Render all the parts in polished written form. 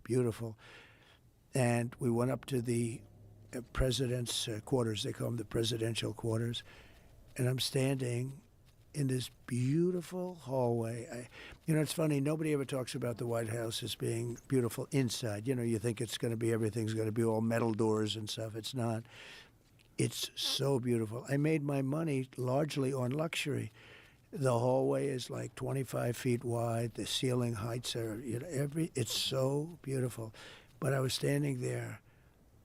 beautiful. And we went up to the president's quarters. They call them the presidential quarters. And I'm standing in this beautiful hallway. It's funny, nobody ever talks about the White House as being beautiful inside. You think it's going to be, everything's going to be all metal doors and stuff. It's not. It's so beautiful. I made my money largely on luxury. The hallway is like 25 feet wide. The ceiling heights are, it's so beautiful. But I was standing there,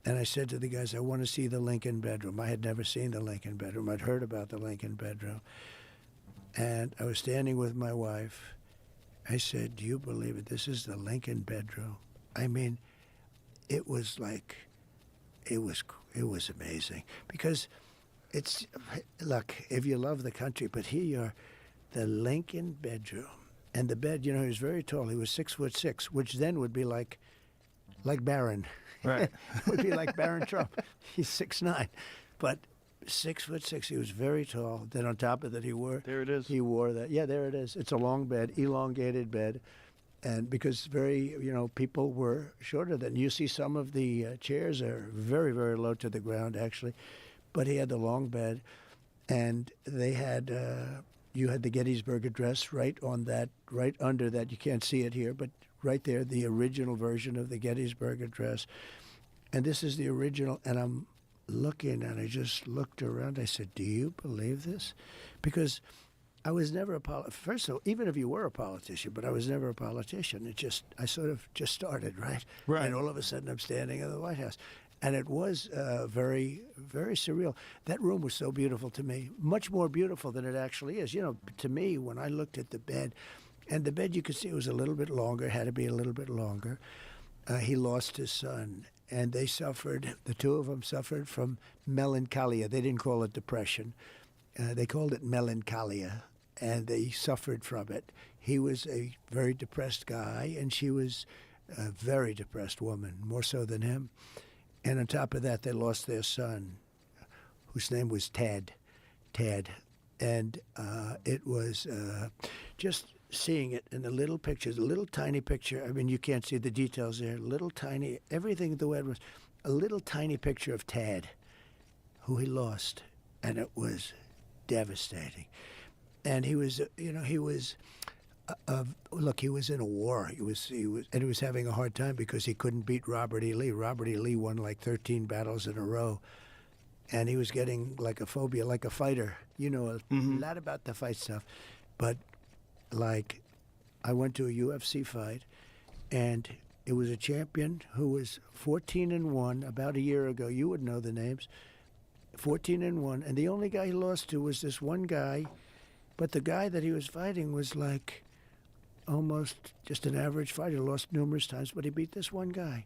and I said to the guys, I want to see the Lincoln bedroom. I had never seen the Lincoln bedroom. I'd heard about the Lincoln bedroom. And I was standing with my wife. I said, do you believe it? This is the Lincoln bedroom. I mean, it was like, it was amazing. Because look, if you love the country, but here you are, the Lincoln bedroom. And the bed, he was very tall. He was 6'6", which then would be like Barron. Right. Would be like Barron Trump. He's 6'9". But 6'6", he was very tall. Then on top of that, he wore that. Yeah, there it is. It's a long bed, elongated bed. And because people were shorter than you see, some of the chairs are very, very low to the ground, actually. But he had the long bed, and they had you had the Gettysburg Address right under that. You can't see it here, but right there, the original version of the Gettysburg Address. And this is the original, and I'm looking, and I just looked around. I said, do you believe this? Because I was never first of all, even if you were a politician, but I was never a politician. I sort of just started, right? Right. And all of a sudden I'm standing in the White House. And it was very, very surreal. That room was so beautiful to me, much more beautiful than it actually is. To me, when I looked at the bed, and the bed you could see it was a little bit longer, had to be a little bit longer. He lost his son, and the two of them suffered from melancholia. They didn't call it depression. They called it melancholia, and they suffered from it. He was a very depressed guy, and she was a very depressed woman, more so than him. And on top of that, they lost their son, whose name was Ted. And it was just seeing it in the little pictures, a little tiny picture. I mean, you can't see the details there. Little tiny, everything the way it was, a little tiny picture of Tad, who he lost. And it was devastating. And he was, he was in a war. He was having a hard time because he couldn't beat Robert E. Lee. Robert E. Lee won like 13 battles in a row. And he was getting like a phobia, like a fighter. A lot about the fight stuff. But I went to a UFC fight, and it was a champion who was 14-1 about a year ago. You would know the names. 14-1, and the only guy he lost to was this one guy, but the guy that he was fighting was like almost just an average fighter. Lost numerous times, but he beat this one guy.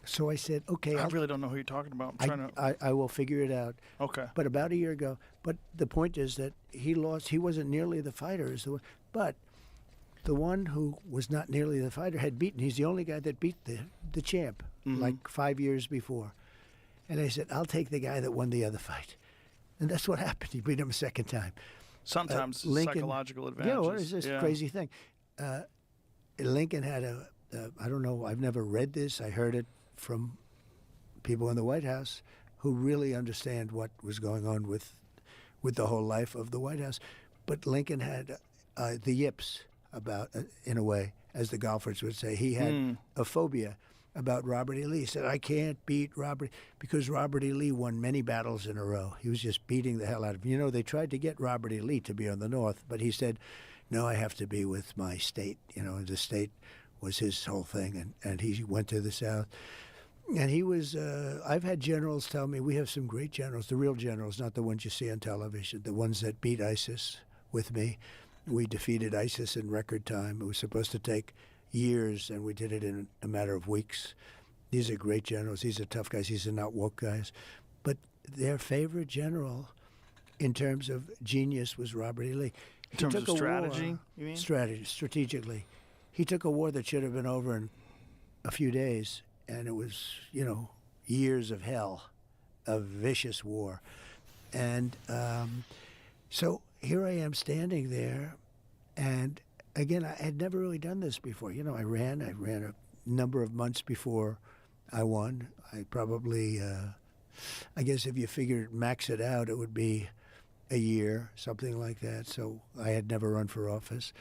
So I said, okay. I really don't know who you're talking about. I will figure it out. Okay. But about a year ago. But the point is that he lost. He wasn't nearly the fighter as the one. But the one who was not nearly the fighter had beaten. He's the only guy that beat the champ like 5 years before. And I said, I'll take the guy that won the other fight. And that's what happened. He beat him a second time. Sometimes psychological advantages. Yeah, what is this crazy thing? Lincoln had I don't know, I've never read this. I heard it from people in the White House who really understand what was going on with the whole life of the White House. But Lincoln had the yips about, in a way, as the golfers would say. He had a phobia about Robert E. Lee. He said, I can't beat Robert, because Robert E. Lee won many battles in a row. He was just beating the hell out of him. They tried to get Robert E. Lee to be on the North, but he said, no, I have to be with my state. The state was his whole thing, and he went to the South. And he was, I've had generals tell me, we have some great generals, the real generals, not the ones you see on television, the ones that beat ISIS with me. We defeated ISIS in record time. It was supposed to take years, and we did it in a matter of weeks. These are great generals. These are tough guys. These are not woke guys. But their favorite general in terms of genius was Robert E. Lee. In terms of strategy, you mean? Strategically. He took a war that should have been over in a few days, and it was, years of hell, of vicious war. And so here I am standing there, and again, I had never really done this before. I ran a number of months before I won. I probably, I guess if you max it out, it would be a year, something like that. So I had never run for office.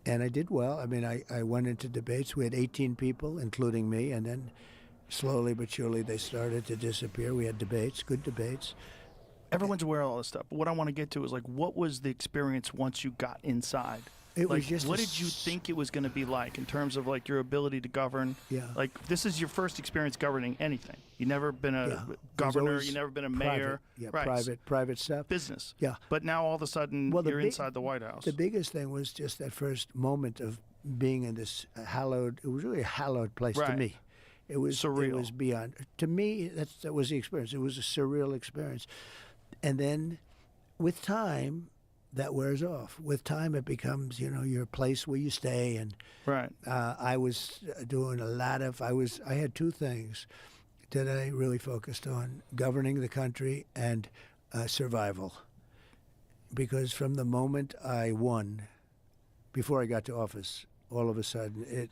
And I did well. I mean, I went into debates. We had 18 people, including me, and then slowly but surely they started to disappear. We had debates, good debates. Everyone's aware of all this stuff. But what I want to get to is, like, what was the experience once you got inside? It like, was just what did you think it was going to be like in terms of, like, your ability to govern? Yeah. Like, this is your first experience governing anything. You've never been a governor. You've never been a mayor. Private stuff. Business. Yeah. But now all of a sudden you're inside the White House. The biggest thing was just that first moment of being in this hallowed. It was really a hallowed place to me. It was surreal. It was beyond. To me, that was the experience. It was a surreal experience. And then, with time, that wears off. With time, it becomes, your place where you stay. And I was doing a lot of. I had two things that I really focused on: governing the country and survival. Because from the moment I won, before I got to office, all of a sudden,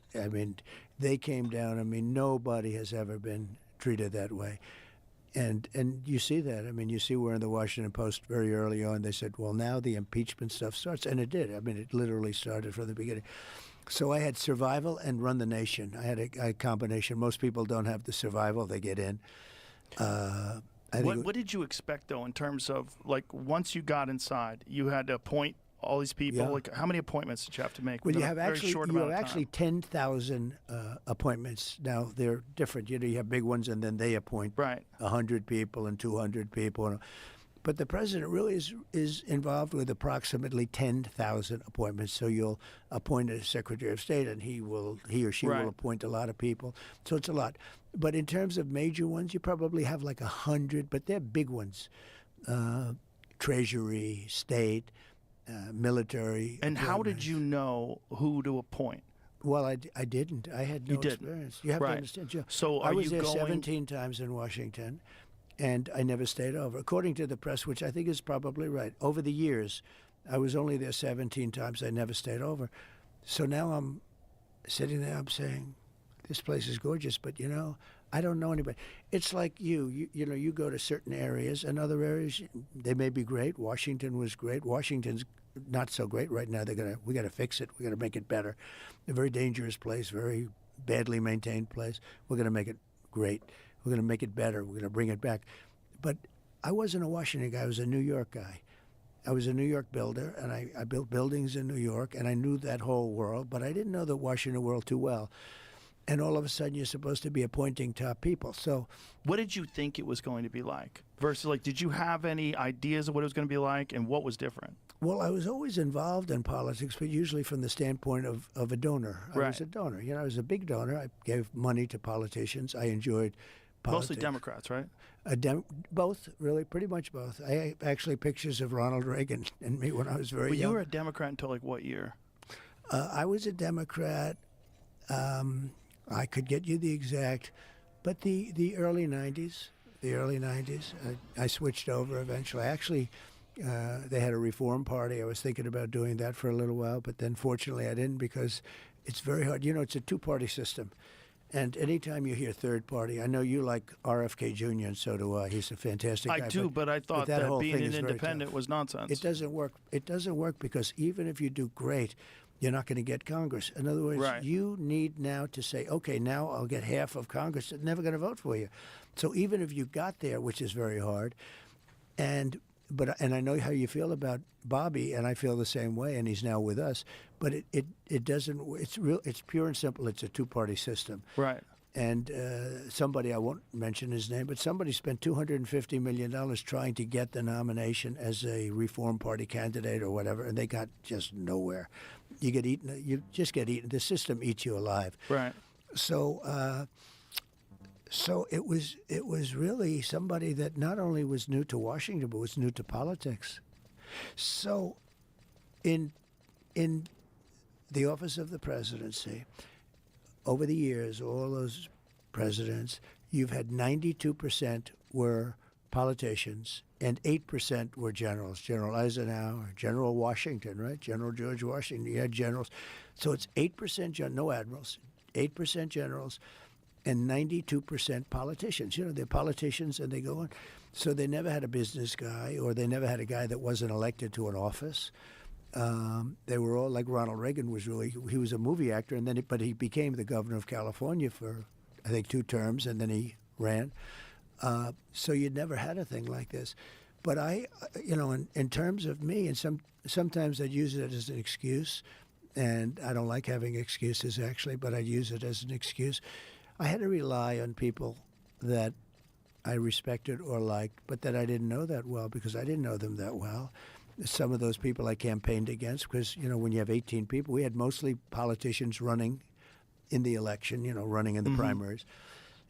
they came down. I mean, nobody has ever been treated that way. And you see that. I mean, you see where in the Washington Post very early on they said, well, now the impeachment stuff starts. And it did. I mean, it literally started from the beginning. So I had survival and run the nation. I had a combination. Most people don't have the survival. They get in. What did you expect, though, in terms of, like, once you got inside, you had to appoint all these people? Yeah. Like, how many appointments did you have to make? Well, you have actually 10,000 appointments. Now, they're different. You have big ones, and then they appoint 100 people and 200 people. But the president really is involved with approximately 10,000 appointments. So you'll appoint a Secretary of State, and he or she will appoint a lot of people. So it's a lot. But in terms of major ones, you probably have like 100, but they're big ones. Treasury, State, military. And how did you know who to appoint? Well, I didn't. I had no experience. You have to understand, Joe. So I was there 17 times in Washington, and I never stayed over. According to the press, which I think is probably right, over the years, I was only there 17 times. I never stayed over. So now I'm sitting there, I'm saying, this place is gorgeous, but, I don't know anybody. It's like you go to certain areas, and other areas, they may be great. Washington was great. Washington's not so great right now. We got to fix it. We got to make it better. A very dangerous place, very badly maintained place. We're going to make it great. We're going to make it better. We're going to bring it back. But I wasn't a Washington guy. I was a New York guy. I was a New York builder, and I built buildings in New York, and I knew that whole world, but I didn't know the Washington world too well. And all of a sudden, you're supposed to be appointing top people. So, what did you think it was going to be like? Versus, like, did you have any ideas of what it was going to be like, and what was different? Well, I was always involved in politics, but usually from the standpoint of a donor. I was a donor. I was a big donor. I gave money to politicians. I enjoyed politics. Mostly Democrats, right? Both, really, pretty much both. I have actually pictures of Ronald Reagan and me when I was very young. You were a Democrat until, like, what year? I was a Democrat. I could get you the exact, but the early 90s. The early 90s. I switched over eventually. Actually, they had a reform party. I was thinking about doing that for a little while, but then fortunately I didn't because it's very hard. It's a two-party system. And anytime you hear third party, I know you like RFK Jr., and so do I. He's a fantastic guy. I do, but I thought that being an independent was nonsense. It doesn't work. It doesn't work because even if you do great, you're not going to get Congress. In other words, you need now to say, okay, now I'll get half of Congress that's never going to vote for you. So even if you got there, which is very hard, and I know how you feel about Bobby, and I feel the same way, and he's now with us. But it doesn't. It's pure and simple. It's a two-party system. Right. And somebody, I won't mention his name, but somebody spent $250 million trying to get the nomination as a Reform Party candidate or whatever, and they got just nowhere. You get eaten. You just get eaten. The system eats you alive. Right. So it was really somebody that not only was new to Washington, but was new to politics. So in the office of the presidency, over the years, all those presidents, you've had 92% were politicians and 8% were generals. General Eisenhower, General Washington, right? General George Washington. You had generals. So it's 8% no admirals. 8% generals, and 92% politicians. You know, they're politicians and they go on. So they never had a business guy, or they never had a guy that wasn't elected to an office. They were all like Ronald Reagan he was a movie actor, and but he became the governor of California for, I think, 2 terms, and then he ran. So you'd never had a thing like this. But in terms of me, and sometimes I'd use it as an excuse, and I don't like having excuses actually, but I'd use it as an excuse. I had to rely on people that I respected or liked, but that I didn't know that well, because I didn't know them that well. Some of those people I campaigned against, because, when you have 18 people, we had mostly politicians running in the election, running in the primaries.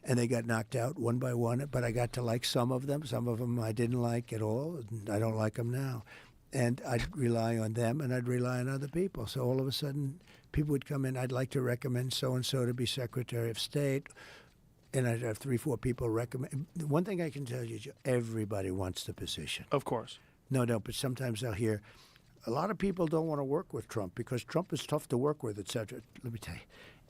And they got knocked out one by one, but I got to like some of them. Some of them I didn't like at all. And I don't like them now. And I'd rely on them, and I'd rely on other people. So all of a sudden, people would come in, I'd like to recommend so-and-so to be Secretary of State, and I'd have 3, 4 people recommend. One thing I can tell you, Joe, everybody wants the position. Of course. No, but sometimes I'll hear, a lot of people don't want to work with Trump because Trump is tough to work with, et cetera. Let me tell you.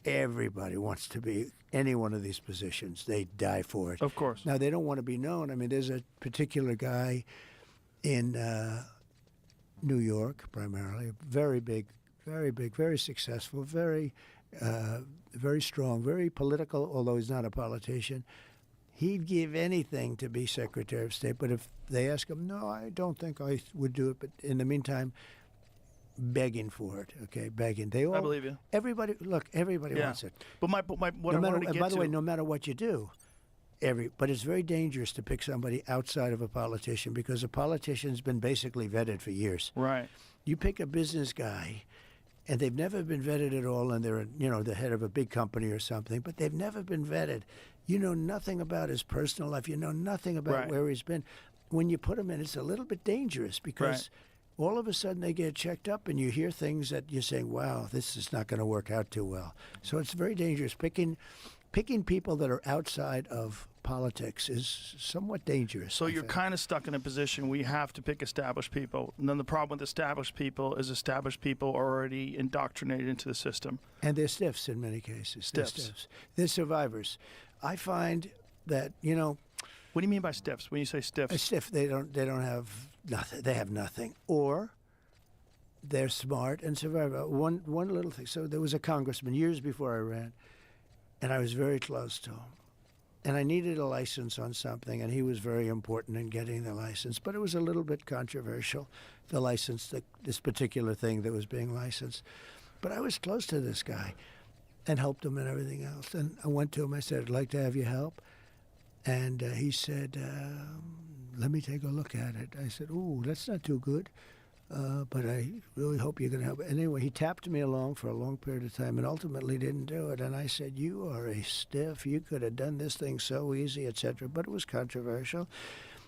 Everybody wants to be any one of these positions. They die for it. Of course. Now, they don't want to be known. I mean, there's a particular guy in New York, primarily, very big, very successful, very strong, very political, although he's not a politician. He'd give anything to be Secretary of State, but if they ask him, no, I don't think I would do it. But in the meantime, begging for it, okay, begging. I believe you. Everybody wants it. But what I wanted to get by the to, way, no matter what you do, but it's very dangerous to pick somebody outside of a politician, because a politician's been basically vetted for years. Right. You pick a business guy, and they've never been vetted at all, and they're the head of a big company or something, but they've never been vetted. You know nothing about his personal life. You know nothing about where he's been. When you put him in, it's a little bit dangerous, because all of a sudden they get checked up, and you hear things that you're saying, wow, this is not going to work out too well. So it's very dangerous. Picking people that are outside of politics is somewhat dangerous. So you're kind of stuck in a position where you have to pick established people. And then the problem with established people is established people are already indoctrinated into the system. And they're stiffs in many cases. Stiffs. They're survivors. I find that, What do you mean by stiffs? When you say stiffs? a stiff, they don't have nothing. They have nothing. Or they're smart and survive. One little thing. So there was a congressman years before I ran, and I was very close to him. And I needed a license on something, and he was very important in getting the license. But it was a little bit controversial, the license, this particular thing that was being licensed. But I was close to this guy and helped him and everything else. And I went to him, I said, I'd like to have your help. And he said, let me take a look at it. I said, ooh, that's not too good, but I really hope you're going to help. And anyway, he tapped me along for a long period of time and ultimately didn't do it. And I said, you are a stiff. You could have done this thing so easy, et cetera. But it was controversial.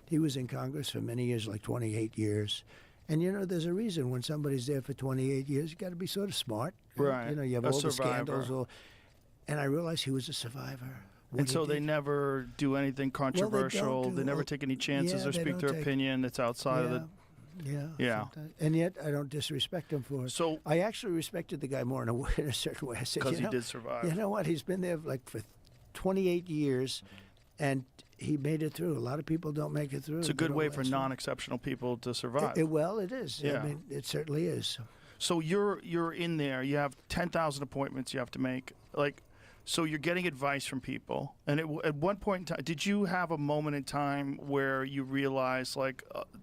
He was in Congress for many years, like 28 years. And, there's a reason when somebody's there for 28 years, you got to be sort of smart. Right. You have a all survivor. the scandals. And I realized he was a survivor. And so they never do anything controversial. They never take any chances or speak their opinion that's outside of the... Yeah. And yet I don't disrespect him for it. So I actually respected the guy more in a certain way. I said, because he did survive. You know what? He's been there for 28 years, and he made it through. A lot of people don't make it through. It's a good way for non-exceptional people to survive. Well, it is. Yeah. I mean, it certainly is. So you're in there. You have 10,000 appointments you have to make. So you're getting advice from people. And at one point in time, did you have a moment in time where you realized,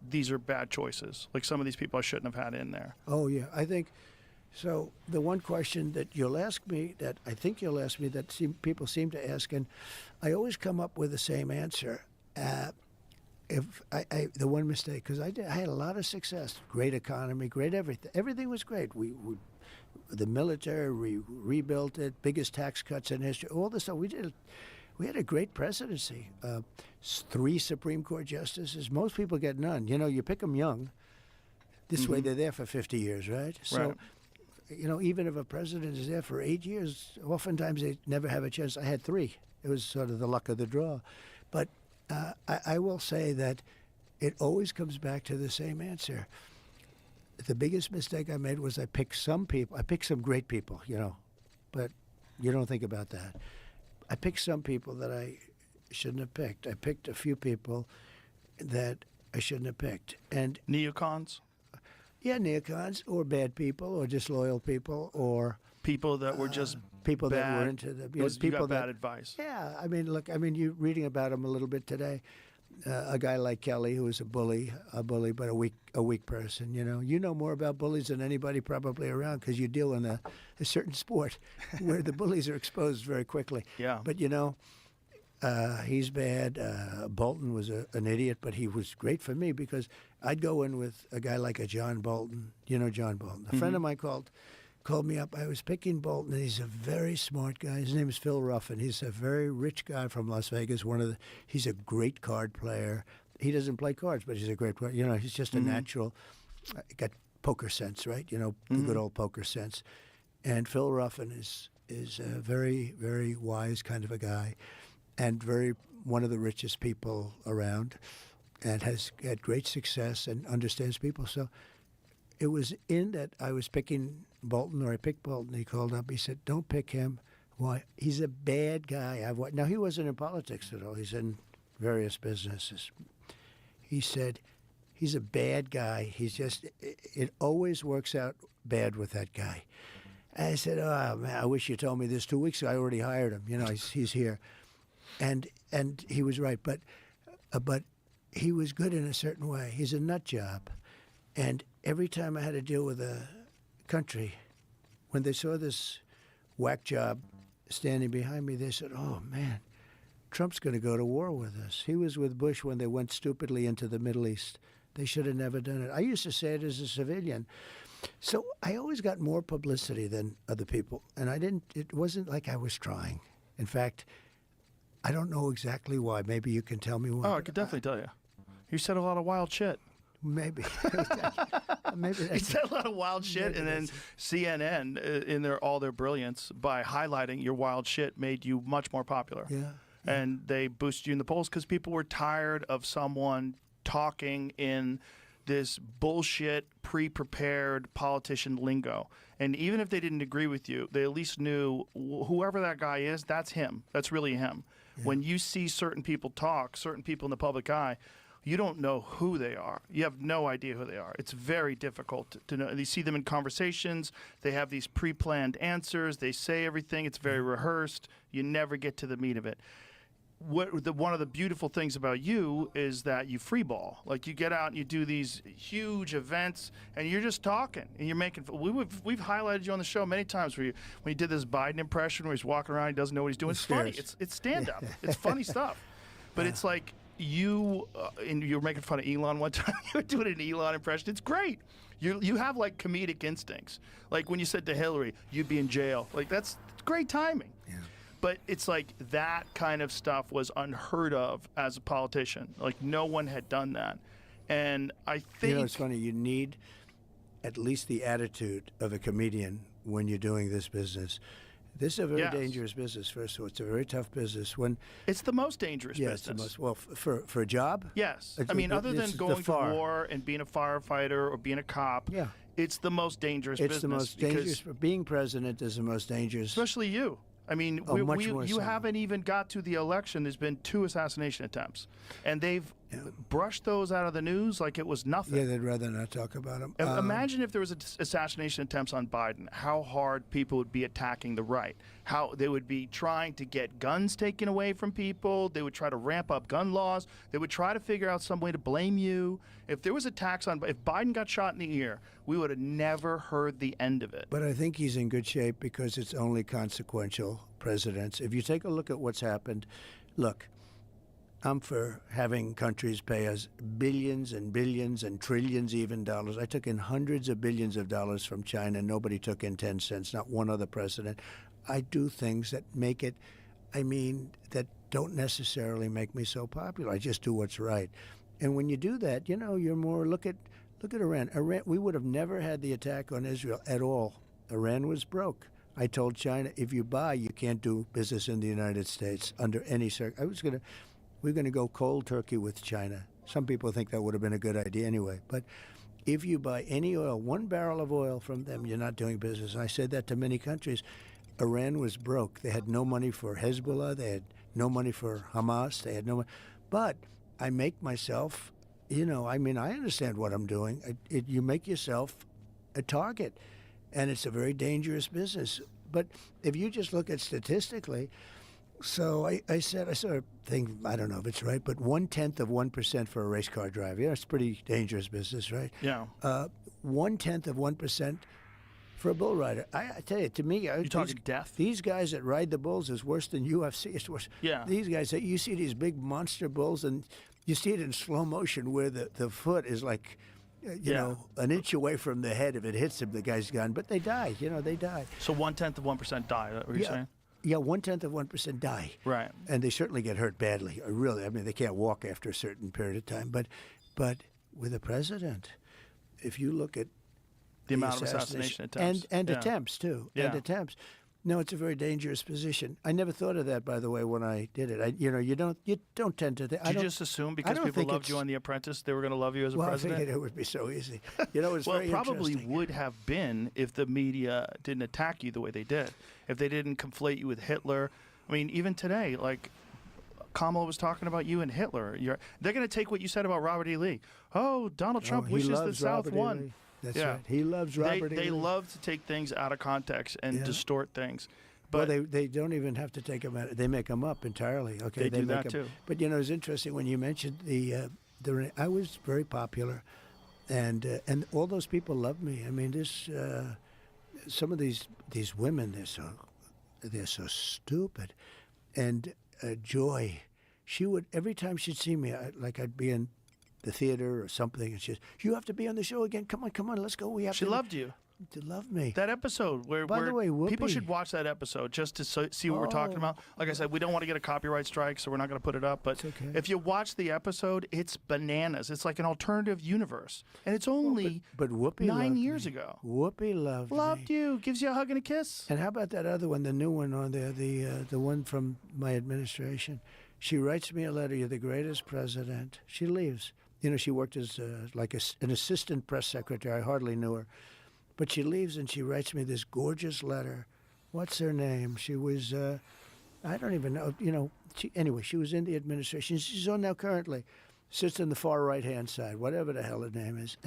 these are bad choices? Like, some of these people I shouldn't have had in there. Oh, yeah. I think so. The one question that you'll ask me, that I think you'll ask me, that people seem to ask, and I always come up with the same answer. The one mistake, because I had a lot of success, great economy, great everything. Everything was great. The military, we rebuilt it, biggest tax cuts in history, all this stuff. We had a great presidency. 3 Supreme Court justices. Most people get none. You pick them young. This way they're there for 50 years, right? So, even if a president is there for 8 years, oftentimes they never have a chance. I had 3. It was sort of the luck of the draw. But I will say that it always comes back to the same answer. The biggest mistake I made was I picked some people. I picked some great people, but You don't think about that. I picked some people that I shouldn't have picked. I picked a few people that I shouldn't have picked. And Neocons? yeah, neocons or bad people or disloyal people or People that were just people bad. that were into the You people got that bad advice. yeah. I mean, look. I mean, you're reading about them a little bit today. A guy like Kelly, who was a bully, but a weak person. You know more about bullies than anybody probably around because you deal in a certain sport where the bullies are exposed very quickly. Yeah. But he's bad. Bolton was an idiot, but he was great for me because I'd go in with a guy like a John Bolton. You know John Bolton. A friend of mine called me up. I was picking Bolton, and he's a very smart guy. His name is Phil Ruffin. He's a very rich guy from Las Vegas. He's a great card player. He doesn't play cards, but he's a great player. He's just a natural. Got poker sense, right? The good old poker sense. And Phil Ruffin is a very, very wise kind of a guy, and one of the richest people around, and has had great success and understands people. So it was in that I was picking Bolton, or I picked Bolton. He called up. He said, "Don't pick him. Why? He's a bad guy." Now, he wasn't in politics at all. He's in various businesses. He said, "He's a bad guy. He's just, it always works out bad with that guy." And I said, "Oh, man, I wish you told me this 2 weeks ago. I already hired him. He's here." And he was right. But he was good in a certain way. He's a nut job. And every time I had to deal with a country, when they saw this whack job standing behind me, they said, "Oh, man, Trump's going to go to war with us." He was with Bush when they went stupidly into the Middle East. They should have never done it. I used to say it as a civilian. So I always got more publicity than other people. And it wasn't like I was trying. In fact, I don't know exactly why. Maybe you can tell me why. Oh, I could definitely tell you. You said a lot of wild shit. Maybe. Maybe You said a lot of wild shit, and then CNN, in all their brilliance, by highlighting your wild shit, made you much more popular. Yeah. And they boosted you in the polls because people were tired of someone talking in this bullshit, pre-prepared politician lingo. And even if they didn't agree with you, they at least knew whoever that guy is, that's him. That's really him. Yeah. When you see certain people talk, certain people in the public eye, you don't know who they are. You have no idea who they are. It's very difficult to know. You see them in conversations. They have these pre-planned answers. They say everything. It's very rehearsed. You never get to the meat of it. One of the beautiful things about you is that you freeball. Like, you get out and you do these huge events, and you're just talking, and you're making. We've highlighted you on the show many times when you did this Biden impression where he's walking around, he doesn't know what he's doing. It's funny. It's stand up. It's funny stuff, but it's like you and you were making fun of Elon one time. You were doing an Elon impression. It's great. You have like comedic instincts. Like when you said to Hillary, "You'd be in jail." Like that's great timing. Yeah. But it's like that kind of stuff was unheard of as a politician. Like no one had done that. And I think... it's funny. You need at least the attitude of a comedian when you're doing this business. This is a very dangerous business, first of all. It's a very tough business. It's the most dangerous business. It's the most, well, for a job? Yes. I mean, other than going to war and being a firefighter or being a cop, it's the most dangerous business. It's the most dangerous. Being president is the most dangerous. Especially you. I mean, you haven't even got to the election. There's been 2 assassination attempts, and they've brushed those out of the news like it was nothing. Yeah, they'd rather not talk about them. Imagine if there was assassination attempts on Biden, how hard people would be attacking the right, how they would be trying to get guns taken away from people. They would try to ramp up gun laws. They would try to figure out some way to blame you. If there was attacks if Biden got shot in the ear, we would have never heard the end of it. But I think he's in good shape because it's only consequential presidents. If you take a look at what's happened, look, I'm for having countries pay us billions and billions and trillions even dollars. I took in hundreds of billions of dollars from China. Nobody took in 10 cents, not one other president. I do things that make it, that don't necessarily make me so popular. I just do what's right. And when you do that, you're more, look at Iran. We would have never had the attack on Israel at all. Iran was broke. I told China, if you buy, you can't do business in the United States under any circumstance. We're going to go cold turkey with China. Some people think that would have been a good idea anyway. But if you buy any oil, 1 barrel of oil from them, you're not doing business. And I said that to many countries. Iran was broke. They had no money for Hezbollah. They had no money for Hamas. They had no money. But I make myself, I mean, I understand what I'm doing. You make yourself a target, and it's a very dangerous business. But if you just look at statistically, so I saw a thing, I don't know if it's right, but 0.1% for a race car driver. It's a pretty dangerous business, right? Yeah. 0.1% for a bull rider. I tell you, to me, You're talking death? These guys that ride the bulls is worse than UFC. It's worse. Yeah. These guys, you see these big monster bulls, and you see it in slow motion where the foot is like, an inch away from the head. If it hits him, the guy's gone. But they die. They die. So 0.1% die. Is that what you're saying? Yeah, 0.1% die. Right. And they certainly get hurt badly. Really, I mean, they can't walk after a certain period of time. But with the president, if you look at the amount of assassination attempts. And attempts, too. Yeah. And attempts. No, it's a very dangerous position. I never thought of that, by the way, when I did it. You don't tend to think. Did you just assume because people loved you on The Apprentice, they were going to love you as a president? I figured it would be so easy. It's well, very it probably interesting. would have been if the media didn't attack you the way they did. If they didn't conflate you with Hitler. I mean, even today, like Kamala was talking about you and Hitler. They're going to take what you said about Robert E. Lee. Oh, Donald Trump wishes the South Robert E. won. Lee. That's right. He loves Robert E. Lee. They love to take things out of context and distort things. But they don't even have to take them out. They make them up entirely. Okay, they do make that too. But it's interesting when you mentioned I was very popular, and all those people loved me. I mean, some of these women, they're so stupid, and Joy, she would every time she'd see me, I'd be in the theater or something, and she'd, you have to be on the show again. Come on, let's go. She loved you. To love me. That episode where the way, Whoopi, people should watch that episode just to see what we're talking about. Like I said, we don't want to get a copyright strike, so we're not going to put it up. But okay. If you watch the episode, it's bananas. It's like an alternative universe, and it's only but Whoopi 9 years ago. Whoopi loved me. You. Gives you a hug and a kiss. And how about that other one, the new one on there, the one from my administration? She writes me a letter. You're the greatest president. She leaves. She worked as an assistant press secretary. I hardly knew her. But she leaves and she writes me this gorgeous letter. What's her name? She was, I don't even know. She was in the administration. She's on now currently. Sits on the far right-hand side, whatever the hell her name is.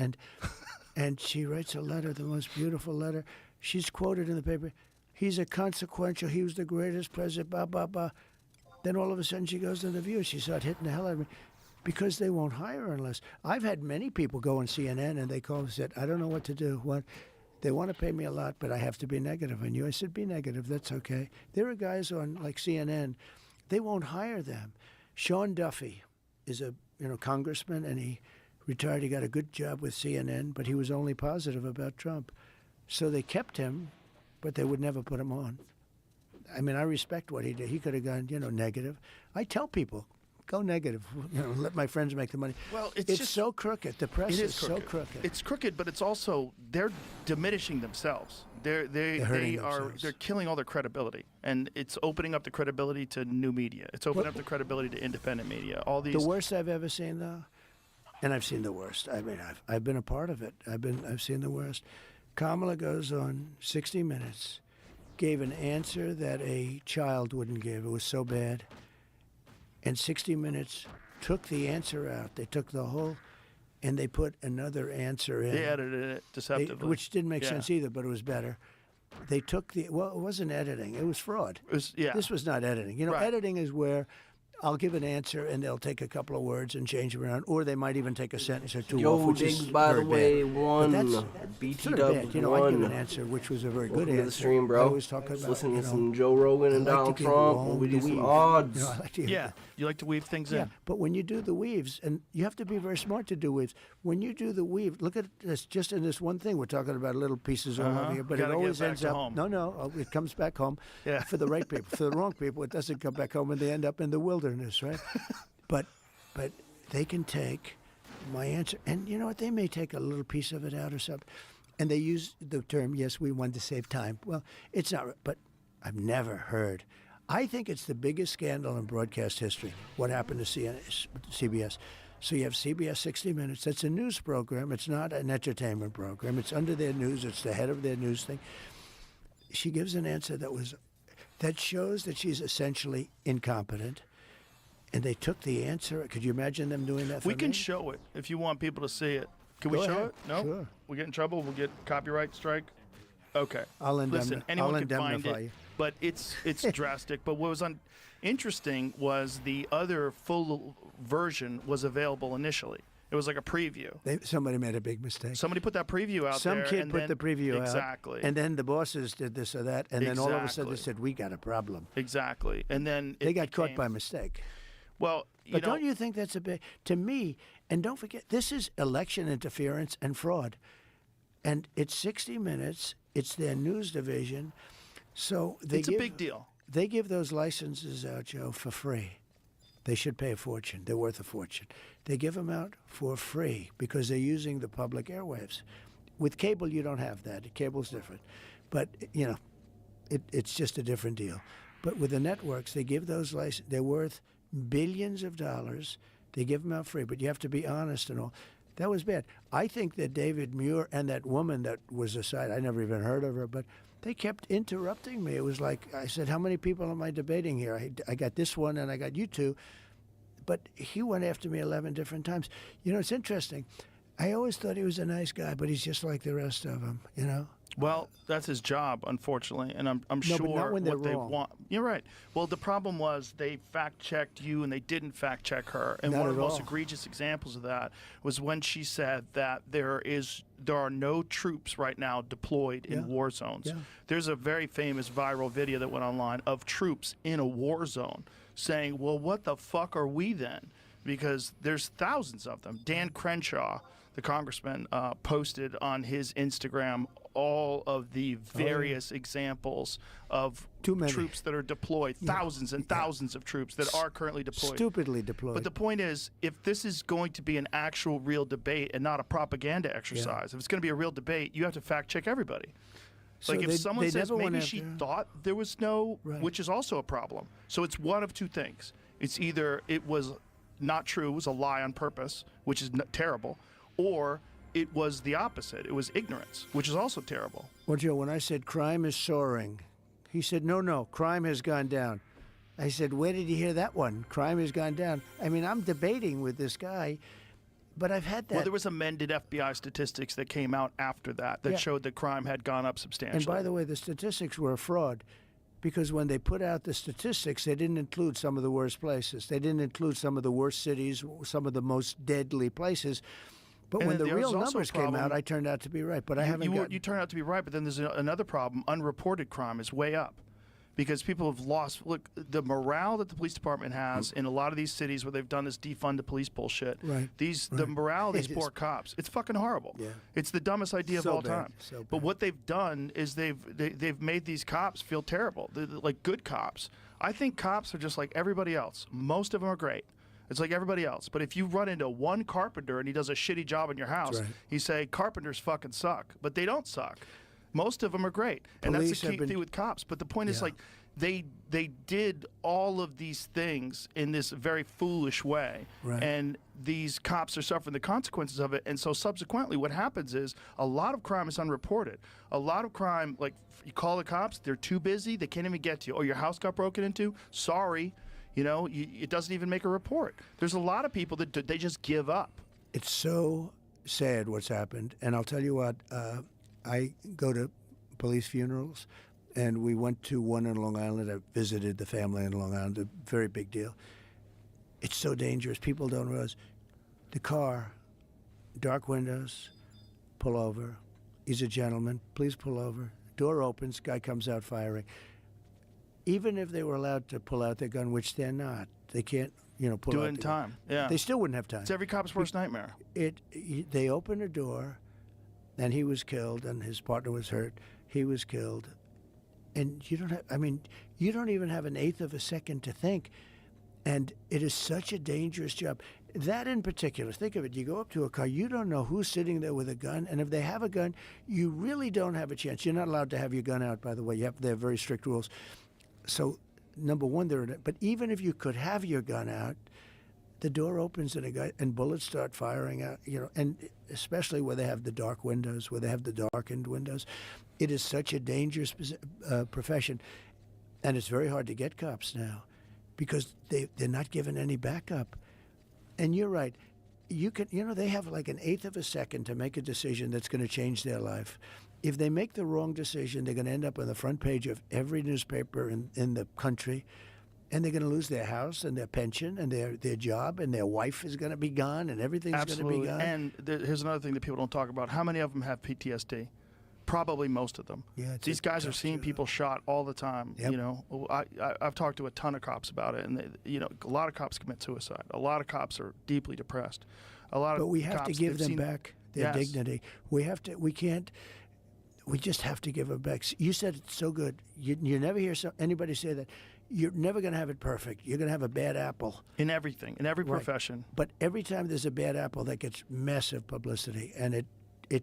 And she writes a letter, the most beautiful letter. She's quoted in the paper. He was the greatest president, blah, blah, blah. Then all of a sudden she goes to the View. She started hitting the hell out of me. Because they won't hire her unless. I've had many people go on CNN and they call and said, I don't know what to do. They want to pay me a lot, but I have to be negative on you. I said, be negative. That's okay. There are guys on like CNN, they won't hire them. Sean Duffy is a congressman, and he retired. He got a good job with CNN, but he was only positive about Trump. So they kept him, but they would never put him on. I mean, I respect what he did. He could have gone, negative. I tell people, go negative. Let my friends make the money. Well, it's just so crooked. The press is so crooked. It's crooked, but it's also they're diminishing themselves. They're killing all their credibility, and it's opening up the credibility to new media. It's opening up the credibility to independent media. All these. The worst I've ever seen, though, and I've seen the worst. I mean, I've been a part of it. I've seen the worst. Kamala goes on 60 Minutes, gave an answer that a child wouldn't give. It was so bad. And 60 Minutes took the answer out. They took the whole, and they put another answer in. They edited it deceptively. Which didn't make sense either, but it was better. They took it wasn't editing. It was fraud. This was not editing. Editing is where I'll give an answer, and they'll take a couple of words and change them around, or they might even take a sentence or two off, which is by the way, bad. one BT Dubs, I give an answer which was a very good answer. To the stream, bro. I was talking about, listening to some Joe Rogan and Donald Trump. We do some odds. You like to weave things in. Yeah, but when you do the weaves, and you have to be very smart to do weaves. When you do the weave, look at this. Just in this one thing, we're talking about little pieces all over here, but it always ends up. Home. No, it comes back home. Yeah. For the right people. For the wrong people, it doesn't come back home, and they end up in the wilderness, right? But they can take my answer, and you know what? They may take a little piece of it out or something, and they use the term, yes, we wanted to save time. Well, it's not, but I've never heard. I think it's the biggest scandal in broadcast history, what happened to CBS. So you have CBS 60 Minutes. That's a news program. It's not an entertainment program. It's under their news. It's the head of their news thing. she gives an answer that shows that she's essentially incompetent. And they took the answer. Could you imagine them doing that for We can me? show it if you want people to see it. Can we Go show ahead. it? No? Sure. We get in trouble? We'll get copyright strike? Okay. Listen, anyone can find indemnify it, you. but it's drastic. But what was interesting was the other full version was available initially. It was like a preview. Somebody made a big mistake. Somebody put that preview out Some there. kid and put then, the preview exactly. out. And then the bosses did this or that. And then all of a sudden they Exactly. said, we got a problem. Exactly. And then They got caught by mistake. Well, But don't you think that's a big, to me, and don't forget, this is election interference and fraud. And it's 60 Minutes. It's their news division. So it's a big deal. They give those licenses out, Joe, for free. They should pay a fortune. They're worth a fortune. They give them out for free because they're using the public airwaves. With cable, you don't have that. Cable's different. But, you know, it's just a different deal. But with the networks, they give those licenses. They're worth billions of dollars. They give them out free. But you have to be honest and all. That was bad. I think that David Muir and that woman that was aside, I never even heard of her, but they kept interrupting me. It was like, I said, how many people am I debating here? I got this one and I got you two. But he went after me 11 different times. You know, it's interesting. I always thought he was a nice guy, but he's just like the rest of them, you know? Well, that's his job, unfortunately, and I'm No, sure but not when they're what they wrong. want. You're right. Well, the problem was they fact-checked you and they didn't fact-check her. And Not one of the at most all. egregious examples of that was when she said that there are no troops right now deployed in Yeah. war zones. Yeah. There's a very famous viral video that went online of troops in a war zone saying, well, what the fuck are we then? Because there's thousands of them. Dan Crenshaw, the congressman, posted on his Instagram all of the various examples of Too many. troops that are deployed, thousands and thousands of troops that are currently deployed. Stupidly deployed. But the point is, if this is going to be an actual real debate and not a propaganda exercise, if it's going to be a real debate, you have to fact check everybody. So Like if someone says never went maybe she after- thought there was no, Right. which is also a problem. So it's one of two things. It's either it was not true, it was a lie on purpose, which is terrible, or it was the opposite. It was ignorance, which is also terrible. Well, Joe, when I said crime is soaring, he said, no, crime has gone down. I said, where did you hear that one? Crime has gone down. I mean, I'm debating with this guy, but I've had that. Well, there was amended FBI statistics that came out after that Yeah. showed that crime had gone up substantially. And by the way, the statistics were a fraud because when they put out the statistics, they didn't include some of the worst places. They didn't include some of the worst cities, some of the most deadly places. But And when the then there's real also a numbers came out, problem- I turned out to be right. But I haven't gotten... You turn out to be right, but then there's another problem. Unreported crime is way up because people have lost. Look, the morale that the police department has in a lot of these cities where they've done this defund the police bullshit. Right, The morale of these It is. poor cops, it's fucking horrible. Yeah. It's the dumbest idea So of all bad, time. so But bad. what they've done is they've made these cops feel terrible. They're like good cops. I think cops are just like everybody else. Most of them are great. It's like everybody else. But if you run into one carpenter and he does a shitty job in your house, right. you say carpenters fucking suck. But they don't suck. Most of them are great. And that's Police the have key been- thing with cops. But the point is Yeah. like they did all of these things in this very foolish way. Right. And these cops are suffering the consequences of it. And so subsequently what happens is a lot of crime is unreported. A lot of crime, like you call the cops, they're too busy, they can't even get to you. Oh, your house got broken into? Sorry. You know, it doesn't even make a report. There's a lot of people that they just give up. It's so sad what's happened. And I'll tell you what, I go to police funerals, and we went to one in Long Island. I visited the family in Long Island, a very big deal. It's so dangerous. People don't realize the car, dark windows, pull over. He's a gentleman. Please pull over. Door opens, guy comes out firing. Even if they were allowed to pull out their gun, which they're not, they can't, pull Do out it in the gun. time. Yeah. They still wouldn't have time. It's every cop's worst nightmare. They opened a door, and he was killed, and his partner was hurt. He was killed, and you don't even have an eighth of a second to think, and it is such a dangerous job. That in particular, think of it. You go up to a car, you don't know who's sitting there with a gun, and if they have a gun, you really don't have a chance. You're not allowed to have your gun out, by the way. They have very strict rules. So, number one, but even if you could have your gun out, the door opens and bullets start firing out, and especially where they have the dark windows, where they have the darkened windows. It is such a dangerous profession, and it's very hard to get cops now because they're not given any backup. And you're right. They have like an eighth of a second to make a decision that's going to change their life. If they make the wrong decision, they're going to end up on the front page of every newspaper in the country, and they're going to lose their house and their pension and their job, and their wife is going to be gone, and everything's going to be gone. And here's another thing that people don't talk about. How many of them have PTSD? Probably most of them. Yeah, these guys are seeing people shot all the time. Yep. You know, I've talked to a ton of cops about it, and a lot of cops commit suicide. A lot of cops are deeply depressed. But we have to give them back their dignity. We just have to give them back. You said it so good. You never hear anybody say that. You're never going to have it perfect. You're going to have a bad apple. In everything, in every profession. But every time there's a bad apple, that gets massive publicity, and it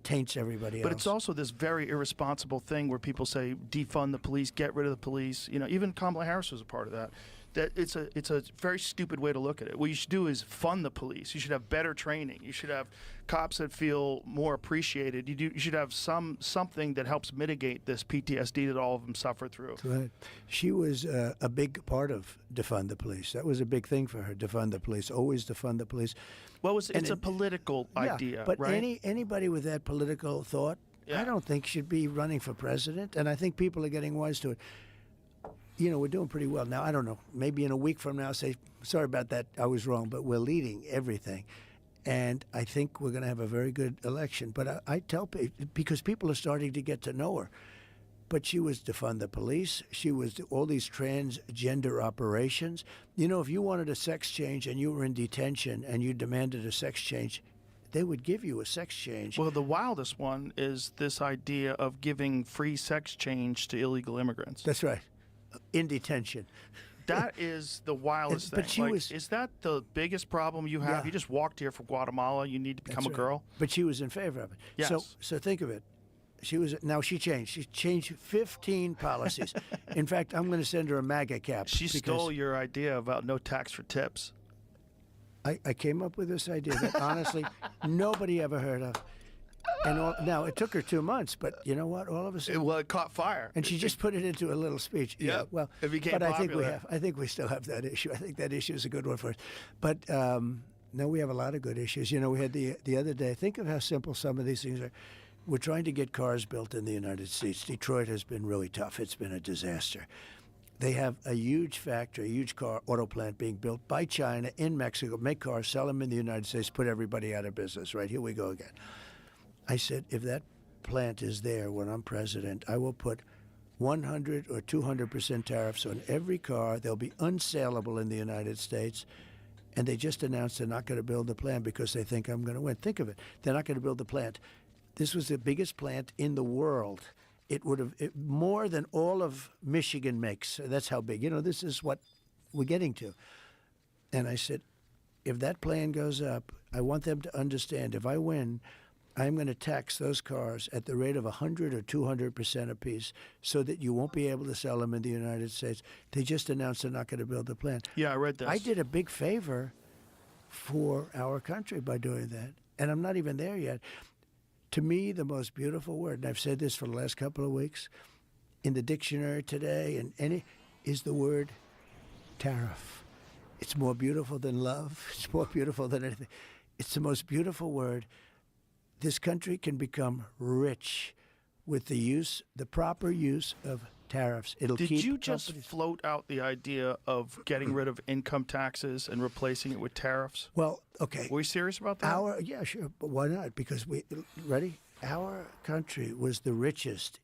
taints everybody else. But it's also this very irresponsible thing where people say defund the police, get rid of the police. You know, even Kamala Harris was a part of that. That it's a very stupid way to look at it. What you should do is fund the police. You should have better training. You should have cops that feel more appreciated. You should have something that helps mitigate this PTSD that all of them suffer through. Right. She was a big part of defund the police. That was a big thing for her. Defund the police. Always defund the police. Well, it's a political idea, but right? Anybody with that political thought, I don't think should be running for president. And I think people are getting wise to it. You know, we're doing pretty well now. I don't know. Maybe in a week from now, say, sorry about that, I was wrong, but we're leading everything. And I think we're going to have a very good election. But I tell people, because people are starting to get to know her. But she was defund the police. She was all these transgender operations. You know, if you wanted a sex change and you were in detention and you demanded a sex change, they would give you a sex change. Well, the wildest one is this idea of giving free sex change to illegal immigrants. That's right. In detention. That is the wildest thing. But is that the biggest problem you have? Yeah. You just walked here from Guatemala. You need to become a girl. But she was in favor of it. Yes. So think of it. She changed. She changed 15 policies. In fact, I'm going to send her a MAGA cap. She stole your idea about no tax for tips. I came up with this idea that honestly nobody ever heard of. And now it took her 2 months, but you know what? All of a sudden, it caught fire, and she just put it into a little speech. Yeah. Well, it became but popular. I think we still have that issue. I think that issue is a good one for us. But no, we have a lot of good issues. You know, we had the other day. Think of how simple some of these things are. We're trying to get cars built in the United States. Detroit has been really tough. It's been a disaster. They have a huge factory, a huge auto plant being built by China in Mexico, make cars, sell them in the United States, put everybody out of business. Right, here we go again. I said, if that plant is there when I'm president, I will put 100 or 200% tariffs on every car. They'll be unsaleable in the United States. And they just announced they're not going to build the plant because they think I'm going to win. Think of it. They're not going to build the plant. This was the biggest plant in the world. It would have more than all of Michigan makes. That's how big. You know, this is what we're getting to. And I said, if that plan goes up, I want them to understand if I win, I'm going to tax those cars at the rate of 100 or 200% apiece so that you won't be able to sell them in the United States. They just announced they're not going to build the plant. Yeah, I read this. I did a big favor for our country by doing that. And I'm not even there yet. To me, the most beautiful word, and I've said this for the last couple of weeks, in the dictionary today, is the word tariff. It's more beautiful than love. It's more beautiful than anything. It's the most beautiful word. This country can become rich with the proper use of tariffs. Did you just float out the idea of getting rid of income taxes and replacing it with tariffs? Well, okay. Were you serious about that? Yeah, sure. But why not? Because ready? Our country was the richest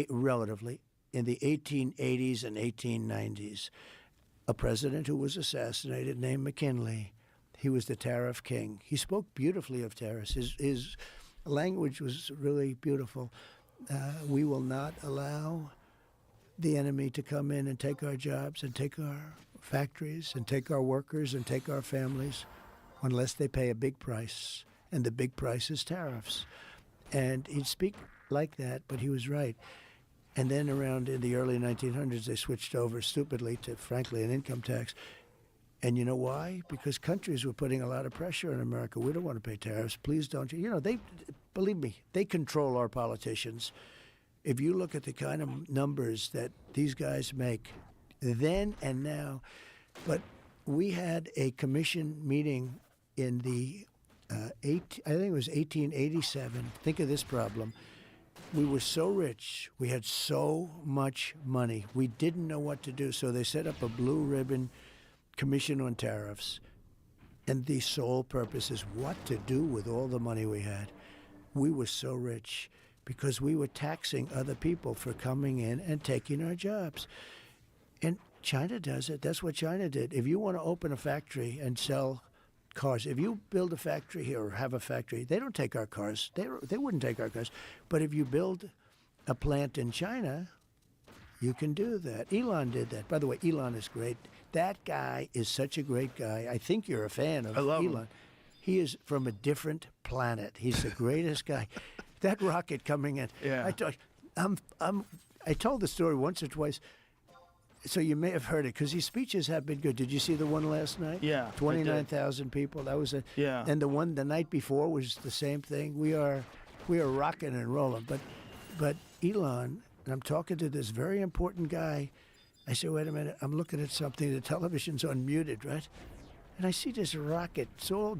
relatively in the 1880s and 1890s. A president who was assassinated named McKinley. He was the tariff king. He spoke beautifully of tariffs. His language was really beautiful. We will not allow the enemy to come in and take our jobs and take our factories and take our workers and take our families unless they pay a big price. And the big price is tariffs. And he'd speak like that, but he was right. And then around in the early 1900s, they switched over stupidly to, frankly, an income tax. And you know why? Because countries were putting a lot of pressure on America. We don't want to pay tariffs. Please don't. You know, believe me, they control our politicians. if you look at the kind of numbers that these guys make then and now, but we had a commission meeting in the I think it was 1887. Think of this problem. We were so rich. We had so much money. We didn't know what to do. So they set up a blue ribbon commission on tariffs. And the sole purpose is what to do with all the money we had. We were so rich because we were taxing other people for coming in and taking our jobs. And China does it. That's what China did. If you want to open a factory and sell cars, if you build a factory here or have a factory, they don't take our cars. They wouldn't take our cars. But if you build a plant in China, you can do that. Elon did that. By the way, Elon is great. That guy is such a great guy. I think you're a fan of Elon. Him. He is from a different planet. He's the greatest guy. That rocket coming in. Yeah. I told the story once or twice. So you may have heard it because his speeches have been good. Did you see the one last night? Yeah, 29,000 people. That was Yeah. And the one the night before was the same thing. We are rocking and rolling. But Elon, and I'm talking to this very important guy. I said, wait a minute. I'm looking at something. The television's unmuted, right? And I see this rocket. It's all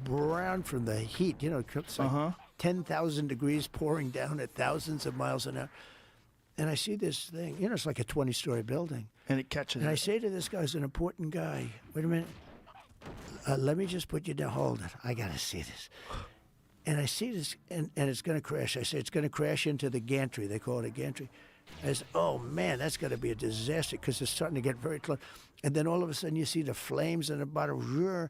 brown from the heat. You know, it's like 10,000 degrees pouring down at thousands of miles an hour. And I see this thing, you know, it's like a 20-story building. And it catches And it. I say to this guy, who's an important guy, wait a minute, let me just put you down. Hold it. I got to see this. And I see this, and it's going to crash. I say, it's going to crash into the gantry. They call it a gantry. I said, oh, man, that's going to be a disaster because it's starting to get very close. And then all of a sudden you see the flames in the bottom,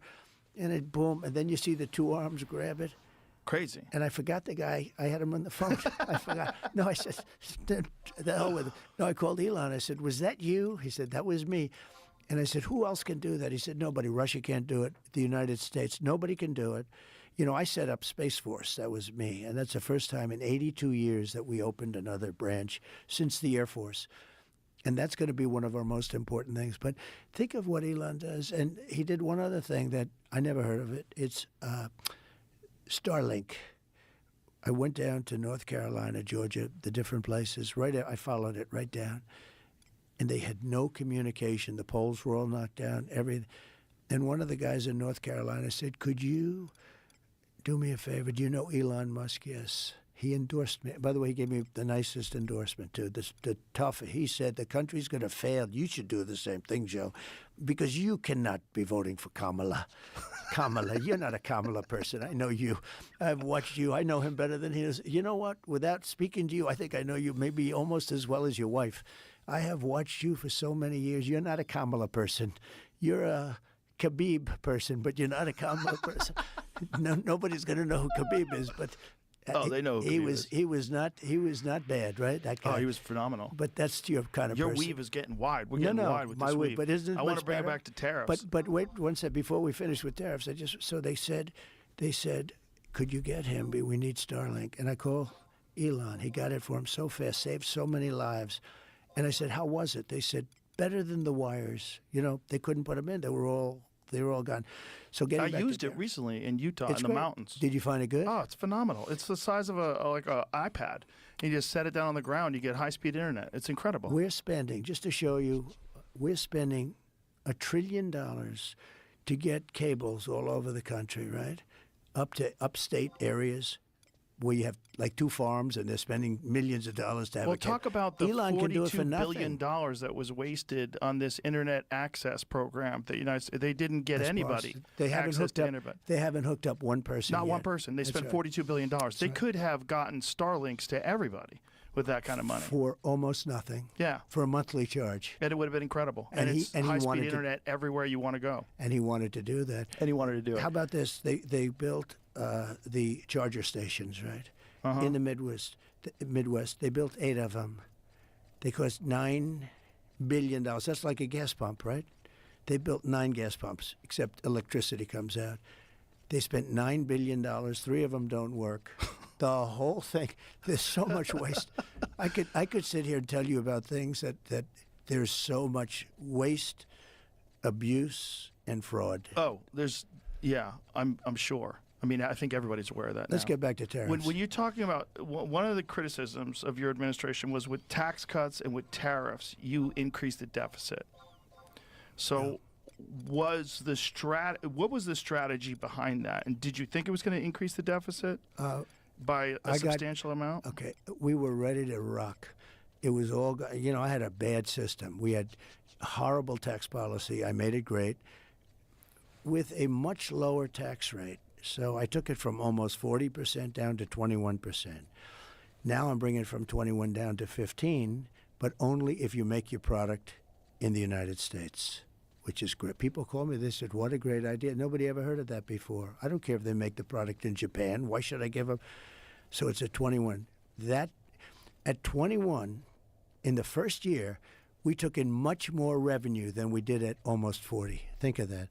and it boom, and then you see the two arms grab it. Crazy. And I forgot the guy. I had him on the phone. I forgot. No, I said, the hell with it. No, I called Elon. I said, was that you? He said, that was me. And I said, who else can do that? He said, nobody. Russia can't do it. The United States, nobody can do it. You know, I set up Space Force. That was me. And that's the first time in 82 years that we opened another branch since the Air Force. And that's going to be one of our most important things. But think of what Elon does. And he did one other thing that I never heard of it. It's Starlink. I went down to North Carolina, Georgia, the different places. I followed it right down. And they had no communication. The poles were all knocked down, everything. And one of the guys in North Carolina said, could you do me a favor? Do you know Elon Musk? Yes. He endorsed me. By the way, he gave me the nicest endorsement, too. The tough. He said, the country's going to fail. You should do the same thing, Joe, because you cannot be voting for Kamala. Kamala, you're not a Kamala person. I know you. I've watched you. I know him better than he is. You know what? Without speaking to you, I think I know you maybe almost as well as your wife. I have watched you for so many years. You're not a Kamala person. You're a Khabib person, but you're not a Kamala person. Nobody's going to know who Khabib is, but they know who he was not bad, right? That guy. Oh, he was phenomenal. But that's your kind of Your person. weave is getting wide. We're getting wide with my this weave. weave. But isn't it I want much to bring better? it back to tariffs. But wait one second before we finish with tariffs. So they said, could you get him? We need Starlink. And I call Elon. He got it for him so fast, saved so many lives. And I said, how was it? They said, better than the wires. You know, they couldn't put them in. They were all gone. So I used it recently in Utah in the mountains. Did you find it good? Oh, it's phenomenal. It's the size of a iPad. You just set it down on the ground. You get high-speed internet. It's incredible. We're spending, just to show you, we're spending $1 trillion to get cables all over the country, right? Up to upstate areas where you have like 2 farms and they're spending millions of dollars to have well, a cable. talk about the Elon can do it for $42 nothing. billion that was wasted on this internet access program. That United States, they didn't get anybody They haven't access hooked to up. internet. They haven't hooked up one person. Not yet. one person. They spent $42 billion. They could have gotten Starlinks to everybody with that kind of money. For almost nothing. Yeah. For a monthly charge. And it would have been incredible. And it's he high-speed wanted internet everywhere you want to go. And he wanted to do that. And he wanted to do it. How about this? They built the charger stations, right? In the Midwest. They built 8 of them. They cost $9 billion. That's like a gas pump, right? They built 9 gas pumps, except electricity comes out. They spent $9 billion. 3 of them don't work. The whole thing. There's so much waste. I could sit here and tell you about things that there's so much waste, abuse, and fraud. Oh, I'm sure. I mean, I think everybody's aware of that Let's now. get back to tariffs. When you're talking about, one of the criticisms of your administration was with tax cuts and with tariffs, you increased the deficit. So what was the strategy behind that? And did you think it was going to increase the deficit by a substantial amount? Okay, we were ready to rock. It was all, I had a bad system. We had horrible tax policy. I made it great with a much lower tax rate. So I took it from almost 40% down to 21%. Now I'm bringing it from 21 down to 15, but only if you make your product in the United States, which is great. People call me, they said, what a great idea. Nobody ever heard of that before. I don't care if they make the product in Japan. Why should I give them? So it's at 21. That, at 21, in the first year, we took in much more revenue than we did at almost 40. Think of that.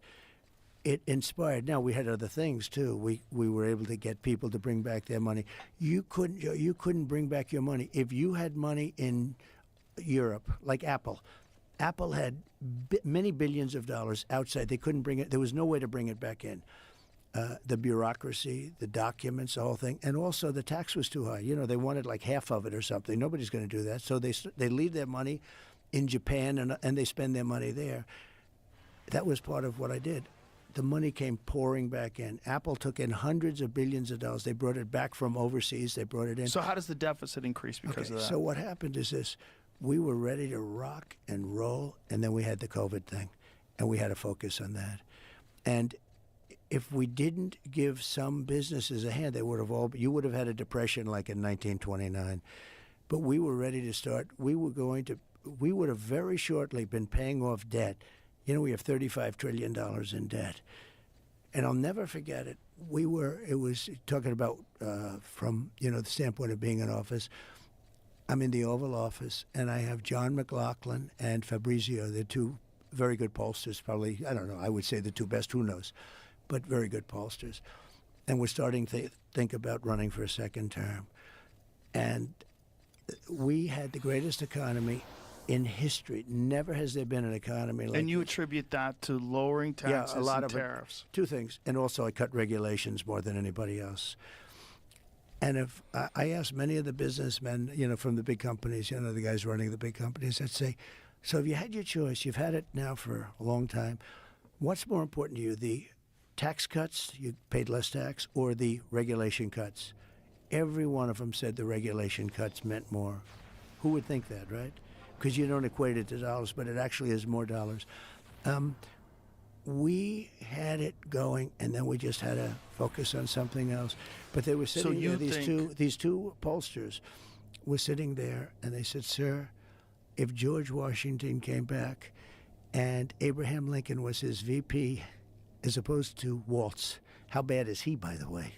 It inspired. Now we had other things too. We were able to get people to bring back their money. You couldn't bring back your money if you had money in Europe, like Apple. Apple had many billions of dollars outside. They couldn't bring it. There was no way to bring it back in. The bureaucracy, the documents, the whole thing, and also the tax was too high. They wanted like half of it or something. Nobody's going to do that. So they leave their money in Japan and they spend their money there. That was part of what I did. The money came pouring back in. Apple took in hundreds of billions of dollars. They brought it back from overseas. They brought it in. So how does the deficit increase because of that? So what happened is this. We were ready to rock and roll, and then we had the COVID thing, and we had to focus on that. And if we didn't give some businesses a hand, you would have had a depression like in 1929. But we were ready to start. We would have very shortly been paying off debt. We have $35 trillion in debt. And I'll never forget it. It was talking about from, the standpoint of being in office. I'm in the Oval Office, and I have John McLaughlin and Fabrizio. They're two very good pollsters, probably, I don't know, I would say the two best, who knows, but very good pollsters. And we're starting to think about running for a second term. And we had the greatest economy in history. Never has there been an economy like And you this. attribute that to lowering taxes a lot and of tariffs. Two things. And also I cut regulations more than anybody else. And if I asked many of the businessmen, from the big companies, the guys running the big companies, I'd say, so if you had your choice, you've had it now for a long time, what's more important to you, the tax cuts, you paid less tax, or the regulation cuts? Every one of them said the regulation cuts meant more. Who would think that, right? Because you don't equate it to dollars, but it actually is more dollars. We had it going, and then we just had to focus on something else. But they were sitting there, these two pollsters were sitting there, and they said, sir, if George Washington came back and Abraham Lincoln was his VP as opposed to Waltz, how bad is he, by the way?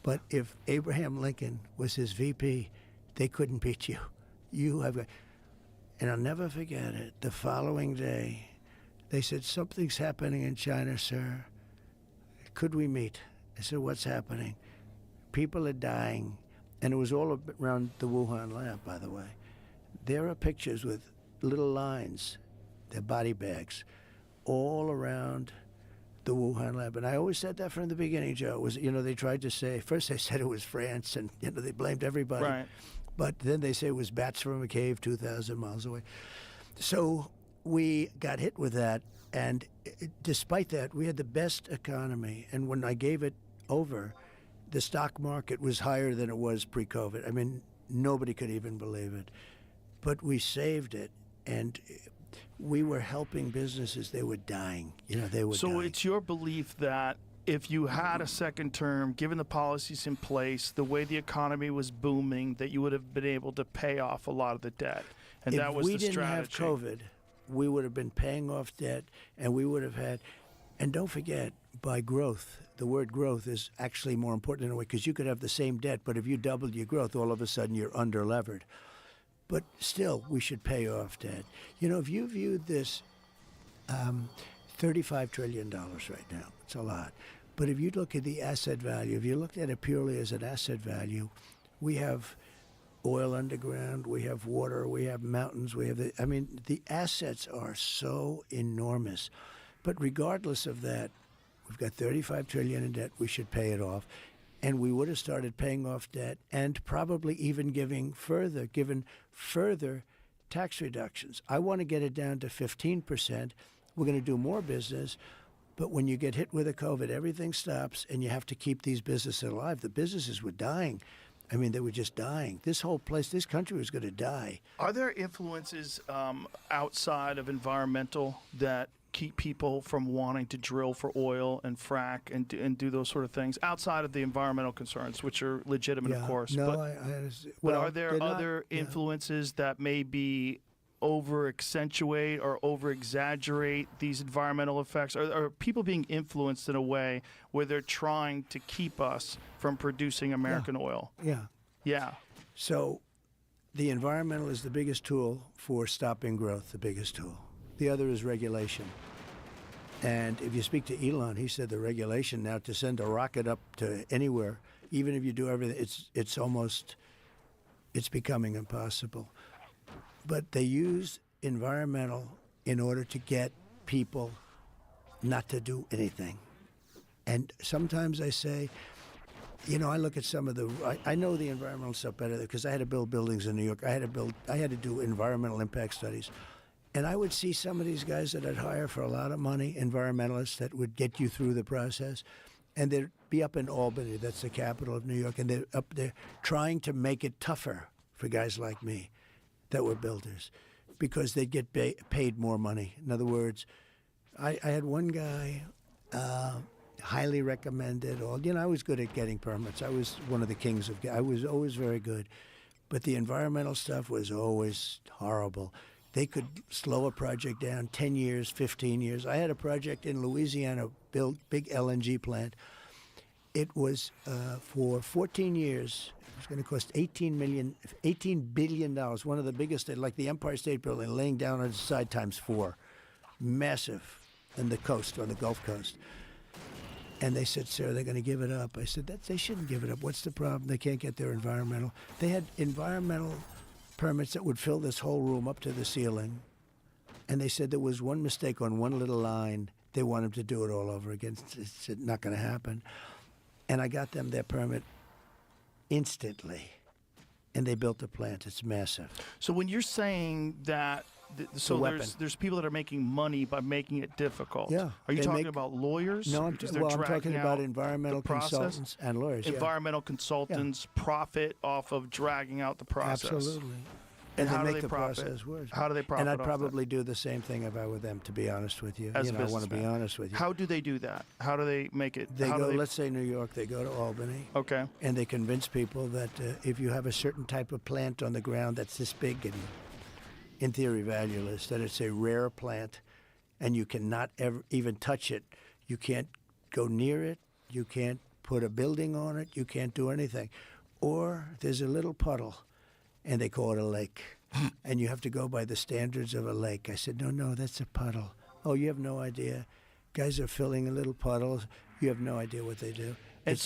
But if Abraham Lincoln was his VP, they couldn't beat you. And I'll never forget it. The following day, they said, something's happening in China, sir. Could we meet? I said, what's happening? People are dying. And it was all around the Wuhan lab, by the way. There are pictures with little lines, their body bags, all around the Wuhan lab. And I always said that from the beginning, Joe. It was, they tried to say, first they said it was France, and they blamed everybody. Right. But then they say it was bats from a cave 2,000 miles away. So we got hit with that. And despite that, we had the best economy. And when I gave it over, the stock market was higher than it was pre-COVID. I mean, nobody could even believe it. But we saved it. And we were helping businesses. They were dying. They were dying. So it's your belief that if you had a second term, given the policies in place, the way the economy was booming, that you would have been able to pay off a lot of the debt. And that was the strategy. If we didn't have COVID, we would have been paying off debt, and we would have had, and don't forget, by growth, the word growth is actually more important in a way, because you could have the same debt, but if you doubled your growth, all of a sudden you're under-levered. But still, we should pay off debt. If you viewed this $35 trillion right now, it's a lot. But if you look at the asset value, if you looked at it purely as an asset value, we have oil underground, we have water, we have mountains, the assets are so enormous. But regardless of that, We've got 35 trillion in debt. We should pay it off. And we would have started paying off debt and probably even given further tax reductions. I want to get it down to 15%. We're going to do more business. But when you get hit with a COVID, everything stops and you have to keep these businesses alive. The businesses were dying. I mean, they were just dying. This whole place, this country was going to die. Are there influences outside of environmental that keep people from wanting to drill for oil and frack and do those sort of things outside of the environmental concerns, which are legitimate, of course? No, but are there other influences that maybe over accentuate or over exaggerate these environmental effects? Are people being influenced in a way where they're trying to keep us from producing American oil? Yeah. So the environmental is the biggest tool for stopping growth, the biggest tool. The other is regulation. And if you speak to Elon, he said the regulation now to send a rocket up to anywhere, even if you do everything, it's becoming impossible. But they use environmental in order to get people not to do anything. And sometimes I say, I look at some of I know the environmental stuff better because I had to build buildings in New York. I had to do environmental impact studies. And I would see some of these guys that I'd hire for a lot of money, environmentalists that would get you through the process. And they'd be up in Albany, that's the capital of New York, and they're up there trying to make it tougher for guys like me that were builders because they'd get paid more money. In other words, I had one guy, highly recommended. I was good at getting permits. I was one of the kings I was always very good. But the environmental stuff was always horrible. They could slow a project down 10 years, 15 years. I had a project in Louisiana, built big LNG plant. It was for 14 years. It was going to cost $18 billion. One of the biggest, like the Empire State Building, laying down on its side times 4. Massive on the coast, on the Gulf Coast. And they said, sir, they're going to give it up. I said, they shouldn't give it up. What's the problem? They can't get their environmental. They had environmental permits that would fill this whole room up to the ceiling. And they said there was one mistake on one little line. They want them to do it all over again. It's not going to happen. And I got them their permit instantly. And they built the plant. It's massive. So when you're saying that, there's people that are making money by making it difficult. Yeah. Are you talking about lawyers? No, I'm talking about environmental consultants and lawyers. Environmental consultants profit off of dragging out the process. Absolutely. And how they do they profit? How do they profit? And I'd probably do the same thing if I were them, to be honest with you. As I want to be honest with you. How do they do that? How do they make it? Let's say New York, they go to Albany. Okay. And they convince people that if you have a certain type of plant on the ground that's this big and in theory valueless, that it's a rare plant and you cannot ever even touch it. You can't go near it. You can't put a building on it. You can't do anything. Or there's a little puddle and they call it a lake. And you have to go by the standards of a lake. I said, no, that's a puddle. Oh, you have no idea. Guys are filling a little puddles. You have no idea what they do. And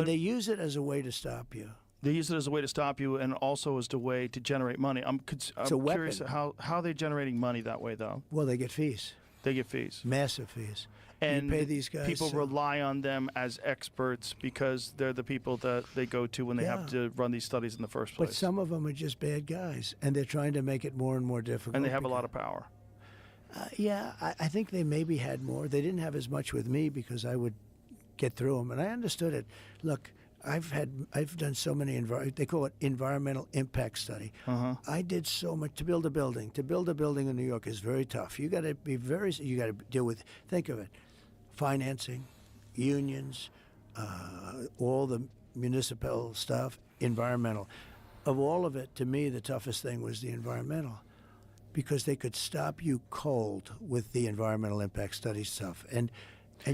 they use it as a way to stop you. They use it as a way to stop you and also as a way to generate money. I'm curious how are they generating money that way, though? Well, they get fees. They get fees. Massive fees. And you pay these guys. People rely on them as experts because they're the people that they go to when they have to run these studies in the first place. But some of them are just bad guys, and they're trying to make it more and more difficult. And they have a lot of power. I think they maybe had more. They didn't have as much with me because I would get through them, and I understood it. Look, I've done so many they call it environmental impact study. I did so much to build a building. To build a building in New York is very tough. You got to deal with. Think of it, financing, unions, all the municipal stuff, environmental. Of all of it, to me, the toughest thing was the environmental, because they could stop you cold with the environmental impact study stuff. And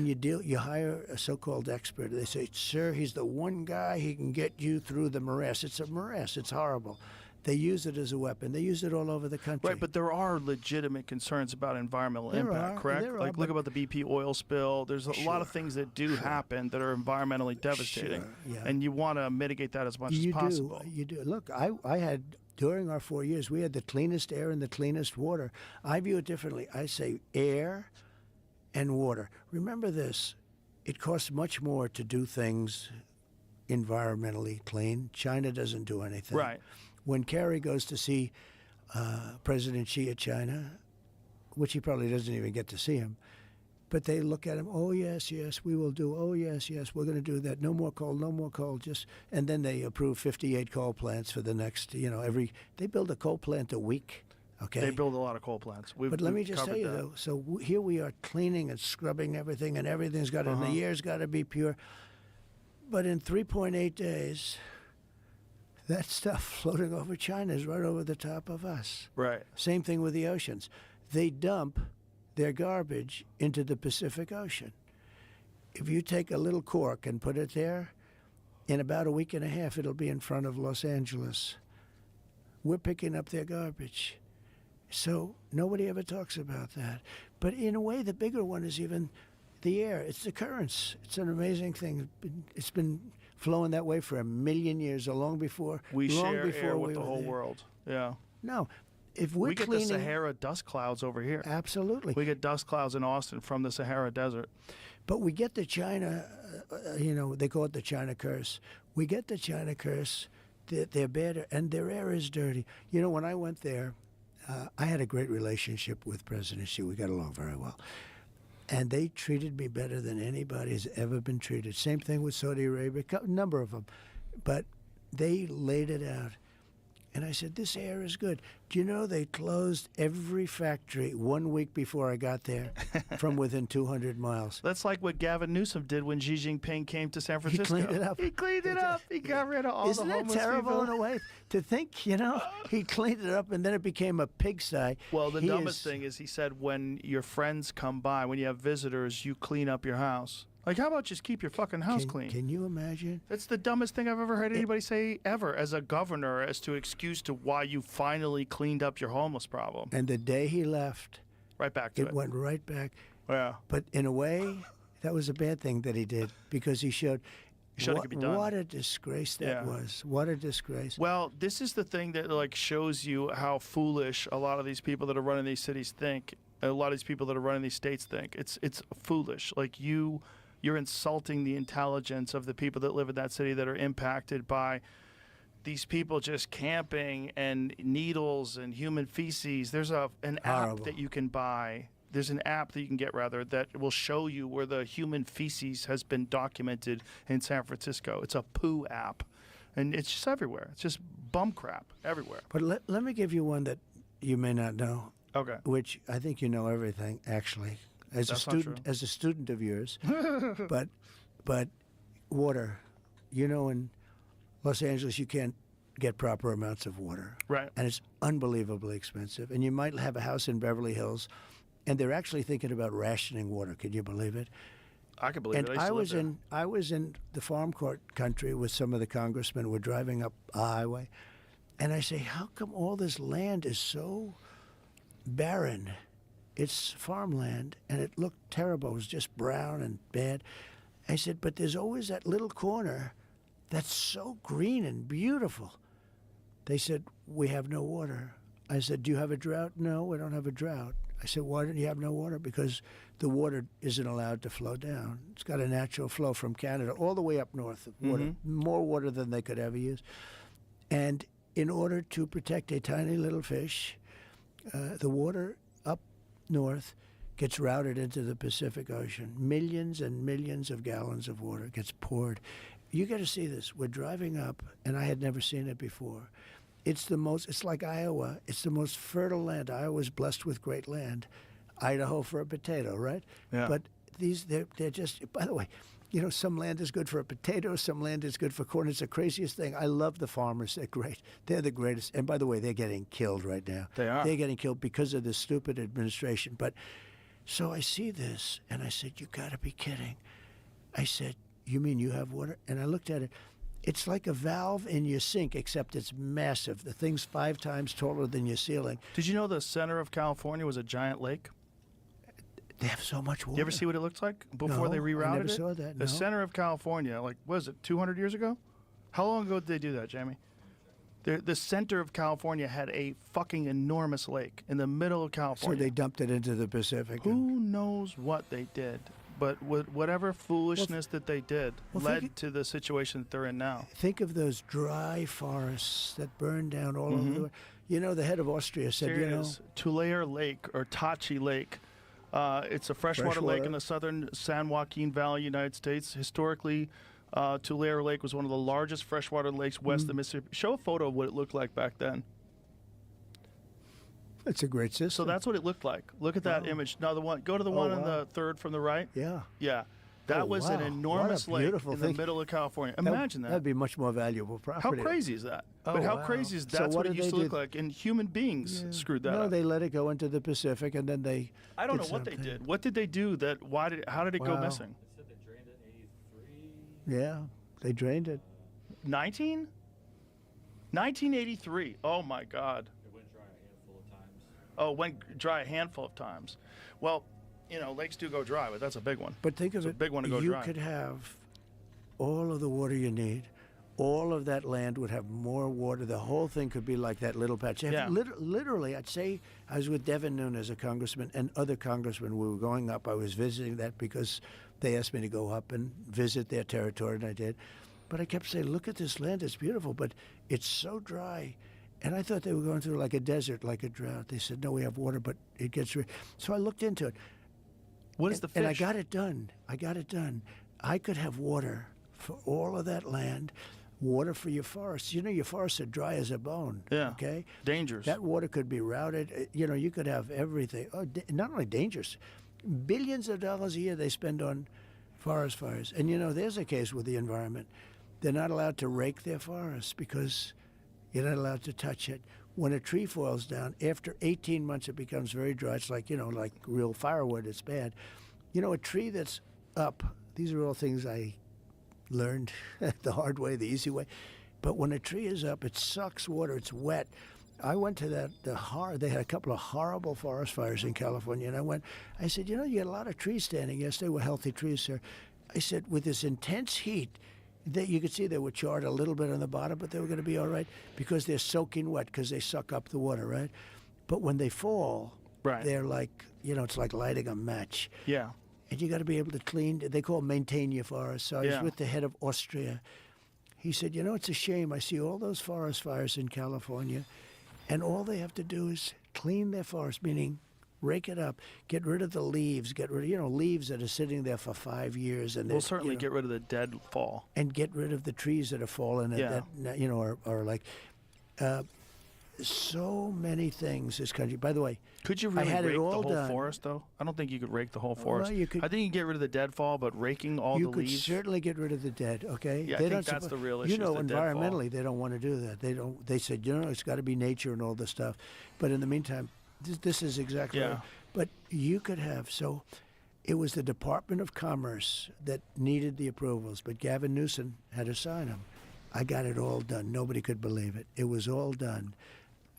you hire a so-called expert. They say, sir, he's the one guy, he can get you through the morass. It's a morass. It's horrible. They use it as a weapon. They use it all over the country. Right, but there are legitimate concerns about environmental impact, correct? Look about the BP oil spill. There's a lot of things that do happen that are environmentally devastating. And you want to mitigate that as much as possible. You do. Look, I had, during our 4 years, we had the cleanest air and the cleanest water. I view it differently. I say air and water. Remember this, it costs much more to do things environmentally clean. China doesn't do anything. Right. When Kerry goes to see President Xi of China, which he probably doesn't even get to see him, but they look at him, oh, yes, yes, we will do, oh, yes, yes, we're going to do that. No more coal, no more coal. And then they approve 58 coal plants for the next, they build a coal plant a week, okay? They build a lot of coal plants. But let me just tell you, though, so here we are cleaning and scrubbing everything, and everything's got and the air's got to be pure. But in 3.8 days, that stuff floating over China is right over the top of us. Right. Same thing with the oceans. They dump their garbage into the Pacific Ocean. If you take a little cork and put it there, in about a week and a half, it'll be in front of Los Angeles. We're picking up their garbage. So nobody ever talks about that. But in a way, the bigger one is even the air. It's the currents. It's an amazing thing. It's been flowing that way for 1 million years, or long before we share before air we with the were whole there. world. Yeah. No. If we're we get cleaning, the Sahara dust clouds over here. Absolutely. We get dust clouds in Austin from the Sahara Desert. But we get the China, they call it the China curse. We get the China curse. They're bad, and their air is dirty. When I went there, I had a great relationship with President Xi. We got along very well. And they treated me better than anybody has ever been treated. Same thing with Saudi Arabia, a number of them. But they laid it out. And I said, this air is good. Do you know they closed every factory 1 week before I got there from within 200 miles? That's like what Gavin Newsom did when Xi Jinping came to San Francisco. He cleaned it up. He cleaned it up. He got rid of all the homeless Isn't that terrible people. in a way to think, he cleaned it up and then it became a pigsty. Well, the dumbest thing is he said when your friends come by, when you have visitors, you clean up your house. Like, how about just keep your fucking house clean? Can you imagine? That's the dumbest thing I've ever heard anybody say ever as a governor as to excuse to why you finally cleaned up your homeless problem. And the day he left, right back to it. It went right back. Yeah. But in a way, that was a bad thing that he did because he showed it could be done. What a disgrace that was. What a disgrace. Well, this is the thing that shows you how foolish a lot of these people that are running these cities think. A lot of these people that are running these states think. It's foolish. You're insulting the intelligence of the people that live in that city that are impacted by these people just camping and needles and human feces. There's an app that you can buy. There's an app that you can get, rather, that will show you where the human feces has been documented in San Francisco. It's a poo app. And it's just everywhere. It's just bum crap everywhere. But let me give you one that you may not know. Okay. Which I think you know everything, actually. As a student of yours, but water, in Los Angeles you can't get proper amounts of water, right? And it's unbelievably expensive. And you might have a house in Beverly Hills, and they're actually thinking about rationing water. Can you believe it? I can believe it. I was in the farm court country with some of the congressmen. We're driving up a highway, and I say, how come all this land is so barren? It's farmland, and it looked terrible. It was just brown and bad. I said, but there's always that little corner that's so green and beautiful. They said, we have no water. I said, do you have a drought? No, we don't have a drought. I said, why don't you have no water? Because the water isn't allowed to flow down. It's got a natural flow from Canada all the way up north of water, more water than they could ever use. And in order to protect a tiny little fish, the water up north gets routed into the Pacific Ocean. Millions and millions of gallons of water gets poured. You got to see this. We're driving up, and I had never seen it before. It's like Iowa. It's the most fertile land. Iowa's blessed with great land. Idaho for a potato, right? Yeah. But they're just, by the way, some land is good for a potato, some land is good for corn. It's the craziest thing. I love the farmers. They're great. They're the greatest. And by the way, they're getting killed right now. They are. They're getting killed because of this stupid administration. But so I see this, and I said, you got to be kidding. I said, you mean you have water? And I looked at it. It's like a valve in your sink, except it's massive. The thing's 5 times taller than your ceiling. Did you know the center of California was a giant lake? They have so much water. You ever see what it looks like before they rerouted it? I never saw that, The center of California, what was it, 200 years ago? How long ago did they do that, Jamie? The center of California had a fucking enormous lake in the middle of California. So they dumped it into the Pacific. Who knows what they did? But whatever foolishness that they did led to the situation that they're in now. Think of those dry forests that burned down all over the world. You know, the head of Austria said, There it is. Tulare Lake, or Tachi Lake. It's a freshwater lake in the southern San Joaquin Valley, United States. Historically, Tulare Lake was one of the largest freshwater lakes west of the Mississippi. Show a photo of what it looked like back then. It's a great system. So that's what it looked like. Look at that image. Now, go to the one on the third from the right. Yeah. Yeah. That was an enormous lake in the middle of California. Imagine that. That'd be much more valuable property. How crazy is that? But how crazy is that's what it used to look like? And human beings screwed that up. No, they let it go into the Pacific, and then they. I don't know what they did. What did they do? How did it go missing? They said they drained it in 83. Yeah, they drained it. 1983. Oh my God. It went dry a handful of times. Oh, it went dry a handful of times. Well, you know, lakes do go dry, but that's a big one. But think of it's it, a big one to go you dry. Could have all of the water you need. All of that land would have more water. The whole thing could be like that little patch. Yeah. Literally, I'd say I was with Devin Nunes, a congressman, and other congressmen. We were going up. I was visiting that because they asked me to go up and visit their territory, and I did. But I kept saying, look at this land. It's beautiful, but it's so dry. And I thought they were going through like a desert, like a drought. They said, no, we have water, but it gets... So I looked into it. What is the fish? And I got it done. I could have water for all of that land, water for your forests. You know, your forests are dry as a bone. Yeah. Okay? Dangerous. That water could be routed. You know, you could have everything. Oh, not only dangerous, billions of dollars a year they spend on forest fires. And, you know, there's a case with the environment. They're not allowed to rake their forests because you're not allowed to touch it. When a tree falls down, after 18 months, it becomes very dry. It's like, you know, like real firewood. It's bad. You know, a tree that's up, these are all things I learned the hard way, the easy way. But when a tree is up, it sucks water. It's wet. I went to they had a couple of horrible forest fires in California, and I said, you know, you got a lot of trees standing. Yes, they were healthy trees, sir. I said, with this intense heat, that you could see they were charred a little bit on the bottom, but they were going to be all right because they're soaking wet because they suck up the water, right? But when they fall, they're like, you know, it's like lighting a match. Yeah. And you got to be able to clean. They call it maintain your forest. So I was with the head of Austria. He said, you know, it's a shame. I see all those forest fires in California, and all they have to do is clean their forest, meaning rake it up, get rid of the leaves, get rid of, you know, leaves that are sitting there for 5 years. And we'll certainly get rid of the dead fall. And get rid of the trees that have fallen that, you know, are like so many things this country. By the way, could you really rake the whole forest, though? I don't think you could rake the whole forest. Well, you could, I think you can get rid of the deadfall, but raking all the leaves. You could certainly get rid of the dead, okay? Yeah, I think that's the real issue. You know, environmentally, they don't want to do that. They said, you know, it's got to be nature and all this stuff. But in the meantime, this is exactly right. But you could have, so it was the Department of Commerce that needed the approvals, but Gavin Newsom had to sign them. I got it all done. Nobody could believe it. It was all done.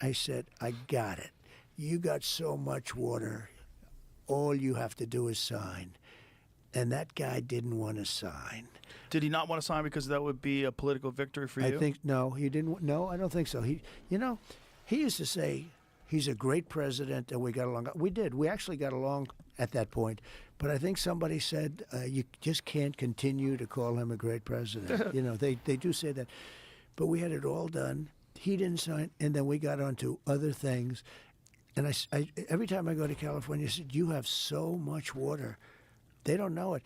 I said, I got it. You got so much water. All you have to do is sign. And that guy didn't want to sign. Did he not want to sign because that would be a political victory for you? I think, no, he didn't. No, I don't think so. He used to say, he's a great president, and we got along. We did. We actually got along at that point. But I think somebody said, you just can't continue to call him a great president. You know, they do say that. But we had it all done. He didn't sign, and then we got on to other things. And I every time I go to California, I said, you have so much water. They don't know it.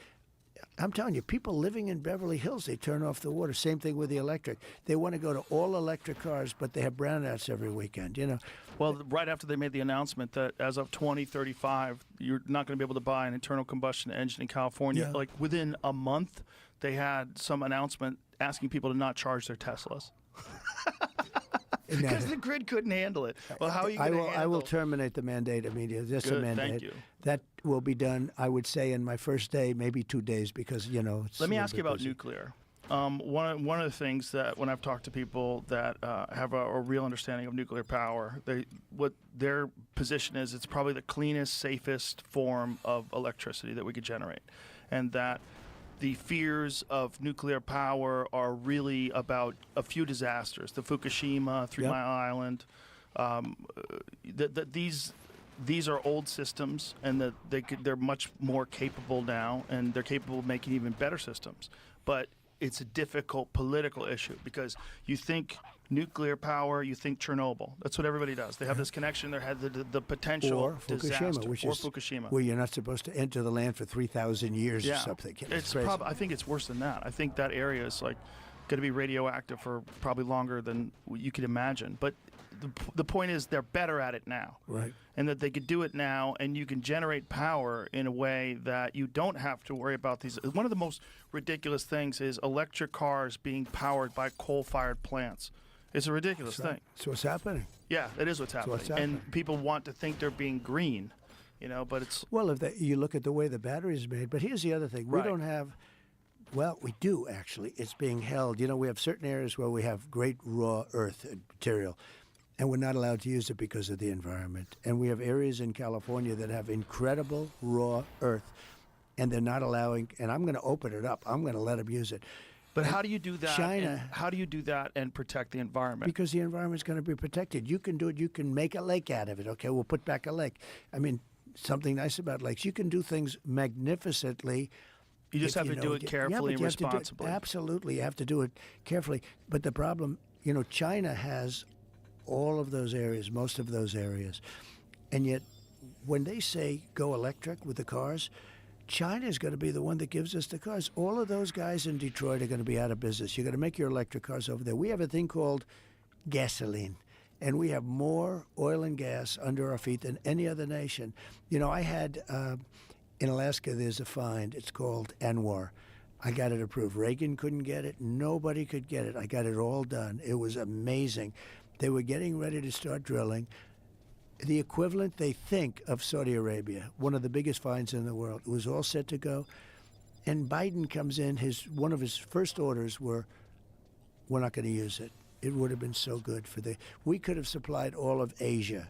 I'm telling you, people living in Beverly Hills, they turn off the water. Same thing with the electric. They want to go to all electric cars, but they have brownouts every weekend, you know. Well, right after they made the announcement that as of 2035, you're not going to be able to buy an internal combustion engine in California, like within a month, they had some announcement asking people to not charge their Teslas. Because the grid couldn't handle it. Well, how are you going to handle it? I will terminate the mandate immediately. Just a mandate. Thank you. That will be done, I would say, in my first day, maybe 2 days, because, you know, it's Let me ask you about nuclear. One of the things that when I've talked to people that have a real understanding of nuclear power, what their position is, it's probably the cleanest, safest form of electricity that we could generate. And that the fears of nuclear power are really about a few disasters, the Fukushima, 3 Mile Island. These these are old systems, and that they're much more capable now, and they're capable of making even better systems. But it's a difficult political issue because you think nuclear power, you think Chernobyl. That's what everybody does. They have this connection in their head, the potential or Fukushima, disaster. which or is Fukushima. where you're not supposed to enter the land for 3,000 years or Yeah. something. It's crazy. I think it's worse than that. I think that area is like going to be radioactive for probably longer than you could imagine. But the point is they're better at it now. Right. And that they could do it now, and you can generate power in a way that you don't have to worry about these. One of the most ridiculous things is electric cars being powered by coal-fired plants. It's a ridiculous thing. That's what's happening. Yeah, it is what's happening. what's happening. And people want to think they're being green, but it's... Well, you look at the way the battery is made, but here's the other thing. We Right. don't have, well, we do actually. It's being held. We have certain areas where we have great raw earth material, and we're not allowed to use it because of the environment. And we have areas in California that have incredible raw earth, and they're not allowing, and I'm going to open it up. I'm going to let them use it. But how do you do that? China- How do you do that and protect the environment? Because the environment's going to be protected. You can do it. You can make a lake out of it. Okay, we'll put back a lake. I mean, something nice about lakes. You can do things magnificently. You just if have to do it yeah, carefully but and you have to do it- responsibly. absolutely, you have to do it carefully. But the problem, China has all of those areas, most of those areas, and yet when they say go electric with the cars, China is going to be the one that gives us the cars. All of those guys in Detroit are going to be out of business. You're going to make your electric cars over there. We have a thing called gasoline, and we have more oil and gas under our feet than any other nation. I had in Alaska, there's a find. It's called Anwar. I got it approved. Reagan couldn't get it. Nobody could get it. I got it all done. It was amazing. They were getting ready to start drilling. The equivalent, they think, of Saudi Arabia, one of the biggest finds in the world. It was all set to go. And Biden comes in, one of his first orders were, we're not going to use it. It would have been so good we could have supplied all of Asia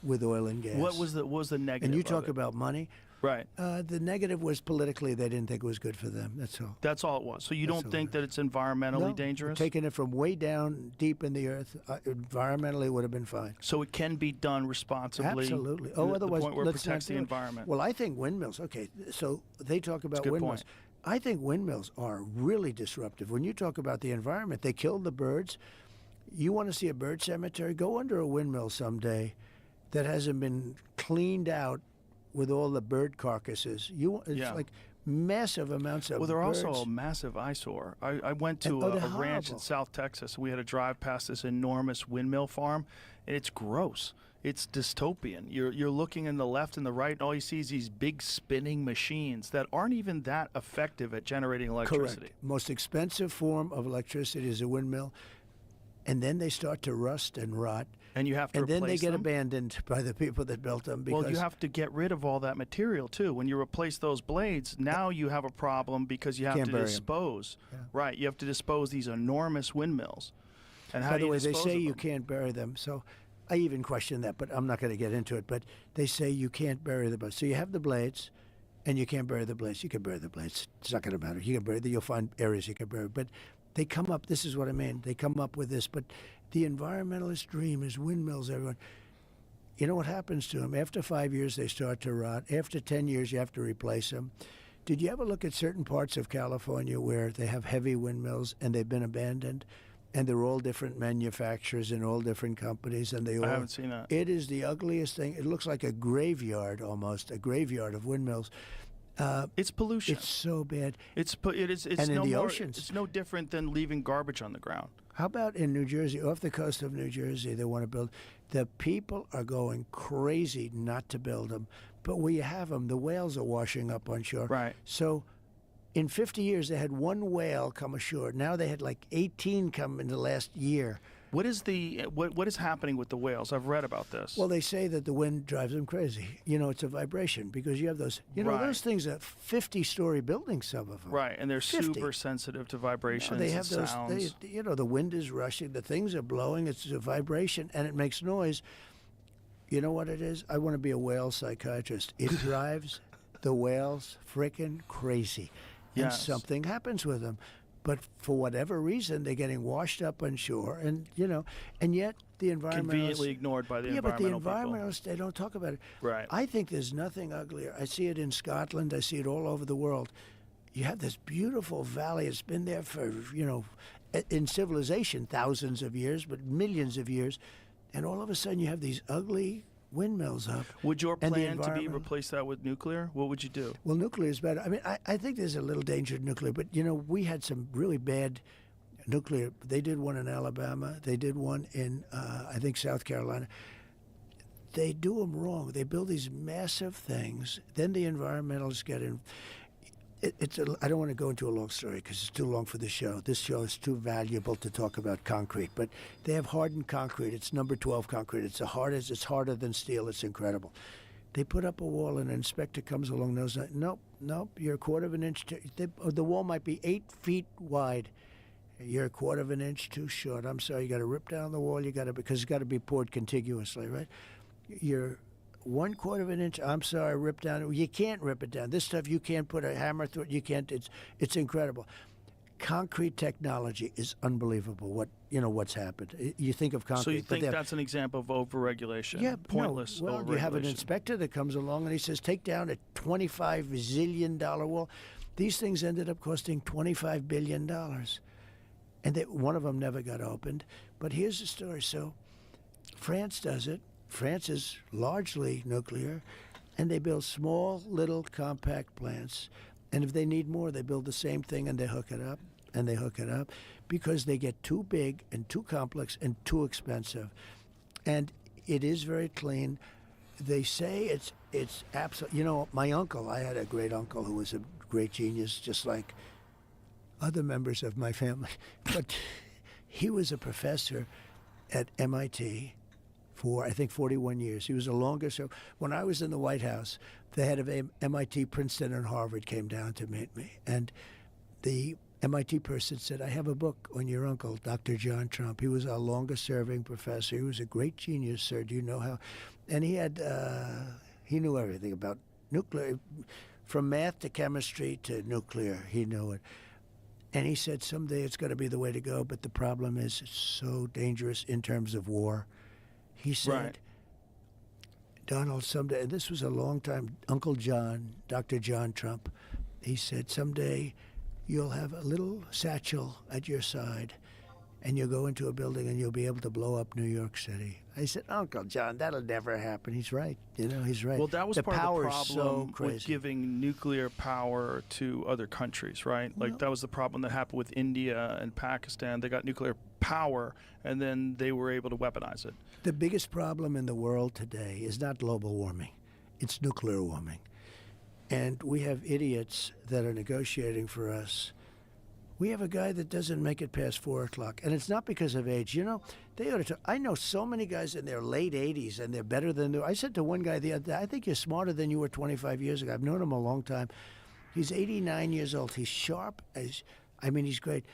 with oil and gas. What was the negative? And you of talk it? about money. Right. The negative was politically they didn't think it was good for them. That's all. That's all it was. So you That's don't all think it that it's environmentally No, dangerous? Taking it from way down deep in the earth, environmentally it would have been fine. So it can be done responsibly. Absolutely. to Otherwise, the point where it let's not protects the do it. environment. Well, I think windmills. Okay, so they talk about good windmills. point. I think windmills are really disruptive. When you talk about the environment, they kill the birds. You want to see a bird cemetery? Go under a windmill someday that hasn't been cleaned out with all the bird carcasses. It's Yeah. like massive amounts of Well, they're birds. also a massive eyesore. I went to they're a ranch in horrible. South Texas, and we had to drive past this enormous windmill farm, and it's gross. It's dystopian. You're looking in the left and the right, and all you see is these big spinning machines that aren't even that effective at generating electricity. Correct. Most expensive form of electricity is a windmill, and then they start to rust and rot. And you have to And then they replace get them. abandoned by the people that built them. Because Well, you have to get rid of all that material too. When you replace those blades, now you have a problem because you have Can't to bury 'em. dispose. Right, you have to dispose these enormous windmills. And how By do the you way, they dispose say of you them? can't bury them. So I even question that, but I'm not going to get into it. But they say you can't bury the blades. So you have the blades, and you can't bury the blades. You can bury the blades. It's not going to matter. You can bury them. You'll find areas you can bury. But they come up, this is what I mean. They come up with this. But the environmentalist dream is windmills, everyone. You know what happens to them? After 5 years, they start to rot. After 10 years, you have to replace them. Did you ever look at certain parts of California where they have heavy windmills and they've been abandoned? And they're all different manufacturers and all different companies, and they all. I haven't seen that. It is the ugliest thing. It looks like a graveyard almost, a graveyard of windmills. It's pollution. It's so bad. It's And in no the more, oceans. It's no different than leaving garbage on the ground. How about in New Jersey, off the coast of New Jersey, they want to build. The people are going crazy not to build them, but where you have them, the whales are washing up on shore. Right. So in 50 years, they had one whale come ashore. Now they had like 18 come in the last year. What is happening with the whales? I've read about this. Well, they say that the wind drives them crazy. It's a vibration because you have those. Right. Those things are 50-story buildings. Some of them. right, and they're 50. super sensitive to vibrations. They have and those. sounds. The wind is rushing. The things are blowing. It's a vibration, and it makes noise. You know what it is? I want to be a whale psychiatrist. It drives the whales frickin' crazy, and Yes. something happens with them. But for whatever reason, they're getting washed up on shore, and and yet the environmentalists Conveniently ignored by the yeah, but the environmental people. environmentalists, they don't talk about it. Right. I think there's nothing uglier. I see it in Scotland. I see it all over the world. You have this beautiful valley. It's been there for, in civilization, thousands of years, but millions of years. And all of a sudden, you have these ugly windmills up. Would your and the plan to be environment- replace that with nuclear? What would you do? Well, nuclear is better. I mean, I think there's a little danger to nuclear, but, we had some really bad nuclear. They did one in Alabama. They did one in, I think, South Carolina. They do them wrong. They build these massive things. Then the environmentalists get in. I don't want to go into a long story because it's too long for the show. This show is too valuable to talk about concrete. But they have hardened concrete. It's number 12 concrete. It's harder than steel. It's incredible. They put up a wall, and an inspector comes along. Knows, nope, you're a quarter of an inch. The wall might be 8 feet wide. You're a quarter of an inch too short. I'm sorry. You got to rip down the wall. Because it's got to be poured contiguously, right? You're 1/4 of an inch. I'm sorry, rip down. You can't rip it down. This stuff you can't put a hammer through it. You can't. It's incredible. Concrete technology is unbelievable. What's happened? You think of concrete. So you think that's an example of overregulation? Yeah, Pointless no. Well, overregulation. you have an inspector that comes along and he says, take down a $25 zillion wall. These things ended up costing $25 billion. And one of them never got opened. But here's the story. So France does it. France is largely nuclear, and they build small, little, compact plants. And if they need more, they build the same thing and they hook it up, and they hook it up, because they get too big and too complex and too expensive. And it is very clean. They say it's absolutely. My uncle, I had a great uncle who was a great genius, just like other members of my family. But he was a professor at MIT for, I think, 41 years. He was the longest. So when I was in the White House, the head of MIT, Princeton, and Harvard came down to meet me. And the MIT person said, I have a book on your uncle, Dr. John Trump. He was our longest-serving professor. He was a great genius, sir. Do you know how? And he knew everything about nuclear, from math to chemistry to nuclear. He knew it. And he said, someday it's going to be the way to go, but the problem is it's so dangerous in terms of war. He said, Right. Donald, someday, and this was a long time, Uncle John, Dr. John Trump, he said, someday you'll have a little satchel at your side, and you'll go into a building and you'll be able to blow up New York City. I said, Uncle John, that'll never happen. He's right. He's right. Well, that was the part of the power problem is so crazy. with giving nuclear power to other countries, right? Like that was the problem that happened with India and Pakistan. They got nuclear power, and then they were able to weaponize it. The biggest problem in the world today is not global warming. It's nuclear warming. And we have idiots that are negotiating for us. We have a guy that doesn't make it past 4 o'clock, and it's not because of age. They ought to. I know so many guys in their late 80s, and they're better than I said to one guy the other day, I think you're smarter than you were 25 years ago. I've known him a long time. He's 89 years old. He's sharp he's great.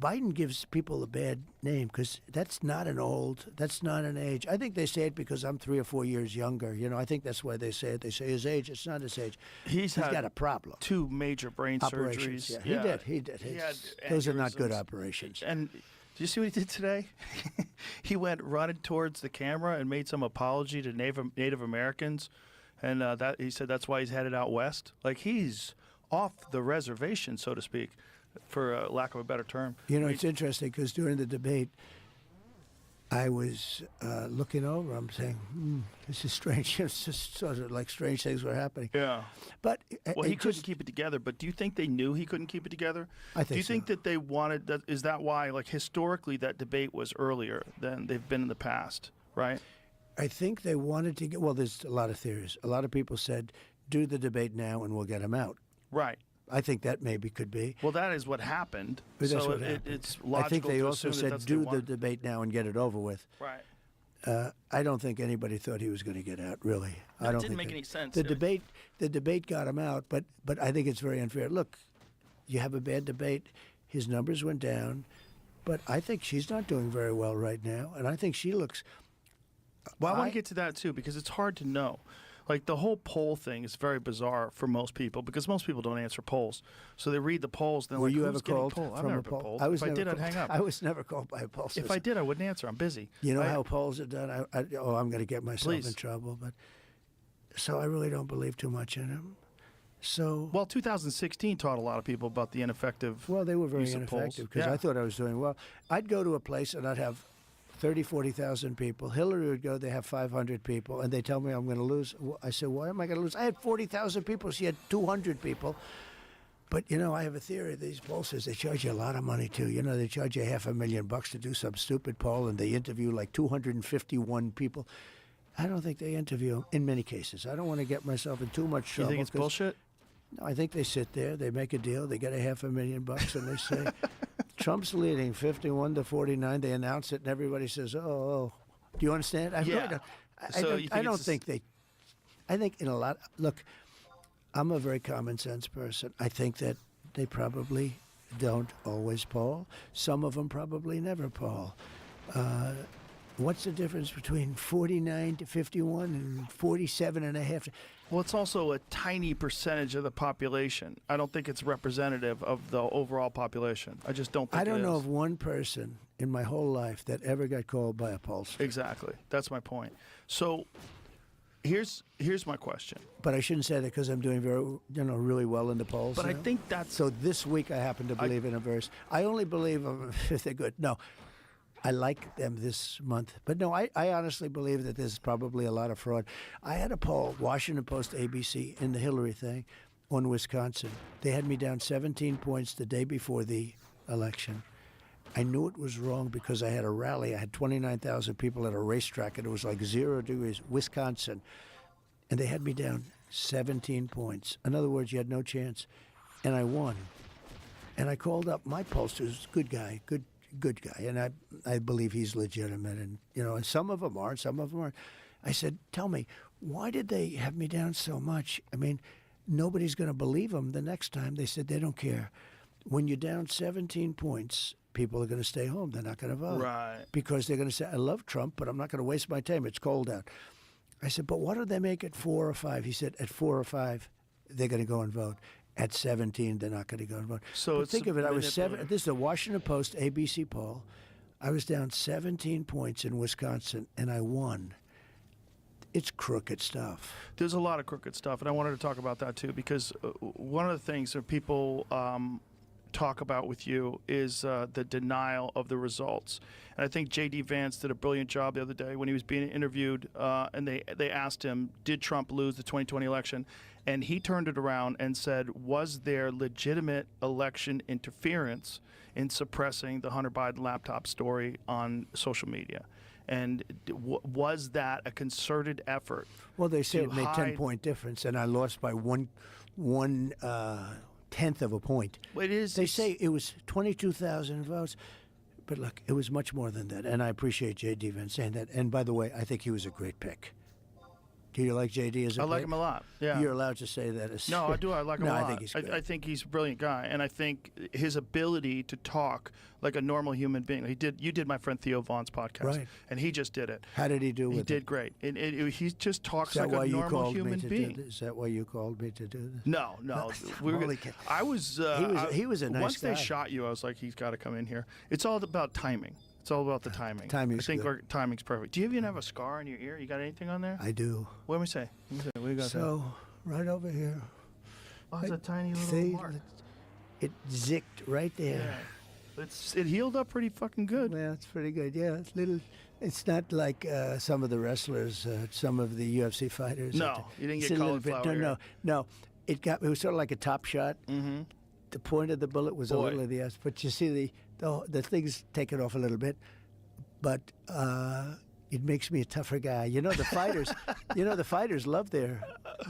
Biden gives people a bad name because that's not an age. I think they say it because I'm 3 or 4 years younger. I think that's why they say it. They say his age. It's not his age. He's got a problem. 2 major brain Operations. surgeries. Yeah, he did. had Those are not good aneurysms. operations. And do you see what he did today? He went running towards the camera and made some apology to Native Americans, and that he said that's why he's headed out west. Like he's off the reservation, so to speak, for lack of a better term. It's interesting because during the debate, I was looking over. I'm saying, this is strange. It's just sort of like strange things were happening. Yeah. But He couldn't keep it together. But do you think they knew he couldn't keep it together? I think Do you think so. that they wanted that? Is that why, like historically, that debate was earlier than they've been in the past, right? I think they wanted to get. Well, there's a lot of theories. A lot of people said, do the debate now and we'll get him out. Right. I think that maybe could be. Well, that is what happened. But that's so what happened. It's logical I think they to also assume said, that's do what the they wanted. debate now and get it over with. Right. I don't think anybody thought he was going to get out, really. I That don't didn't think make that- any sense. The debate got him out, but I think it's very unfair. Look, you have a bad debate. His numbers went down, but I think she's not doing very well right now, and I think she looks. Well, I want to get to that too because it's hard to know. Like the whole poll thing is very bizarre for most people because most people don't answer polls. So they read the polls. They're Were like, you who's ever getting called polled? I've from never a been poll? polled. I was If I never did, I'd hang up. I was never called by a poll system. If I did, I wouldn't answer. I'm busy. You know how polls are done? I'm going to get myself Please. in trouble. But so I really don't believe too much in them. So Well, 2016 taught a lot of people about the ineffective. well, they were very use of polls. ineffective because Yeah. I thought I was doing well. I'd go to a place and I'd have 30, 40,000 people. Hillary would go, they have 500 people, and they tell me I'm going to lose. I said, why am I going to lose? I had 40,000 people. She had 200 people. But, you know, I have a theory. These pollsters, they charge you a lot of money, too. You know, they charge you $500,000 to do some stupid poll, and they interview like 251 people. I don't think they interview them in many cases. I don't want to get myself in too much You trouble. think it's 'cause- bullshit? No, I think they sit there, they make a deal, they get $500,000, and they say, Trump's leading 51 to 49. They announce it, and everybody says, "Oh." Do you understand? I Yeah. really don't. So you think I don't it's just- think they. I think in a lot. Look, I'm a very common sense person. I think that they probably don't always poll. Some of them probably never poll. What's the difference between 49 to 51 and 47 and a half? Well, it's also a tiny percentage of the population. I don't think it's representative of the overall population. I just don't think I don't it know is. of one person in my whole life that ever got called by a pollster. Exactly. That's my point. So here's my question. But I shouldn't say that because I'm doing really well in the polls. But I now. think that's So this week I happen to believe in a verse. I only believe them if they're good. No, I like them this month. But no, I honestly believe that there's probably a lot of fraud. I had a poll, Washington Post, ABC, in the Hillary thing on Wisconsin. They had me down 17 points the day before the election. I knew it was wrong because I had a rally. I had 29,000 people at a racetrack, and it was like 0 degrees, Wisconsin. And they had me down 17 points. In other words, you had no chance. And I won. And I called up my pollster, who's a good guy, good guy, and I believe he's legitimate. And, and some of them are, some of them aren't. I said, tell me, why did they have me down so much? I mean, nobody's going to believe them the next time. They said they don't care. When you're down 17 points, people are going to stay home. They're not going to vote. right. Because they're going to say, I love Trump, but I'm not going to waste my time. It's cold out. I said, but what do they make at 4 or 5? He said, at 4 or 5, they're going to go and vote. At 17, they're not going to go and vote. So but it's think of it. I was manipulative. This is the Washington Post ABC poll. I was down 17 points in Wisconsin, and I won. It's crooked stuff. There's a lot of crooked stuff, and I wanted to talk about that too because one of the things that people talk about with you is the denial of the results. And I think J.D. Vance did a brilliant job the other day when he was being interviewed, and they asked him, did Trump lose the 2020 election? And he turned it around and said, was there legitimate election interference in suppressing the Hunter Biden laptop story on social media? And was that a concerted effort? Well, they say to it made hide- 10-point difference, and I lost by one tenth of a point. It is. They say it was 22,000 votes, but look, it was much more than that. And I appreciate J.D. Vance saying that. And by the way, I think he was a great pick. Do you like J.D. as a I pick? like him a lot. Yeah. You're allowed to say that. As No, I do. I like him no, a lot. I think he's good. I think he's a brilliant guy, and I think his ability to talk like a normal human being. You did my friend Theo Vaughn's podcast, Right. and he just did it. How did he do with He it? did great. He just talks Is that like why a you normal called me human to being. do this? Is that why you called me to do this? No. We were Holy gonna- cow. I was. He was a nice Once guy. they shot you, I was like, he's got to come in here. It's all about timing. It's all about the timing. Timing's I think good. our timing's perfect. Do you even have a scar on your ear? You got anything on there? I do. What do we say? What do you got So, right over here. there? Oh, it's a tiny little See, mark. it zicked right there. Yeah. It healed up pretty fucking good. Well, it's pretty good. Yeah, it's little. It's not like some of the wrestlers, some of the UFC fighters. No, you didn't It's get a little bit- cauliflower No. It was sort of like a top shot. Mm-hmm. The point of the bullet was a Boy. little of the ass, but you see the thing's taken off a little bit, but it makes me a tougher guy. You know the fighters. The fighters love their.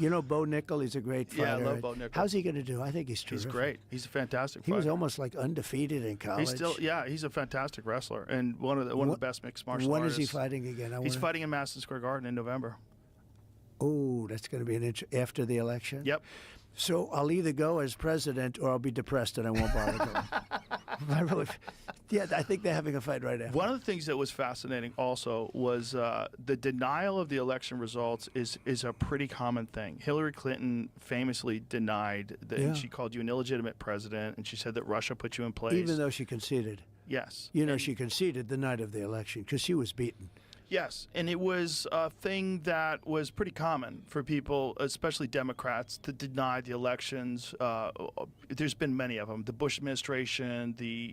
Bo Nickel, he's a great fighter. Yeah, I love Bo Nickel. How's he going to do? I think he's He's terrific. great. He's a fantastic He fighter. was almost like undefeated in college. He's a fantastic wrestler and one of the best mixed martial When artists. is he fighting again? He's fighting in Madison Square Garden in November. Oh, that's going to be after the election. Yep. So I'll either go as president or I'll be depressed and I won't bother going. I really, yeah, I think they're having a fight right after. One of the things that was fascinating also was the denial of the election results is a pretty common thing. Hillary Clinton famously denied that she called you an illegitimate president, and she said that Russia put you in place. Even though she conceded. Yes. You know, she conceded the night of the election because she was beaten. Yes, and it was a thing that was pretty common for people, especially Democrats, to deny the elections. There's been many of them: the Bush administration, the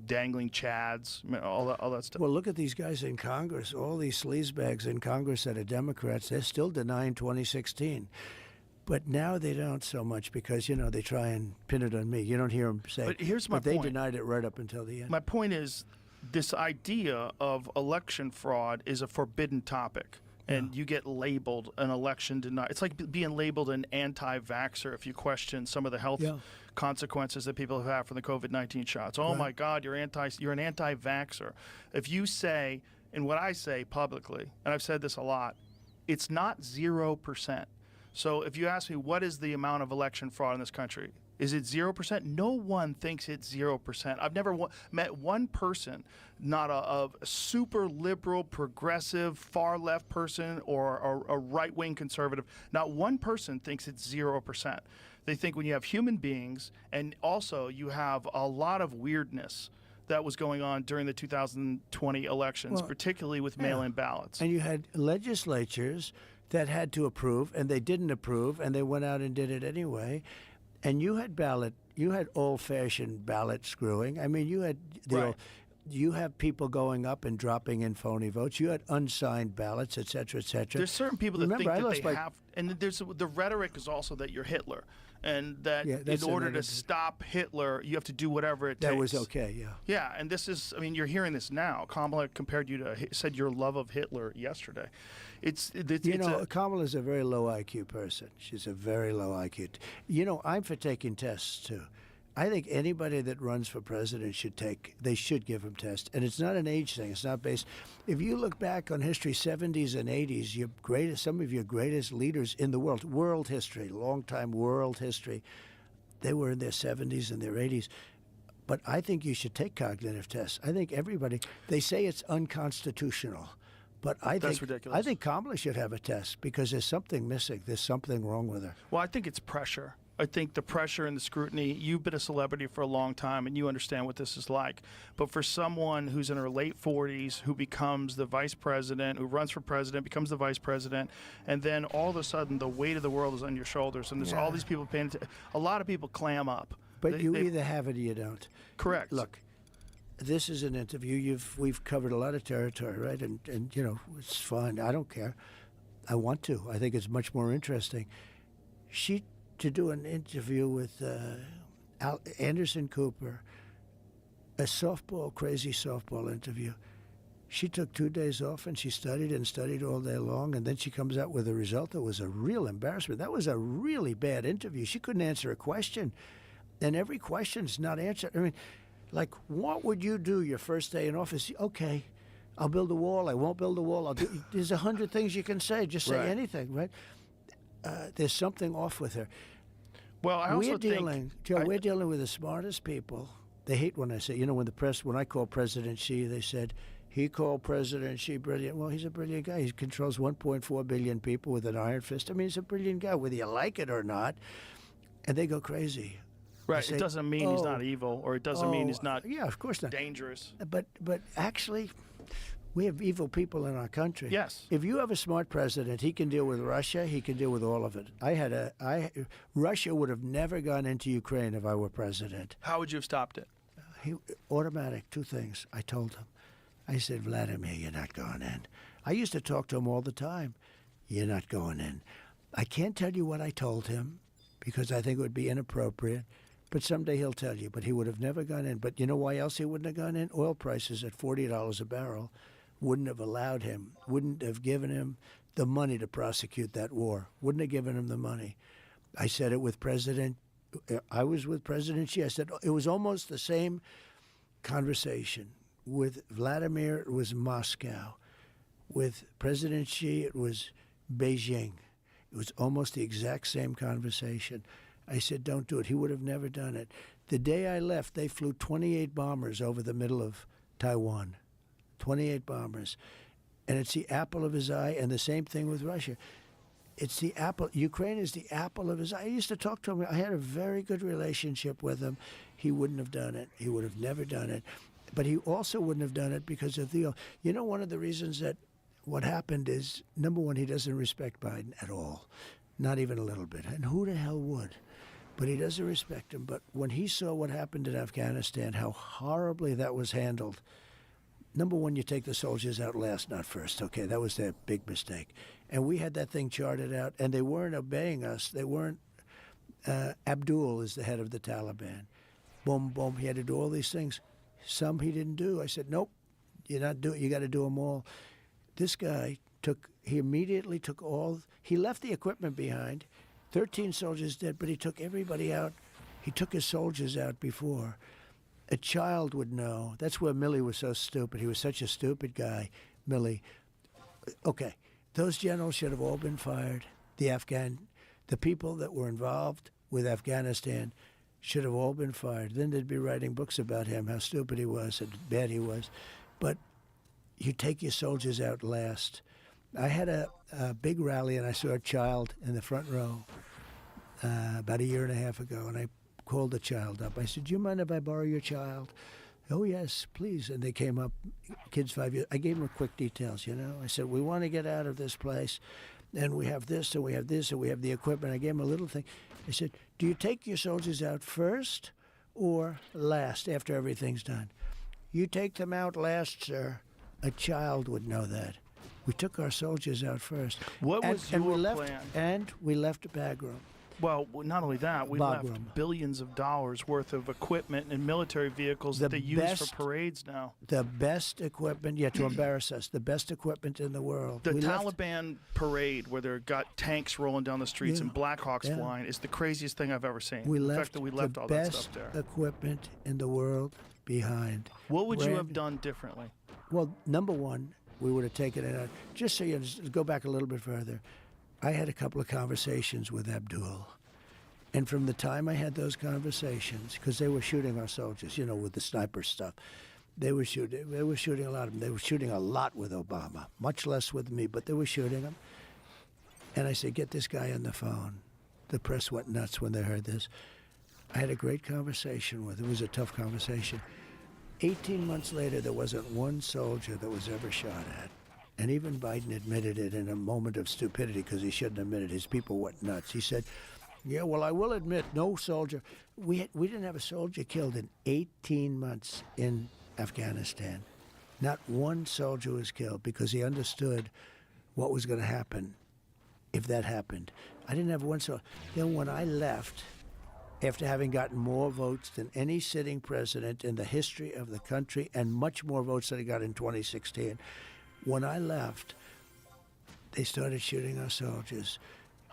dangling Chads, all that stuff. Well, look at these guys in Congress. All these sleazebags in Congress that are Democrats. They're still denying 2016. But now they don't so much because, they try and pin it on me. You don't hear them say. But here's my point. They denied it right up until the end. My point is, this idea of election fraud is a forbidden topic, and you get labeled an election denier. It's like being labeled an anti-vaxxer if you question some of the health consequences that people have had from the COVID-19 shots. Oh my God, you're an anti-vaxxer. If you say, and what I say publicly, and I've said this a lot, it's not 0%. So if you ask me what is the amount of election fraud in this country, is it 0%? No one thinks it's 0%. I've never met one person, not a super liberal, progressive, far left person or a right-wing conservative. Not one person thinks it's 0%. They think when you have human beings, and also you have a lot of weirdness that was going on during the 2020 elections, particularly with mail-in ballots. And you had legislatures that had to approve, and they didn't approve, and they went out and did it anyway. And you had old-fashioned ballot screwing. I mean, you had you have people going up and dropping in phony votes. You had unsigned ballots, et cetera, et cetera. There's certain people that think that they have, and there's the rhetoric is also that you're Hitler, and that in order to stop Hitler, you have to do whatever it takes. That was okay, yeah. Yeah, and this is, I mean, you're hearing this now. Kamala compared you to, said your love of Hitler yesterday. Kamala's a very low IQ person. She's a very low IQ. I'm for taking tests, too. I think anybody that runs for president they should give them tests. And it's not an age thing. It's not based. If you look back on history, 70s and 80s, some of your greatest leaders in the world history, long-time world history, they were in their 70s and their 80s. But I think you should take cognitive tests. I think they say it's unconstitutional. But That's ridiculous. I think Kamala should have a test because there's something missing. There's something wrong with her. Well, I think it's pressure. I think the pressure and the scrutiny, you've been a celebrity for a long time and you understand what this is like. But for someone who's in her late 40s, who becomes the vice president, who runs for president, becomes the vice president, and then all of a sudden the weight of the world is on your shoulders and there's all these people paying attention. A lot of people clam up. But you either have it or you don't. Correct. Look, this is an interview. We've covered a lot of territory, right? And it's fine. I don't care. I want to. I think it's much more interesting. To do an interview with Anderson Cooper, a crazy softball interview. She took 2 days off and she studied all day long, and then she comes out with a result that was a real embarrassment. That was a really bad interview. She couldn't answer a question, and every question's not answered. I mean, like, what would you do your first day in office? Okay, I'll build a wall. I won't build a wall. There's 100 things you can say. Just say anything, right? There's something off with her. Well, I also think, Joe, we're dealing with the smartest people. They hate when I say, when I call President Xi, they said, he called President Xi brilliant. Well, he's a brilliant guy. He controls 1.4 billion people with an iron fist. I mean, he's a brilliant guy, whether you like it or not. And they go crazy. Right. It doesn't mean he's not evil, or it doesn't mean he's not of course not. dangerous. But actually, we have evil people in our country. Yes. If you have a smart president, he can deal with Russia. He can deal with all of it. Russia would have never gone into Ukraine if I were president. How would you have stopped it? Automatic. 2 things. I told him. I said, Vladimir, you're not going in. I used to talk to him all the time. You're not going in. I can't tell you what I told him because I think it would be inappropriate. But someday he'll tell you. But he would have never gone in. But you know why else he wouldn't have gone in? Oil prices at $40 a barrel wouldn't have allowed him, wouldn't have given him the money to prosecute that war, wouldn't have given him the money. I said it with I was with President Xi. I said it was almost the same conversation. With Vladimir, it was Moscow. With President Xi, it was Beijing. It was almost the exact same conversation. I said, don't do it. He would have never done it. The day I left, they flew 28 bombers over the middle of Taiwan. 28 bombers. And it's the apple of his eye, and the same thing with Russia. It's the apple. Ukraine is the apple of his eye. I used to talk to him. I had a very good relationship with him. He wouldn't have done it. He would have never done it. But he also wouldn't have done it because of the, one of the reasons that what happened is, number one, he doesn't respect Biden at all, not even a little bit. And who the hell would? But he doesn't respect him. But when he saw what happened in Afghanistan, how horribly that was handled, number one, you take the soldiers out last, not first. Okay, that was their big mistake. And we had that thing charted out, and they weren't obeying us. They weren't. Abdul is the head of the Taliban. Boom, boom. He had to do all these things. Some he didn't do. I said, nope, you're not doing. You got to do them all. This guy he immediately took he left the equipment behind. 13 soldiers dead, but he took everybody out. He took his soldiers out before. A child would know. That's where Milley was so stupid. He was such a stupid guy, Milley. Okay, those generals should have all been fired. The people that were involved with Afghanistan should have all been fired. Then they'd be writing books about him, how stupid he was and bad he was. But you take your soldiers out last. I had a big rally, and I saw a child in the front row about a year and a half ago, and I called the child up. I said, do you mind if I borrow your child? Oh, yes, please. And they came up, kids 5 years. I gave them quick details, I said, we want to get out of this place, and we have this, and we have this, and we have the equipment. I gave them a little thing. I said, do you take your soldiers out first or last after everything's done? You take them out last, sir. A child would know that. We took our soldiers out first. What was your plan? And we left Bagram. Well, not only that, we left billions of dollars worth of equipment and military vehicles that they use for parades now. The best equipment, to embarrass us, the best equipment in the world. The Taliban parade where they've got tanks rolling down the streets and Blackhawks flying is the craziest thing I've ever seen. The fact that we left all that stuff there. The best equipment in the world behind. What would you have done differently? Well, number one, we would have taken it out. Just so you go back a little bit further, I had a couple of conversations with Abdul. And from the time I had those conversations, because they were shooting our soldiers, with the sniper stuff, they were shooting a lot of them. They were shooting a lot with Obama, much less with me, but they were shooting them. And I said, get this guy on the phone. The press went nuts when they heard this. I had a great conversation with him. It was a tough conversation. 18 months later, there wasn't one soldier that was ever shot at. And even Biden admitted it in a moment of stupidity because he shouldn't admit it. His people went nuts. He said, yeah, well, I will admit, no soldier. We didn't have a soldier killed in 18 months in Afghanistan. Not one soldier was killed because he understood what was going to happen if that happened. I didn't have one soldier. Then when I left, after having gotten more votes than any sitting president in the history of the country and much more votes than he got in 2016, when I left, they started shooting our soldiers.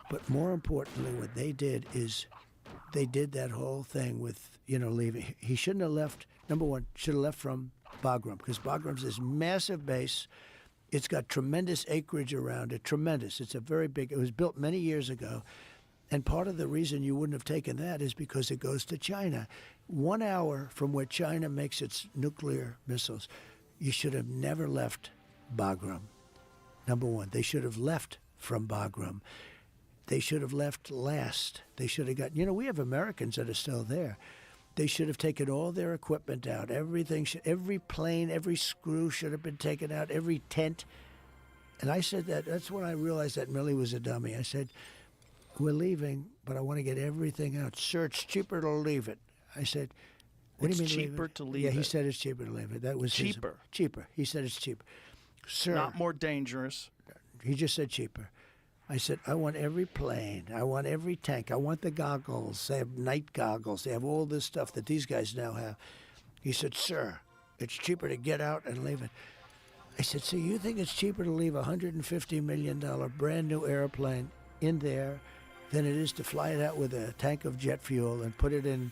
But more importantly, what they did is they did that whole thing with, leaving. He shouldn't have left, number one, should have left from Bagram, because Bagram's this massive base. It's got tremendous acreage around it, tremendous. It's a very big, it was built many years ago. And part of the reason you wouldn't have taken that is because it goes to China. 1 hour from where China makes its nuclear missiles, you should have never left Bagram. Number one, they should have left from Bagram. They should have left last. They should have got, we have Americans that are still there. They should have taken all their equipment out. Everything, every plane, every screw should have been taken out, every tent. And I said that's when I realized that Milley was a dummy. I said, we're leaving, but I want to get everything out. Sir, it's cheaper to leave it. I said, what do you mean cheaper to leave it? Yeah, he said it's cheaper to leave it. That was cheaper. Cheaper. He said it's cheaper. Sir. Not more dangerous. He just said cheaper. I said, I want every plane. I want every tank. I want the goggles. They have night goggles. They have all this stuff that these guys now have. He said, sir, it's cheaper to get out and leave it. I said, so you think it's cheaper to leave a $150 million brand new airplane in there than it is to fly it out with a tank of jet fuel and put it in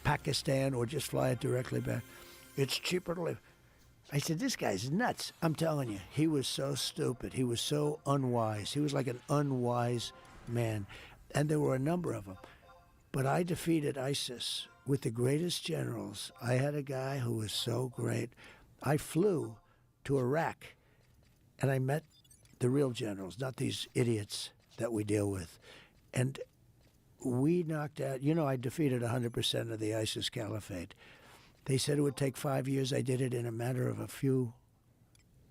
Pakistan or just fly it directly back? It's cheaper to leave. I said, this guy's nuts. I'm telling you, he was so stupid. He was so unwise. He was like an unwise man. And there were a number of them. But I defeated ISIS with the greatest generals. I had a guy who was so great. I flew to Iraq, and I met the real generals, not these idiots that we deal with. And we knocked out, I defeated 100% of the ISIS caliphate. They said it would take 5 years. I did it in a matter of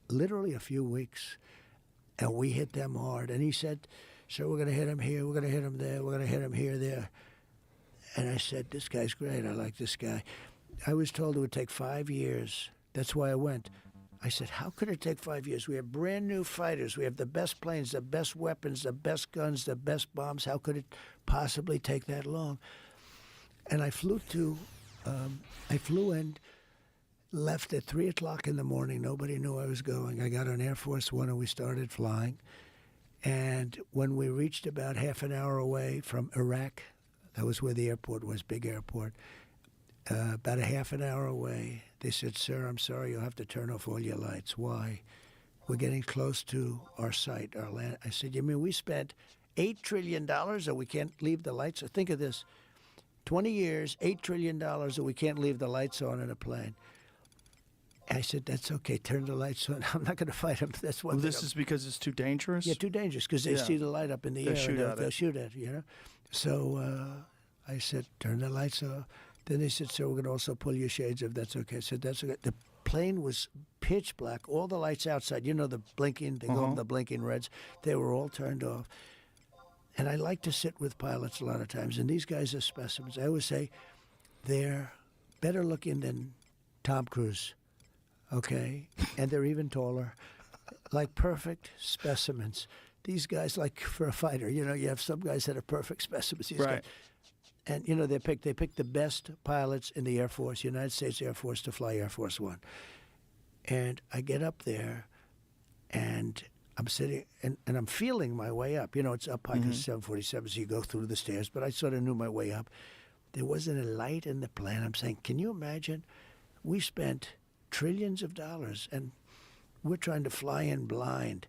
literally a few weeks. And we hit them hard. And he said, sir, we're going to hit him here. We're going to hit him there. We're going to hit him here, there. And I said, this guy's great. I like this guy. I was told it would take 5 years. That's why I went. I said, how could it take 5 years? We have brand new fighters. We have the best planes, the best weapons, the best guns, the best bombs. How could it possibly take that long? And I flew and left at 3 o'clock in the morning. Nobody knew I was going. I got on Air Force One and we started flying. And when we reached about half an hour away from Iraq, that was where the airport was, big airport, about a half an hour away, they said, sir, I'm sorry, you'll have to turn off all your lights. Why? We're getting close to our site, our land. I said, you mean we spent $8 trillion and we can't leave the lights? So think of this, 20 years, $8 trillion and we can't leave the lights on in a plane. I said, that's okay, turn the lights on. I'm not going to fight them. That's one Well, thing. this is because it's too dangerous? Yeah, too dangerous because they see the light up in the They'll air shoot and at they'll it. shoot at it, So I said, turn the lights off. Then they said, sir, we're going to also pull your shades if that's okay. I said, that's okay. The plane was pitch black, all the lights outside, the blinking, they go up the blinking reds, they were all turned off. And I like to sit with pilots a lot of times, and these guys are specimens. I always say they're better looking than Tom Cruise, okay? And they're even taller, like perfect specimens. These guys, like for a fighter, you have some guys that are perfect specimens. These guys, and they pick the best pilots in the Air Force, United States Air Force, to fly Air Force One. And I get up there, and I'm sitting, and I'm feeling my way up. It's up high because 747, so you go through the stairs. But I sort of knew my way up. There wasn't a light in the plane. I'm saying, can you imagine? We spent trillions of dollars, and we're trying to fly in blind.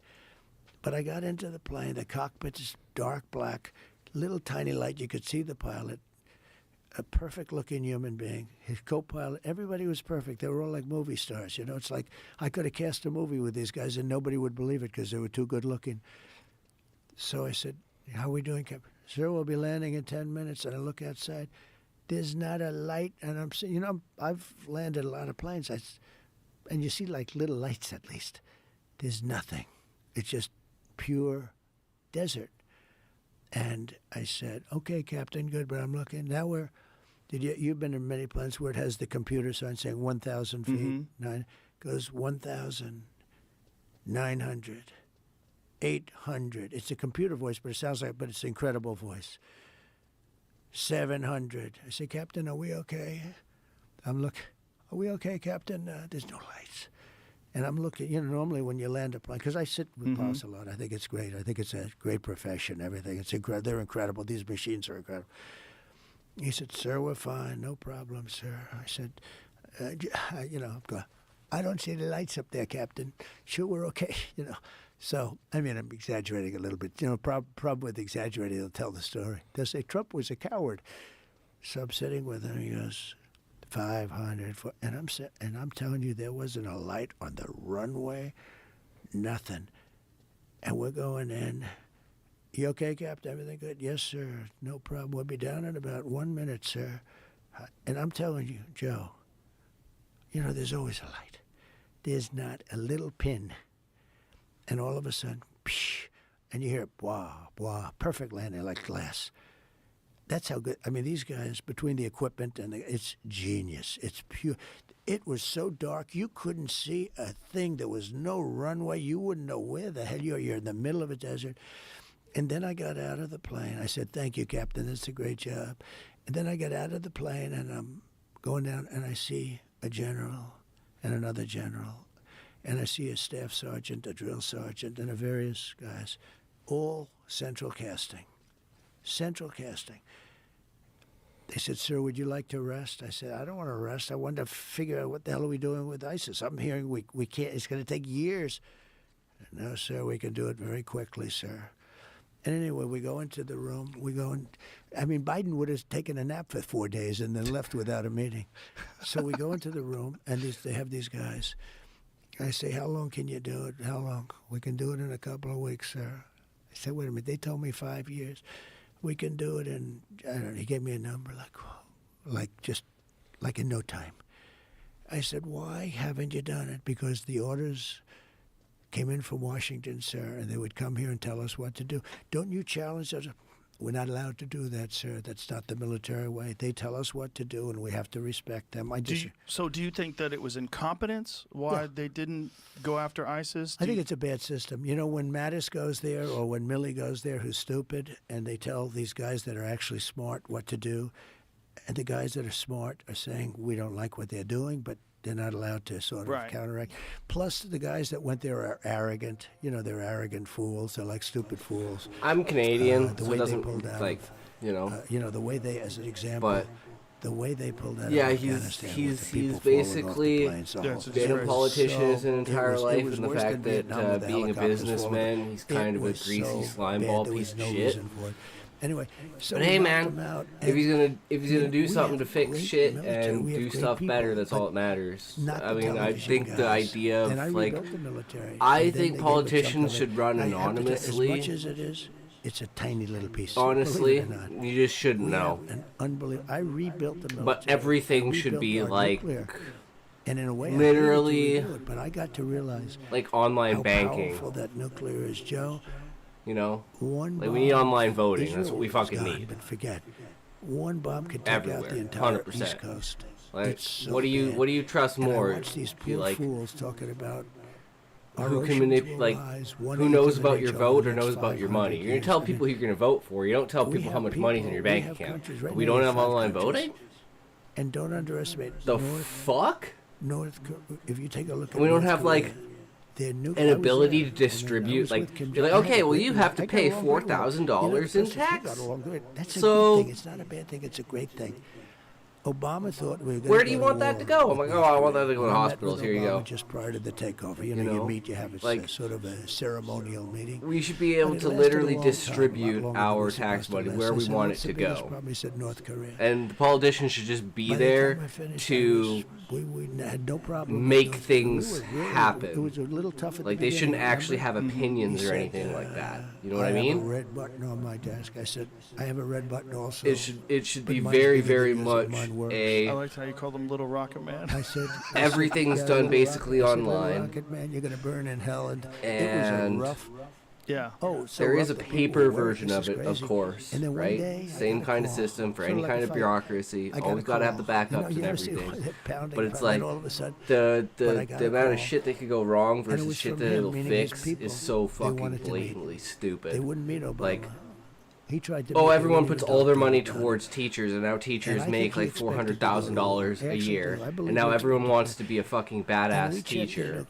But I got into the plane. The cockpit is dark black, little tiny light. You could see the pilot. A perfect-looking human being. His co-pilot, everybody was perfect. They were all like movie stars. It's like I could have cast a movie with these guys and nobody would believe it because they were too good-looking. So I said, how are we doing, Captain? Sir, we'll be landing in 10 minutes. And I look outside. There's not a light. And I'm saying, I've landed a lot of planes. And you see like little lights at least. There's nothing. It's just pure desert. And I said, okay, Captain, good, but I'm looking. Now you've been in many planes where it has the computer sign saying 1,000 feet, goes 1,900, 800. It's a computer voice, but it's an incredible voice. 700. I say, Captain, are we okay? Are we okay, Captain? There's no lights. And I'm looking, normally when you land a plane, because I sit with pilots a lot, I think it's great. I think it's a great profession, everything. It's incredible. They're incredible. These machines are incredible. He said, sir, we're fine. No problem, sir. I said, I don't see the lights up there, Captain. Sure, we're okay, So, I'm exaggerating a little bit. Problem with exaggerating, they'll tell the story. They'll say, Trump was a coward. So I'm sitting with him, he goes, 500, and I'm telling you, there wasn't a light on the runway, nothing. And we're going in. You okay, Captain? Everything good? Yes, sir. No problem. We'll be down in about 1 minute, sir. And I'm telling you, Joe, there's always a light. There's not a little pin. And all of a sudden, psh, and you hear, blah, blah, perfect landing like glass. That's how good. These guys, between the equipment and it's genius. It's pure. It was so dark, you couldn't see a thing. There was no runway. You wouldn't know where the hell you are. You're in the middle of a desert. And then I got out of the plane. I said, thank you, Captain. That's a great job. And then I got out of the plane, and I'm going down, and I see a general and another general. And I see a staff sergeant, a drill sergeant, and various guys, all central casting. Central casting. They said, sir, would you like to rest? I said, I don't want to rest. I want to figure out what the hell are we doing with ISIS. I'm hearing we can't, it's going to take years. No, sir, we can do it very quickly, sir. And anyway, we go into the room. I mean, Biden would have taken a nap for 4 days and then left without a meeting. So we go into the room, and they have these guys. I say, how long can you do it? How long? We can do it in a couple of weeks, sir. I said, wait a minute. They told me 5 years. We can do it in, I don't know, he gave me a number, like in no time. I said, why haven't you done it? Because the orders came in from Washington, sir, and they would come here and tell us what to do. Don't you challenge us? We're not allowed to do that, sir. That's not the military way. They tell us what to do, and we have to respect them. So do you think that it was incompetence why they didn't go after ISIS? I think it's a bad system. You know, when Mattis goes there or when Milley goes there who's stupid, and they tell these guys that are actually smart what to do, and the guys that are smart are saying, we don't like what they're doing, but they're not allowed to sort of counteract. Plus, the guys that went there are arrogant. You know, they're arrogant fools. They're like stupid fools. I'm Canadian, the so way it doesn't, they pulled out like, you know. The way they, as an example, the way they pulled out of Afghanistan. He's basically been a politician his entire life, and the fact that being a businessman, he's kind of a greasy slimeball piece of shit. Anyway, so but hey, man, if he's gonna do something to fix shit and do stuff better, that's all that matters. I mean, I think the idea of like, I think politicians should run anonymously. As much as it is, it's a tiny little piece. Honestly, you just shouldn't know. I rebuilt the military. But everything should be like, and in a way, literally, but I got to realize like online banking. How powerful that nuclear is, Joe. You know, like we need online voting. Israel that's what we fucking need. But forget, one bomb could take everywhere, out the entire 100%. East Coast. Like, so what do you trust more? I watch these poor fools talking about who can manipulate, who knows about your vote or knows about your money. You're gonna tell people who you're gonna vote for. You don't tell people how much money's in your bank account. We don't have online voting. And don't underestimate the fuck. If you take a look, we don't have like an ability to distribute. Like, you're like, okay, well, you have to pay $4,000 in tax. That's a good thing. It's not a bad thing. It's a great thing. Obama thought we were going to Where do you want that to go? I'm like, oh, I want that to go to hospitals. Here you go. Just prior to the takeover, you meet, you have a sort of a ceremonial meeting. We should be able to literally distribute our tax money where we want it to go. Probably said North Korea. And the politicians should just be there to we had no problem make things happen. It was a little tough at like, they shouldn't actually have opinions or anything like that. You know what I mean? I have a red button on my desk. I said, I have a red button also. It should be very, very much I liked how you called him Little Rocket Man. I said everything's done basically online. Rocket Man, you're gonna burn in hell, and it was a rough. Yeah. Oh, so there is a paper version of it, of course, right? Same kind of system for any kind of bureaucracy. Always got to have the backups and everything. But it's like the amount of shit that could go wrong versus shit that it'll fix is so fucking blatantly stupid. They wouldn't meet Obama. Like, he tried to everyone puts all their money towards teachers, and now teachers make like $400,000 a year, and now everyone wants to be a fucking badass teacher,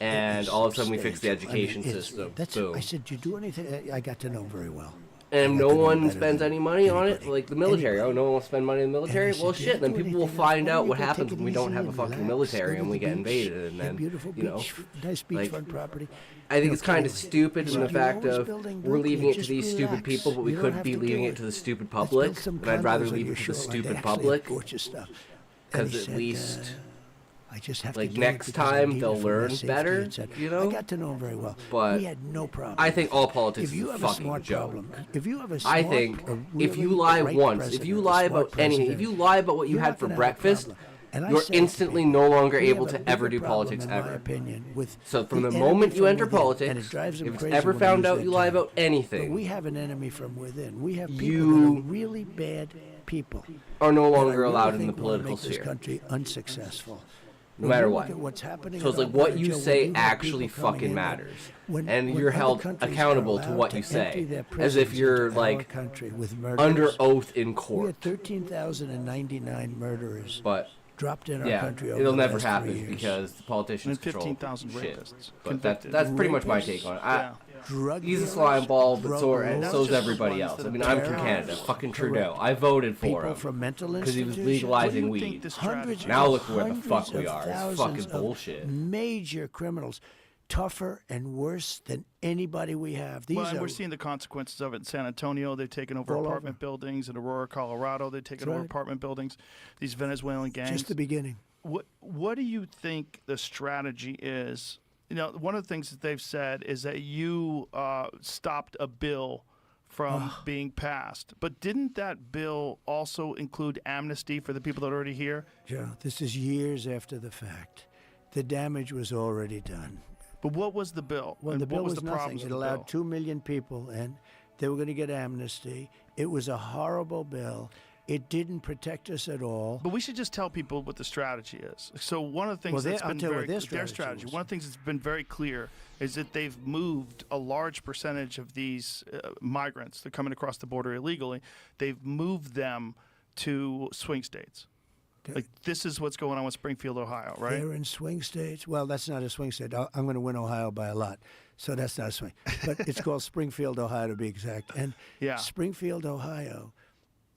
and all of a sudden we fix the education system. Boom. I said, do you do anything? I got to know very well. And no one spends any money on it, like the military. Oh, no one will spend money in the military? Well, shit, then people will find out what happens when we don't have a fucking military and we get invaded, and then, you know, like, I think it's kind of stupid in the fact of we're leaving it to these stupid people, but we could be leaving it to the stupid public, and I'd rather leave it to the stupid public, because at least, like, next time they'll learn better, you know? I got to know him very well. But we had no problem. I think all politics is a fucking joke. I think if you lie once, if you lie about anything, if you lie about what you had for breakfast, you're instantly no longer able to ever do politics ever. So from the moment you enter politics, if it's ever found out you lie about anything, we have an enemy from within. We have people that are really bad people. Are no longer allowed in the political sphere. This country unsuccessful. No matter what. So it's like what you say actually fucking matters. And you're held accountable to what you say. As if you're, like, under oath in court. We had 13,099 murderers. But dropped in our country over it'll the never last happen 3 years. Because the politicians control 15,000 shit. rapists. But that's pretty much my take on it. He's a slime ball, but and so's everybody else. I mean, I'm from Canada. Fucking Trudeau. I voted for him because he was legalizing weed. Now look where the fuck we are. It's fucking bullshit. Major criminals. tougher and worse than anybody we have. These Well, and are we're seeing the consequences of it in San Antonio. They've taken over all apartment over. buildings. In Aurora, Colorado, they've taken That's over right. apartment buildings. These Venezuelan gangs. just the beginning. What do you think the strategy is? You know, one of the things that they've said is that you stopped a bill from being passed. But didn't that bill also include amnesty for the people that are already here? Joe, this is years after the fact. The damage was already done. But what was the bill? Well, And the bill what was was the nothing. problems It with the allowed bill? 2 million people in. They were going to get amnesty. It was a horrible bill. It didn't protect us at all. But we should just tell people what the strategy is. So one of the things Well, that's I'll been tell you very what their strategy was. One of the things that's been very clear is that they've moved a large percentage of these migrants that are coming across the border illegally. They've moved them to swing states. Like this is what's going on with Springfield, Ohio, right? They're in swing states. Well, that's not a swing state. I'm going to win Ohio by a lot. So that's not a swing. But it's called Springfield, Ohio, to be exact. And Yeah. Springfield, Ohio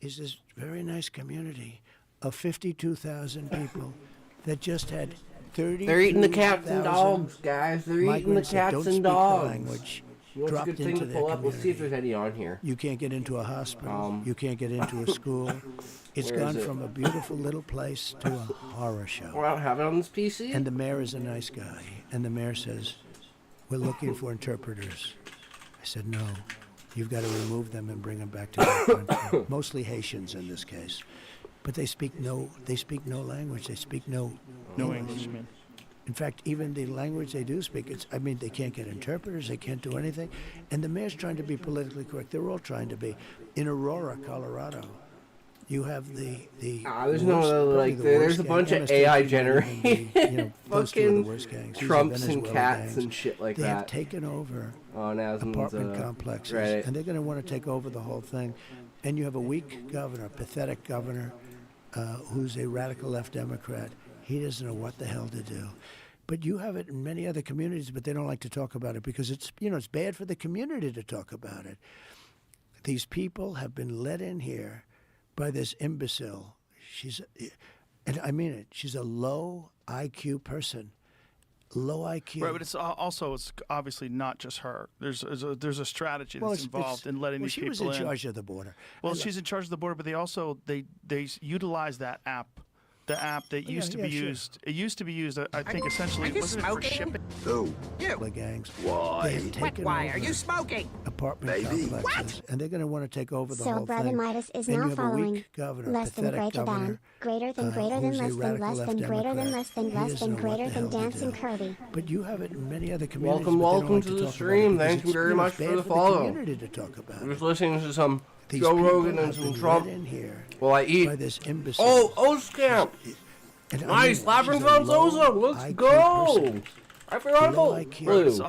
is this very nice community of 52,000 people that just had 30. They're eating the cats and dogs, guys. They're eating the cats and dogs. Language You know what's a dropped good thing into to their pull up? Let's see if community. there's any on here. You can't get into a hospital. You can't get into a school. It's Where is gone it? from a beautiful little place to a horror show. Well, I don't have it on this PC. And the mayor is a nice guy. And the mayor says, we're looking for interpreters. I said, no, you've got to remove them and bring them back to their country. Mostly Haitians in this case. But they speak no language. They speak no English, man. In fact, even the language they do speak, they can't get interpreters, they can't do anything. And the mayor's trying to be politically correct. They're all trying to be. In Aurora, Colorado, you have the there's worst- no, probably like, the there's worst a gang. bunch of MST AI might even generated be, those two are the fucking worst gangs. These are Trumps and Venezuelan cats gangs. and shit like They have that. taken over On Aslan's, apartment complexes, Reddit. and they're going to want to take over the whole thing. And you have a weak governor, pathetic governor, who's a radical left Democrat. He doesn't know what the hell to do. But you have it in many other communities, but they don't like to talk about it because it's bad for the community to talk about it. These people have been let in here by this imbecile. And I mean it, she's a low IQ person. Low IQ. Right, but it's obviously not just her. There's a strategy that's involved in letting these she people was in in. charge of the border. Well, she's in charge of the border, but they utilize that app. The app that used to be sure. used. It used to be used, I think, essentially, wasn't it for shipping? The gangs. They have taken Why over are you smoking? apartment complexes, and they're going to want to take over the So whole Brother thing. Midas is And now you have a following weak governor, less than pathetic greater governor, than, greater than greater than who's a less than radical less left than greater than Democrat. less than He less doesn't than know what greater the than hell to dancing do. Kirby. But you have it in many other communities. Welcome, but they don't welcome like to to the talk stream. about it Thank because you very it's much bad for the the follow. community to talk about I'm it. just listening to some These Joe people Rogan and have some been Trump. let in here Well, I eat. by this imbecile. Oh, Scamp. And I Nice. mean, Labyrinth she's a on low Zozo. Let's IQ go. person. I forgot Low about IQ. Blue. It's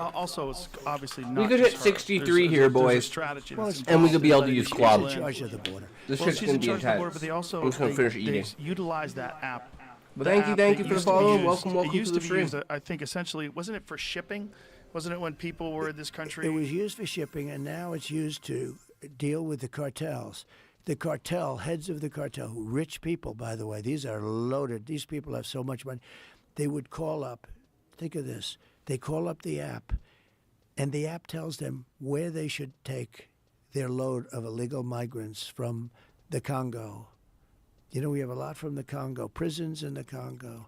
obviously not We could just hit her. 63 There's here, there's boys. a strategy that's And we involved could be in able to letting use these club. people She's in in. charge of the border. This Well, shit's she's gonna in be charge of the border, intense. but they also I'm just gonna finish eating. they utilize that app. But The thank you app for that the used to be follow. used- Welcome It used to the to be stream. used, I think, essentially, wasn't it for shipping? Wasn't it when people were in this country? It was used for shipping, and now it's used to deal with the cartels. The cartel, heads of the cartel, rich people, by the way, these are loaded. These people have so much money. They would call up, think of this, they call up the app, and the app tells them where they should take their load of illegal migrants from the Congo. You know, we have a lot from the Congo, prisons in the Congo.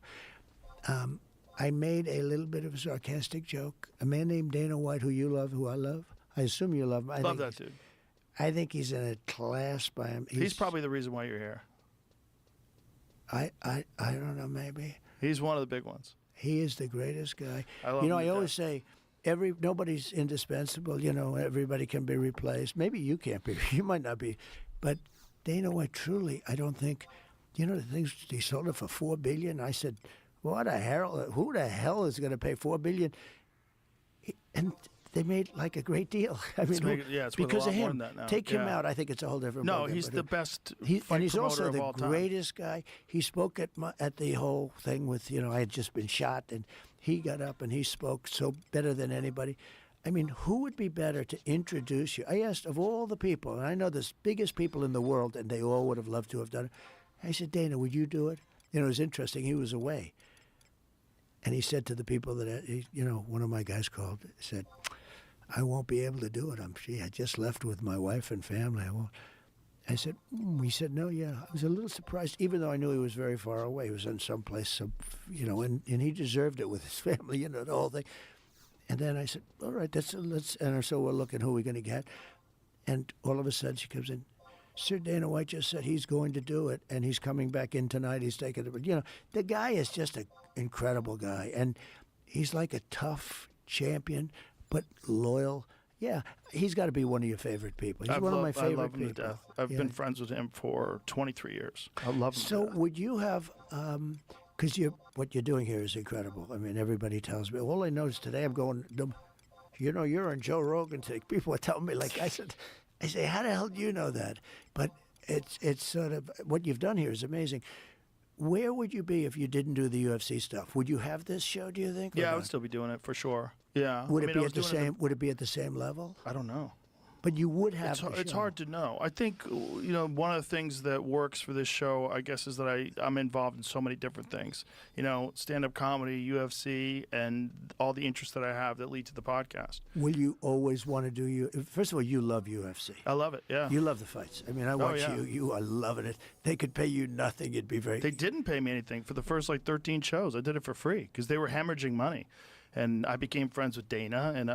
I made a little bit of a sarcastic joke. A man named Dana White, who you love, who I love. I assume you love him. Love that dude. I think he's in a class by him. He's probably the reason why you're here. I don't know, maybe. He's one of the big ones. He is the greatest guy. I love You know, him I to always say nobody's indispensable. You know, everybody can be replaced. Maybe you can't be. You might not be. But Dana White, truly, I don't think, you know, the things he sold it for $4 billion. I said, what the hell? Who the hell is going to pay $4 billion? And they made like a great deal. I mean, it's worth a because lot of more him. than that now. Take him Yeah. out. I think it's a whole different. No, ballgame, he's but the best and fight he's promoter also of the all time. greatest guy. He spoke at the whole thing with, you know, I had just been shot, and he got up and he spoke so better than anybody. I mean, who would be better to introduce you? I asked of all the people, and I know the biggest people in the world, and they all would have loved to have done it. I said, Dana, would you do it? You know, it was interesting. He was away. And he said to the people one of my guys called, said, I won't be able to do it. I just left with my wife and family. I won't. I said, he said, no, yeah. I was a little surprised, even though I knew he was very far away. He was in some place, and he deserved it with his family, the whole thing. And then I said, all right, and so we're looking who we're going to get. And all of a sudden she comes in, Sir Dana White just said he's going to do it, and he's coming back in tonight. He's taking it. The guy is just an incredible guy, and he's like a tough champion, but loyal. Yeah, he's got to be one of your favorite people. He's one of my favorite I love him people. to death. I've been friends with him for 23 years. I love him. So would you have, because what you're doing here is incredible. I mean, everybody tells me. All I know is today I'm going, you're on Joe Rogan today. People are telling me, I say, how the hell do you know that? But it's sort of, what you've done here is amazing. Where would you be if you didn't do the UFC stuff? Would you have this show, do you think? Yeah, I would still be doing it for sure. Yeah. Would it be at the same? Would it be at the same level? I don't know. But you would have. It's hard to know. I think one of the things that works for this show, I guess, is that I'm involved in so many different things. Stand-up comedy, UFC, and all the interests that I have that lead to the podcast. Will you always want to do First of all, you love UFC. I love it. Yeah. You love the fights. I mean, I watch you. You are loving it. They could pay you nothing. It'd be very. They didn't pay me anything for the first 13 shows. I did it for free because they were hemorrhaging money. And I became friends with Dana, and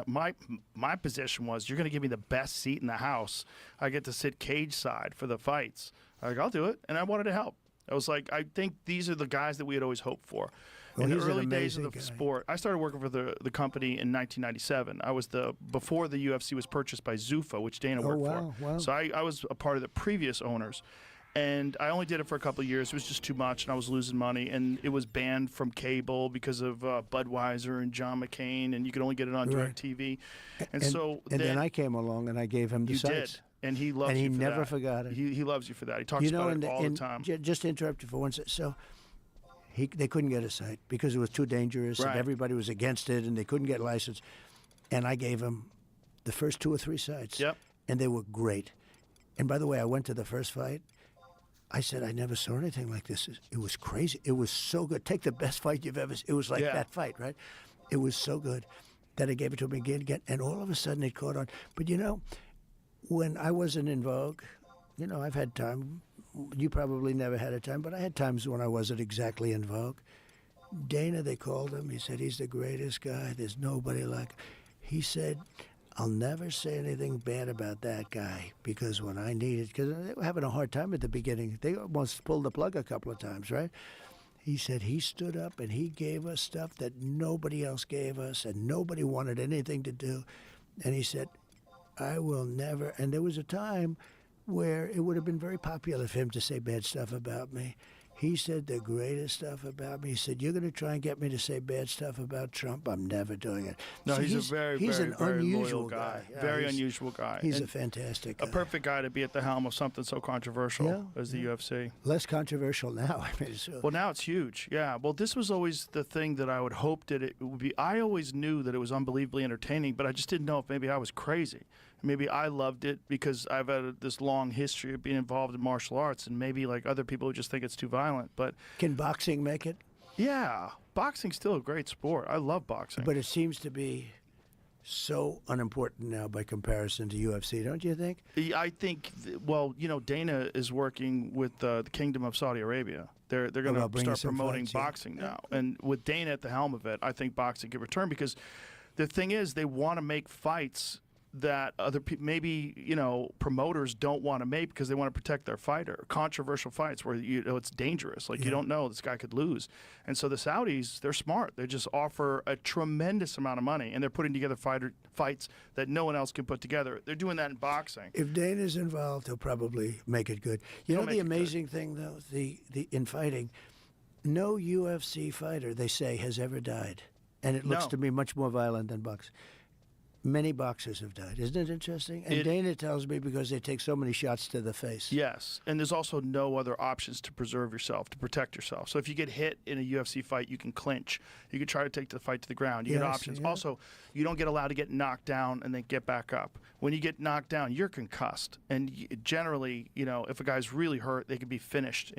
my position was, you're going to give me the best seat in the house. I get to sit cage side for the fights. I'll do it, and I wanted to help. I was like, I think these are the guys that we had always hoped for. Well, in the early days of the sport, I started working for the company in 1997. I was before the UFC was purchased by Zuffa, which Dana worked for. Wow. So I was a part of the previous owners. And I only did it for a couple of years. It was just too much, and I was losing money. And it was banned from cable because of Budweiser and John McCain, and you could only get it on DirecTV. And then I came along, and I gave him the sites. You did, and he loves you for that. And he never forgot it. He loves you for that. He talks about it all the time. Just to interrupt you for one second. So they couldn't get a site because it was too dangerous, and everybody was against it, and they couldn't get licensed. And I gave him the first 2 or 3 sites. Yep. And they were great. And by the way, I went to the first fight. I said, I never saw anything like this. It was crazy. It was so good. Take the best fight you've ever seen. It was like that fight, right? It was so good that I gave it to him again, and all of a sudden it caught on. But when I wasn't in vogue, I've had time. You probably never had a time, but I had times when I wasn't exactly in vogue. Dana, they called him. He said, he's the greatest guy. There's nobody like him. He said, I'll never say anything bad about that guy because when I needed, because they were having a hard time at the beginning. They almost pulled the plug a couple of times, right? He said he stood up and he gave us stuff that nobody else gave us and nobody wanted anything to do. And he said, I will never. And there was a time where it would have been very popular for him to say bad stuff about me. He said the greatest stuff about me. He said, you're going to try and get me to say bad stuff about Trump? I'm never doing it. No, so he's a very unusual loyal guy. Yeah, very unusual guy. He's a fantastic guy. A perfect guy to be at the helm of something so controversial as the UFC. Less controversial now. Well, now it's huge. Yeah. Well, this was always the thing that I would hope that it would be. I always knew that it was unbelievably entertaining, but I just didn't know if maybe I was crazy. Maybe I loved it because I've had this long history of being involved in martial arts, and maybe like other people who just think it's too violent. But can boxing make it? Yeah, boxing's still a great sport. I love boxing. But it seems to be so unimportant now by comparison to UFC, don't you think? I think, Dana is working with the Kingdom of Saudi Arabia. They're going to start promoting boxing now. And with Dana at the helm of it, I think boxing could return because the thing is they want to make fights that other people, maybe, promoters don't want to make because they want to protect their fighter. Controversial fights where, it's dangerous. Like, you don't know, this guy could lose. And so the Saudis, they're smart. They just offer a tremendous amount of money, and they're putting together fights that no one else can put together. They're doing that in boxing. If Dana's involved, he'll probably make it good. The amazing thing, though, in fighting, no UFC fighter, they say, has ever died. And it looks to me much more violent than boxing. Many boxers have died. Isn't it interesting? And Dana tells me because they take so many shots to the face. Yes, and there's also no other options to preserve yourself, to protect yourself. So if you get hit in a UFC fight, you can clinch. You can try to take the fight to the ground. You get options. Also, you don't get allowed to get knocked down and then get back up. When you get knocked down, you're concussed. And generally, if a guy's really hurt, they can be finished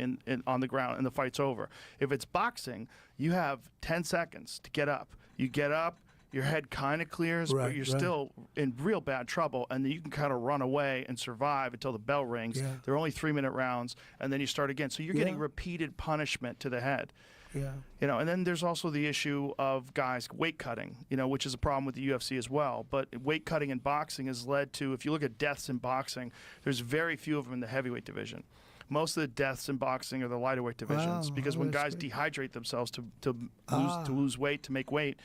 on the ground and the fight's over. If it's boxing, you have 10 seconds to get up. You get up. Your head kind of clears, but you're still in real bad trouble, and then you can kind of run away and survive until the bell rings. Yeah. They're only 3-minute rounds, and then you start again. So you're getting repeated punishment to the head. Yeah. And then there's also the issue of guys weight cutting, which is a problem with the UFC as well. But weight cutting in boxing has led to, if you look at deaths in boxing, there's very few of them in the heavyweight division. Most of the deaths in boxing are the lighter divisions because when guys dehydrate themselves to lose weight, to make weight,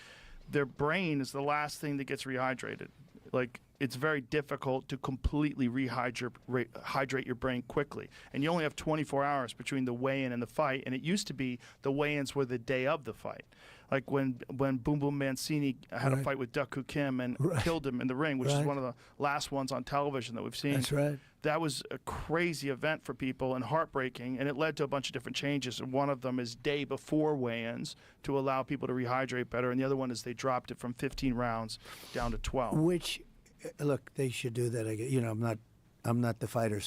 their brain is the last thing that gets rehydrated. Like, it's very difficult to completely hydrate your brain quickly. And you only have 24 hours between the weigh-in and the fight. And it used to be the weigh-ins were the day of the fight. Like when Boom Boom Mancini had a fight with Duk Kim and killed him in the ring, which is one of the last ones on television that we've seen. That's right. That was a crazy event for people and heartbreaking, and it led to a bunch of different changes. And one of them is day before weigh-ins to allow people to rehydrate better, and the other one is they dropped it from 15 rounds down to 12. Which, look, they should do that. I'm not the fighter,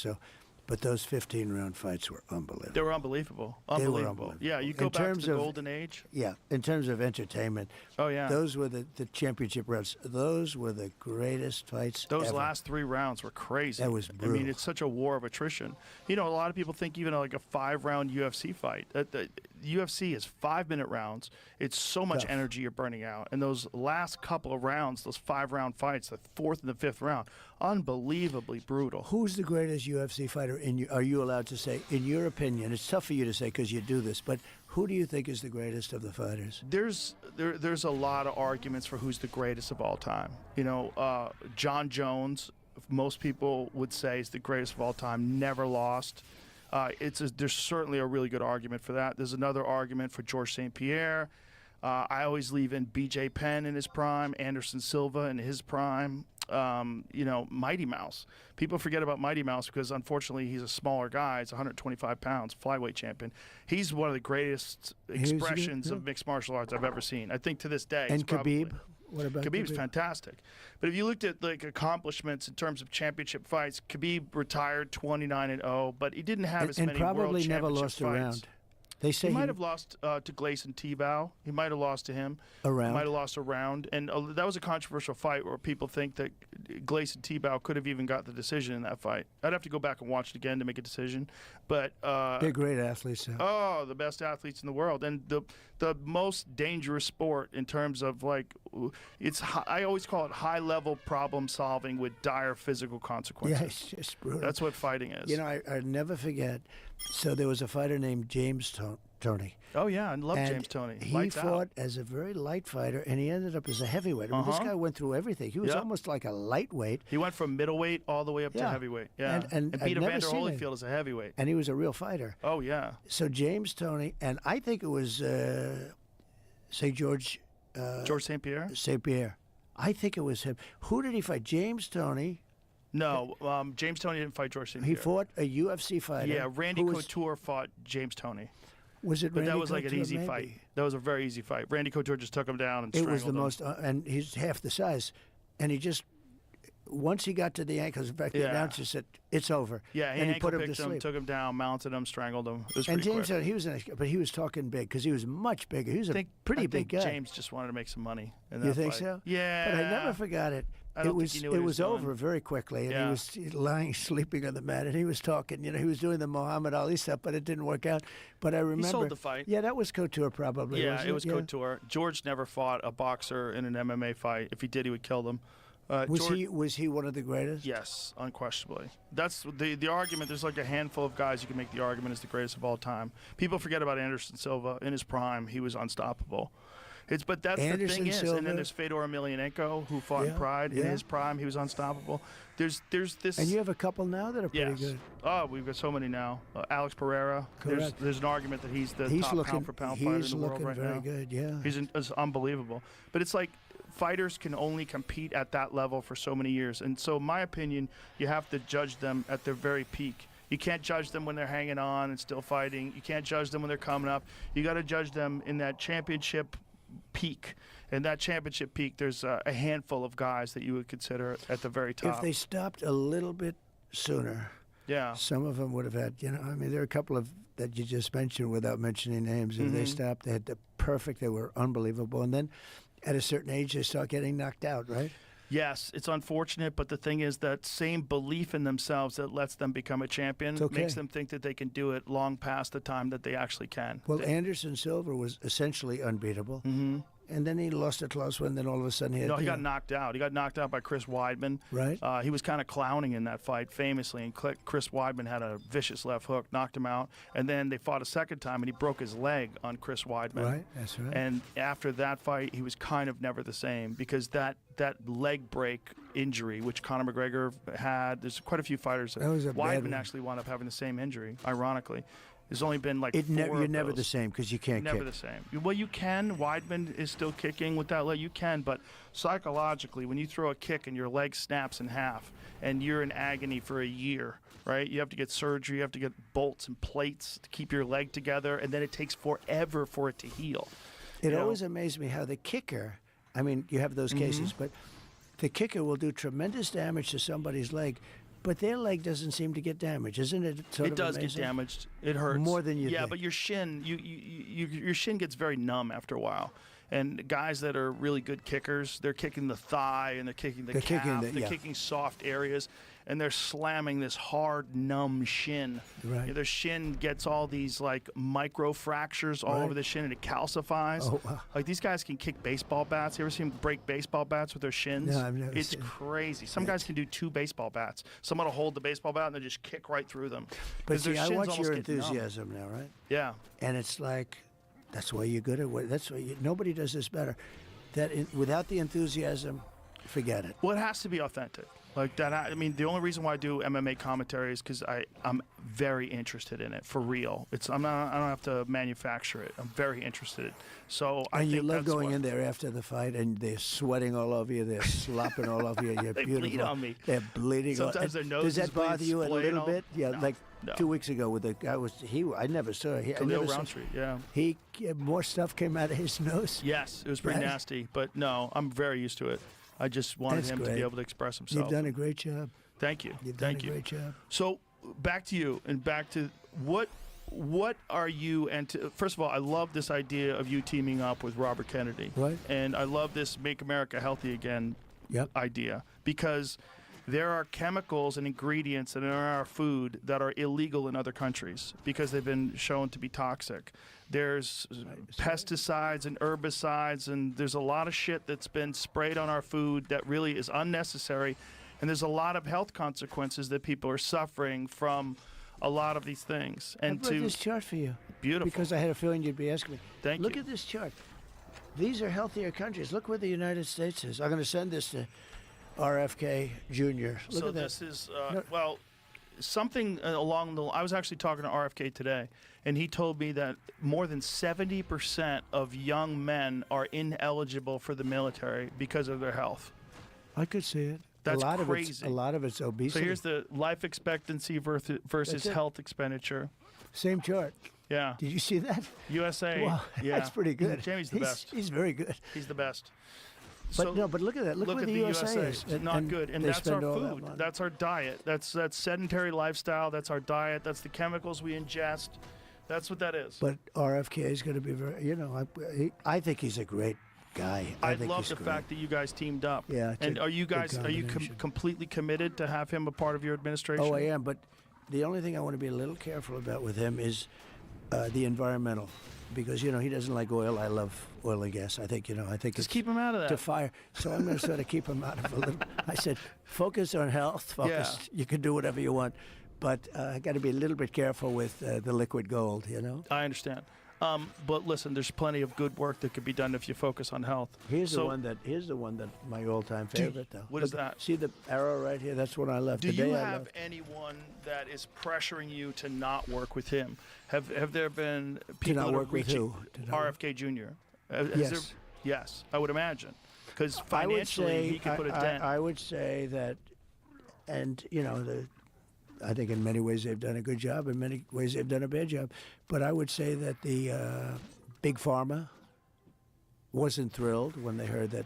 but those 15-round fights were unbelievable. They were unbelievable. They were unbelievable. Yeah, you go back to the golden age. Yeah, in terms of entertainment. Oh, yeah. Those were the championship rounds. Those were the greatest fights Those ever. Last 3 rounds were crazy. That was brutal. I mean, it's such a war of attrition. A lot of people think even like a 5-round UFC fight. The UFC is 5-minute rounds. It's so much energy you're burning out. And those last couple of rounds, those 5-round fights, the 4th and the 5th round, unbelievably brutal. Who's the greatest UFC fighter? Are you allowed to say, in your opinion? It's tough for you to say because you do this, but who do you think is the greatest of the fighters? There's a lot of arguments for who's the greatest of all time. John Jones, most people would say is the greatest of all time, never lost. There's certainly a really good argument for that. There's another argument for Georges St. Pierre. I always leave in B.J. Penn in his prime, Anderson Silva in his prime. Mighty Mouse. People forget about Mighty Mouse because, unfortunately, he's a smaller guy. He's 125 pounds, flyweight champion. He's one of the greatest expressions of mixed martial arts I've ever seen. I think to this day. And Khabib? What about Khabib's fantastic. But if you looked at accomplishments in terms of championship fights, Khabib retired 29-0, but he didn't have as many world championship probably never lost fights. a round. They say he might have lost to Gleison Tebow. He might have lost to him. A round. He might have lost a round. And that was a controversial fight where people think that Gleison Tebow could have even got the decision in that fight. I'd have to go back and watch it again to make a decision. But they're great athletes. The best athletes in the world. And the most dangerous sport in terms of I always call it high-level problem solving with dire physical consequences. Yeah, it's just brutal. That's what fighting is. I'll never forget. So there was a fighter named James Toney. Oh, yeah, I love James Toney. He fought as a very light fighter, and he ended up as a heavyweight. I mean, this guy went through everything. He was almost like a lightweight. He went from middleweight all the way up to heavyweight. Yeah, and beat Evander Holyfield as a heavyweight. And he was a real fighter. Oh, yeah. So James Toney, and I think it was, George St. Pierre? St. Pierre. I think it was him. Who did he fight? James Toney. No, James Toney didn't fight George St. Pierre. He fought a UFC fighter. Yeah, Randy Couture fought James Toney. Was it? But Randy that was like Couture, an easy maybe? fight. That was a very easy fight. Randy Couture just took him down and strangled him. It was the most, and he's half the size, and he just. Once he got to the ankles, in fact, the announcer said, "It's over." Yeah, and he put him to picked him, sleep. took him down, mounted him, strangled him. It was and pretty James quick. said he was, but he was talking big because he was much bigger. He was a pretty big guy. James just wanted to make some money in that You think fight. so? Yeah. But I never forgot it. I don't think he knew what he was doing. over very quickly, and he was lying, sleeping on the mat, and he was talking. He was doing the Muhammad Ali stuff, but it didn't work out. But I remember he sold the fight. Yeah, that was Couture probably. Yeah, wasn't it was Couture. George never fought a boxer in an MMA fight. If he did, he would kill them. Was he one of the greatest? Yes, unquestionably. That's the argument. There's like a handful of guys you can make the argument is the greatest of all time. People forget about Anderson Silva. In his prime, he was unstoppable. But that's Anderson the thing is, Silva. and then there's Fedor Emelianenko who fought in Pride. In his prime, he was unstoppable. There's this. And you have a couple now that are pretty good. Oh, we've got so many now. Alex Pereira. Correct. There's an argument that he's the top pound-for-pound fighter in the world right now. He's looking very good. Yeah. He's unbelievable. But it's like fighters can only compete at that level for so many years. And so in my opinion, you have to judge them at their very peak. You can't judge them when they're hanging on and still fighting. You can't judge them when they're coming up. You got to judge them in that championship peak. And that championship peak, there's a handful of guys that you would consider at the very top. If they stopped a little bit sooner, yeah, some of them would have had, I mean, there are a couple of that you just mentioned without mentioning names. If they stopped, they had the perfect, they were unbelievable. And then at a certain age, they start getting knocked out, right? Yes, it's unfortunate, but the thing is that same belief in themselves that lets them become a champion makes them think that they can do it long past the time that they actually can. Well, Anderson Silva was essentially unbeatable. And then he lost a close one. Then all of a sudden he had, he got knocked out. He got knocked out by Chris Weidman. Right. He was kind of clowning in that fight famously, and Chris Weidman had a vicious left hook, knocked him out. And then they fought a second time, and he broke his leg on Chris Weidman. Right, that's right. And after that fight, he was kind of never the same because that leg break injury, which Conor McGregor had, there's quite a few fighters. That was a bad one. Weidman actually wound up having the same injury, ironically. There's only been like you're never the same because you can't never kick. The same. Well, you can. Weidman is still kicking with that leg. You can, but psychologically, when you throw a kick and your leg snaps in half and you're in agony for a year, right? You have to get surgery. You have to get bolts and plates to keep your leg together, and then it takes forever for it to heal. It always amazed me how the kicker, I mean, you have those cases, but the kicker will do tremendous damage to somebody's leg, but their leg doesn't seem to get damaged, isn't it? It does get damaged. It hurts more than you Yeah, think. but your shin, your shin gets very numb after a while. And guys that are really good kickers, they're kicking the thigh and they're kicking the calf. They're kicking soft areas, and they're slamming this hard, numb shin. Right. Their shin gets all these like micro fractures all over the shin, and it calcifies. Oh, wow. Like these guys can kick baseball bats. You ever seen them break baseball bats with their shins? No, I've never It's seen it. crazy. Some guys can do 2 baseball bats. Someone will hold the baseball bat and they just kick right through them. But 'Cause their see, I shins watch almost your get numb. enthusiasm now, right? Yeah. And it's like, that's why you're good at what. That's why nobody does this better. Without the enthusiasm, forget it. Well, it has to be authentic. Like that. I mean, the only reason why I do MMA commentary is because I'm very interested in it for real. I don't have to manufacture it. I'm very interested. So I think you love that's going what, in there after the fight, and they're sweating all over you. They're slopping all over you. You're They beautiful. bleed on me. They're bleeding. Sometimes their noses Does that bother bleed, you a splayed little all- bit? Yeah, No, like no. 2 weeks ago with the guy I never saw. Khalil Roundtree. Yeah. More stuff came out of his nose. Yes, it was pretty Right. nasty, but no, I'm very used to it. I just wanted That's him to great. be able to express himself. You've done a great job. Thank you. You've done Thank a you. great job. So back to you and back to what are you, and first of all, I love this idea of you teaming up with Robert Kennedy. Right. And I love this Make America Healthy Again Yep. idea because there are chemicals and ingredients in our food that are illegal in other countries because they've been shown to be toxic. There's pesticides and herbicides, and there's a lot of shit that's been sprayed on our food that really is unnecessary. And there's a lot of health consequences that people are suffering from a lot of these things. I And brought this chart for you. beautiful. Because I had a feeling you'd be asking me. Thank Look you. at this chart. These are healthier countries. Look where the United States is. I'm going to send this to RFK Jr. Look so at that. this is No. well, something along the. I was actually talking to RFK today, and he told me that more than 70% of young men are ineligible for the military because of their health. I could see it. That's a lot crazy. Of a lot of it's So obesity. here's the life expectancy versus That's it. health expenditure. Same chart. Yeah, Did you see that? USA. Wow, yeah, that's pretty good. Jamie's the he's, best. He's very good. He's the best. But So- no, but look at that. Look where at the USA is. It's not good, and they that's our spend all that food. money. That's our diet. That's sedentary lifestyle. That's our diet. That's the chemicals we ingest. That's what that is. But RFK is going to be very. I think he's a great guy. I think love he's the great. fact that you guys teamed up. Yeah, it's And a are you good guys combination. completely committed to have him a part of your administration? Oh, I am. But the only thing I want to be a little careful about with him is the environmental, because he doesn't like oil. I love oil and gas. I think Just it's keep him out of that. to fire. So I'm going to sort of keep him out of a little. I said, focus on health. Focus. Yeah. You can do whatever you want, but I got to be a little bit careful with the liquid gold. I understand. But listen, there's plenty of good work that could be done if you focus on health. Here's So- the one that my all-time favorite though. what is Look, that? See the arrow right here? That's one I left. Do the day you I have left. anyone that is pressuring you to not work with him? Have there been people not that are work with reaching who? To not work- RFK Jr.? Has Yes. there- yes, I would imagine. Because I would financially, say, he could put a dent. I would say that, and I think in many ways they've done a good job. In many ways they've done a bad job. But I would say that the big pharma wasn't thrilled when they heard that.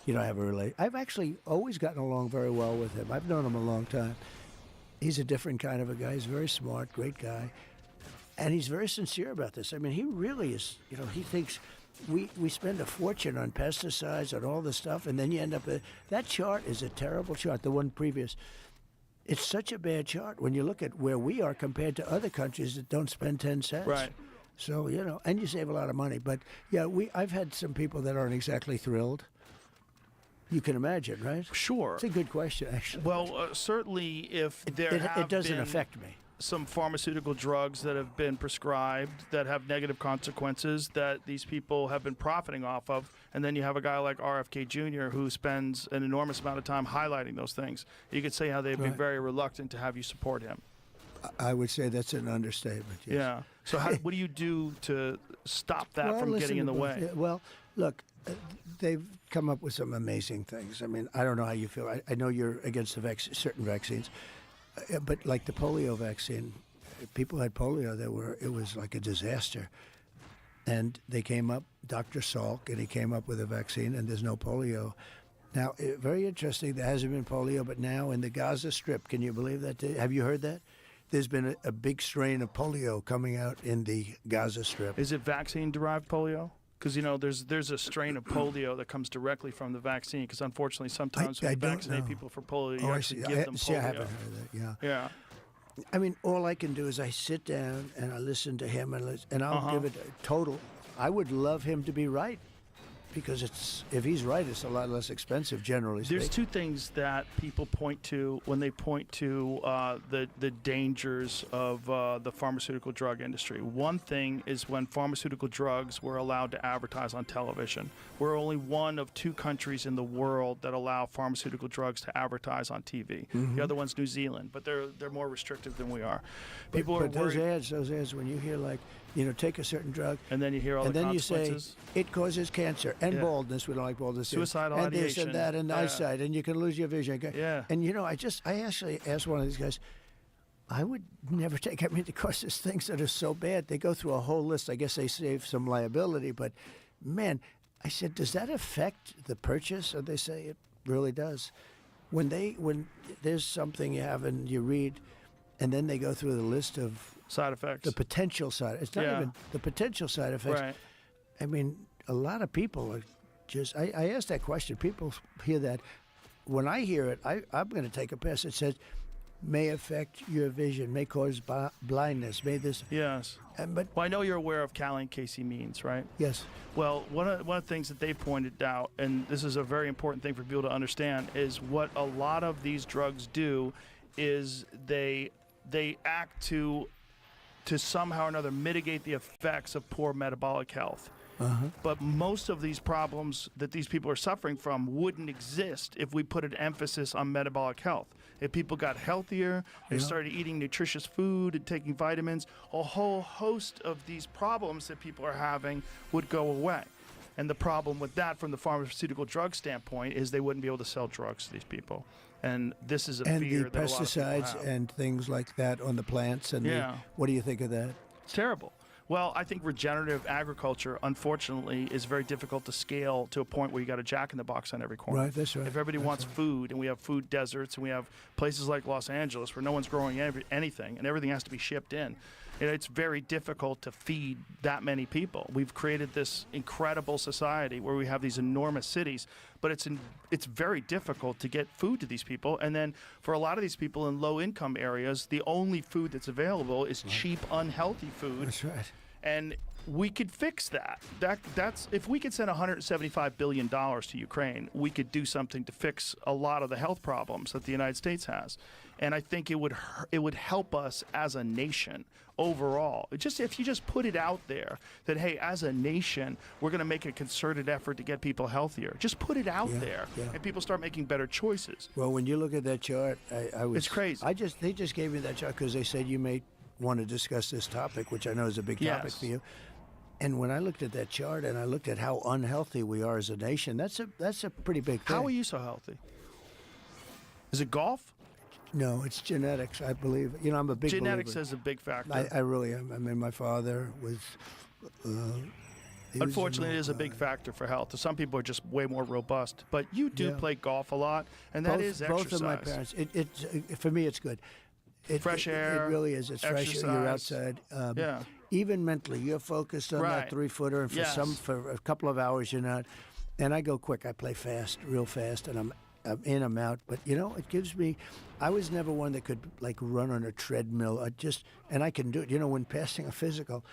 I have a relate. I've actually always gotten along very well with him. I've known him a long time. He's a different kind of a guy. He's very smart, great guy, and he's very sincere about this. I mean, he really is. He thinks we spend a fortune on pesticides and all this stuff, and then you end up. That chart is a terrible chart. The one previous. It's such a bad chart when you look at where we are compared to other countries that don't spend 10 cents. Right. So, and you save a lot of money. But, yeah, I've had some people that aren't exactly thrilled. You can imagine, right? Sure. It's a good question, actually. Well, certainly if there it doesn't affect me. Some pharmaceutical drugs that have been prescribed that have negative consequences that these people have been profiting off of, and then you have a guy like RFK Jr. who spends an enormous amount of time highlighting those things. You could say how they've been very reluctant to have you support him. I would say that's an understatement. Yes. Yeah. So what do you do to stop that from getting in the way? Well, look, they've come up with some amazing things. I mean, I don't know how you feel. I know you're against certain vaccines. But like the polio vaccine, people had polio. It was like a disaster, and they came up. Dr. Salk, and he came up with a vaccine, and there's no polio. Now, very interesting. There hasn't been polio, but now in the Gaza Strip, can you believe that? Have you heard that? There's been a big strain of polio coming out in the Gaza Strip. Is it vaccine-derived polio? Because there's a strain of polio that comes directly from the vaccine. Because unfortunately, sometimes when you vaccinate people for polio, you actually give them polio. I haven't heard that. Yeah. Yeah. I mean, all I can do is I sit down and I listen to him, and I'll give it a total. I would love him to be right, because if he's right, it's a lot less expensive, generally speaking. There's two things that people point to when they point to the dangers of the pharmaceutical drug industry. One thing is when pharmaceutical drugs were allowed to advertise on television. We're only one of 2 countries in the world that allow pharmaceutical drugs to advertise on TV. Mm-hmm. The other one's New Zealand, but they're more restrictive than we are. People are worried. Those ads, when you hear take a certain drug, and then you hear all the consequences. And then you say it causes cancer and baldness. We don't like baldness. Suicidal and ideation. This and that and eyesight, and you can lose your vision. Yeah. And I actually asked one of these guys. I would never take. I mean, because there's things that are so bad. They go through a whole list. I guess they save some liability, but man, I said, does that affect the purchase? And they say it really does. When there's something you have and you read, and then they go through the list of side effects. The potential side. It's not even the potential side effects. Right. I mean, a lot of people are just. I asked that question. People hear that. When I hear it, I'm going to take a pass. It says, may affect your vision, may cause blindness, may this. Yes. Well, I know you're aware of Casey means, right? Yes. Well, one of the things that they pointed out, and this is a very important thing for people to understand, is what a lot of these drugs do is they act to somehow or another mitigate the effects of poor metabolic health. Uh-huh. But most of these problems that these people are suffering from wouldn't exist if we put an emphasis on metabolic health. If people got healthier, they started eating nutritious food and taking vitamins, a whole host of these problems that people are having would go away. And the problem with that from the pharmaceutical drug standpoint is they wouldn't be able to sell drugs to these people. And this is a fear that a lot of people have. And the pesticides and things like that on the plants. And what do you think of that? It's terrible. Well, I think regenerative agriculture, unfortunately, is very difficult to scale to a point where you got a jack-in-the-box on every corner. Right, that's right. If everybody wants food, and we have food deserts, and we have places like Los Angeles where no one's growing anything, and everything has to be shipped in, it's very difficult to feed that many people. We've created this incredible society where we have these enormous cities, but it's very difficult to get food to these people. And then for a lot of these people in low-income areas, the only food that's available is cheap, unhealthy food. That's right. And we could fix that. That's if we could send $175 billion to Ukraine, we could do something to fix a lot of the health problems that the United States has. And I think it would help us as a nation overall. If you just put it out there that, hey, as a nation, we're going to make a concerted effort to get people healthier. Just put it out there, and people start making better choices. Well, when you look at that chart, it's crazy. They just gave me that chart because they said you may want to discuss this topic, which I know is a big topic for you. And when I looked at that chart and I looked at how unhealthy we are as a nation, that's a pretty big thing. How are you so healthy? Is it golf? No, it's genetics, I believe. You know, I'm a big Genetics believer. is a big factor. I really am. I mean, my father was. He was Unfortunately, it is a big factor for health. Some people are just way more robust. But you do Yeah. play golf a lot, and that is exercise. Both of my parents. For me, it's good. Fresh air, It really is. It's fresh. You're outside. Yeah. Even mentally, you're focused on that Right. 3-footer, and for a couple of hours, you're not. And I go quick. I play fast, real fast, and I'm in, I'm out. But you know, it gives me. I was never one that could like run on a treadmill. And I can do it. You know, when passing a physical,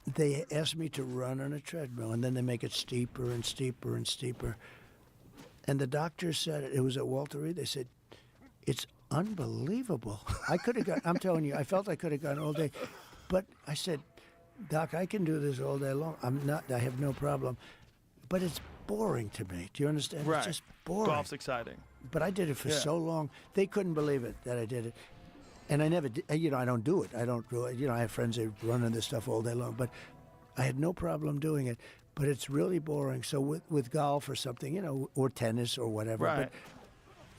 they ask me to run on a treadmill, and then they make it steeper and steeper and steeper. And the doctor said it was at Walter Reed. They said, "It's unbelievable." I could have gone. I'm telling you, I felt I could have gone all day, but I said, "Doc, I can do this all day long. I have no problem, but it's boring to me. Do you understand? Right. It's just boring." Golf's exciting. But I did it for Yeah. so long. They couldn't believe it that I did it. And I never did. You know, I don't do it. I don't really, you know, I have friends that run on this stuff all day long, but I had no problem doing it. But it's really boring. So with golf or something, you know, or tennis or whatever. Right.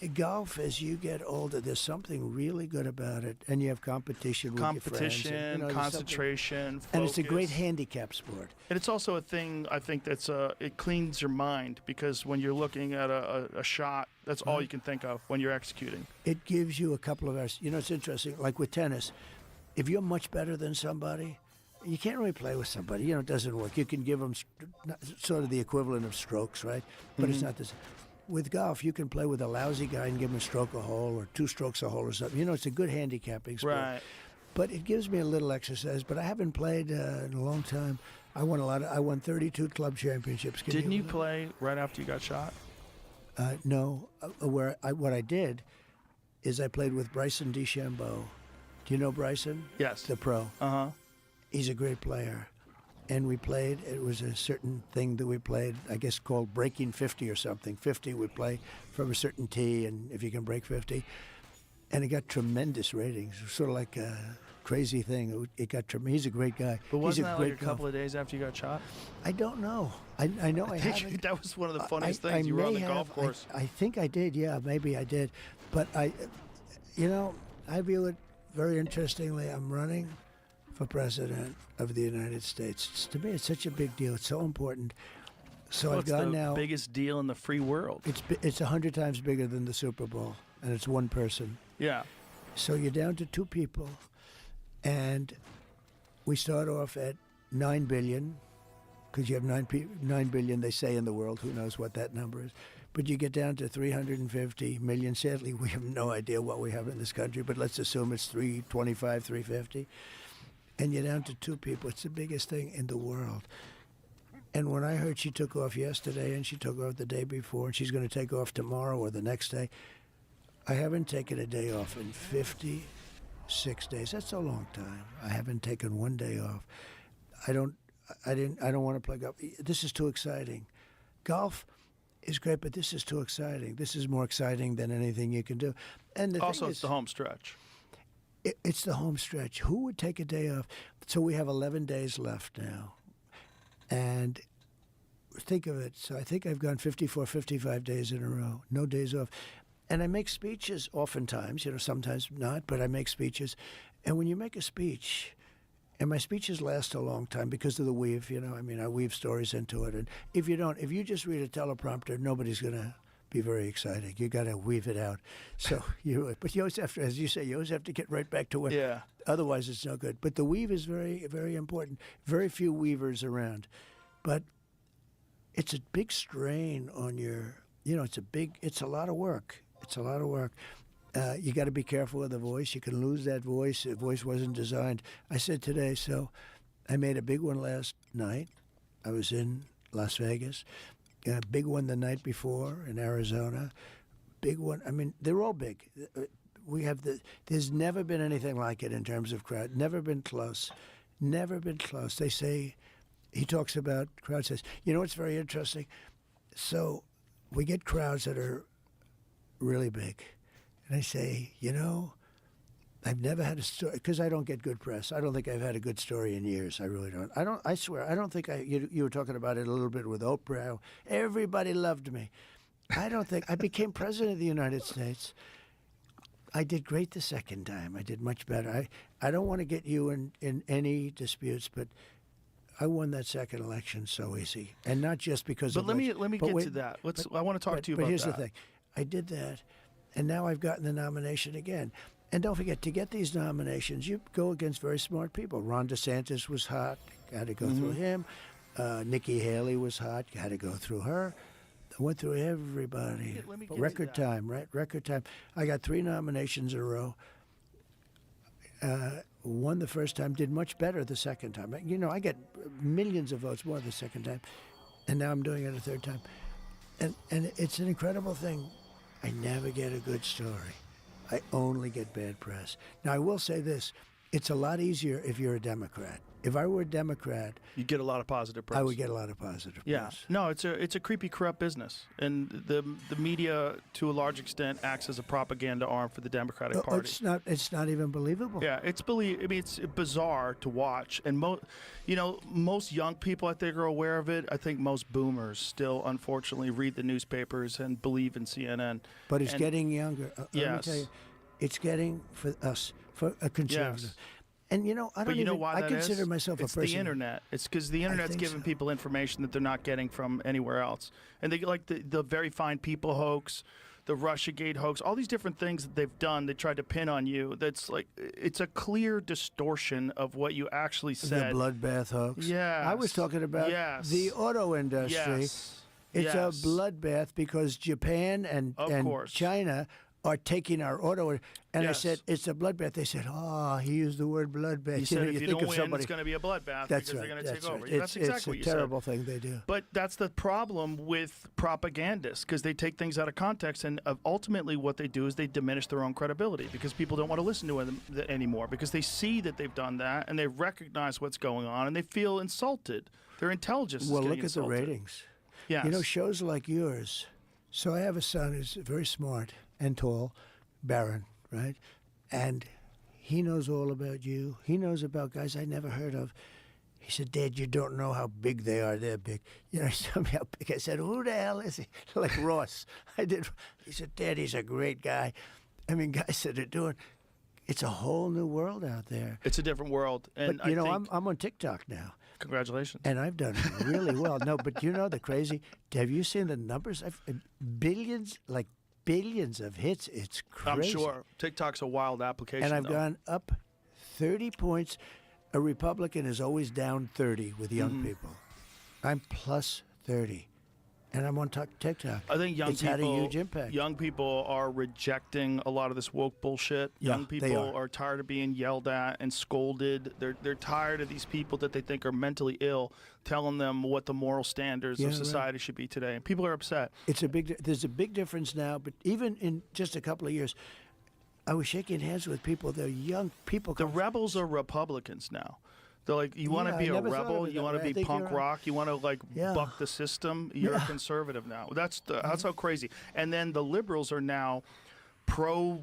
But golf, as you get older, there's something really good about it. And you have competition with your friends. Competition, And, you know, there's something- concentration, focus. And it's a great handicap sport. And it's also a thing, I think, it cleans your mind, because when you're looking at a shot, that's all you can think of when you're executing. It gives you a couple of hours. You know, it's interesting. Like with tennis, if you're much better than somebody, you can't really play with somebody. You know, it doesn't work. You can give them sort of the equivalent of strokes, right? But it's not the same. With golf, you can play with a lousy guy and give him a stroke a hole or 2 strokes a hole or something. You know, it's a good handicapping sport. Right. But it gives me a little exercise. But I haven't played in a long time. I won 32 club championships. Didn't you play right after you got shot? No. What I did is I played with Bryson DeChambeau. Do you know Bryson? Yes. The pro. Uh-huh. He's a great player. And we played, it was a certain thing that we played, I guess called breaking 50 or something. 50, we play from a certain tee, and if you can break 50. And it got tremendous ratings. It was sort of like a crazy thing. It got he's a great guy. But wasn't he's that like a couple of days after you got shot? I don't know. I know I haven't. That was one of the funniest I things. You were on may the golf have. course. I think I did, yeah, maybe I did. But you know, I view it very interestingly. I'm running for president of the United States. To me, it's such a big deal. It's so important. So Well, I've it's gone the now. biggest deal in the free world. It's 100 times bigger than the Super Bowl, and it's one person. Yeah. So you're down to 2 people, and we start off at 9 billion, because you have 9 billion, they say, in the world. Who knows what that number is? But you get down to 350 million. Sadly, we have no idea what we have in this country, but let's assume it's 325, 350. And you're down to 2 people. It's the biggest thing in the world. And when I heard she took off yesterday and she took off the day before and she's going to take off tomorrow or the next day, I haven't taken a day off in 56 days. That's a long time. I haven't taken one day off. I don't want to play golf. This is too exciting. Golf is great, but this is too exciting. This is more exciting than anything you can do. And the Also, thing it's is, the home stretch. it's the home stretch. Who would take a day off? So we have 11 days left now. And think of it. So I think I've gone 54, 55 days in a row. No days off. And I make speeches oftentimes, sometimes not, but I make speeches. And when you make a speech, and my speeches last a long time because of the weave, I weave stories into it. And if you just read a teleprompter, nobody's going to be very exciting. You got to weave it out. So but you always have to, as you say, you always have to get right back to it. Yeah. Otherwise, it's no good. But the weave is very, very important. Very few weavers around, but it's a big strain on your. It's a lot of work. It's a lot of work. You got to be careful with the voice. You can lose that voice. The voice wasn't designed. I said today, so I made a big one last night. I was in Las Vegas. A big one the night before in Arizona. Big one. I mean, they're all big. There's never been anything like it in terms of crowd. Never been close. Never been close. They say, he talks about crowd says, it's very interesting. So we get crowds that are really big. And I say, I've never had a story because I don't get good press. I don't think I've had a good story in years. I really don't. I don't. I swear. I don't think You were talking about it a little bit with Oprah. Everybody loved me. I don't think I became president of the United States. I did great the second time. I did much better. I don't want to get you in any disputes, but I won that second election so easy, and not just because. But let me get to that. I want to talk to you about that. But here's the thing. I did that, and now I've gotten the nomination again. And don't forget, to get these nominations, you go against very smart people. Ron DeSantis was hot, got to go through him. Nikki Haley was hot, got to go through her. I went through everybody. Let me get Record to that. time, right? Record time. I got 3 nominations in a row. Won the first time, did much better the second time. You know, I get millions of votes more the second time, and now I'm doing it a third time. And it's an incredible thing. I never get a good story. I only get bad press. Now, I will say this. It's a lot easier if you're a Democrat. If I were a Democrat, You get a lot of positive press. I would get a lot of positive Yeah, press. no, it's a creepy, corrupt business, and the media, to a large extent, acts as a propaganda arm for the Democratic Party. It's not even believable. Yeah, it's bizarre to watch, and most young people, I think, are aware of it. I think most boomers still, unfortunately, read the newspapers and believe in CNN. But it's getting younger. Let me Yes. tell you, it's getting for us, for a conservative. Yes. And you know, I don't But you know even. why I that consider is? myself It's a person. the internet. It's because the internet's think giving so. people information that they're not getting from anywhere else. And they like the Very Fine People hoax, the Russiagate hoax, all these different things that they've done. They tried to pin on you. That's like it's a clear distortion of what you actually said. The bloodbath hoax. Yes. I was talking about Yes. the auto industry. Yes. It's Yes. a bloodbath because Japan and course. China are taking our auto. And I Yes. said, it's a bloodbath. They said, he used the word bloodbath. You said know, if you think don't of win, somebody. it's going to be a bloodbath That's because right. they're going to That's take right. over. That's exactly what you It's a said. terrible thing they do. But that's the problem with propagandists, because they take things out of context, and ultimately what they do is they diminish their own credibility because people don't want to listen to them anymore because they see that they've done that and they recognize what's going on and they feel insulted. Their intelligence is Well, getting look at the insulted. ratings. Yes. You know, shows like yours. So I have a son who's very smart and tall, Barron, right? And he knows all about you. He knows about guys I never heard of. He said, Dad, you don't know how big they are. They're big. You know, he told me how big. I said, who the hell is he? Like Ross. I did. He said, Dad, he's a great guy. I mean, guys that are doing, it's a whole new world out there. It's a different world. And But, you know, I think, I'm on TikTok now. congratulations. And I've done really well. No, but you know the crazy. Have you seen the numbers? Billions of hits. It's crazy. I'm sure TikTok's a wild application. And I've though. gone up 30 points. A Republican is always down 30 with young people. I'm plus 30. And I'm on TikTok. I think it's had a huge impact. Young people are rejecting a lot of this woke bullshit. Yeah, Young they people are. are tired of being yelled at and scolded. They're tired of these people that they think are mentally ill telling them what the moral standards Yeah, of right. society should be today. And people are upset. There's a big difference now, but even in just a couple of years, I was shaking hands with people. They're young people. The rebels are Republicans now. They're like, you want to Yeah, be I a never thought rebel, of it you that want to way. I be think punk you're right. rock, you want to Yeah. buck the system. You're a conservative now. That's how crazy. And then the liberals are now pro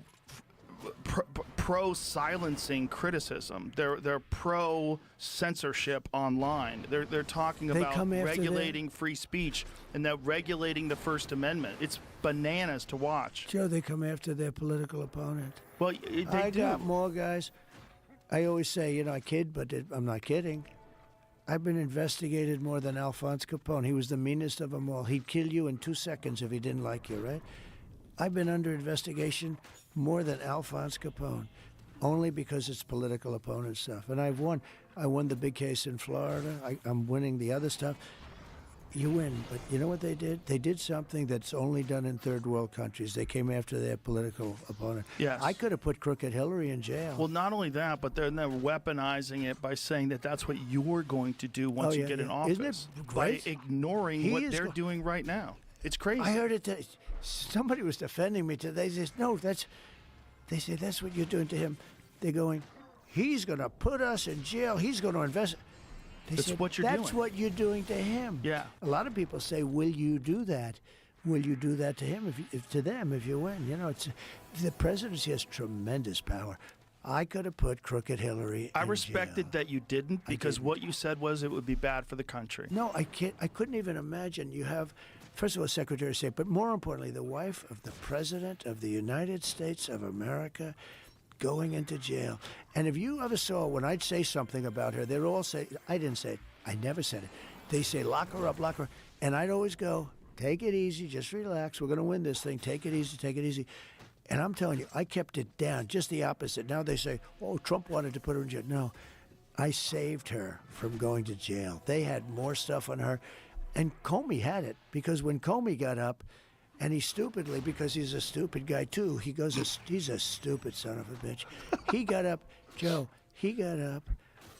silencing criticism. They're pro censorship online. They're talking They about come after regulating free speech and that regulating the First Amendment. It's bananas to watch. Joe, they come after their political opponent. Well, they I do. got more guys. I always say, you know, I kid, but I'm not kidding. I've been investigated more than Alphonse Capone. He was the meanest of them all. He'd kill you in 2 seconds if he didn't like you, right? I've been under investigation more than Alphonse Capone, only because it's political opponent stuff. And I've won. I won the big case in Florida. I'm winning the other stuff. You win, but you know what they did? They did something that's only done in third world countries. They came after their political opponent. Yes. I could have put crooked Hillary in jail. Well, not only that, but they're weaponizing it by saying that that's what you're going to do once you get in office. Isn't it by great? ignoring He what is they're go- doing right now. It's crazy. I heard it. Somebody was defending me today. They said, no, they say that's what you're doing to him. They're going, he's going to put us in jail. He's going to invest. They That's said, what you're That's doing." what you're doing to him. Yeah. A lot of people say, will you do that? Will you do that to him, if to them, if you win? You know, the presidency has tremendous power. I could have put crooked Hillary I in respected jail. that you didn't because what you said was it would be bad for the country. No, I can't. I couldn't even imagine. You have, first of all, Secretary of State, but more importantly, the wife of the President of the United States of America going into jail. And if you ever saw when I'd say something about her, they'd all say, I didn't say it. I never said it. They say, lock her up, lock her up. And I'd always go, take it easy, just relax. We're going to win this thing. Take it easy, take it easy. And I'm telling you, I kept it down, just the opposite. Now they say, oh, Trump wanted to put her in jail. No, I saved her from going to jail. They had more stuff on her. And Comey had it, because when Comey got up, and he stupidly, because he's a stupid guy too, he goes, he's a stupid son of a bitch. He got up, Joe, he got up,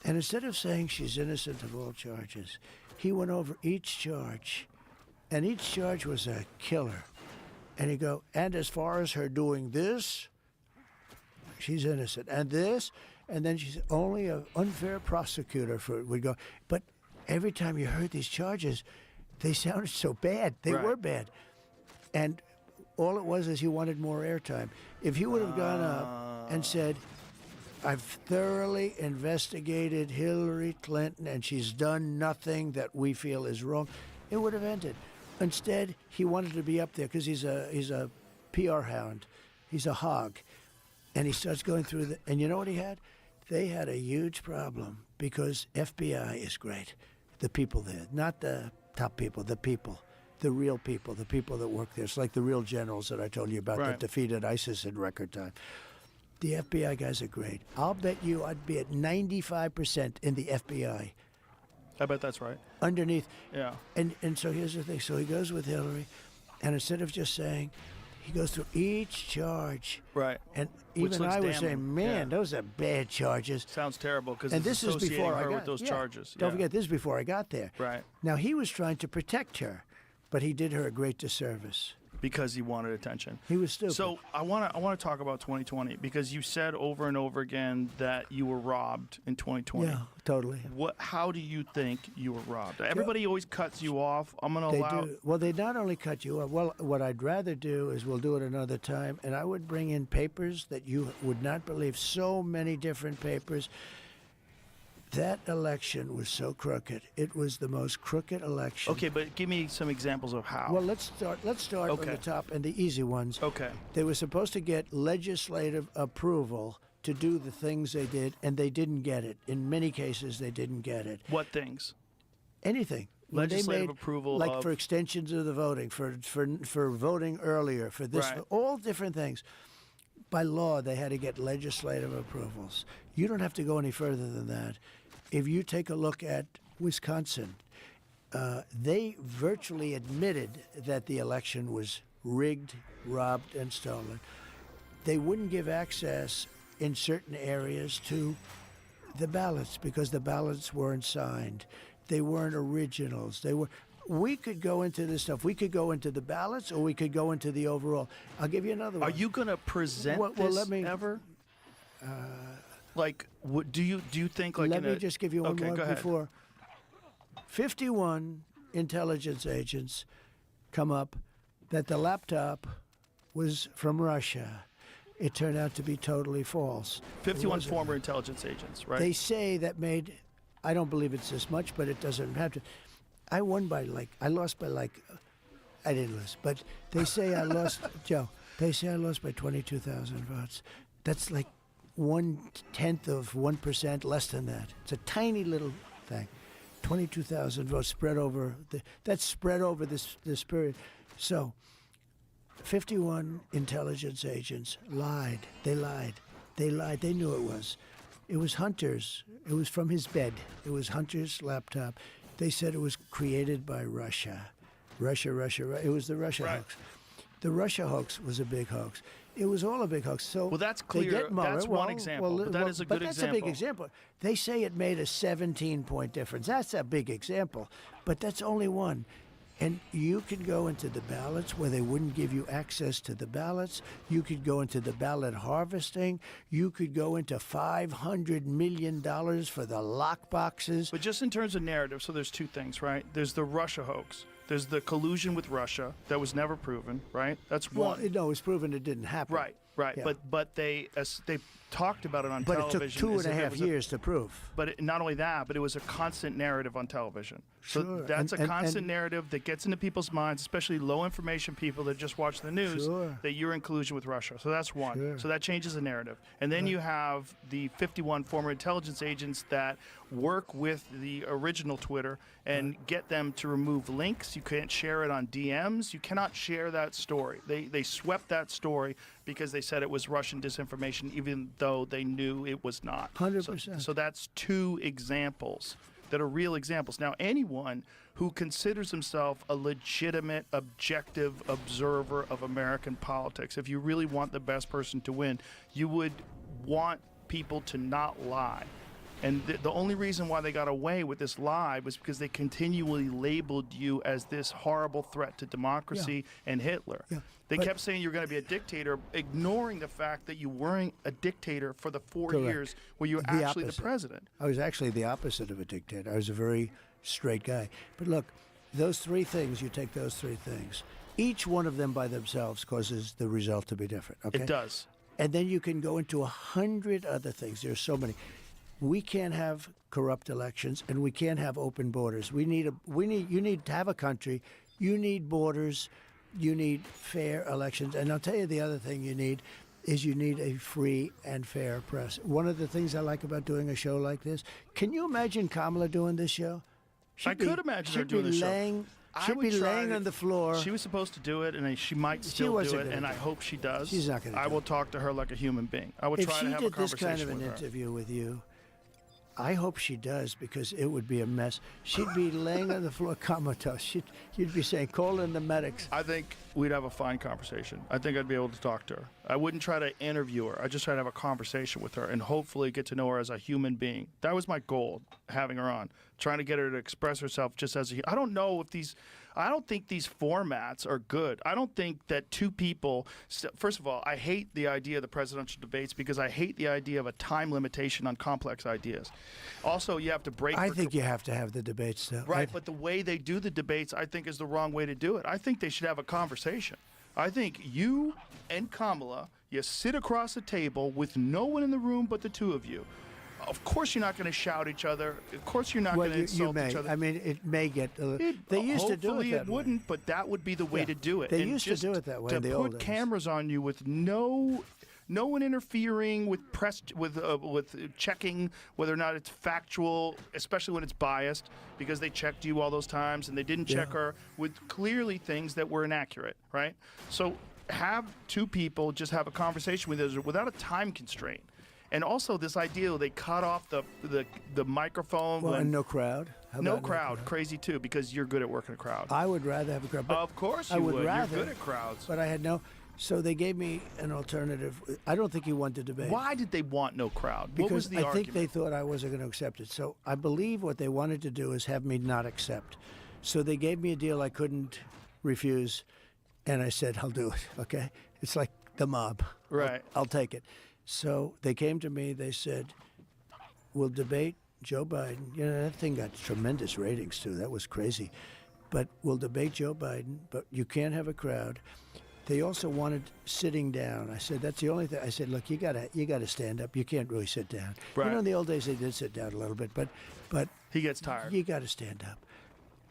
and instead of saying she's innocent of all charges, he went over each charge, and each charge was a killer. And he'd go, and as far as her doing this, she's innocent. And this, and then she's only an unfair prosecutor for would go. But every time you heard these charges, they sounded so bad. They were bad. And all it was is he wanted more airtime. If he would have gone up and said, I've thoroughly investigated Hillary Clinton and she's done nothing that we feel is wrong, it would have ended. Instead, he wanted to be up there because he's a PR hound. He's a hog. And he starts going through and you know what he had? They had a huge problem because FBI is great. The people there, not the top people, the people. The real people, the people that work there. It's like the real generals that I told you about that defeated ISIS in record time. The FBI guys are great. I'll bet you I'd be at 95% in the FBI. I bet that's right. Underneath. Yeah. And so here's the thing. So he goes with Hillary, and instead of just saying, he goes through each charge. Right. And Which even looks I was damning. saying, man, those are bad charges. Sounds terrible because And this is before I her got with those charges. Don't forget, this is before I got there. Right. Now, he was trying to protect her, but he did her a great disservice. Because he wanted attention. He was stupid. So I want to talk about 2020 because you said over and over again that you were robbed in 2020. Yeah, totally. How do you think you were robbed? Everybody always cuts you off. I'm going to They allow. do. Well, they not only cut you off. Well, what I'd rather do is we'll do it another time, and I would bring in papers that you would not believe. So many different papers. That election was so crooked. It was the most crooked election. Okay, but give me some examples of how. Well, let's start Okay. from the top and the easy ones. Okay. They were supposed to get legislative approval to do the things they did, and they didn't get it. In many cases, they didn't get it. What things? Anything. When they Legislative made, approval like of- for extensions of the voting, for voting earlier, for this, Right. for all different things. By law, they had to get legislative approvals. You don't have to go any further than that. If you take a look at Wisconsin, they virtually admitted that the election was rigged, robbed, and stolen. They wouldn't give access in certain areas to the ballots because the ballots weren't signed. They weren't originals. We could go into this stuff. We could go into the ballots, or we could go into the overall. I'll give you another one. Are you going to present Well, this let me- ever? Like, do you think like? Let me just give you one okay, more go ahead. before. 51 intelligence agents come up that the laptop was from Russia. It turned out to be totally false. It 51 wasn't. former intelligence agents, right? They say that made, I don't believe it's this much, but it doesn't have to. I lost by I didn't lose, but they say I lost, Joe, they say I lost by 22,000 votes. That's like 1/10 of 1%, less than that. It's a tiny little thing. 22,000 votes spread over, that's spread over this period. So 51 intelligence agents lied. They lied. They lied. They knew it was. It was Hunter's. It was from his bed. It was Hunter's laptop. They said it was created by Russia. Russia. It was the Russia Right. hoax. The Russia hoax was a big hoax. It was all a big hoax. So Well, that's they clear. get Mueller. That's one example, but that is a but good that's example. a big example. They say it made a 17-point difference. That's a big example, but that's only one. And you could go into the ballots where they wouldn't give you access to the ballots. You could go into the ballot harvesting. You could go into $500 million for the lock boxes. But just in terms of narrative, so there's two things, right? There's the Russia hoax. There's the collusion with Russia that was never proven, right? That's Well, one. no, it's proven it didn't happen. Right. Right, Yeah. but they talked about it on But it television. took two as and a if it half was years to prove. But not only that, but it was a constant narrative on television. So Sure. that's And- a and- constant and- narrative that gets into people's minds, especially low information people that just watch the news, Sure. that you're in collusion with Russia. So that's one. Sure. So that changes the narrative. And then you have the 51 former intelligence agents that work with the original Twitter and get them to remove links. You can't share it on DMs. You cannot share that story. They swept that story because they said it was Russian disinformation, even though they knew it was not. 100%. So that's two examples that are real examples. Now, anyone who considers himself a legitimate, objective observer of American politics, if you really want the best person to win, you would want people to not lie. And the only reason why they got away with this lie was because they continually labeled you as this horrible threat to democracy and Hitler. Yeah. They But- kept saying you're going to be a dictator, ignoring the fact that you weren't a dictator for the 4 Correct. years where you were The actually the opposite. president. I was actually the opposite of a dictator. I was a very straight guy. But look, those three things, you take those three things, each one of them by themselves causes the result to be different. Okay? It does. And then you can go into 100 other things. There's so many. We can't have corrupt elections, and we can't have open borders. You need to have a country. You need borders. You need fair elections. And I'll tell you the other thing you need is you need a free and fair press. One of the things I like about doing a show like this, can you imagine Kamala doing this show? I could imagine her doing this show. I She'd would be try laying to- on the floor. She was supposed to do it, and she might still do wasn't it, gonna and do I it. hope she does. She's not gonna I do will it. talk to her like a human being. I would If try she to have a did this conversation kind of an with her. interview with you, I hope she does, because it would be a mess. She'd be laying on the floor comatose. You'd be saying, call in the medics. I think we'd have a fine conversation. I think I'd be able to talk to her. I wouldn't try to interview her. I'd just try to have a conversation with her and hopefully get to know her as a human being. That was my goal, having her on, trying to get her to express herself just as I don't know if I don't think these formats are good. I don't think that two people, first of all, I hate the idea of the presidential debates because I hate the idea of a time limitation on complex ideas. Also, you have to break. I think you have to have the debates, though. Right, but the way they do the debates, I think, is the wrong way to do it. I think they should have a conversation. I think you and Kamala, you sit across the table with no one in the room but the two of you. Of course, you're not going to shout at each other. Of course, you're not Well, going to you insult may. each other. I mean, it may get. They used to do it Hopefully that way. wouldn't, but that would be the way Yeah, to do it. they And used to just do it that way To in the put old days. cameras on you with no one interfering with press with checking whether or not it's factual, especially when it's biased, because they checked you all those times and they didn't check Yeah. her with clearly things that were inaccurate, right? So have two people just have a conversation with us without a time constraint. And also this idea they cut off the microphone. Well, when, and no crowd. How no about crowd, crazy too, because you're good at working a crowd. I would rather have a crowd. But Of course you I would would. rather. You're good at crowds. But I had no. So they gave me an alternative. I don't think he won the debate. Why did they want no crowd? Because What was the I argument? think they thought I wasn't going to accept it. So I believe what they wanted to do is have me not accept. So they gave me a deal I couldn't refuse, and I said, I'll do it, okay? It's like the mob. Right. I'll take it. So they came to me, they said, we'll debate Joe Biden. You know, that thing got tremendous ratings, too. That was crazy. But we'll debate Joe Biden, but you can't have a crowd. They also wanted sitting down. I said, that's the only thing. I said, look, you gotta stand up. You can't really sit down. Right. You know, in the old days they did sit down a little bit, but He gets tired. you got to stand up.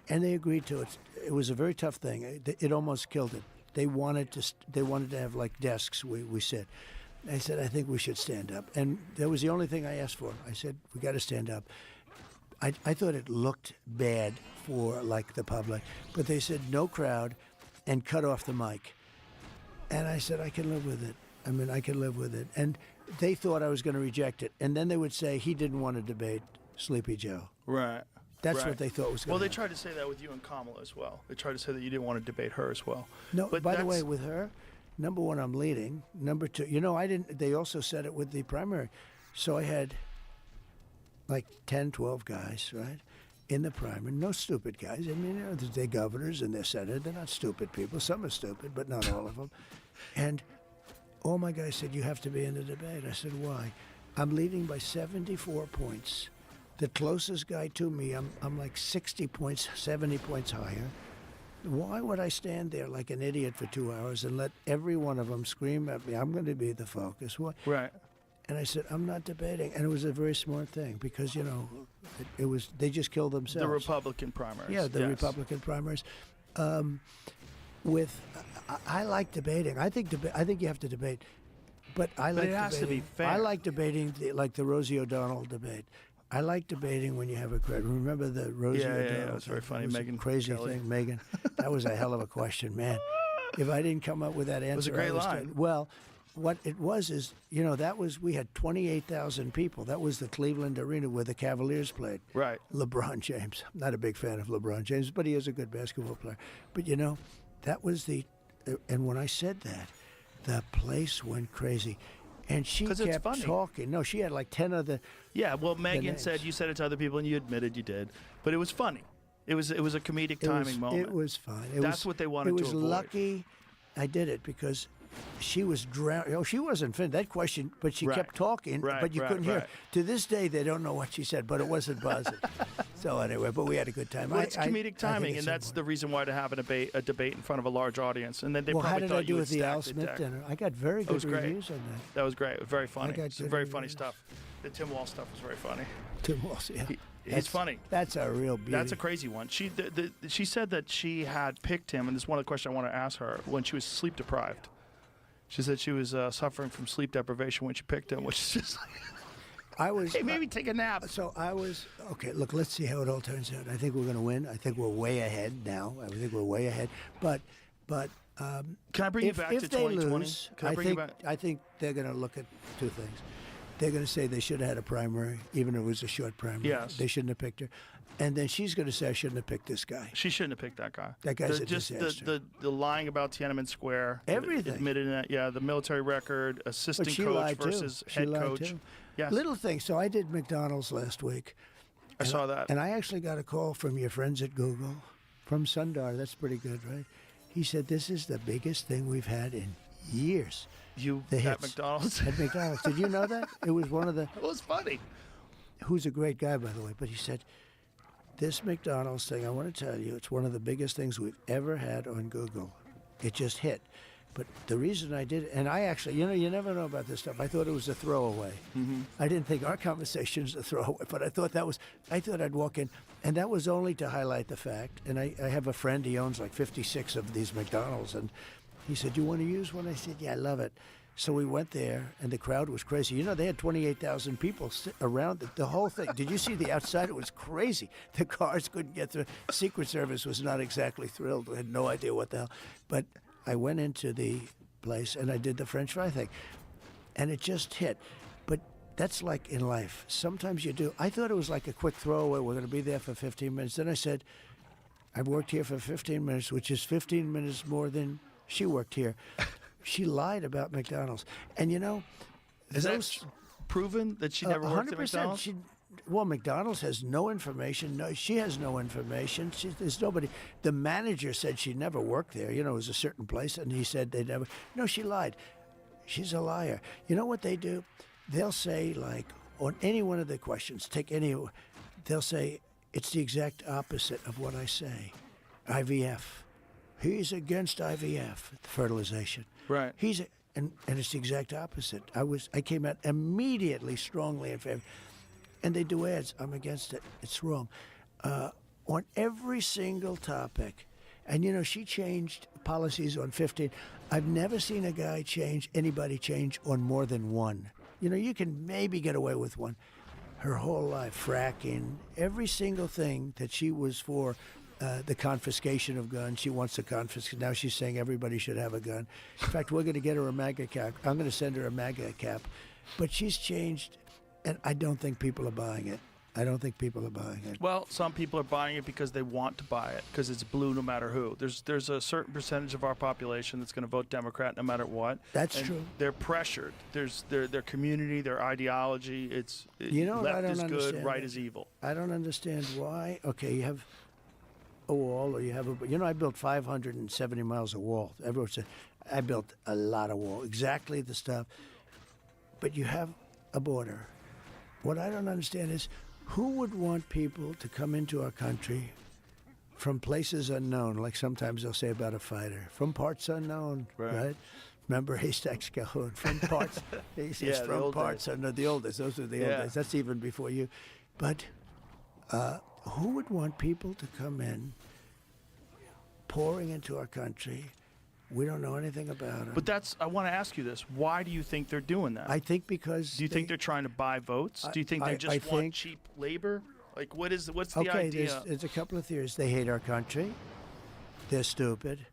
And they agreed to it. It was a very tough thing. It almost killed it. They wanted to have like desks. We said. I said, I think we should stand up. And that was the only thing I asked for. I said, we got to stand up. I thought it looked bad for like the public, but they said no crowd and cut off the mic. And I said, I can live with it. I mean, I can live with it. And they thought I was going to reject it. And then they would say he didn't want to debate Sleepy Joe. Right. That's Right. what they thought was going Well, to they tried to say that with you and Kamala as well. They tried to say that you didn't want to debate her as well. No, But by the way, that's- with her, number one, I'm leading. Number two, you know, I didn't. They also said it with the primary. So I had like 10, 12 guys, right, in the primary. No stupid guys. I mean, you know, they're governors and they're senators. They're not stupid people. Some are stupid, but not all of them. And all my guys said, you have to be in the debate. I said, why? I'm leading by 74 points. The closest guy to me, I'm like 60 points, 70 points higher. Why would I stand there like an idiot for 2 hours and let every one of them scream at me, I'm going to be the focus? What? Right. And I said, I'm not debating. And it was a very smart thing because, it was, they just killed themselves. The Republican primaries. Yeah, the yes. Republican primaries. I like debating. I think you have to debate. But I like it has to debating. be fair. I like debating like the Rosie O'Donnell debate. I like debating when you have a crowd. Remember the Rosie O'Donnell? Yeah, it was very funny. It was a Megyn crazy Kelly. thing, Megan. That was a hell of a question, man. If I didn't come up with that answer, was a great I was line. dead. Well, what it was is, we had 28,000 people. That was the Cleveland Arena where the Cavaliers played. Right. LeBron James. I'm not a big fan of LeBron James, but he is a good basketball player. But that was and when I said that, the place went crazy. And she 'Cause it's kept funny. talking. No, she had like 10 other. Yeah, well, Megan names. said you said it to other people, and you admitted you did. But it was funny. It was a comedic timing moment. It was fine. That's what they wanted to It was avoid. lucky I did it because she was drowned. She wasn't finished. That question, but she Right. kept talking, Right, but you right, couldn't hear. right. To this day, they don't know what she said, but it wasn't buzzing. So anyway, but we had a good time. Well, it's I comedic think timing, it's and that's the important. reason why to have a debate in front of a large audience. And then they Well, how probably did thought I you do would with the stack Al the Smith deck. dinner? I got very That good was great. reviews on that. That was great. It was very funny. got It's good very funny reviews. stuff. The Tim Wall stuff was very funny. Tim Walsh, yeah. He's funny. That's a real beauty. That's a crazy one. She said that she had picked him, and this is one of the questions I want to ask her, when she was sleep deprived. She said she was suffering from sleep deprivation when she picked him, which is just like, I was. hey, maybe take a nap. So I was okay. Look, let's see how it all turns out. I think we're going to win. I think we're way ahead now. I think we're way ahead. But Can I bring you if back to they 2020? lose, Can I bring you back? I think they're going to look at two things. They're going to say they should have had a primary, even if it was a short primary. Yes. They shouldn't have picked her. And then she's going to say I shouldn't have picked this guy. She shouldn't have picked that guy. That guy's a just disaster. the lying about Tiananmen Square. Everything. Admitted that. Yeah, the military record, assistant But she coach lied versus too. She head lied coach. too. Yes. Little things. So I did McDonald's last week. I saw that. And I actually got a call from your friends at Google, from Sundar. That's pretty good, right? He said, this is the biggest thing we've had in years. You The at hits. McDonald's? At McDonald's. Did you know that? It was one of the, It was funny. who's a great guy, by the way, but he said, this McDonald's thing, I want to tell you, it's one of the biggest things we've ever had on Google. It just hit. But the reason I did it, and I actually, you never know about this stuff. I thought it was a throwaway. Mm-hmm. I didn't think our conversation was a throwaway, but I thought I'd walk in, and that was only to highlight the fact. And I have a friend, he owns like 56 of these McDonald's, and he said, you want to use one? I said, yeah, I love it. So we went there, and the crowd was crazy. They had 28,000 people around the whole thing. Did you see the outside? It was crazy. The cars couldn't get through. Secret Service was not exactly thrilled. They had no idea what the hell. But I went into the place, and I did the French fry thing, and it just hit. But that's like in life. Sometimes you do. I thought it was like a quick throwaway. We're going to be there for 15 minutes. Then I said, I've worked here for 15 minutes, which is 15 minutes more than she worked here. She lied about McDonald's. And Is that proven that she never worked at 100%. McDonald's? McDonald's has no information. No, she has no information. There's nobody. The manager said she never worked there. It was a certain place, and he said they never. No, she lied. She's a liar. You know what they do? They'll say, like, on any one of the questions, they'll say, it's the exact opposite of what I say. IVF. He's against IVF, fertilization. Right. And it's the exact opposite. I came out immediately strongly in favor. And they do ads. I'm against it. It's wrong. On every single topic. And, she changed policies on 15. I've never seen anybody change on more than one. You can maybe get away with one. Her whole life, fracking, every single thing that she was for, the confiscation of guns. She wants to confiscate. Now she's saying everybody should have a gun. In fact, we're going to get her a MAGA cap. I'm going to send her a MAGA cap. But she's changed, and I don't think people are buying it. Well, some people are buying it because they want to buy it, because it's blue no matter who. There's a certain percentage of our population that's going to vote Democrat no matter what. That's and true. They're pressured. There's their community, their ideology. It's what I left don't is good, understand? right is evil. I don't understand why. Okay, you have a wall, or you have I built 570 miles of wall. Everyone said I built a lot of wall, exactly the stuff. But you have a border. What I don't understand is who would want people to come into our country from places unknown, like sometimes they'll say about a fighter, from parts unknown, right? Remember Haystacks Calhoun, from parts, he says the from old parts unknown, the old days, those are the old days, that's even before you. But who would want people to come in pouring into our country? We don't know anything about them. But I want to ask you this. Why do you think they're doing that? I think because... Do you think they're trying to buy votes? Do you think they just want cheap labor? Like, what's the idea? Okay, there's a couple of theories. They hate our country, they're stupid,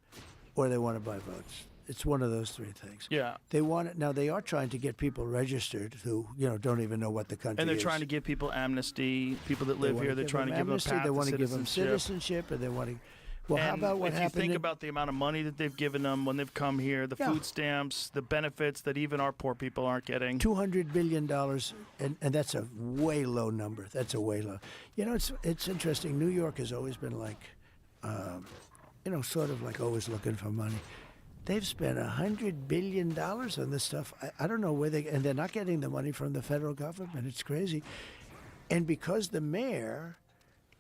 or they want to buy votes. It's one of those three things. Yeah. They want it. Now, they are trying to get people registered who, don't even know what the country is. And they're trying to give people amnesty, people that live here. They're trying to give them a path They want to to give them citizenship, and they want to... Well, how about what happened? If you think about the amount of money that they've given them when they've come here, the food stamps, the benefits that even our poor people aren't getting. $200 billion, and that's a way low number. That's a way low. It's interesting. New York has always been like, sort of like always looking for money. They've spent $100 billion on this stuff. I don't know where and they're not getting the money from the federal government. It's crazy. And because the mayor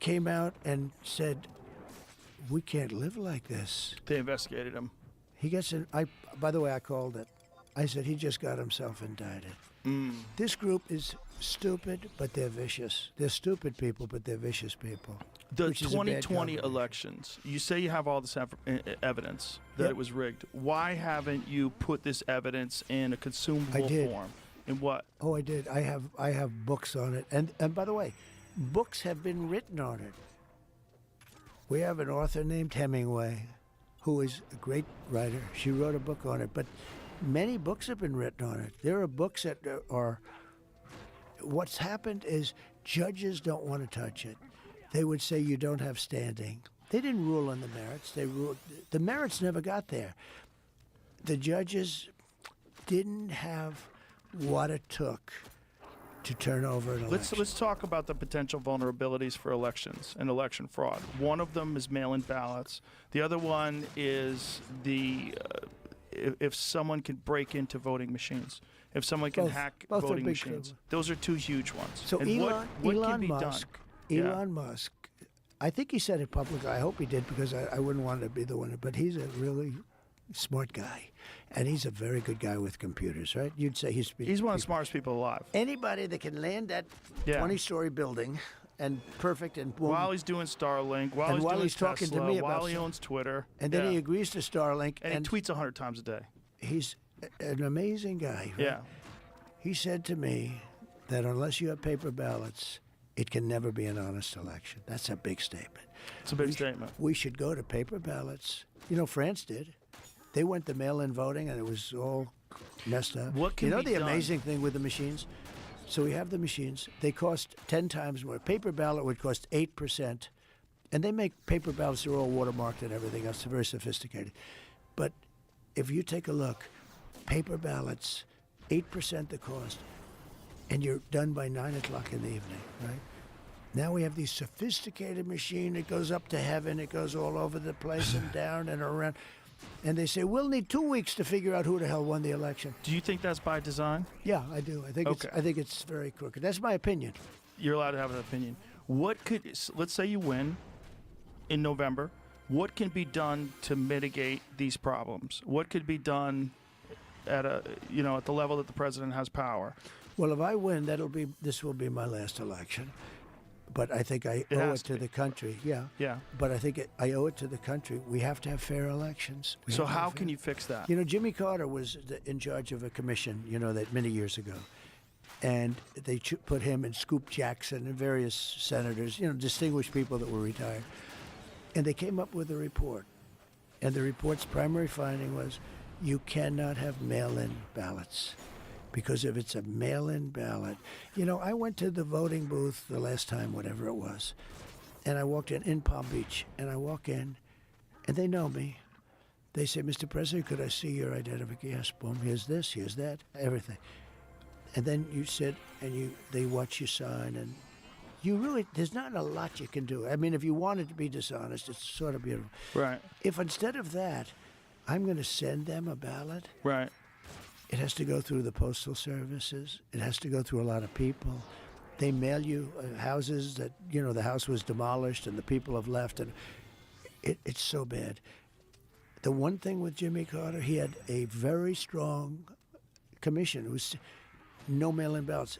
came out and said, we can't live like this. They investigated him. He gets in. By the way, I called it. I said he just got himself indicted. This group is stupid, but they're vicious. They're stupid people, but they're vicious people. The 2020 elections, you say you have all this evidence that it was rigged. Why haven't you put this evidence in a consumable form? In what? Oh, I did. I have books on it. And by the way, books have been written on it. We have an author named Hemingway, who is a great writer. She wrote a book on it, but many books have been written on it. There are books that are... What's happened is judges don't want to touch it. They would say you don't have standing. They didn't rule on the merits. The merits never got there. The judges didn't have what it took to turn over an election. Let's talk about the potential vulnerabilities for elections and election fraud. One of them is mail-in ballots. The other one is if someone can break into voting machines. If someone can hack voting machines. Those are two huge ones. So and Elon Musk, I think he said it publicly. I hope he did, because I wouldn't want to be the one. But he's a really smart guy, and he's a very good guy with computers, right? You'd say he's one of the smartest people alive. Anybody that can land that 20-story building and perfect and boom. While he's doing Starlink, while he's talking Tesla, to me while he owns Twitter, and then he agrees to Starlink, and he tweets 100 times a day. He's an amazing guy. Right? Yeah. He said to me that unless you have paper ballots, it can never be an honest election. That's a big statement. It's a big statement. We should go to paper ballots. France did. They went to mail-in voting, and it was all messed up. What can be the done? Amazing thing with the machines? So we have the machines. They cost 10 times more. Paper ballot would cost 8%. And they make paper ballots, they're all watermarked and everything else. They're very sophisticated. But if you take a look, paper ballots, 8% the cost, and you're done by 9 o'clock in the evening, right? Now we have these sophisticated machine. It goes up to heaven. It goes all over the place and down and around. And they say, we'll need 2 weeks to figure out who the hell won the election. Do you think that's by design? Yeah, I do. I think it's very crooked. That's my opinion. You're allowed to have an opinion. Let's say you win in November. What can be done to mitigate these problems? What could be done at the level that the president has power? Well, if I win, this will be my last election. But I think I owe it to the country. Yeah. Yeah. But I think I owe it to the country. We have to have fair elections. So how can you fix that? Jimmy Carter was in charge of a commission, that many years ago. And they put him and Scoop Jackson and various senators, distinguished people that were retired. And they came up with a report. And the report's primary finding was you cannot have mail-in ballots. Because if it's a mail-in ballot, I went to the voting booth the last time, whatever it was, and I walked in Palm Beach, and I walk in, and they know me. They say, Mr. President, could I see your identification? Yes, boom, here's this, here's that, everything. And then you sit, and they watch you sign, and there's not a lot you can do. I mean, if you wanted to be dishonest, it's sort of beautiful. Right. If instead of that, I'm going to send them a ballot. Right. It has to go through the postal services. It has to go through a lot of people. They mail you houses that, the house was demolished and the people have left. And It's so bad. The one thing with Jimmy Carter, he had a very strong commission. It was no mail-in ballots.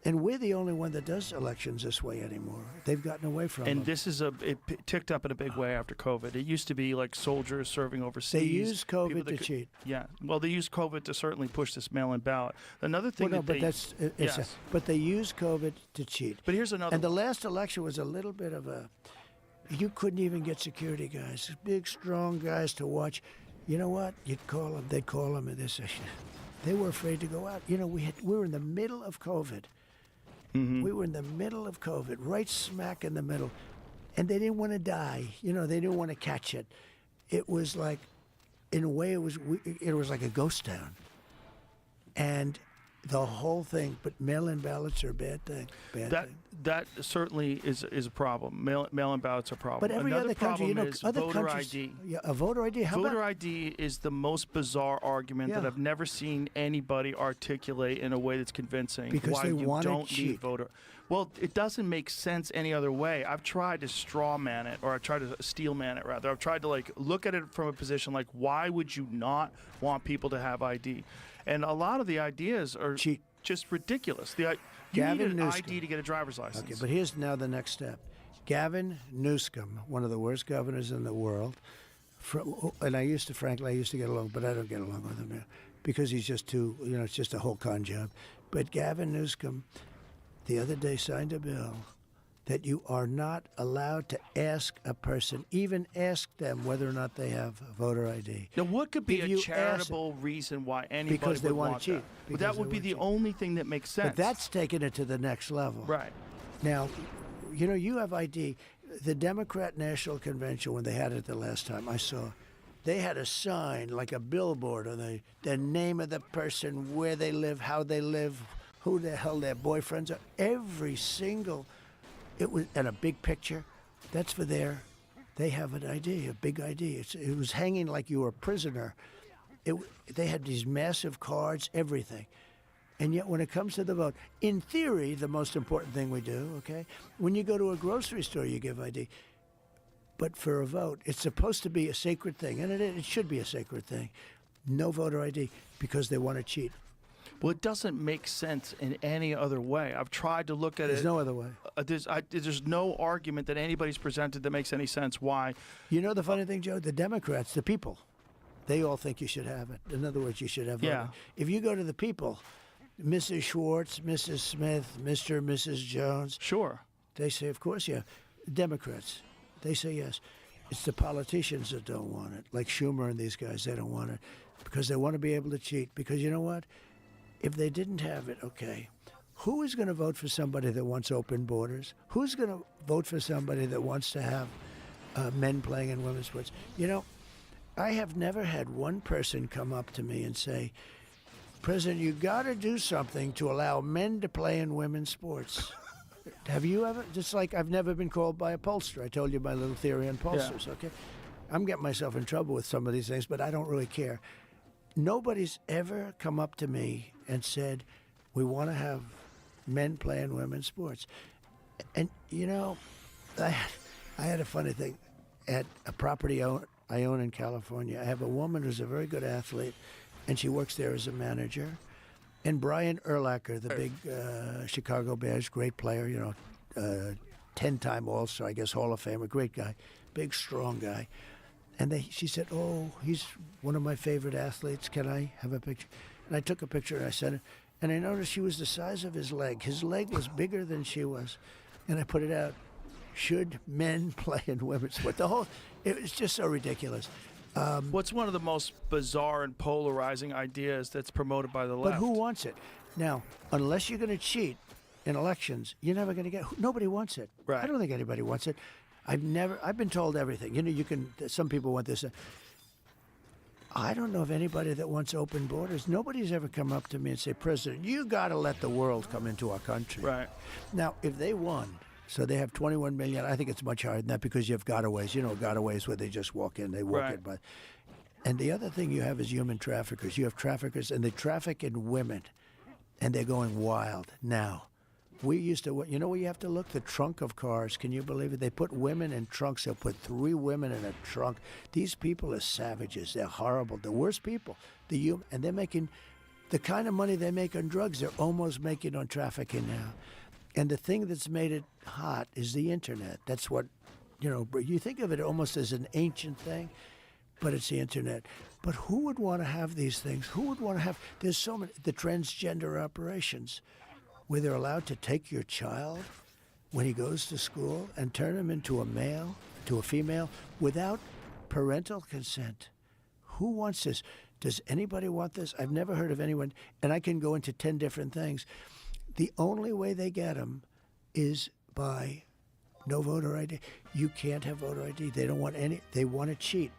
And we're the only one that does elections this way anymore. They've gotten away from And them. this is it ticked up in a big way after COVID. It used to be like soldiers serving overseas. They used people COVID that to could- cheat. Yeah. Well, they used COVID to certainly push this mail-in ballot. Another thing Well, no, that but they that's yes. but they used COVID to cheat. But here's another And the last election was a little bit of a. You couldn't even get security guys, big, strong guys to watch. You know what? You'd call them. They'd call them, and they were afraid to go out. You know, we were in the middle of COVID. We were in the middle of COVID, right smack in the middle, and they didn't want to die. You know, they didn't want to catch it. It was like, in a way, it was like a ghost town. And the whole thing, but mail-in ballots are a bad thing. That certainly is a problem. Mail-in ballots are a problem. But every Another other country, problem you know, is other voter countries, ID. yeah, a voter ID. How Voter about ID is the most bizarre argument that Yeah. I've never seen anybody articulate in a way that's convincing. Because why they you wanna don't cheat. need voter. Well, it doesn't make sense any other way. I've tried to straw man it, or I tried to steel man it rather. I've tried to like look at it from a position like, why would you not want people to have ID? And a lot of the ideas are Cheat. just ridiculous. You Gavin need an Newsom. ID to get a driver's license. Okay, but here's now the next step. Gavin Newsom, one of the worst governors in the world, and I used to get along, but I don't get along with him now because he's just too, you know, it's just a whole con job. But Gavin Newsom, the other day signed a bill that you are not allowed to ask a person, even ask them whether or not they have a voter ID. Now, what could be If a you ask- charitable reason why anybody Because they would wanna want cheat. that? But Because that they would be wanna the cheat. only thing that makes sense. But that's taking it to the next level. right. Now, you know, you have ID. The Democrat National Convention, when they had it the last time, I saw, they had a sign, like a billboard, on the name of the person, where they live, how they live, who the hell their boyfriends are. Every single, it was, and a big picture. That's for they have an ID, a big ID. It was hanging like you were a prisoner. They had these massive cards, everything. And yet, when it comes to the vote, in theory, the most important thing we do, okay? When you go to a grocery store, you give ID. But for a vote, it's supposed to be a sacred thing, and it should be a sacred thing. No voter ID because they want to cheat. Well, it doesn't make sense in any other way. I've tried to look at There's it. no other way. There's no argument that anybody's presented that makes any sense why. You know the funny thing, Joe? The Democrats, the people, they all think you should have it. In other words, you should have Yeah. voting. If you go to the people, Mrs. Schwartz, Mrs. Smith, Mr. and Mrs. Jones, Sure. they say, of course, yeah. Democrats, they say yes. It's the politicians that don't want it, like Schumer and these guys. They don't want it because they want to be able to cheat. Because you know what? If they didn't have it, okay, who is going to vote for somebody that wants open borders? Who's going to vote for somebody that wants to have men playing in women's sports? You know, I have never had one person come up to me and say, President, you got to do something to allow men to play in women's sports. Have you ever? Just like I've never been called by a pollster. I told you my little theory on pollsters, okay? I'm getting myself in trouble with some of these things, but I don't really care. Nobody's ever come up to me and said, we want to have men play in women's sports. And, you know, I had a funny thing. At a property I own in California, I have a woman who's a very good athlete, and she works there as a manager. And Brian Urlacher, the big Chicago Bears, great player, you know, 10-time All-Star, I guess Hall of Famer, great guy, big, strong guy. And she said, oh, he's one of my favorite athletes. Can I have a picture? And I took a picture and I sent it. And I noticed she was the size of his leg. His leg was bigger than she was. And I put it out, should men play in women's sport? It was just so ridiculous. What's one of the most bizarre and polarizing ideas that's promoted by the But left? who wants it? Now, unless you're going to cheat in elections, you're never going to get. Nobody wants it. Right. I don't think anybody wants it. I've been told everything. You know, some people want this. I don't know of anybody that wants open borders. Nobody's ever come up to me and say, President, you got to let the world come into our country. Right. Now, if they won, so they have 21 million, I think it's much higher than that because you have gotaways. You know, gotaways where they just walk in, they walk Right. in. But, and the other thing you have is human traffickers. You have traffickers, and they traffic in women, and they're going wild. Now, We used to, you know where you have to look? The trunk of cars. Can you believe it? They put women in trunks. They'll put 3 women in a trunk. These people are savages. They're horrible. The worst people. And they're making the kind of money they make on drugs, they're almost making on trafficking now. And the thing that's made it hot is the internet. That's what, you think of it almost as an ancient thing, but it's the internet. But who would want to have these things? Who would want to have, there's so many, the transgender operations, where they're allowed to take your child when he goes to school and turn him into a male, to a female, without parental consent. Who wants this? Does anybody want this? I've never heard of anyone, and I can go into 10 different things. The only way they get them is by no voter ID. You can't have voter ID. They don't want any. They want to cheat.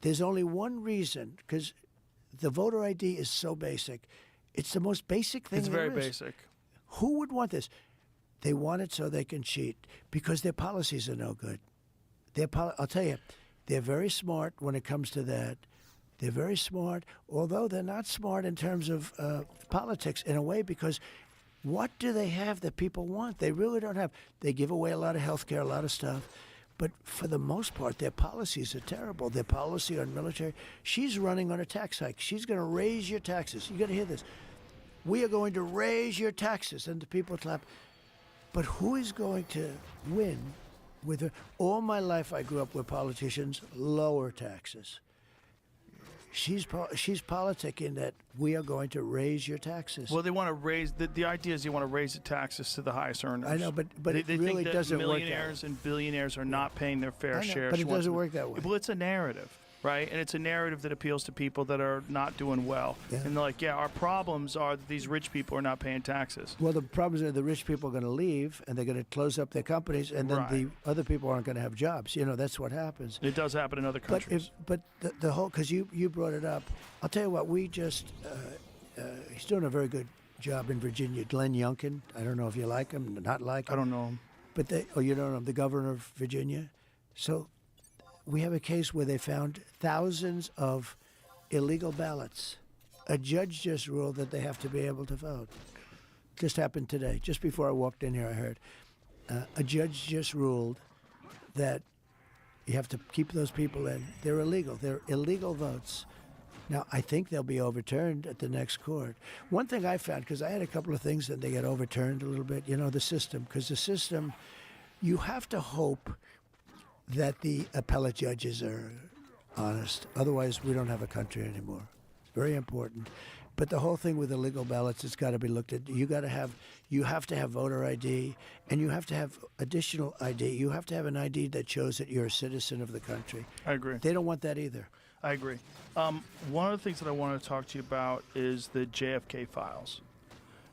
There's only one reason, because the voter ID is so basic. It's the most basic thing It's there very is. basic. Who would want this? They want it so they can cheat because their policies are no good. I'll tell you, they're very smart when it comes to that. They're very smart, although they're not smart in terms of politics in a way, because what do they have that people want? They really don't have. They give away a lot of health care, a lot of stuff. But for the most part, their policies are terrible. Their policy on military, she's running on a tax hike. She's going to raise your taxes. You got to hear this. We are going to raise your taxes, and the people clap. But who is going to win with her? All my life I grew up with politicians lower taxes. She's politicking that we are going to raise your taxes. Well, they want to raise the idea is you want to raise the taxes to the highest earners. I know, but they it really think that doesn't work that way. millionaires and billionaires are not paying their fair share. But She it wants doesn't to- work that way. Well, it's a narrative, right? And it's a narrative that appeals to people that are not doing well. Yeah. And they're like, yeah, our problems are that these rich people are not paying taxes. Well, the problem is that the rich people are going to leave, and they're going to close up their companies, and then Right. the other people aren't going to have jobs. That's what happens. It does happen in other countries. But the whole, because you brought it up, I'll tell you what, we just, he's doing a very good job in Virginia. Glenn Youngkin, I don't know if you like him, not like him. I don't know. But you don't know him, the governor of Virginia. So we have a case where they found thousands of illegal ballots. A judge just ruled that they have to be able to vote. Just happened today. Just before I walked in here, I heard. A judge just ruled that you have to keep those people in. They're illegal. They're illegal votes. Now, I think they'll be overturned at the next court. One thing I found, because I had a couple of things that they get overturned a little bit, the system. Because the system, you have to hope that the appellate judges are honest. Otherwise, we don't have a country anymore. It's very important. But the whole thing with illegal ballots, it's got to be looked at. You have to have voter ID, and you have to have additional ID. You have to have an ID that shows that you're a citizen of the country. I agree. They don't want that either. I agree. One of the things that I wanted to talk to you about is the JFK files.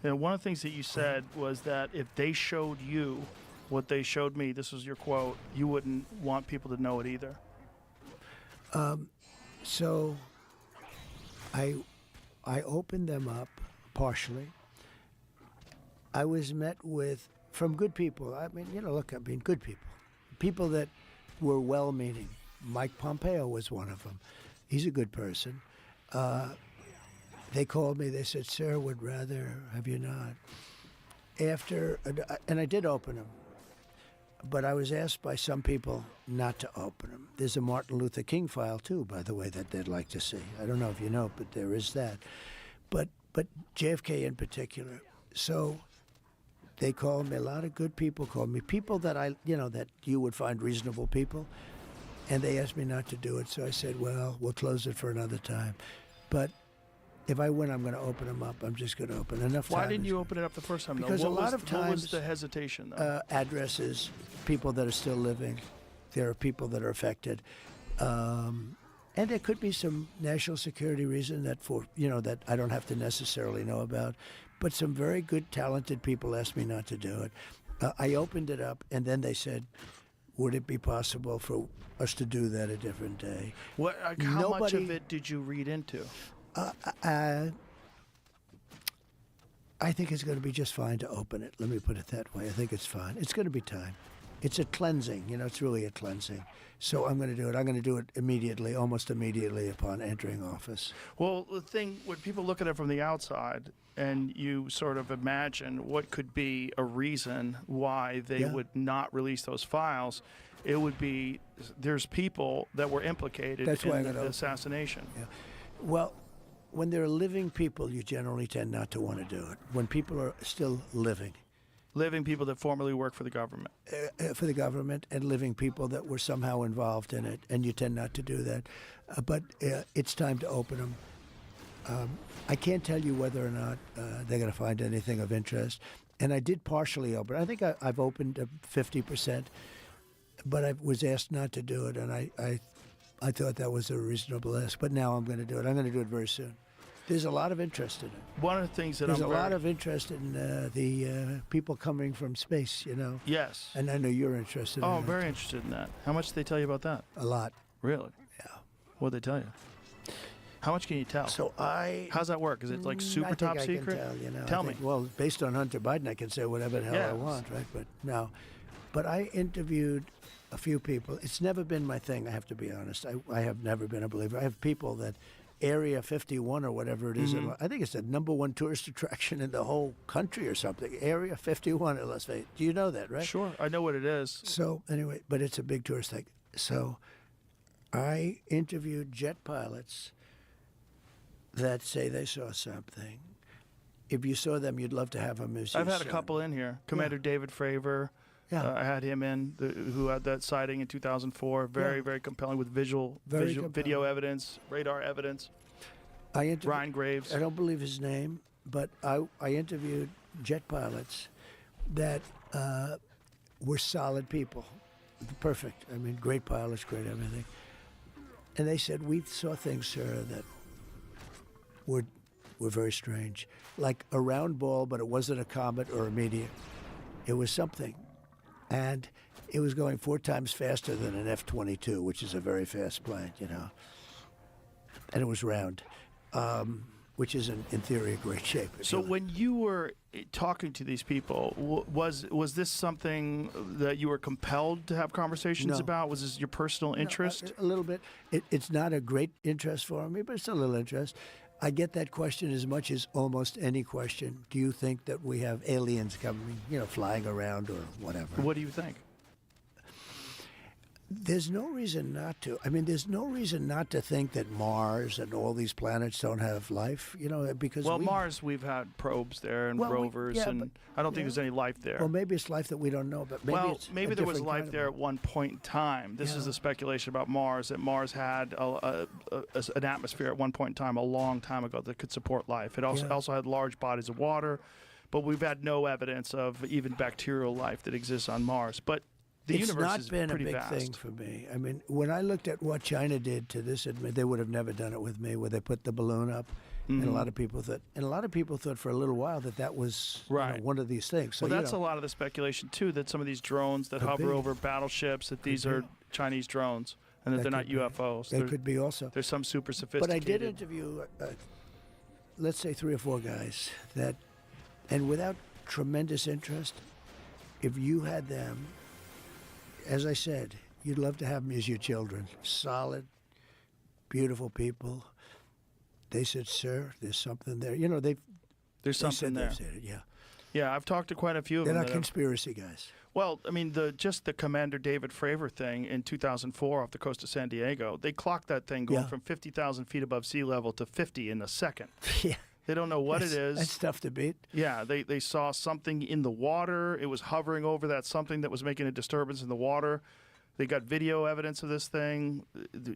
One of the things that you said was that if they showed you what they showed me, this was your quote, you wouldn't want people to know it either. So I opened them up partially. I was met from good people. Good people. People that were well-meaning. Mike Pompeo was one of them. He's a good person. They called me. They said, "Sir, would rather have you not." And I did open them. But I was asked by some people not to open them. There's a Martin Luther King file, too, by the way, that they'd like to see. I don't know if you know, but there is that. But JFK in particular. So they called me, a lot of good people called me, people that that you would find reasonable people. And they asked me not to do it. So I said, well, we'll close it for another time. But if I win, I'm going to open them up. I'm just going to open enough time. Why didn't you open it up the first time? Because though? a lot of times, what was the hesitation, though? Addresses, people that are still living. There are people that are affected. And there could be some national security reason that that I don't have to necessarily know about. But some very good, talented people asked me not to do it. I opened it up, and then they said, would it be possible for us to do that a different day? How much of it did you read into? I think it's going to be just fine to open it. Let me put it that way. I think it's fine. It's going to be time. it's a cleansing. It's really a cleansing. So I'm going to do it. I'm going to do it immediately, almost immediately upon entering office. Well, the thing, when people look at it from the outside and you sort of imagine what could be a reason why they would not release those files, it would be there's people that were implicated in the assassination. Yeah. Well, when there are living people, you generally tend not to want to do it. When people are still living. Living people that formerly work for the government. For the government, and living people that were somehow involved in it, and you tend not to do that. But it's time to open them. I can't tell you whether or not they're going to find anything of interest. And I did partially open. I think I've opened 50%, but I was asked not to do it, and I thought that was a reasonable ask. But now I'm going to do it. I'm going to do it very soon. There's a lot of interest in it. One of the things that there's a lot of interest in the people coming from space, Yes. And I know you're interested in that. Oh, I'm very interested in that. How much did they tell you about that? A lot. Really? Yeah. What did they tell you? How much can you tell? So How's that work? Is it like super top secret? I can tell, Tell me. Well, based on Hunter Biden, I can say whatever the hell I want, right? But no. But I interviewed a few people. It's never been my thing, I have to be honest. I have never been a believer. I have people that Area 51 or whatever it is. I think it's the #1 tourist attraction in the whole country or something. Area 51 in Las Vegas. Do you know that, right? Sure, I know what it is. So anyway, but it's a big tourist thing. So I interviewed jet pilots that say they saw something. If you saw them, you'd love to have them as I've your had a son. couple in here. Commander David Fravor. Yeah. I had him in, who had that sighting in 2004. Very compelling with video evidence, radar evidence. Ryan Graves. I don't believe his name, but I interviewed jet pilots that were solid people. Perfect. I mean, great pilots, great everything. And they said, we saw things, sir, that were very strange. Like a round ball, but it wasn't a comet or a meteor. It was something. And it was going 4 times faster than an F-22, which is a very fast plane, And it was round, which is, in theory, a great shape. So when you were talking to these people, was this something that you were compelled to have conversations about? Was this your personal interest? No, a little bit. It's not a great interest for me, but it's a little interest. I get that question as much as almost any question. Do you think that we have aliens coming, flying around or whatever? What do you think? There's no reason not to. I mean, there's no reason not to think that Mars and all these planets don't have life, because Mars, we've had probes there and rovers, and I don't think there's any life there. Well, maybe it's life that we don't know, but maybe there was life there at one point in time. This is the speculation about Mars, that Mars had an atmosphere at one point in time, a long time ago, that could support life. It also had large bodies of water, but we've had no evidence of even bacterial life that exists on Mars. But the universe is pretty vast. It's not been a big thing for me. I mean, when I looked at what China did to this, they would have never done it with me, where they put the balloon up, and a lot of people thought for a little while that was one of these things. So, well, that's a lot of the speculation too, that some of these drones that hover over battleships, that these are Chinese drones, and that they're not UFOs. They could be also. There's some super sophisticated. But I did interview, let's say 3 or 4 guys that, and without tremendous interest, if you had them. As I said, you'd love to have them as your children. Solid, beautiful people. They said, sir, there's something there. There's something there. Said it, yeah. Yeah, I've talked to quite a few of them. They're not conspiracy guys. Well, I mean, just the Commander David Fravor thing in 2004 off the coast of San Diego, they clocked that thing going from 50,000 feet above sea level to 50 in a second. Yeah. They don't know what it is. That's tough to beat. Yeah, they saw something in the water. It was hovering over that something that was making a disturbance in the water. They got video evidence of this thing.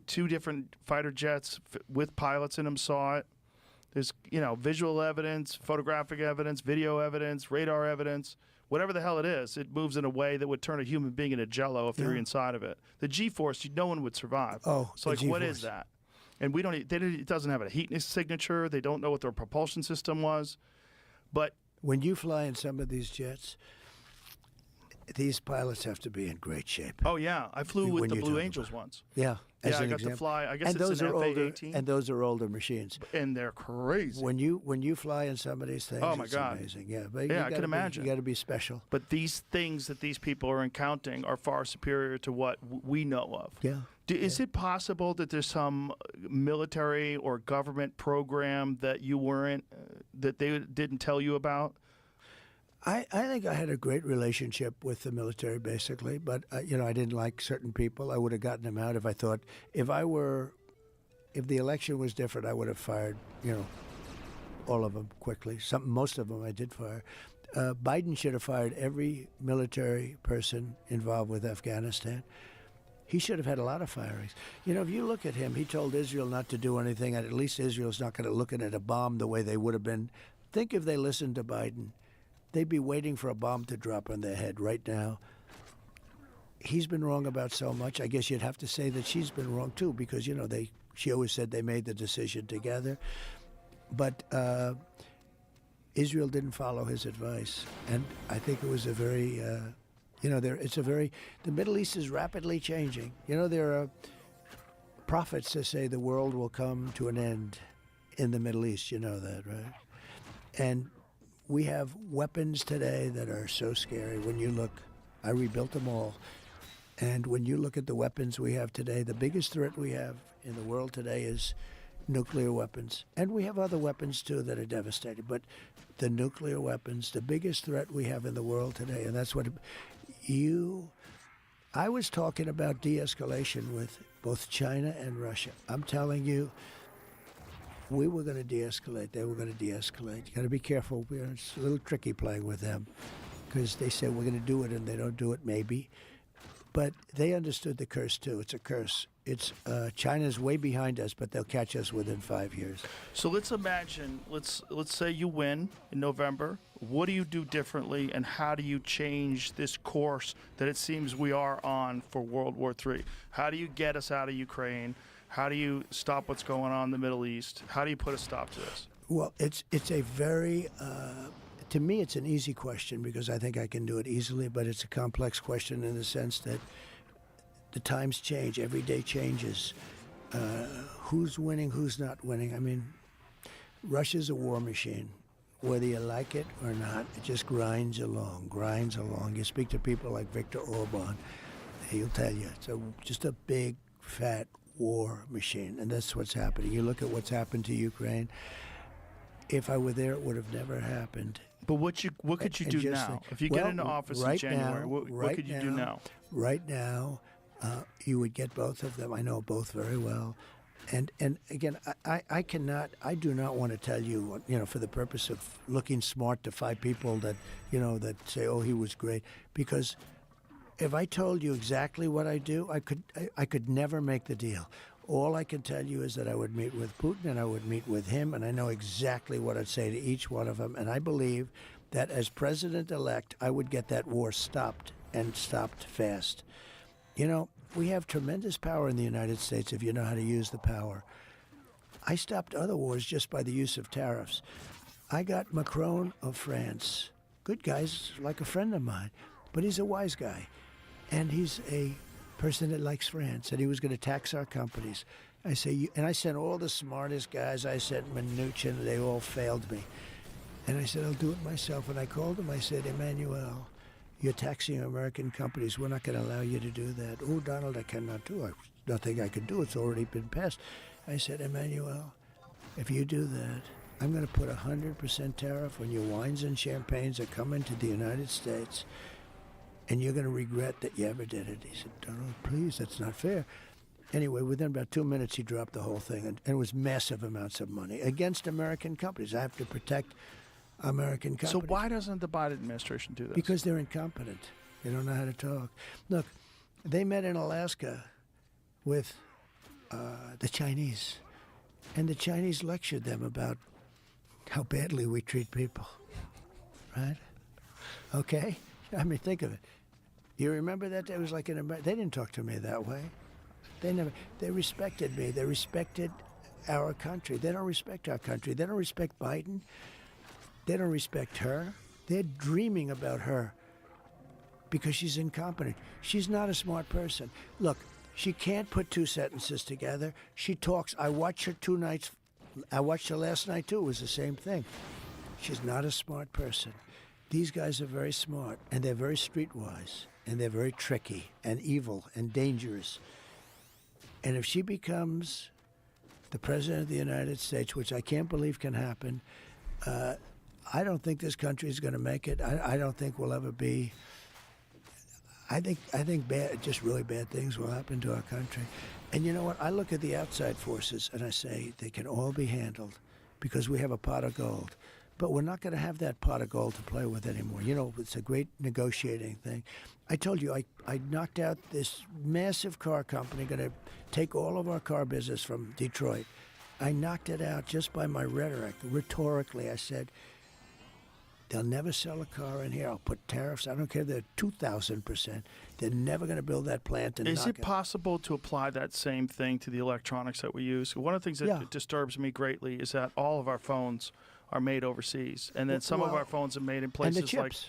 2 different fighter jets with pilots in them saw it. There's, visual evidence, photographic evidence, video evidence, radar evidence. Whatever the hell it is, it moves in a way that would turn a human being into jello if they were inside of it. The G-force, no one would survive. Oh, so what is that? And it doesn't have a heat signature. They don't know what their propulsion system was. But when you fly in some of these jets, these pilots have to be in great shape. Oh, yeah. I flew with the Blue Angels once. Yeah. as Yeah, I an got to example. fly. I guess And it's those an are older, FA-18. and those are older machines. And they're crazy. When you fly in somebody's thing, Oh, my it's God. amazing. Yeah, but Yeah, I can imagine. You got to be special. But these things that these people are encountering are far superior to what we know of. Yeah. Is it possible that there's some military or government program that you weren't, that they didn't tell you about? I think I had a great relationship with the military, basically. But you know, I didn't like certain people. I would have gotten them out if I thought if the election was different, I would have fired, you know, all of them quickly. Most of them I did fire. Biden should have fired every military person involved with Afghanistan. He should have had a lot of firings. You know, if you look at him, he told Israel not to do anything, and at least Israel's not going to look at a bomb the way they would have been. Think if they listened to Biden, they'd be waiting for a bomb to drop on their head right now. He's been wrong about so much. I guess you'd have to say that she's been wrong too, because, you know, she always said they made the decision together. But Israel didn't follow his advice, and I think it was a very, the Middle East is rapidly changing. You know, there are prophets that say the world will come to an end in the Middle East. You know that, right? And we have weapons today that are so scary. When you look, I rebuilt them all. And when you look at the weapons we have today, the biggest threat we have in the world today is nuclear weapons. And we have other weapons, too, that are devastating. But the nuclear weapons, the biggest threat we have in the world today, and that's what I was talking about de-escalation with both China and Russia. I'm telling you, we were going to de-escalate. They were going to de-escalate. You got to be careful. It's a little tricky playing with them because they say we're going to do it and they don't do it, maybe. But they understood the curse, too. It's a curse. It's China's way behind us, but they'll catch us within 5 years. So let's imagine, let's say you win in November. What do you do differently, and how do you change this course that it seems we are on for World War III? How do you get us out of Ukraine? How do you stop what's going on in the Middle East? How do you put a stop to this? Well, it's a very, to me, it's an easy question because I think I can do it easily, but it's a complex question in the sense that the times change. Every day changes. Who's winning, who's not winning? I mean, Russia's a war machine. Whether you like it or not, it just grinds along. You speak to people like Viktor Orban, he'll tell you it's just a big, fat war machine, and that's what's happening. You look at what's happened to Ukraine. If I were there, it would have never happened. But what could you do now? If you get into office in January, what could you do now? Right now, you would get both of them. I know both very well. And again, I do not want to tell you, for the purpose of looking smart to 5 people that say, oh, he was great. Because if I told you exactly what I do, I could never make the deal. All I can tell you is that I would meet with Putin and I would meet with him, and I know exactly what I'd say to each one of them. And I believe that as president-elect, I would get that war stopped, and stopped fast. We have tremendous power in the United States if you know how to use the power. I stopped other wars just by the use of tariffs. I got Macron of France. Good guy's like a friend of mine, but he's a wise guy. And he's a person that likes France, and he was going to tax our companies. I sent all the smartest guys. I sent Mnuchin, they all failed me. And I said, I'll do it myself. And I called him, I said, Emmanuel, you're taxing American companies. We're not going to allow you to do that. Oh, Donald, I cannot do it. Nothing I can do. It's already been passed. I said, Emmanuel, if you do that, I'm going to put 100% tariff on your wines and champagnes that come into the United States, and you're going to regret that you ever did it. He said, Donald, please, that's not fair. Anyway, within about 2 minutes, he dropped the whole thing, and it was massive amounts of money against American companies. I have to protect American companies. So why doesn't the Biden administration do this? Because they're incompetent. They don't know how to talk. Look, they met in Alaska with the Chinese, and the Chinese lectured them about how badly we treat people, right? Okay? I mean, think of it. You remember that? It was like they didn't talk to me that way. They respected me. They respected our country. They don't respect our country. They don't respect Biden. They don't respect her. They're dreaming about her because she's incompetent. She's not a smart person. Look, She can't put two sentences together. She talks. I watched her 2 nights. I watched her last night, too. It was the same thing. She's not a smart person. These guys are very smart, and they're very streetwise, and they're very tricky and evil and dangerous. And if she becomes the President of the United States, which I can't believe can happen, I don't think this country is going to make it. I don't think we'll ever be. I think bad, just really bad things will happen to our country. And you know what? I look at the outside forces and I say they can all be handled because we have a pot of gold. But we're not going to have that pot of gold to play with anymore. You know, it's a great negotiating thing. I told you I knocked out this massive car company going to take all of our car business from Detroit. I knocked it out just by my rhetoric. Rhetorically, I said, they'll never sell a car in here. I'll put tariffs. I don't care if they're 2,000%. They're never going to build that plant. And is it possible to apply that same thing to the electronics that we use? One of the things that disturbs me greatly is that all of our phones are made overseas, and then some of our phones are made in places and the like chips.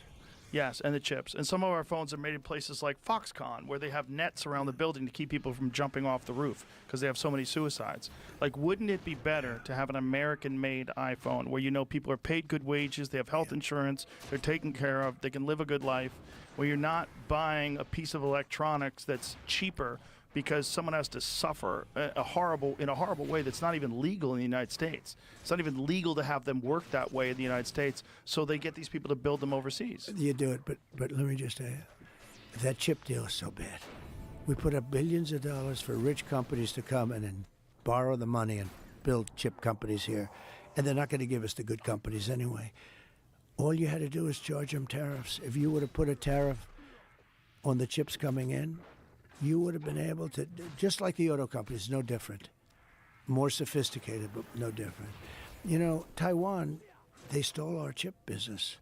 Yes, and the chips. And some of our phones are made in places like Foxconn, where they have nets around the building to keep people from jumping off the roof because they have so many suicides. Like, wouldn't it be better to have an American-made iPhone where you know people are paid good wages, they have health insurance, they're taken care of, they can live a good life, where you're not buying a piece of electronics that's cheaper because someone has to suffer in a horrible way that's not even legal in the United States. It's not even legal to have them work that way in the United States, so they get these people to build them overseas. You do it, but let me just tell you, that chip deal is so bad. We put up billions of dollars for rich companies to come and then borrow the money and build chip companies here, and they're not going to give us the good companies anyway. All you had to do is charge them tariffs. If you would have put a tariff on the chips coming in, you would have been able to, just like the auto companies, no different. More sophisticated, but no different. You know, Taiwan, they stole our chip business,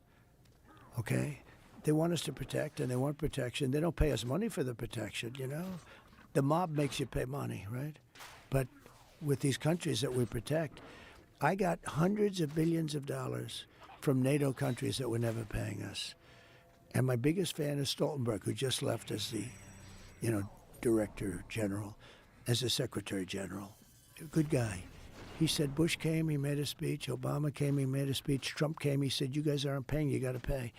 okay? They want us to protect, and they want protection. They don't pay us money for the protection, you know? The mob makes you pay money, right? But with these countries that we protect, I got hundreds of billions of dollars from NATO countries that were never paying us. And my biggest fan is Stoltenberg, who just left as the Director General, as a Secretary General. A good guy. He said Bush came, he made a speech. Obama came, he made a speech. Trump came, he said, you guys aren't paying, you got to pay.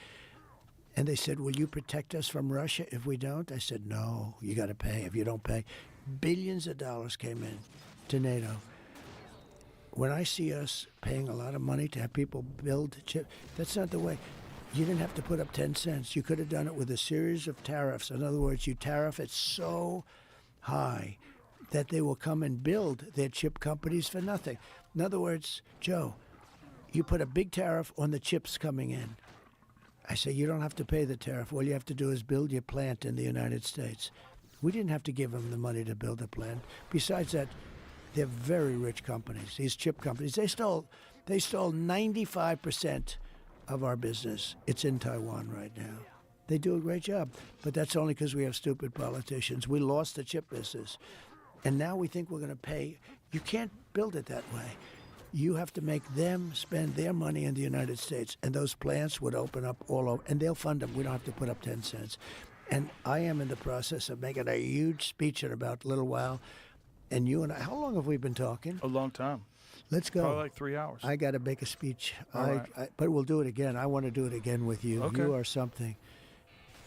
And they said, will you protect us from Russia if we don't? I said, no, you got to pay if you don't pay. Billions of dollars came in to NATO. When I see us paying a lot of money to have people build chips, that's not the way. You didn't have to put up 10 cents. You could have done it with a series of tariffs. In other words, you tariff it so high that they will come and build their chip companies for nothing. In other words, Joe, you put a big tariff on the chips coming in. I say, you don't have to pay the tariff. All you have to do is build your plant in the United States. We didn't have to give them the money to build a plant. Besides that, they're very rich companies, these chip companies. They stole 95% of our business. It's in Taiwan right now. They do a great job, but that's only because we have stupid politicians. We lost the chip business, and now we think we're going to pay. You can't build it that way. You have to make them spend their money in the United States, and those plants would open up all over, and they'll fund them. We don't have to put up 10 cents. And I am in the process of making a huge speech in about a little while, and you and I, how long have we been talking? A long time. Let's go. Probably like 3 hours. I got to make a speech. Right. But we'll do it again. I want to do it again with you. Okay. You are something.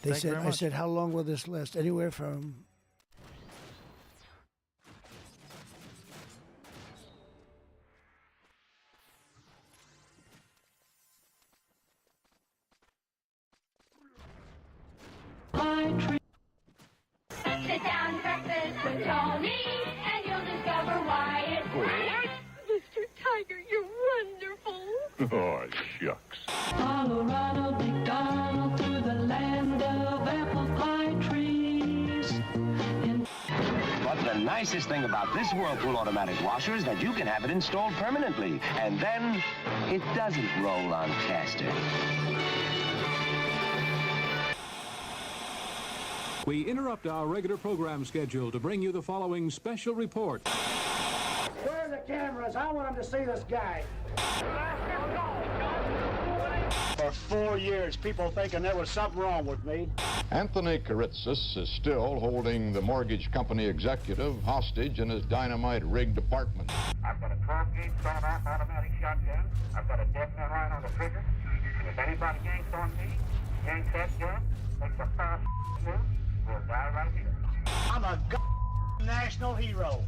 Thank you very I much. said, how long will this last? Anywhere from... Sit down to breakfast with Tony, and you'll discover why it's great. Mr. Tiger, you're wonderful. Oh, shucks. Follow Ronald McDonald through the land of apple pie trees. But the nicest thing about this Whirlpool automatic washer is that you can have it installed permanently, and then it doesn't roll on casters. We interrupt our regular program schedule to bring you the following special report. Where in the cameras. I want them to see this guy. For 4 years, people thinking there was something wrong with me. Anthony Karitsis is still holding the mortgage company executive hostage in his dynamite-rigged apartment. I've got a 12-gauge sawed-off automatic shotgun. I've got a dead man right on the trigger. And if anybody yanks on me, yanks that gun, makes a fast move, we'll die right here. I'm a national hero.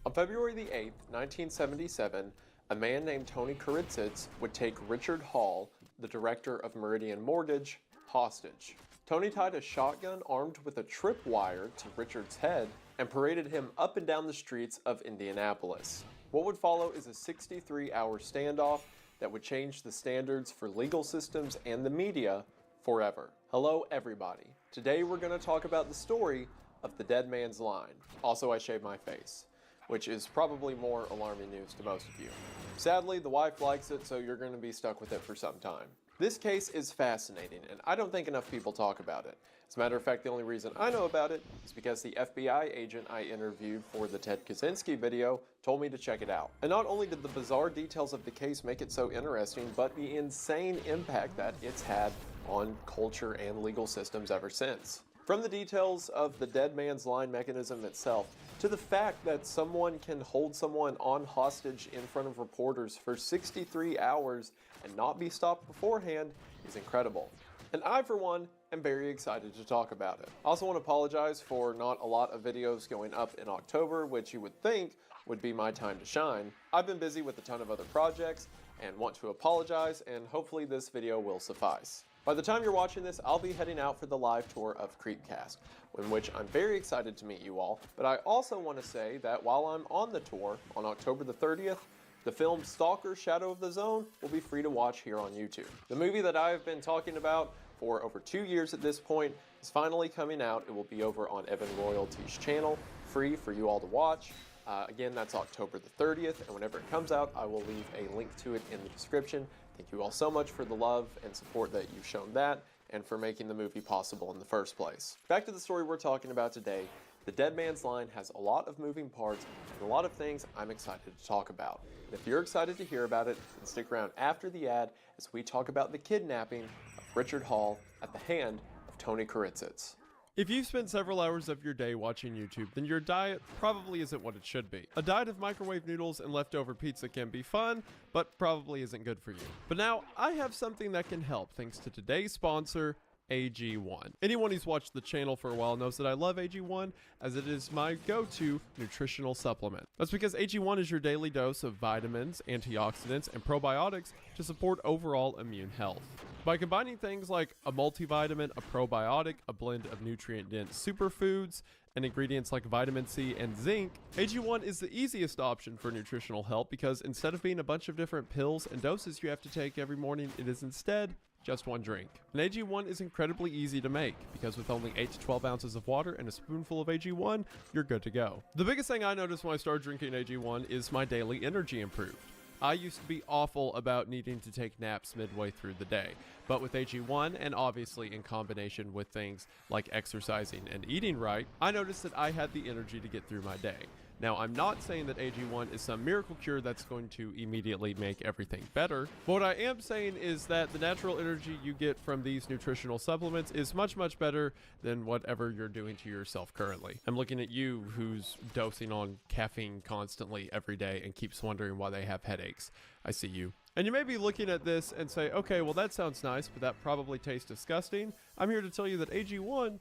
On February the 8th, 1977, a man named Tony Karitsis would take Richard Hall, the director of Meridian Mortgage, hostage. Tony tied a shotgun armed with a tripwire to Richard's head and paraded him up and down the streets of Indianapolis. What would follow is a 63-hour standoff that would change the standards for legal systems and the media forever. Hello, everybody. Today we're going to talk about the story of the Dead Man's Line. Also, I shaved my face, which is probably more alarming news to most of you. Sadly, the wife likes it, so you're going to be stuck with it for some time. This case is fascinating, and I don't think enough people talk about it. As a matter of fact, the only reason I know about it is because the FBI agent I interviewed for the Ted Kaczynski video told me to check it out. And not only did the bizarre details of the case make it so interesting, but the insane impact that it's had on culture and legal systems ever since. From the details of the Dead Man's Line mechanism itself, to the fact that someone can hold someone on hostage in front of reporters for 63 hours and not be stopped beforehand is incredible. And I, for one, am very excited to talk about it. I also want to apologize for not a lot of videos going up in October, which you would think would be my time to shine. I've been busy with a ton of other projects and want to apologize, and hopefully this video will suffice. By the time you're watching this, I'll be heading out for the live tour of Creepcast, in which I'm very excited to meet you all, but I also want to say that while I'm on the tour, on October the 30th, the film Stalker: Shadow of the Zone will be free to watch here on YouTube. The movie that I've been talking about for over 2 years at this point is finally coming out. It will be over on Evan Royalty's channel, free for you all to watch. Again, that's October the 30th, and whenever it comes out, I will leave a link to it in the description. Thank you all so much for the love and support that you've shown that, and for making the movie possible in the first place. Back to the story we're talking about today. The Dead Man's Line has a lot of moving parts and a lot of things I'm excited to talk about. And if you're excited to hear about it, then stick around after the ad as we talk about the kidnapping of Richard Hall at the hand of Tony Karitsis. If you've spent several hours of your day watching YouTube, then your diet probably isn't what it should be. A diet of microwave noodles and leftover pizza can be fun, but probably isn't good for you. But now, I have something that can help thanks to today's sponsor, AG1. Anyone who's watched the channel for a while knows that I love AG1, as it is my go-to nutritional supplement. That's because AG1 is your daily dose of vitamins, antioxidants, and probiotics to support overall immune health. By combining things like a multivitamin, a probiotic, a blend of nutrient-dense superfoods, and ingredients like vitamin C and zinc, AG1 is the easiest option for nutritional help because instead of being a bunch of different pills and doses you have to take every morning, it is instead just one drink. And AG1 is incredibly easy to make because with only 8 to 12 ounces of water and a spoonful of AG1, you're good to go. The biggest thing I noticed when I started drinking AG1 is my daily energy improved. I used to be awful about needing to take naps midway through the day, but with AG1 and obviously in combination with things like exercising and eating right, I noticed that I had the energy to get through my day. Now, I'm not saying that AG1 is some miracle cure that's going to immediately make everything better, but what I am saying is that the natural energy you get from these nutritional supplements is much, much better than whatever you're doing to yourself currently. I'm looking at you who's dosing on caffeine constantly every day and keeps wondering why they have headaches. I see you. And you may be looking at this and say, okay, well that sounds nice, but that probably tastes disgusting. I'm here to tell you that AG1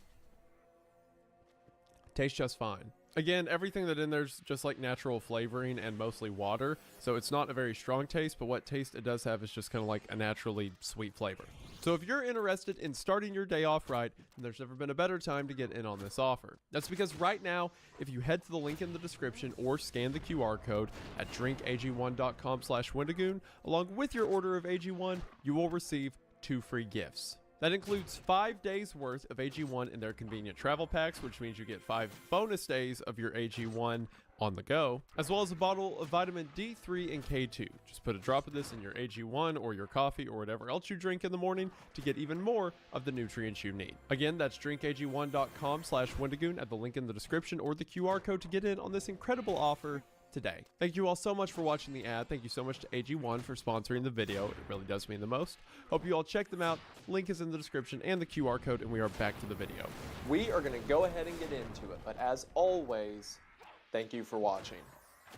tastes just fine. Again, everything that in there's just like natural flavoring and mostly water, so it's not a very strong taste, but what taste it does have is just kind of like a naturally sweet flavor. So if you're interested in starting your day off right, then there's never been a better time to get in on this offer. That's because right now, if you head to the link in the description or scan the QR code at drinkag1.com/Wendigoon, along with your order of AG1, you will receive 2 free gifts. That includes 5 days worth of AG1 in their convenient travel packs, which means you get 5 bonus days of your AG1 on the go, as well as a bottle of vitamin D3 and K2. Just put a drop of this in your AG1 or your coffee or whatever else you drink in the morning to get even more of the nutrients you need. Again, that's drinkag1.com/Wendigoon at the link in the description or the QR code to get in on this incredible offer today. Thank you all so much for watching the ad. Thank you so much to AG1 for sponsoring the video. It really does mean the most. Hope you all check them out. Link is in the description and the QR code, and we are back to the video. We are going to go ahead and get into it, but as always, thank you for watching.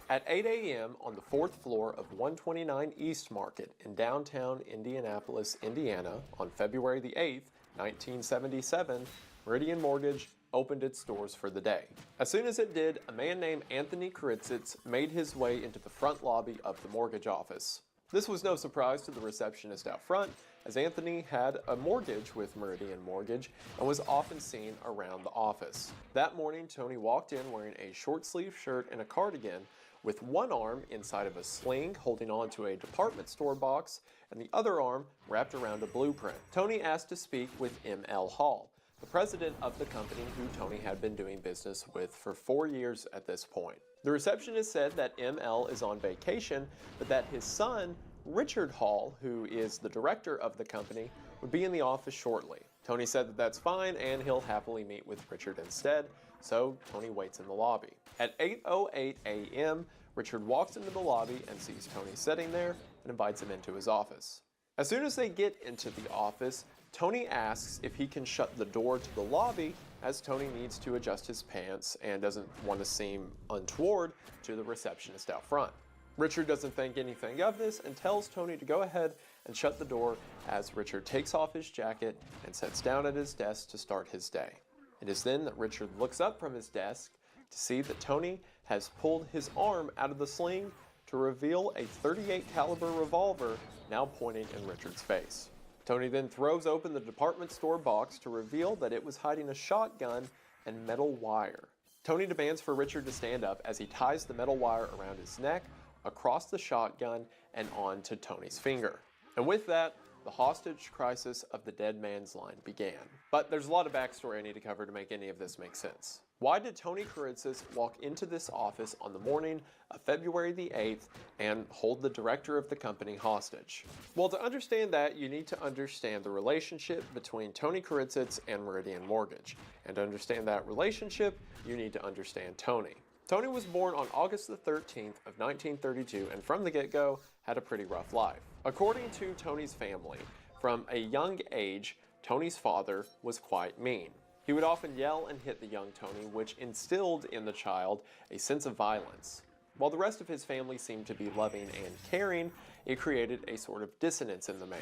At 8 a.m. on the 4th floor of 129 East Market in downtown Indianapolis, Indiana, on February the 8th, 1977, Meridian Mortgage opened its doors for the day. As soon as it did, a man named Anthony Karitzits made his way into the front lobby of the mortgage office. This was no surprise to the receptionist out front, as Anthony had a mortgage with Meridian Mortgage and was often seen around the office. That morning, Tony walked in wearing a short-sleeved shirt and a cardigan, with one arm inside of a sling holding on to a department store box and the other arm wrapped around a blueprint. Tony asked to speak with M.L. Hall, the president of the company who Tony had been doing business with for 4 years at this point. The receptionist said that M.L. is on vacation, but that his son, Richard Hall, who is the director of the company, would be in the office shortly. Tony said that that's fine and he'll happily meet with Richard instead, so Tony waits in the lobby. At 8:08 a.m., Richard walks into the lobby and sees Tony sitting there and invites him into his office. As soon as they get into the office, Tony asks if he can shut the door to the lobby, as Tony needs to adjust his pants and doesn't want to seem untoward to the receptionist out front. Richard doesn't think anything of this and tells Tony to go ahead and shut the door, as Richard takes off his jacket and sits down at his desk to start his day. It is then that Richard looks up from his desk to see that Tony has pulled his arm out of the sling to reveal a .38 caliber revolver now pointing in Richard's face. Tony then throws open the department store box to reveal that it was hiding a shotgun and metal wire. Tony demands for Richard to stand up as he ties the metal wire around his neck, across the shotgun, and onto Tony's finger. And with that, the hostage crisis of the dead man's line began. But there's a lot of backstory I need to cover to make any of this make sense. Why did Tony Karitzis walk into this office on the morning of February the 8th and hold the director of the company hostage? Well, to understand that, you need to understand the relationship between Tony Karitzis and Meridian Mortgage. And to understand that relationship, you need to understand Tony. Tony was born on August the 13th of 1932 and from the get-go had a pretty rough life. According to Tony's family, from a young age, Tony's father was quite mean. He would often yell and hit the young Tony, which instilled in the child a sense of violence. While the rest of his family seemed to be loving and caring, it created a sort of dissonance in the man.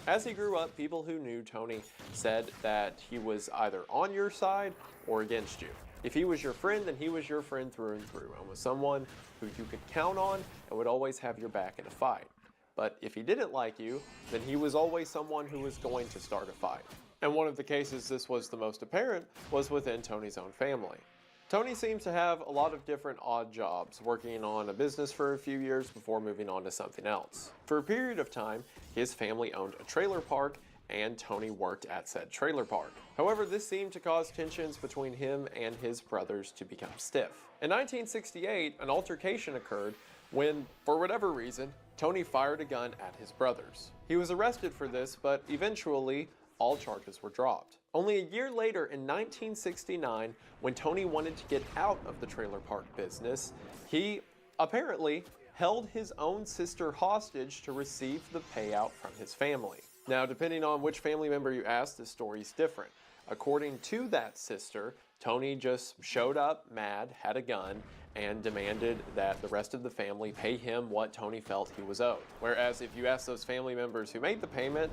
As he grew up, people who knew Tony said that he was either on your side or against you. If he was your friend, then he was your friend through and through, and was someone who you could count on and would always have your back in a fight. But if he didn't like you, then he was always someone who was going to start a fight. And one of the cases this was the most apparent was within Tony's own family. Tony seems to have a lot of different odd jobs, working on a business for a few years before moving on to something else. For a period of time, his family owned a trailer park, and Tony worked at said trailer park. However, this seemed to cause tensions between him and his brothers to become stiff. In 1968, an altercation occurred when, for whatever reason, Tony fired a gun at his brothers. He was arrested for this, but eventually, all charges were dropped. Only a year later, in 1969, when Tony wanted to get out of the trailer park business, he apparently held his own sister hostage to receive the payout from his family. Now, depending on which family member you ask, the story's different. According to that sister, Tony just showed up mad, had a gun, and demanded that the rest of the family pay him what Tony felt he was owed. Whereas if you ask those family members who made the payment,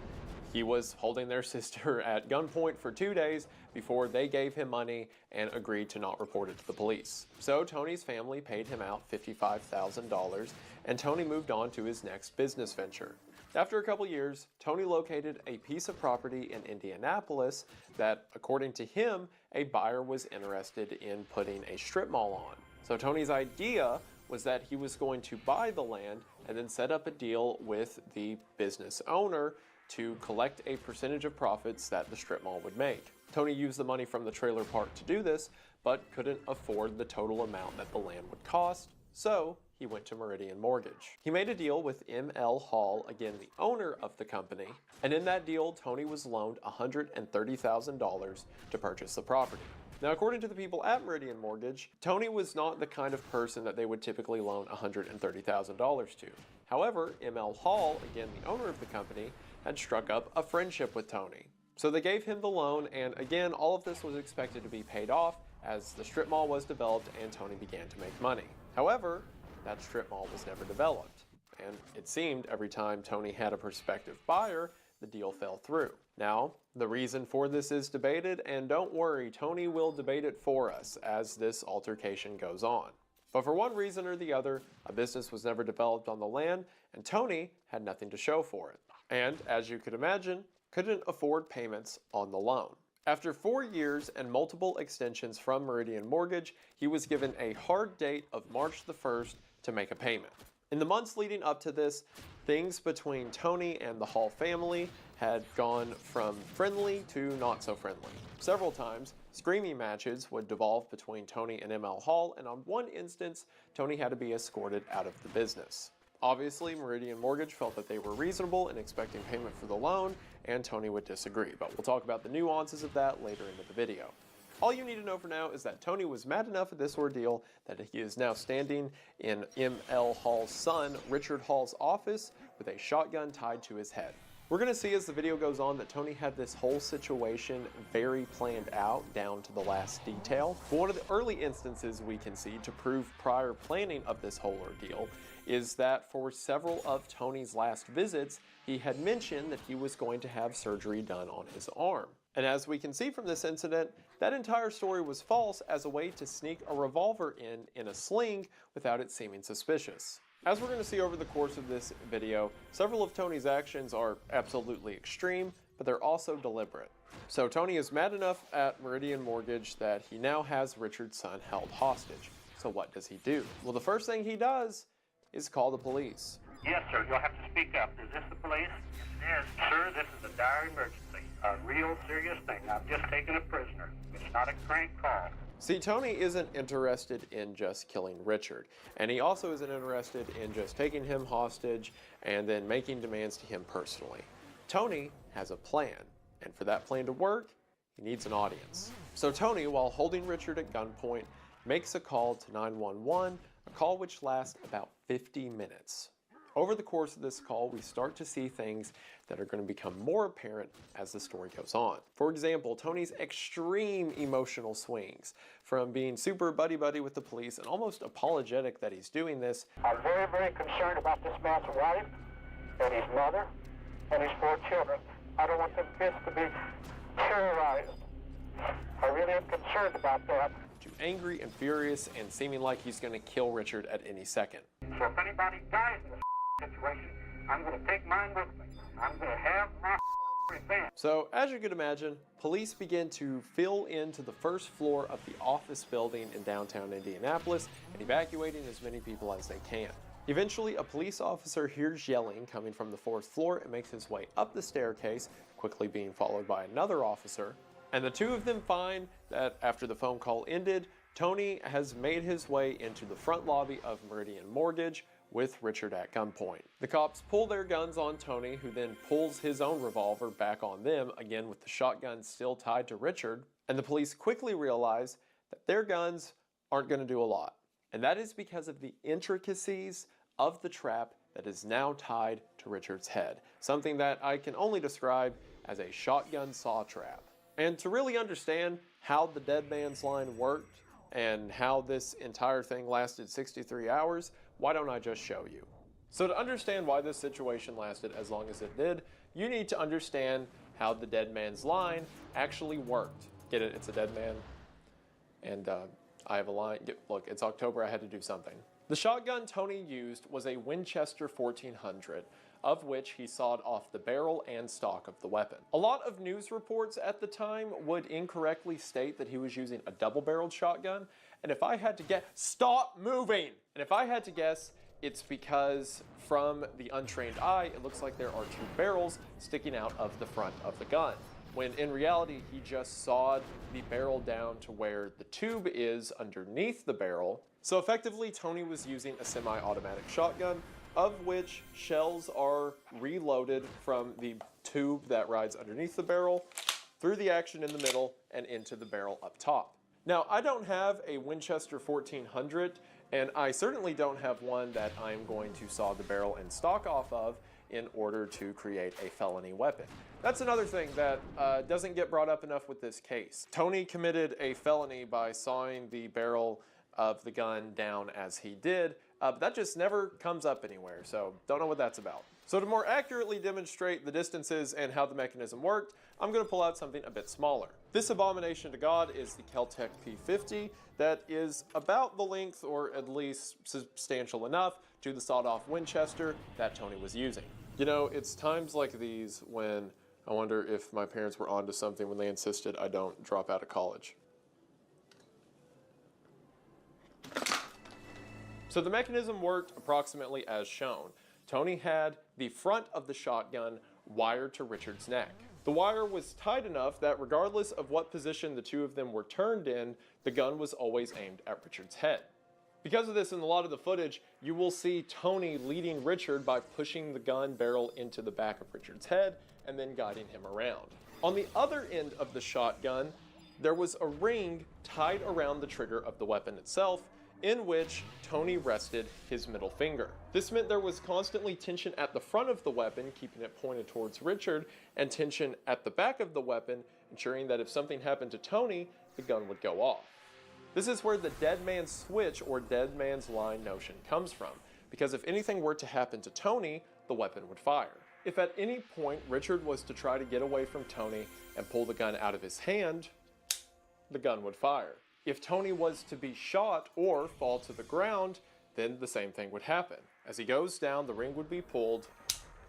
he was holding their sister at gunpoint for 2 days before they gave him money and agreed to not report it to the police. So Tony's family paid him out $55,000, and Tony moved on to his next business venture. After a couple years, Tony located a piece of property in Indianapolis that, according to him, a buyer was interested in putting a strip mall on. So Tony's idea was that he was going to buy the land and then set up a deal with the business owner to collect a percentage of profits that the strip mall would make. Tony used the money from the trailer park to do this, but couldn't afford the total amount that the land would cost, so he went to Meridian Mortgage. He made a deal with M.L. Hall, again the owner of the company, and in that deal, Tony was loaned $130,000 to purchase the property. Now, according to the people at Meridian Mortgage, Tony was not the kind of person that they would typically loan $130,000 to. However, M.L. Hall, again the owner of the company, had struck up a friendship with Tony. So they gave him the loan, and again, all of this was expected to be paid off as the strip mall was developed and Tony began to make money. However, that strip mall was never developed, and it seemed every time Tony had a prospective buyer, the deal fell through. Now, the reason for this is debated, and don't worry, Tony will debate it for us as this altercation goes on. But for one reason or the other, a business was never developed on the land, and Tony had nothing to show for it. And, as you could imagine, couldn't afford payments on the loan. After 4 years and multiple extensions from Meridian Mortgage, he was given a hard date of March the 1st to make a payment. In the months leading up to this, things between Tony and the Hall family had gone from friendly to not so friendly. Several times, screaming matches would devolve between Tony and M.L. Hall, and on one instance, Tony had to be escorted out of the business. Obviously, Meridian Mortgage felt that they were reasonable in expecting payment for the loan, and Tony would disagree, but we'll talk about the nuances of that later into the video. All you need to know for now is that Tony was mad enough at this ordeal that he is now standing in M.L. Hall's son, Richard Hall's office with a shotgun tied to his head. We're going to see as the video goes on that Tony had this whole situation very planned out down to the last detail. But one of the early instances we can see to prove prior planning of this whole ordeal is that for several of Tony's last visits, he had mentioned that he was going to have surgery done on his arm. And as we can see from this incident, that entire story was false as a way to sneak a revolver in a sling without it seeming suspicious. As we're going to see over the course of this video, several of Tony's actions are absolutely extreme, but they're also deliberate. So Tony is mad enough at Meridian Mortgage that he now has Richard's son held hostage. So what does he do? Well, the first thing he does is call the police. Yes, sir. You'll have to speak up. Is this the police? Yes, sir. This is a dire emergency. A real serious thing. I've just taken a prisoner. It's not a crank call. See, Tony isn't interested in just killing Richard, and he also isn't interested in just taking him hostage and then making demands to him personally. Tony has a plan, and for that plan to work, he needs an audience. So Tony, while holding Richard at gunpoint, makes a call to 911, a call which lasts about 50 minutes. Over the course of this call, we start to see things that are going to become more apparent as the story goes on. For example, Tony's extreme emotional swings, from being super buddy-buddy with the police and almost apologetic that he's doing this. I'm very, very concerned about this man's wife and his mother and his 4 children. I don't want them kids to be terrorized. I really am concerned about that. To angry and furious and seeming like he's going to kill Richard at any second. So if anybody dies in this situation, I'm going to take mine with me. I'm going to have my revenge. So, as you could imagine, police begin to fill into the first floor of the office building in downtown Indianapolis and evacuating as many people as they can. Eventually, a police officer hears yelling coming from the 4th floor and makes his way up the staircase, quickly being followed by another officer. And the two of them find that after the phone call ended, Tony has made his way into the front lobby of Meridian Mortgage with Richard at gunpoint. The cops pull their guns on Tony, who then pulls his own revolver back on them, again with the shotgun still tied to Richard, and the police quickly realize that their guns aren't going to do a lot. And that is because of the intricacies of the trap that is now tied to Richard's head, something that I can only describe as a shotgun saw trap. And to really understand how the dead man's line worked and how this entire thing lasted 63 hours, why don't I just show you? So to understand why this situation lasted as long as it did, you need to understand how the dead man's line actually worked. Get it? It's a dead man. And I have a line. Look, it's October, I had to do something. The shotgun Tony used was a Winchester 1400, of which he sawed off the barrel and stock of the weapon. A lot of news reports at the time would incorrectly state that he was using a double-barreled shotgun, and if I had to guess, stop moving! And if I had to guess, it's because from the untrained eye, it looks like there are two barrels sticking out of the front of the gun, when in reality, he just sawed the barrel down to where the tube is underneath the barrel. So effectively, Tony was using a semi-automatic shotgun, of which shells are reloaded from the tube that rides underneath the barrel, through the action in the middle, and into the barrel up top. Now, I don't have a Winchester 1400, and I certainly don't have one that I'm going to saw the barrel and stock off of in order to create a felony weapon. That's another thing that doesn't get brought up enough with this case. Tony committed a felony by sawing the barrel of the gun down as he did, but that just never comes up anywhere, so don't know what that's about. So to more accurately demonstrate the distances and how the mechanism worked, I'm going to pull out something a bit smaller. This abomination to God is the Kel-Tec P50 that is about the length, or at least substantial enough, to the sawed-off Winchester that Tony was using. You know, it's times like these when I wonder if my parents were onto something when they insisted I don't drop out of college. So the mechanism worked approximately as shown. Tony had the front of the shotgun wired to Richard's neck. The wire was tight enough that regardless of what position the two of them were turned in, the gun was always aimed at Richard's head. Because of this, in a lot of the footage, you will see Tony leading Richard by pushing the gun barrel into the back of Richard's head and then guiding him around. On the other end of the shotgun, there was a ring tied around the trigger of the weapon itself, in which Tony rested his middle finger. This meant there was constantly tension at the front of the weapon, keeping it pointed towards Richard, and tension at the back of the weapon, ensuring that if something happened to Tony, the gun would go off. This is where the dead man's switch or dead man's line notion comes from, because if anything were to happen to Tony, the weapon would fire. If at any point Richard was to try to get away from Tony and pull the gun out of his hand, the gun would fire. If Tony was to be shot or fall to the ground, then the same thing would happen. As he goes down, the ring would be pulled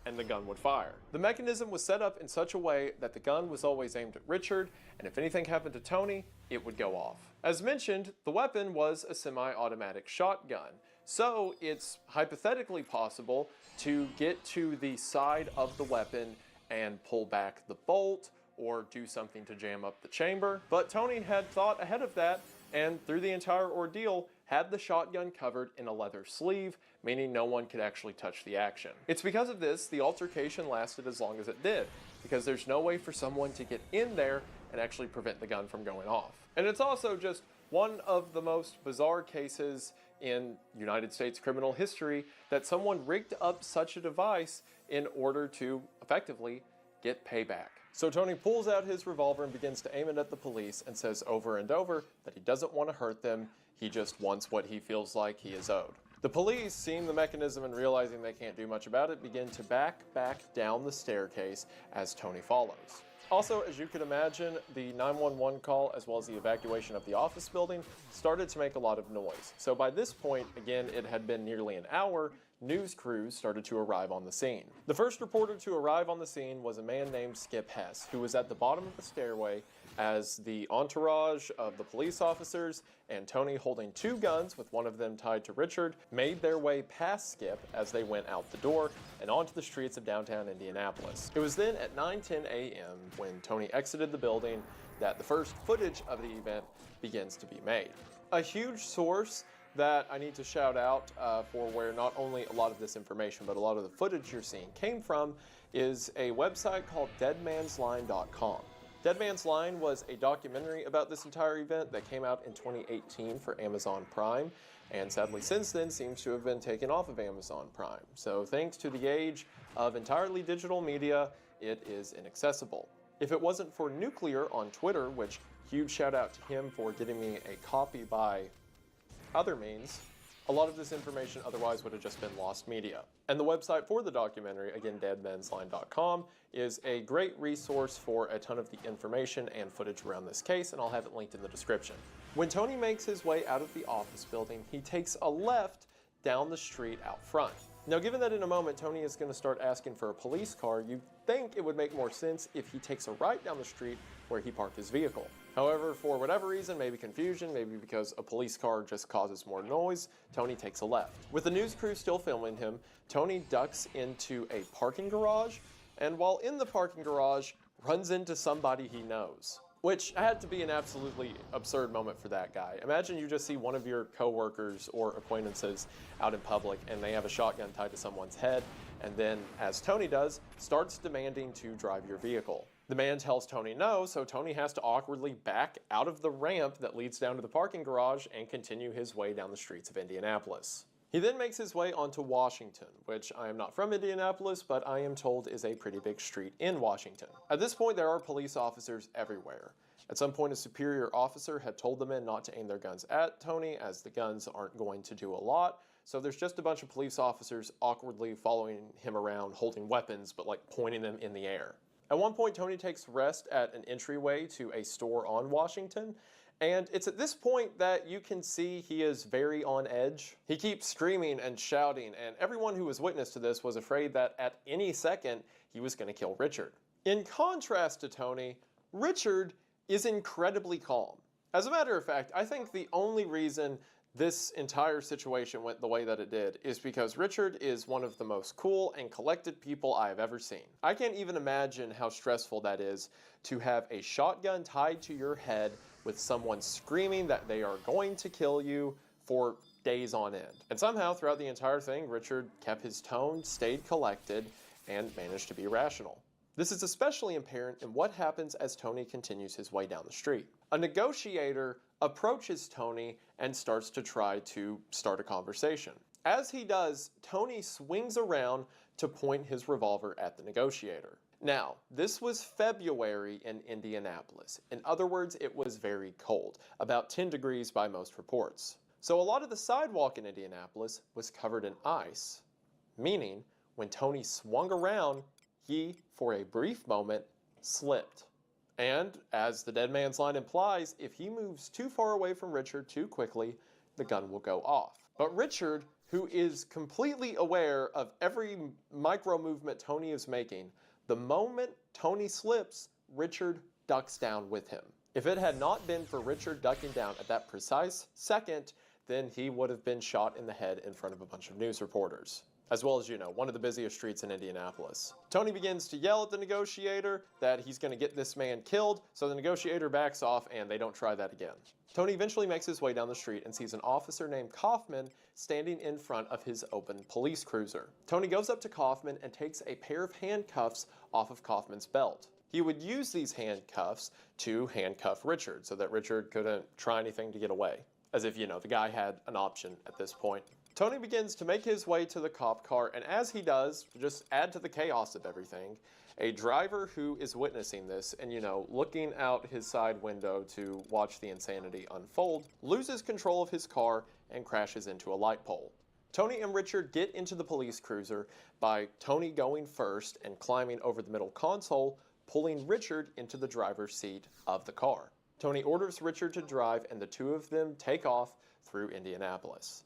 and the gun would fire. The mechanism was set up in such a way that the gun was always aimed at Richard, and if anything happened to Tony, it would go off. As mentioned, the weapon was a semi-automatic shotgun, so it's hypothetically possible to get to the side of the weapon and pull back the bolt, or do something to jam up the chamber. But Tony had thought ahead of that, and through the entire ordeal, had the shotgun covered in a leather sleeve, meaning no one could actually touch the action. It's because of this the altercation lasted as long as it did, because there's no way for someone to get in there and actually prevent the gun from going off. And it's also just one of the most bizarre cases in United States criminal history that someone rigged up such a device in order to effectively get payback. So Tony pulls out his revolver and begins to aim it at the police and says over and over that he doesn't want to hurt them, he just wants what he feels like he is owed. The police, seeing the mechanism and realizing they can't do much about it, begin to back down the staircase as Tony follows. Also, as you could imagine, the 911 call as well as the evacuation of the office building started to make a lot of noise. So by this point, again, it had been nearly an hour, news crews started to arrive on the scene. The first reporter to arrive on the scene was a man named Skip Hess, who was at the bottom of the stairway as the entourage of the police officers and Tony, holding two guns with one of them tied to Richard, made their way past Skip as they went out the door and onto the streets of downtown Indianapolis. It was then at 9:10 a.m. when Tony exited the building that the first footage of the event begins to be made. A huge source that I need to shout out for where not only a lot of this information, but a lot of the footage you're seeing came from, is a website called deadmansline.com. Dead Man's Line was a documentary about this entire event that came out in 2018 for Amazon Prime, and sadly since then seems to have been taken off of Amazon Prime. So thanks to the age of entirely digital media, it is inaccessible. If it wasn't for Nuclear on Twitter, which huge shout out to him for getting me a copy by other means, a lot of this information otherwise would have just been lost media. And the website for the documentary, again deadmansline.com, is a great resource for a ton of the information and footage around this case, and I'll have it linked in the description. When Tony makes his way out of the office building, he takes a left down the street out front. Now, given that in a moment Tony is going to start asking for a police car, you'd think it would make more sense if he takes a right down the street where he parked his vehicle. However, for whatever reason, maybe confusion, maybe because a police car just causes more noise, Tony takes a left. With the news crew still filming him, Tony ducks into a parking garage, and while in the parking garage, runs into somebody he knows. Which had to be an absolutely absurd moment for that guy. Imagine you just see one of your coworkers or acquaintances out in public and they have a shotgun tied to someone's head, and then, as Tony does, starts demanding to drive your vehicle. The man tells Tony no, so Tony has to awkwardly back out of the ramp that leads down to the parking garage and continue his way down the streets of Indianapolis. He then makes his way onto Washington, which I am not from Indianapolis, but I am told is a pretty big street in Washington. At this point, there are police officers everywhere. At some point, a superior officer had told the men not to aim their guns at Tony, as the guns aren't going to do a lot, so there's just a bunch of police officers awkwardly following him around, holding weapons, but like pointing them in the air. At one point, Tony takes rest at an entryway to a store on Washington, and it's at this point that you can see he is very on edge. He keeps screaming and shouting, and everyone who was witness to this was afraid that at any second he was going to kill Richard. In contrast to Tony, Richard is incredibly calm. As a matter of fact, I think the only reason this entire situation went the way that it did is because Richard is one of the most cool and collected people I have ever seen. I can't even imagine how stressful that is to have a shotgun tied to your head with someone screaming that they are going to kill you for days on end. And somehow, throughout the entire thing, Richard kept his tone, stayed collected, and managed to be rational. This is especially apparent in what happens as Tony continues his way down the street. A negotiator approaches Tony and starts to try to start a conversation. As he does, Tony swings around to point his revolver at the negotiator. Now, this was February in Indianapolis. In other words, it was very cold, about 10 degrees by most reports. So a lot of the sidewalk in Indianapolis was covered in ice, meaning when Tony swung around, he, for a brief moment, slipped. And, as the dead man's line implies, if he moves too far away from Richard too quickly, the gun will go off. But Richard, who is completely aware of every micro movement Tony is making, the moment Tony slips, Richard ducks down with him. If it had not been for Richard ducking down at that precise second, then he would have been shot in the head in front of a bunch of news reporters. As well as, one of the busiest streets in Indianapolis. Tony begins to yell at the negotiator that he's going to get this man killed, so the negotiator backs off and they don't try that again. Tony eventually makes his way down the street and sees an officer named Kaufman standing in front of his open police cruiser. Tony goes up to Kaufman and takes a pair of handcuffs off of Kaufman's belt. He would use these handcuffs to handcuff Richard so that Richard couldn't try anything to get away. As if, the guy had an option at this point. Tony begins to make his way to the cop car, and as he does, to just add to the chaos of everything, a driver who is witnessing this and, looking out his side window to watch the insanity unfold, loses control of his car and crashes into a light pole. Tony and Richard get into the police cruiser by Tony going first and climbing over the middle console, pulling Richard into the driver's seat of the car. Tony orders Richard to drive, and the two of them take off through Indianapolis.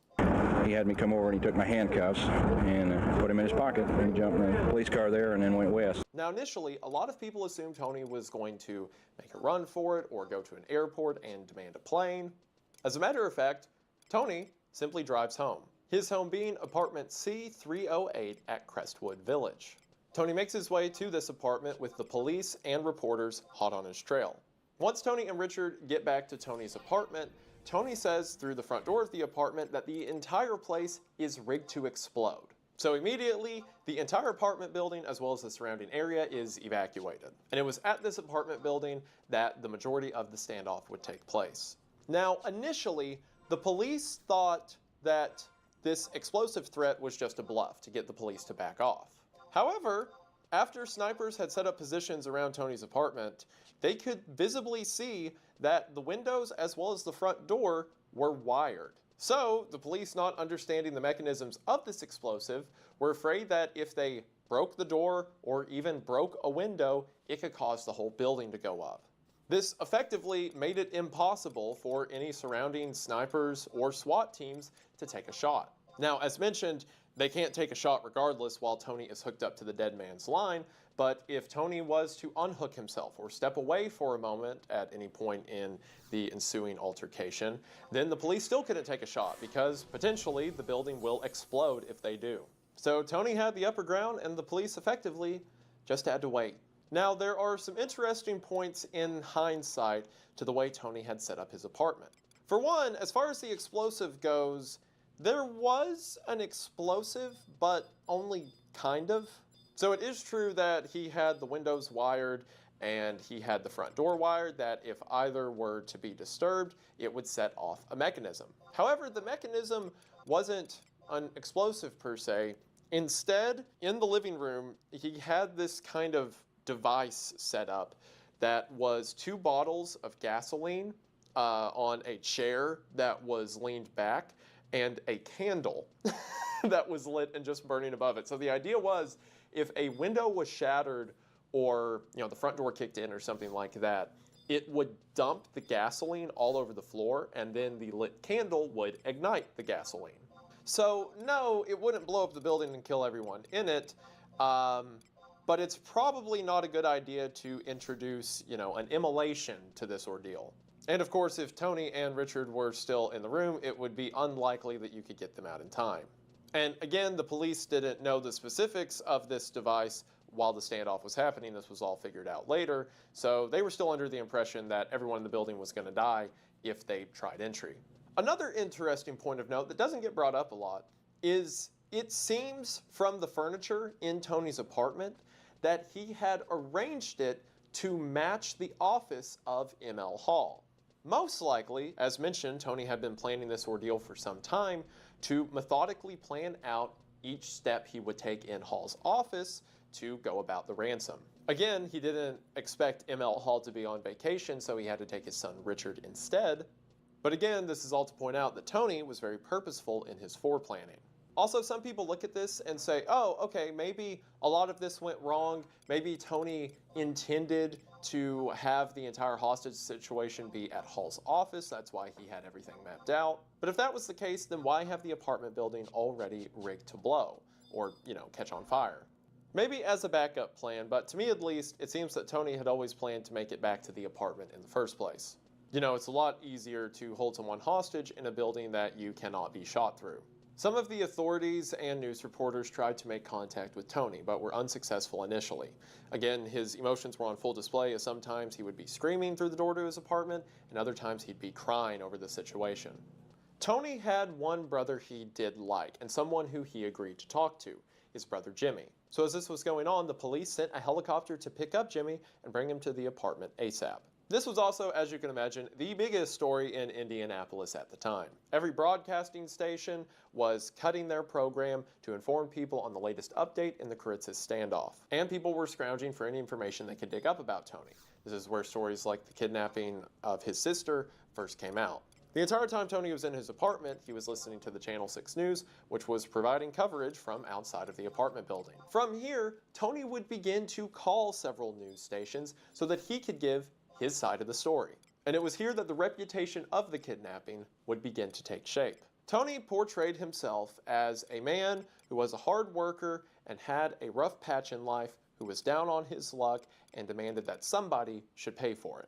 He had me come over and he took my handcuffs and put him in his pocket and he jumped in the police car there and then went west. Now initially, a lot of people assumed Tony was going to make a run for it or go to an airport and demand a plane. As a matter of fact, Tony simply drives home. His home being apartment C308 at Crestwood Village. Tony makes his way to this apartment with the police and reporters hot on his trail. Once Tony and Richard get back to Tony's apartment, Tony says through the front door of the apartment that the entire place is rigged to explode. So immediately, the entire apartment building as well as the surrounding area is evacuated. And it was at this apartment building that the majority of the standoff would take place. Now, initially, the police thought that this explosive threat was just a bluff to get the police to back off. However, after snipers had set up positions around Tony's apartment, they could visibly see that the windows as well as the front door were wired. So, the police, not understanding the mechanisms of this explosive, were afraid that if they broke the door or even broke a window, it could cause the whole building to go up. This effectively made it impossible for any surrounding snipers or SWAT teams to take a shot. Now, as mentioned, they can't take a shot regardless while Tony is hooked up to the dead man's line, but if Tony was to unhook himself or step away for a moment at any point in the ensuing altercation, then the police still couldn't take a shot because potentially the building will explode if they do. So Tony had the upper ground and the police effectively just had to wait. Now, there are some interesting points in hindsight to the way Tony had set up his apartment. For one, as far as the explosive goes, there was an explosive, but only kind of. So it is true that he had the windows wired and he had the front door wired that if either were to be disturbed, it would set off a mechanism. However, the mechanism wasn't an explosive per se. Instead, in the living room, he had this kind of device set up that was 2 bottles of gasoline on a chair that was leaned back and a candle that was lit and just burning above it. So the idea was if a window was shattered or the front door kicked in or something like that, it would dump the gasoline all over the floor and then the lit candle would ignite the gasoline. So no, it wouldn't blow up the building and kill everyone in it, but it's probably not a good idea to introduce, an immolation to this ordeal. And of course, if Tony and Richard were still in the room, it would be unlikely that you could get them out in time. And again, the police didn't know the specifics of this device while the standoff was happening. This was all figured out later. So they were still under the impression that everyone in the building was going to die if they tried entry. Another interesting point of note that doesn't get brought up a lot is it seems from the furniture in Tony's apartment that he had arranged it to match the office of M.L. Hall. Most likely, as mentioned, Tony had been planning this ordeal for some time to methodically plan out each step he would take in Hall's office to go about the ransom. Again, he didn't expect M.L. Hall to be on vacation, so he had to take his son Richard instead. But again, this is all to point out that Tony was very purposeful in his foreplanning. Also, some people look at this and say, oh, okay, maybe a lot of this went wrong. Maybe Tony intended to have the entire hostage situation be at Hall's office. That's why he had everything mapped out. But if that was the case, then why have the apartment building already rigged to blow or, catch on fire? Maybe as a backup plan, but to me at least, it seems that Tony had always planned to make it back to the apartment in the first place. It's a lot easier to hold someone hostage in a building that you cannot be shot through. Some of the authorities and news reporters tried to make contact with Tony, but were unsuccessful initially. Again, his emotions were on full display as sometimes he would be screaming through the door to his apartment, and other times he'd be crying over the situation. Tony had one brother he did like, and someone who he agreed to talk to, his brother Jimmy. So as this was going on, the police sent a helicopter to pick up Jimmy and bring him to the apartment ASAP. This was also, as you can imagine, the biggest story in Indianapolis at the time. Every broadcasting station was cutting their program to inform people on the latest update in the Kuritzis standoff. And people were scrounging for any information they could dig up about Tony. This is where stories like the kidnapping of his sister first came out. The entire time Tony was in his apartment, he was listening to the Channel 6 News, which was providing coverage from outside of the apartment building. From here, Tony would begin to call several news stations so that he could give his side of the story. And it was here that the reputation of the kidnapping would begin to take shape. Tony portrayed himself as a man who was a hard worker and had a rough patch in life, who was down on his luck and demanded that somebody should pay for it.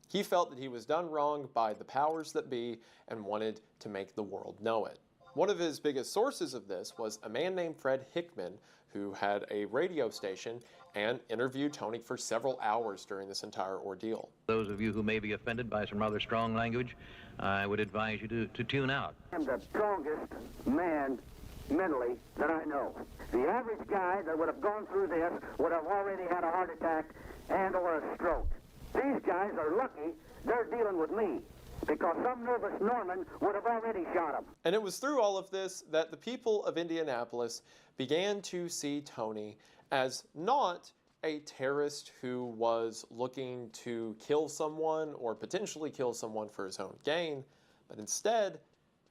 He felt that he was done wrong by the powers that be and wanted to make the world know it. One of his biggest sources of this was a man named Fred Hickman, who had a radio station and interviewed Tony for several hours during this entire ordeal. Those of you who may be offended by some rather strong language, I would advise you to tune out. I'm the strongest man mentally that I know. The average guy that would have gone through this would have already had a heart attack and or a stroke. These guys are lucky they're dealing with me, because some nervous Norman would have already shot him. And it was through all of this that the people of Indianapolis began to see Tony as not a terrorist who was looking to kill someone or potentially kill someone for his own gain, but instead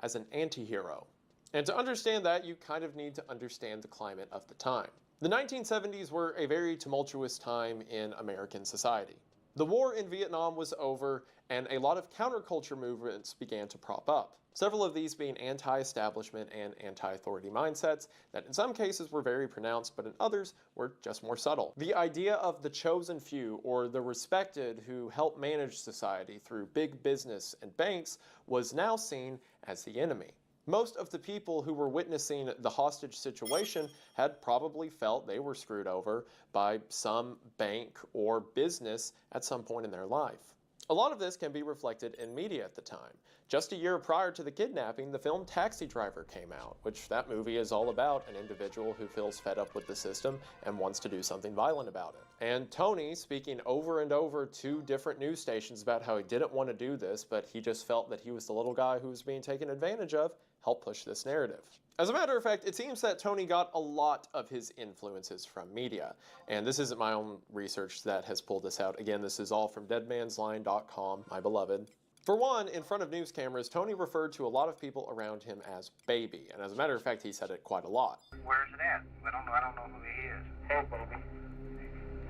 as an anti-hero. And to understand that, you kind of need to understand the climate of the time. The 1970s were a very tumultuous time in American society. The war in Vietnam was over, and a lot of counterculture movements began to prop up. Several of these being anti-establishment and anti-authority mindsets that in some cases were very pronounced, but in others were just more subtle. The idea of the chosen few, or the respected who help manage society through big business and banks, was now seen as the enemy. Most of the people who were witnessing the hostage situation had probably felt they were screwed over by some bank or business at some point in their life. A lot of this can be reflected in media at the time. Just a year prior to the kidnapping, the film Taxi Driver came out, which that movie is all about an individual who feels fed up with the system and wants to do something violent about it. And Tony, speaking over and over to different news stations about how he didn't want to do this, but he just felt that he was the little guy who was being taken advantage of, helped push this narrative. As a matter of fact, it seems that Tony got a lot of his influences from media. And this isn't my own research that has pulled this out. Again, this is all from deadmansline.com, my beloved. For one, in front of news cameras, Tony referred to a lot of people around him as baby. And as a matter of fact, he said it quite a lot. Where's it at? I don't know who he is. Hey, baby.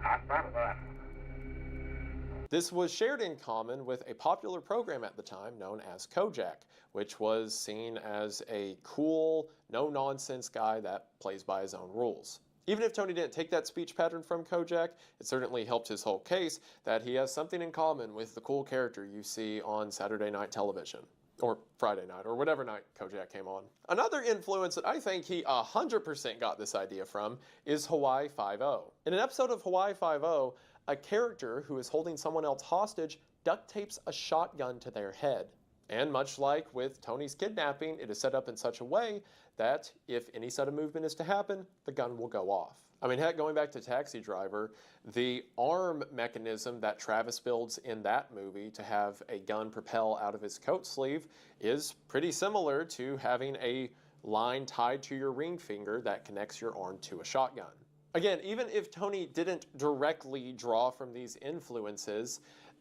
I thought of that. This was shared in common with a popular program at the time known as Kojak, which was seen as a cool, no-nonsense guy that plays by his own rules. Even if Tony didn't take that speech pattern from Kojak, it certainly helped his whole case that he has something in common with the cool character you see on Saturday night television. Or Friday night, or whatever night Kojak came on. Another influence that I think he 100% got this idea from is Hawaii Five-0. In an episode of Hawaii Five-0, a character who is holding someone else hostage duct tapes a shotgun to their head. And much like with Tony's kidnapping, it is set up in such a way that if any sudden movement is to happen, the gun will go off. I mean, heck, going back to Taxi Driver, the arm mechanism that Travis builds in that movie to have a gun propel out of his coat sleeve is pretty similar to having a line tied to your ring finger that connects your arm to a shotgun. Again, even if Tony didn't directly draw from these influences,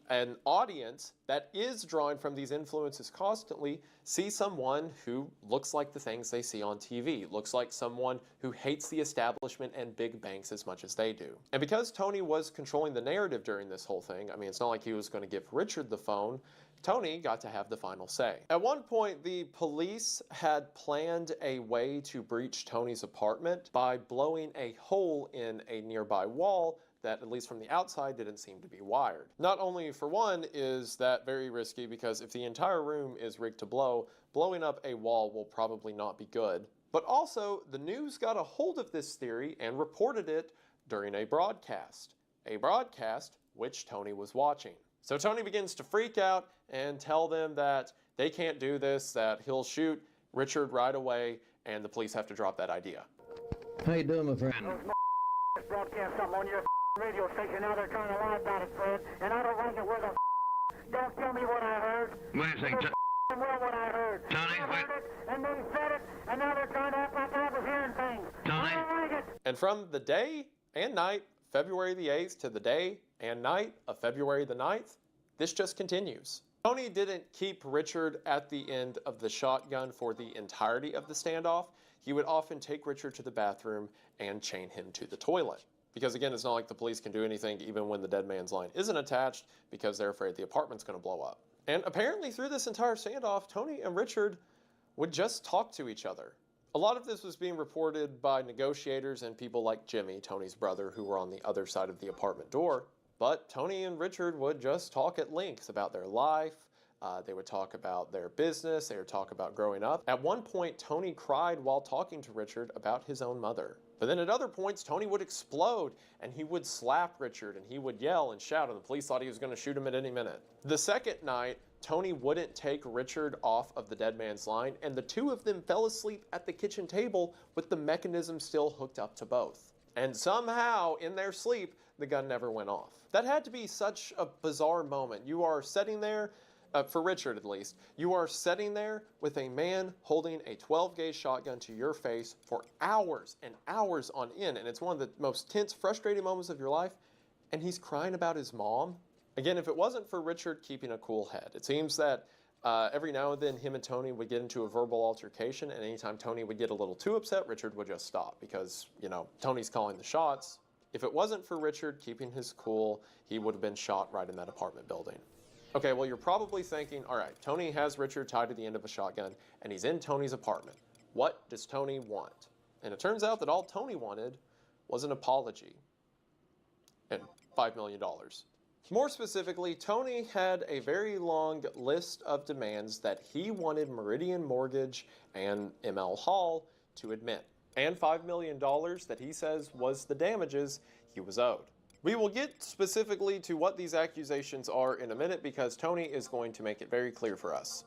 an audience that is drawing from these influences constantly sees someone who looks like the things they see on TV, looks like someone who hates the establishment and big banks as much as they do. And because Tony was controlling the narrative during this whole thing, I mean, it's not like he was going to give Richard the phone, Tony got to have the final say. At one point, the police had planned a way to breach Tony's apartment by blowing a hole in a nearby wall that, at least from the outside, didn't seem to be wired. Not only, for one, is that very risky, because if the entire room is rigged to blow, blowing up a wall will probably not be good. But also, the news got a hold of this theory and reported it during a broadcast which Tony was watching. So Tony begins to freak out and tell them that they can't do this, that he'll shoot Richard right away, and the police have to drop that idea. How you doing, my friend? Those broadcast something on your radio station. Now they're trying to lie about it, Fred, and I don't like it. Where the don't tell me what I heard. Wait a second, Well, what I heard. Tony, I wait. heard it, and they said it, and now they're trying to act like I was hearing things. Tony. I don't like it. And from the day and night, February the 8th, to the day and night of February the 9th, this just continues. Tony didn't keep Richard at the end of the shotgun for the entirety of the standoff. He would often take Richard to the bathroom and chain him to the toilet. Because again, it's not like the police can do anything even when the dead man's line isn't attached, because they're afraid the apartment's going to blow up. And apparently through this entire standoff, Tony and Richard would just talk to each other. A lot of this was being reported by negotiators and people like Jimmy, Tony's brother, who were on the other side of the apartment door. But Tony and Richard would just talk at length about their life. They would talk about their business. They would talk about growing up. At one point, Tony cried while talking to Richard about his own mother. But then at other points, Tony would explode and he would slap Richard and he would yell and shout, and the police thought he was going to shoot him at any minute. The second night, Tony wouldn't take Richard off of the dead man's line, and the two of them fell asleep at the kitchen table with the mechanism still hooked up to both. And somehow, in their sleep, the gun never went off. That had to be such a bizarre moment. You are sitting there, for Richard at least, you are sitting there with a man holding a 12-gauge shotgun to your face for hours and hours on end, and it's one of the most tense, frustrating moments of your life, and he's crying about his mom. Again, if it wasn't for Richard keeping a cool head, it seems that every now and then him and Tony would get into a verbal altercation, and anytime Tony would get a little too upset, Richard would just stop because, you know, Tony's calling the shots. If it wasn't for Richard keeping his cool, he would have been shot right in that apartment building. Okay, well, you're probably thinking, all right, Tony has Richard tied to the end of a shotgun, and he's in Tony's apartment. What does Tony want? And it turns out that all Tony wanted was an apology and $5 million. More specifically, Tony had a very long list of demands that he wanted Meridian Mortgage and ML Hall to admit, and $5 million that he says was the damages he was owed. We will get specifically to what these accusations are in a minute because Tony is going to make it very clear for us.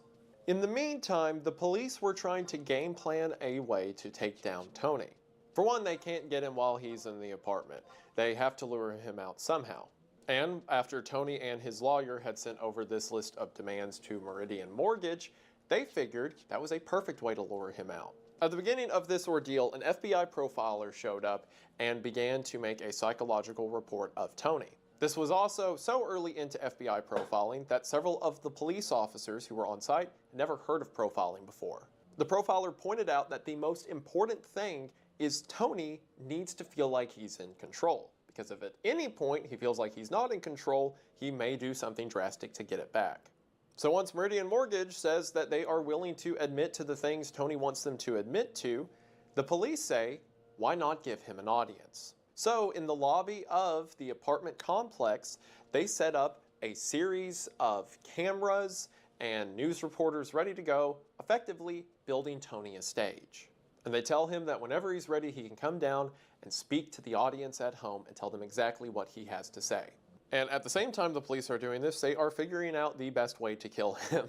In the meantime, the police were trying to game plan a way to take down Tony. For one, they can't get him while he's in the apartment. They have to lure him out somehow. And after Tony and his lawyer had sent over this list of demands to Meridian Mortgage, they figured that was a perfect way to lure him out. At the beginning of this ordeal, an FBI profiler showed up and began to make a psychological report of Tony. This was also so early into FBI profiling that several of the police officers who were on site had never heard of profiling before. The profiler pointed out that the most important thing is Tony needs to feel like he's in control, because if at any point he feels like he's not in control, he may do something drastic to get it back. So once Meridian Mortgage says that they are willing to admit to the things Tony wants them to admit to, the police say, why not give him an audience? So in the lobby of the apartment complex, they set up a series of cameras and news reporters ready to go, effectively building Tony a stage. And they tell him that whenever he's ready, he can come down and speak to the audience at home and tell them exactly what he has to say. And at the same time the police are doing this, they are figuring out the best way to kill him.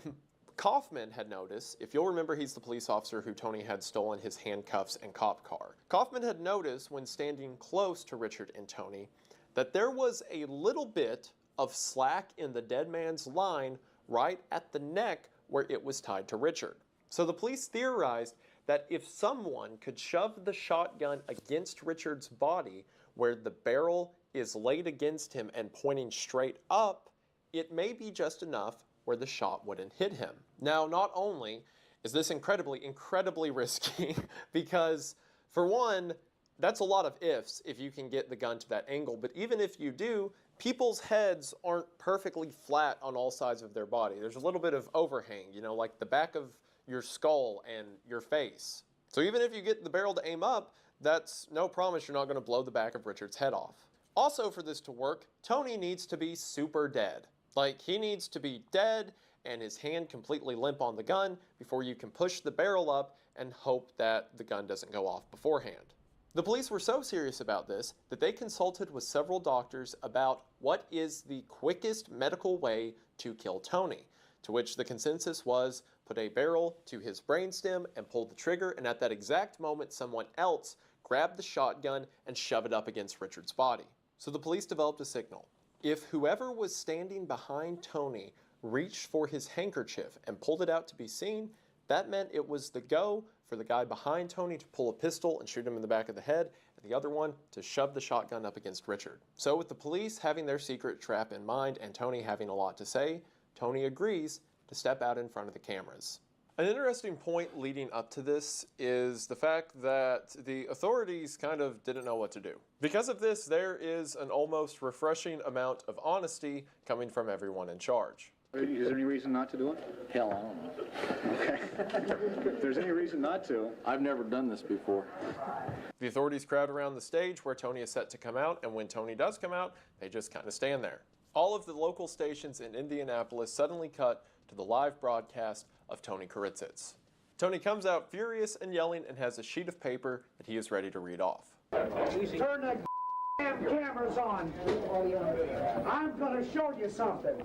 Kaufman had noticed, if you'll remember, he's the police officer who Tony had stolen his handcuffs and cop car. Kaufman had noticed when standing close to Richard and Tony that there was a little bit of slack in the dead man's line right at the neck where it was tied to Richard. So the police theorized that if someone could shove the shotgun against Richard's body where the barrel is laid against him and pointing straight up, it may be just enough where the shot wouldn't hit him. Now, not only is this incredibly risky, because for one, that's a lot of ifs if you can get the gun to that angle, but even if you do, people's heads aren't perfectly flat on all sides of their body. There's a little bit of overhang, you know, like the back of your skull and your face. So even if you get the barrel to aim up, that's no promise you're not going to blow the back of Richard's head off. Also, for this to work, Tony needs to be super dead. Like, he needs to be dead and his hand completely limp on the gun before you can push the barrel up and hope that the gun doesn't go off beforehand. The police were so serious about this that they consulted with several doctors about what is the quickest medical way to kill Tony, to which the consensus was put a barrel to his brainstem and pull the trigger, and at that exact moment someone else grabbed the shotgun and shove it up against Richard's body. So the police developed a signal. If whoever was standing behind Tony reached for his handkerchief and pulled it out to be seen, that meant it was the go for the guy behind Tony to pull a pistol and shoot him in the back of the head, and the other one to shove the shotgun up against Richard. So with the police having their secret trap in mind and Tony having a lot to say, Tony agrees to step out in front of the cameras. An interesting point leading up to this is the fact that the authorities kind of didn't know what to do. Because of this, there is an almost refreshing amount of honesty coming from everyone in charge. Is there any reason not to do it? Hell, I don't know. Okay. If there's any reason not to. I've never done this before. The authorities crowd around the stage where Tony is set to come out, and when Tony does come out, they just kind of stand there. All of the local stations in Indianapolis suddenly cut to the live broadcast of Tony Kuritzitz. Tony comes out furious and yelling and has a sheet of paper that he is ready to read off. Turn the damn cameras on. I'm going to show you something.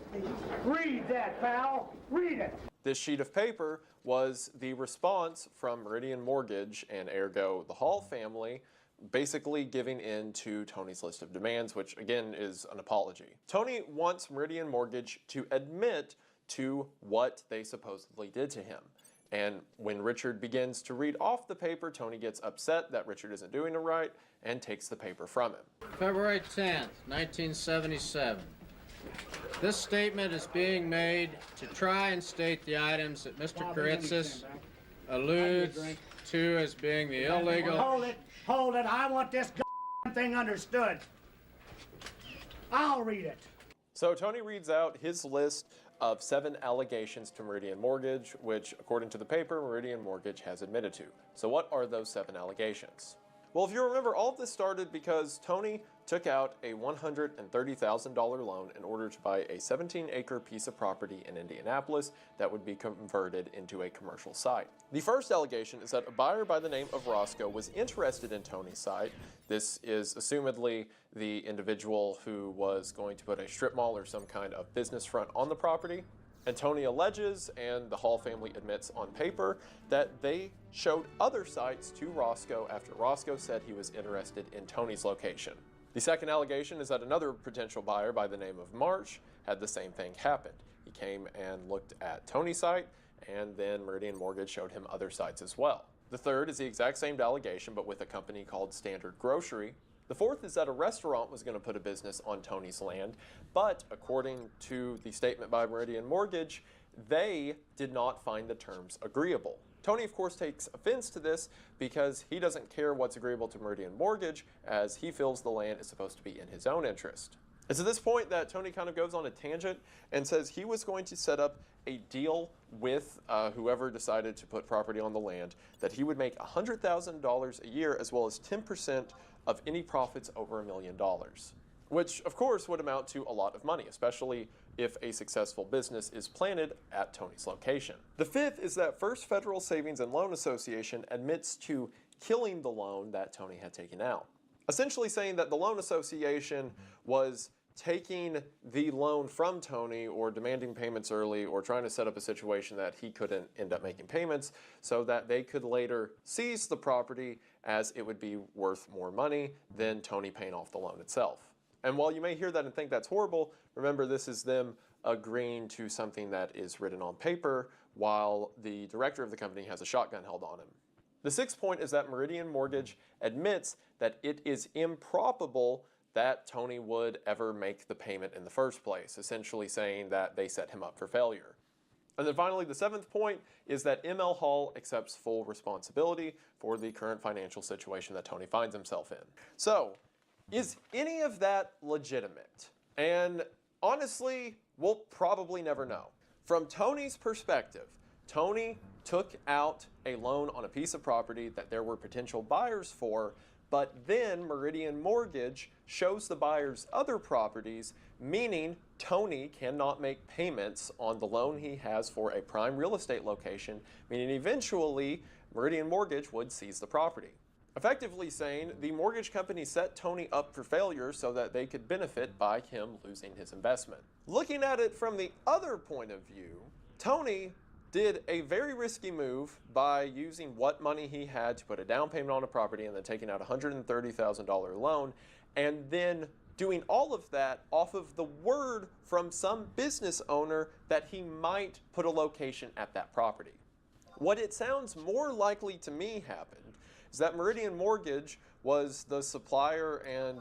Read that, pal. Read it. This sheet of paper was the response from Meridian Mortgage and ergo the Hall family, basically giving in to Tony's list of demands, which again is an apology. Tony wants Meridian Mortgage to admit to what they supposedly did to him. And when Richard begins to read off the paper, Tony gets upset that Richard isn't doing it right and takes the paper from him. February 10th, 1977. This statement is being made to try and state the items that Mr. Kuritzis alludes to as being the illegal... Hold it. I want this thing understood. I'll read it. So Tony reads out his list of 7 allegations to Meridian Mortgage, which, according to the paper, Meridian Mortgage has admitted to. So what are those 7 allegations? Well, if you remember, all of this started because Tony took out a $130,000 loan in order to buy a 17-acre piece of property in Indianapolis that would be converted into a commercial site. The first allegation is that a buyer by the name of Roscoe was interested in Tony's site. This is assumedly the individual who was going to put a strip mall or some kind of business front on the property. And Tony alleges, and the Hall family admits on paper, that they showed other sites to Roscoe after Roscoe said he was interested in Tony's location. The second allegation is that another potential buyer by the name of March had the same thing happen. He came and looked at Tony's site, and then Meridian Mortgage showed him other sites as well. The third is the exact same allegation, but with a company called Standard Grocery. The fourth is that a restaurant was going to put a business on Tony's land, but according to the statement by Meridian Mortgage, they did not find the terms agreeable. Tony, of course, takes offense to this because he doesn't care what's agreeable to Meridian Mortgage, as he feels the land is supposed to be in his own interest. It's at this point that Tony kind of goes on a tangent and says he was going to set up a deal with whoever decided to put property on the land, that he would make $100,000 a year as well as 10% of any profits over $1 million, which of course would amount to a lot of money, especially if a successful business is planted at Tony's location. The fifth is that First Federal Savings and Loan Association admits to killing the loan that Tony had taken out, essentially saying that the loan association was taking the loan from Tony or demanding payments early or trying to set up a situation that he couldn't end up making payments so that they could later seize the property as it would be worth more money than Tony paying off the loan itself. And while you may hear that and think that's horrible, remember this is them agreeing to something that is written on paper while the director of the company has a shotgun held on him. The sixth point is that Meridian Mortgage admits that it is improbable that Tony would ever make the payment in the first place, essentially saying that they set him up for failure. And then finally, the seventh point is that ML Hall accepts full responsibility for the current financial situation that Tony finds himself in. So, is any of that legitimate? And honestly, we'll probably never know. From Tony's perspective, Tony took out a loan on a piece of property that there were potential buyers for, but then Meridian Mortgage shows the buyers other properties, meaning Tony cannot make payments on the loan he has for a prime real estate location, meaning eventually Meridian Mortgage would seize the property. Effectively saying the mortgage company set Tony up for failure so that they could benefit by him losing his investment. Looking at it from the other point of view, Tony did a very risky move by using what money he had to put a down payment on a property and then taking out a $130,000 loan, and then doing all of that off of the word from some business owner that he might put a location at that property. What it sounds more likely to me happened is that Meridian Mortgage was the supplier and,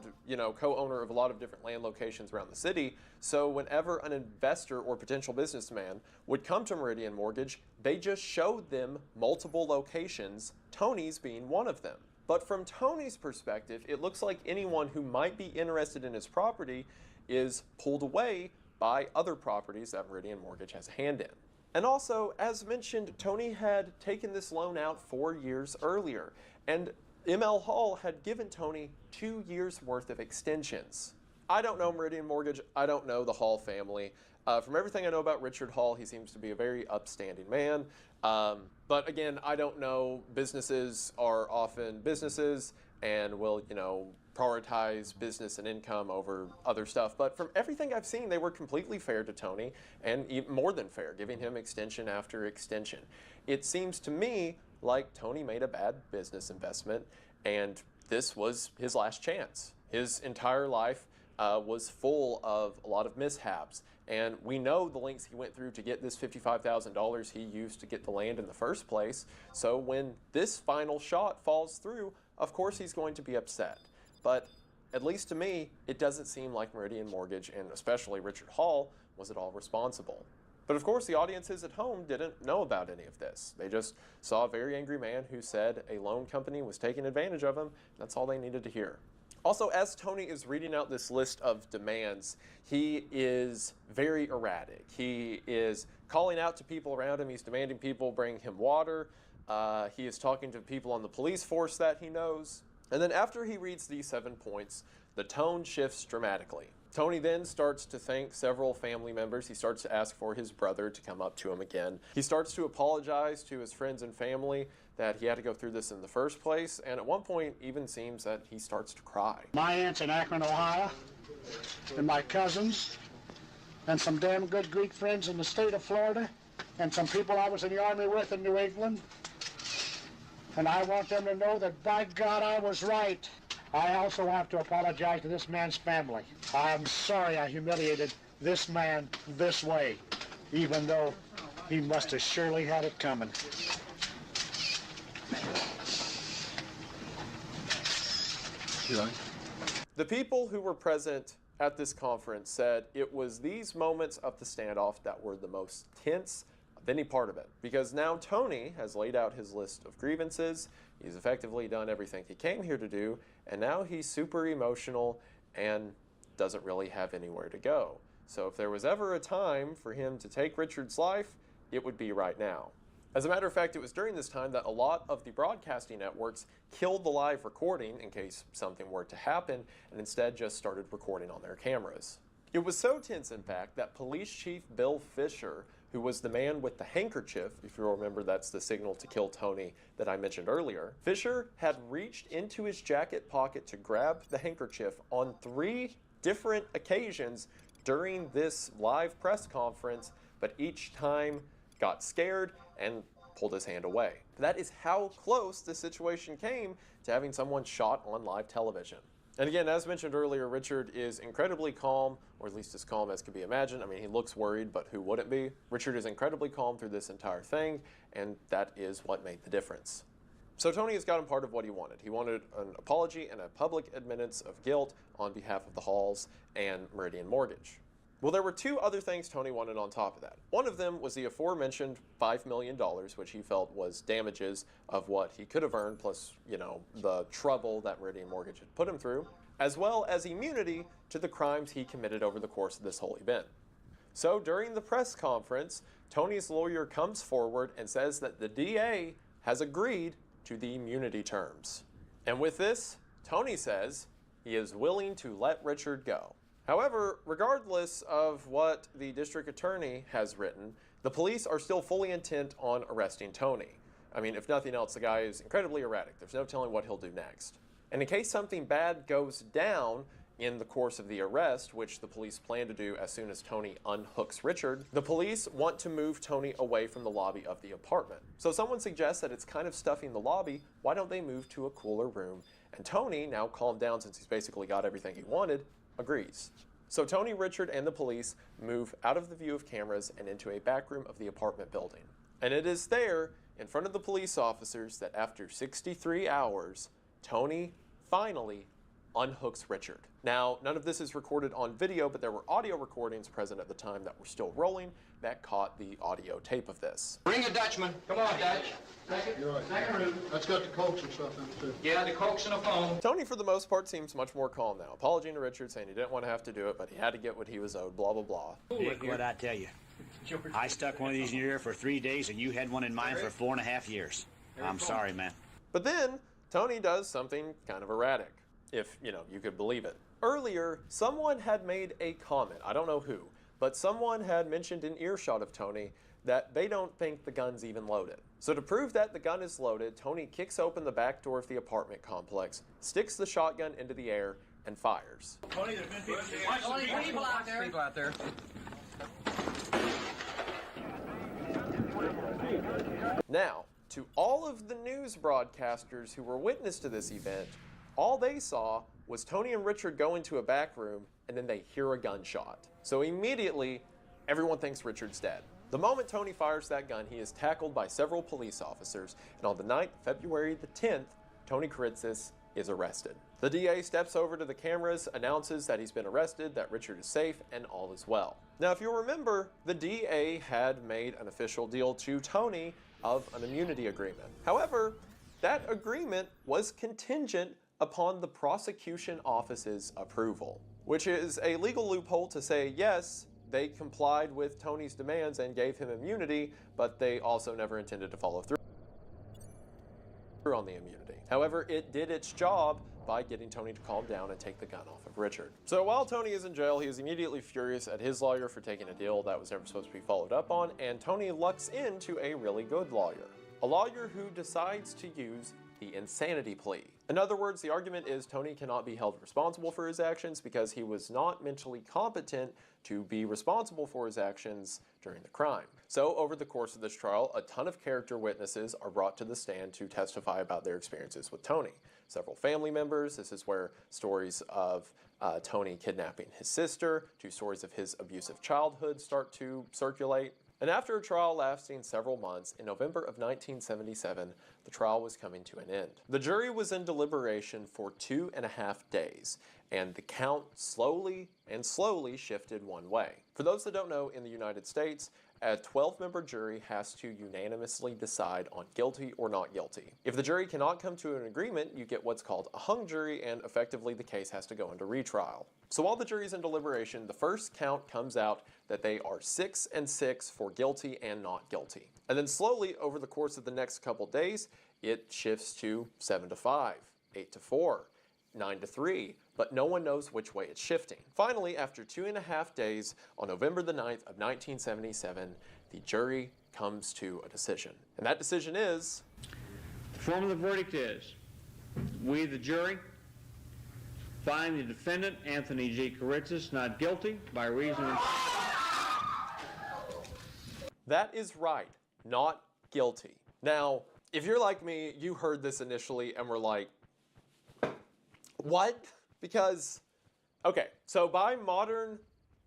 co-owner of a lot of different land locations around the city. So whenever an investor or potential businessman would come to Meridian Mortgage, they just showed them multiple locations, Tony's being one of them. But from Tony's perspective, it looks like anyone who might be interested in his property is pulled away by other properties that Meridian Mortgage has a hand in. And also, as mentioned, Tony had taken this loan out 4 years earlier, and ML Hall had given Tony 2 years worth of extensions. I don't know Meridian Mortgage, I don't know the Hall family. From everything I know about Richard Hall, he seems to be a very upstanding man. But again, I don't know. Businesses are often businesses and will, prioritize business and income over other stuff. But from everything I've seen, they were completely fair to Tony, and even more than fair, giving him extension after extension. It seems to me like Tony made a bad business investment, and this was his last chance. His entire life was full of a lot of mishaps, and we know the lengths he went through to get this $55,000 he used to get the land in the first place. So when this final shot falls through, of course he's going to be upset. But at least to me, it doesn't seem like Meridian Mortgage, and especially Richard Hall, was at all responsible. But of course, the audiences at home didn't know about any of this. They just saw a very angry man who said a loan company was taking advantage of him. That's all they needed to hear. Also, as Tony is reading out this list of demands, he is very erratic. He is calling out to people around him. He's demanding people bring him water. He is talking to people on the police force that he knows. And then after he reads these 7 points, the tone shifts dramatically. Tony then starts to thank several family members. He starts to ask for his brother to come up to him again. He starts to apologize to his friends and family that he had to go through this in the first place, and at one point even seems that he starts to cry. My aunt's in Akron, Ohio, and my cousins, and some damn good Greek friends in the state of Florida, and some people I was in the army with in New England. And I want them to know that, by God, I was right. I also have to apologize to this man's family. I'm sorry I humiliated this man this way, even though he must have surely had it coming. The people who were present at this conference said it was these moments of the standoff that were the most tense of any part of it. Because now Tony has laid out his list of grievances, he's effectively done everything he came here to do, and now he's super emotional and doesn't really have anywhere to go. So if there was ever a time for him to take Richard's life, it would be right now. As a matter of fact, it was during this time that a lot of the broadcasting networks killed the live recording in case something were to happen, and instead just started recording on their cameras. It was so tense, in fact, that Police Chief Bill Fisher, who was the man with the handkerchief, if you remember that's the signal to kill Tony that I mentioned earlier, Fisher had reached into his jacket pocket to grab the handkerchief on 3 different occasions during this live press conference, but each time got scared and pulled his hand away. That is how close the situation came to having someone shot on live television. And again, as mentioned earlier, Richard is incredibly calm, or at least as calm as could be imagined. I mean, he looks worried, but who wouldn't be? Richard is incredibly calm through this entire thing, and that is what made the difference. So Tony has gotten part of what he wanted. He wanted an apology and a public admittance of guilt on behalf of the Halls and Meridian Mortgage. Well, there were 2 other things Tony wanted on top of that. One of them was the aforementioned $5 million, which he felt was damages of what he could have earned, plus, the trouble that Meridian Mortgage had put him through, as well as immunity to the crimes he committed over the course of this whole event. So during the press conference, Tony's lawyer comes forward and says that the DA has agreed to the immunity terms. And with this, Tony says he is willing to let Richard go. However, regardless of what the district attorney has written, the police are still fully intent on arresting Tony. I mean, if nothing else, the guy is incredibly erratic. There's no telling what he'll do next. And in case something bad goes down in the course of the arrest, which the police plan to do as soon as Tony unhooks Richard, the police want to move Tony away from the lobby of the apartment. So someone suggests that it's kind of stuffy in the lobby. Why don't they move to a cooler room? And Tony, now calmed down since he's basically got everything he wanted, agrees. So Tony, Richard, and the police move out of the view of cameras and into a back room of the apartment building. And it is there, in front of the police officers, that after 63 hours, Tony finally unhooks Richard. Now, none of this is recorded on video, but there were audio recordings present at the time that were still rolling that caught the audio tape of this. Bring a Dutchman. Come on, Dutch. Second room. Let's go to Cokes and stuff in too. Yeah, the Cokes and a phone. Tony, for the most part, seems much more calm now, apologizing to Richard, saying he didn't want to have to do it, but he had to get what he was owed, blah, blah, blah. Dick, what'd I tell you? I stuck one of these in your ear for 3 days, and you had one in mine for 4.5 years. I'm sorry, man. But then, Tony does something kind of erratic, if, you could believe it. Earlier, someone had made a comment, I don't know who, but someone had mentioned in earshot of Tony that they don't think the gun's even loaded. So to prove that the gun is loaded, Tony kicks open the back door of the apartment complex, sticks the shotgun into the air, and fires. Tony, there's been people out there. People out there. Now, to all of the news broadcasters who were witness to this event, all they saw was Tony and Richard go into a back room and then they hear a gunshot. So immediately, everyone thinks Richard's dead. The moment Tony fires that gun, he is tackled by several police officers, and on the night, February the 10th, Tony Kuritzis is arrested. The DA steps over to the cameras, announces that he's been arrested, that Richard is safe, and all is well. Now, if you'll remember, the DA had made an official deal to Tony of an immunity agreement. However, that agreement was contingent upon the prosecution office's approval, which is a legal loophole to say, yes, they complied with Tony's demands and gave him immunity, but they also never intended to follow through on the immunity. However, it did its job by getting Tony to calm down and take the gun off of Richard. So while Tony is in jail, he is immediately furious at his lawyer for taking a deal that was never supposed to be followed up on, and Tony lucks into a really good lawyer. A lawyer who decides to use the insanity plea. In other words, the argument is Tony cannot be held responsible for his actions because he was not mentally competent to be responsible for his actions during the crime. So over the course of this trial, a ton of character witnesses are brought to the stand to testify about their experiences with Tony. Several family members. This is where stories of Tony kidnapping his sister, to stories of his abusive childhood start to circulate. And after a trial lasting several months, in November of 1977, the trial was coming to an end. The jury was in deliberation for 2.5 days, and the count slowly shifted one way. For those that don't know, in the United States, a 12-member jury has to unanimously decide on guilty or not guilty. If the jury cannot come to an agreement, you get what's called a hung jury, and effectively the case has to go into retrial. So while the jury's in deliberation, the first count comes out that they are 6-6 for guilty and not guilty. And then slowly, over the course of the next couple days, it shifts to 7-5, 8-4, 9-3, but no one knows which way it's shifting. Finally, after 2.5 days, on November the 9th of 1977, the jury comes to a decision. And that decision is... The form of the verdict is, we, the jury, find the defendant, Anthony G. Karitzis, not guilty by reason of... That is right, not guilty. Now, if you're like me, you heard this initially and were like, what? Because, okay, so by modern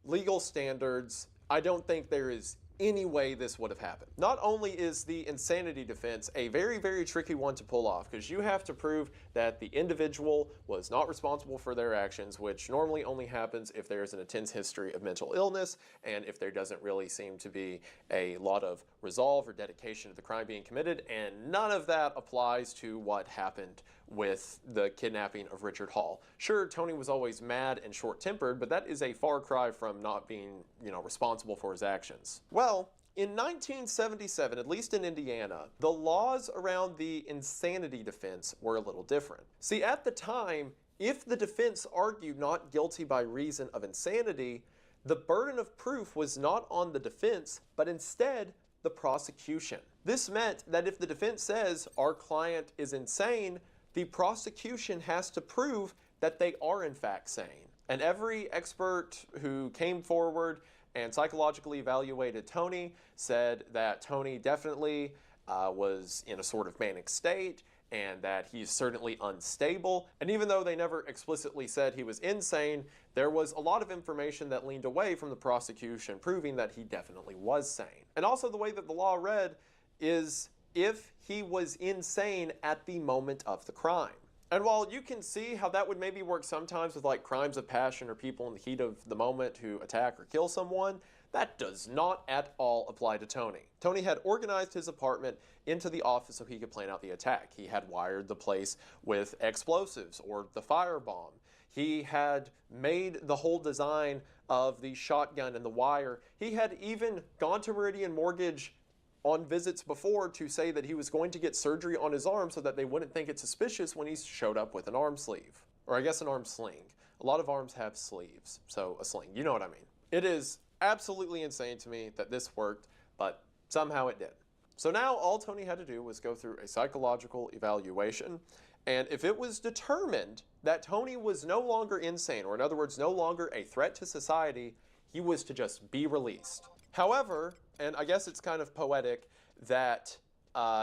legal standards, I don't think there is any way this would have happened. Not only is the insanity defense a very, very tricky one to pull off, because you have to prove that the individual was not responsible for their actions, which normally only happens if there's an intense history of mental illness, and if there doesn't really seem to be a lot of resolve or dedication to the crime being committed, and none of that applies to what happened with the kidnapping of Richard Hall. Sure, Tony was always mad and short-tempered, but that is a far cry from not being, responsible for his actions. Well, in 1977, at least in Indiana, the laws around the insanity defense were a little different. See, at the time, if the defense argued not guilty by reason of insanity, the burden of proof was not on the defense, but instead the prosecution. This meant that if the defense says our client is insane, the prosecution has to prove that they are in fact sane. And every expert who came forward and psychologically evaluated Tony said that Tony definitely was in a sort of manic state, and that he's certainly unstable. And even though they never explicitly said he was insane, there was a lot of information that leaned away from the prosecution proving that he definitely was sane. And also the way that the law read is if he was insane at the moment of the crime. And while you can see how that would maybe work sometimes with like crimes of passion or people in the heat of the moment who attack or kill someone, that does not at all apply to Tony. Tony had organized his apartment into the office so he could plan out the attack. He had wired the place with explosives or the firebomb. He had made the whole design of the shotgun and the wire. He had even gone to Meridian Mortgage on visits before to say that he was going to get surgery on his arm so that they wouldn't think it suspicious when he showed up with an arm sleeve. Or I guess an arm sling. A lot of arms have sleeves, so a sling. You know what I mean. It is absolutely insane to me that this worked, but somehow it did. So now all Tony had to do was go through a psychological evaluation, and if it was determined that Tony was no longer insane, or in other words, no longer a threat to society, he was to just be released. However, and I guess it's kind of poetic that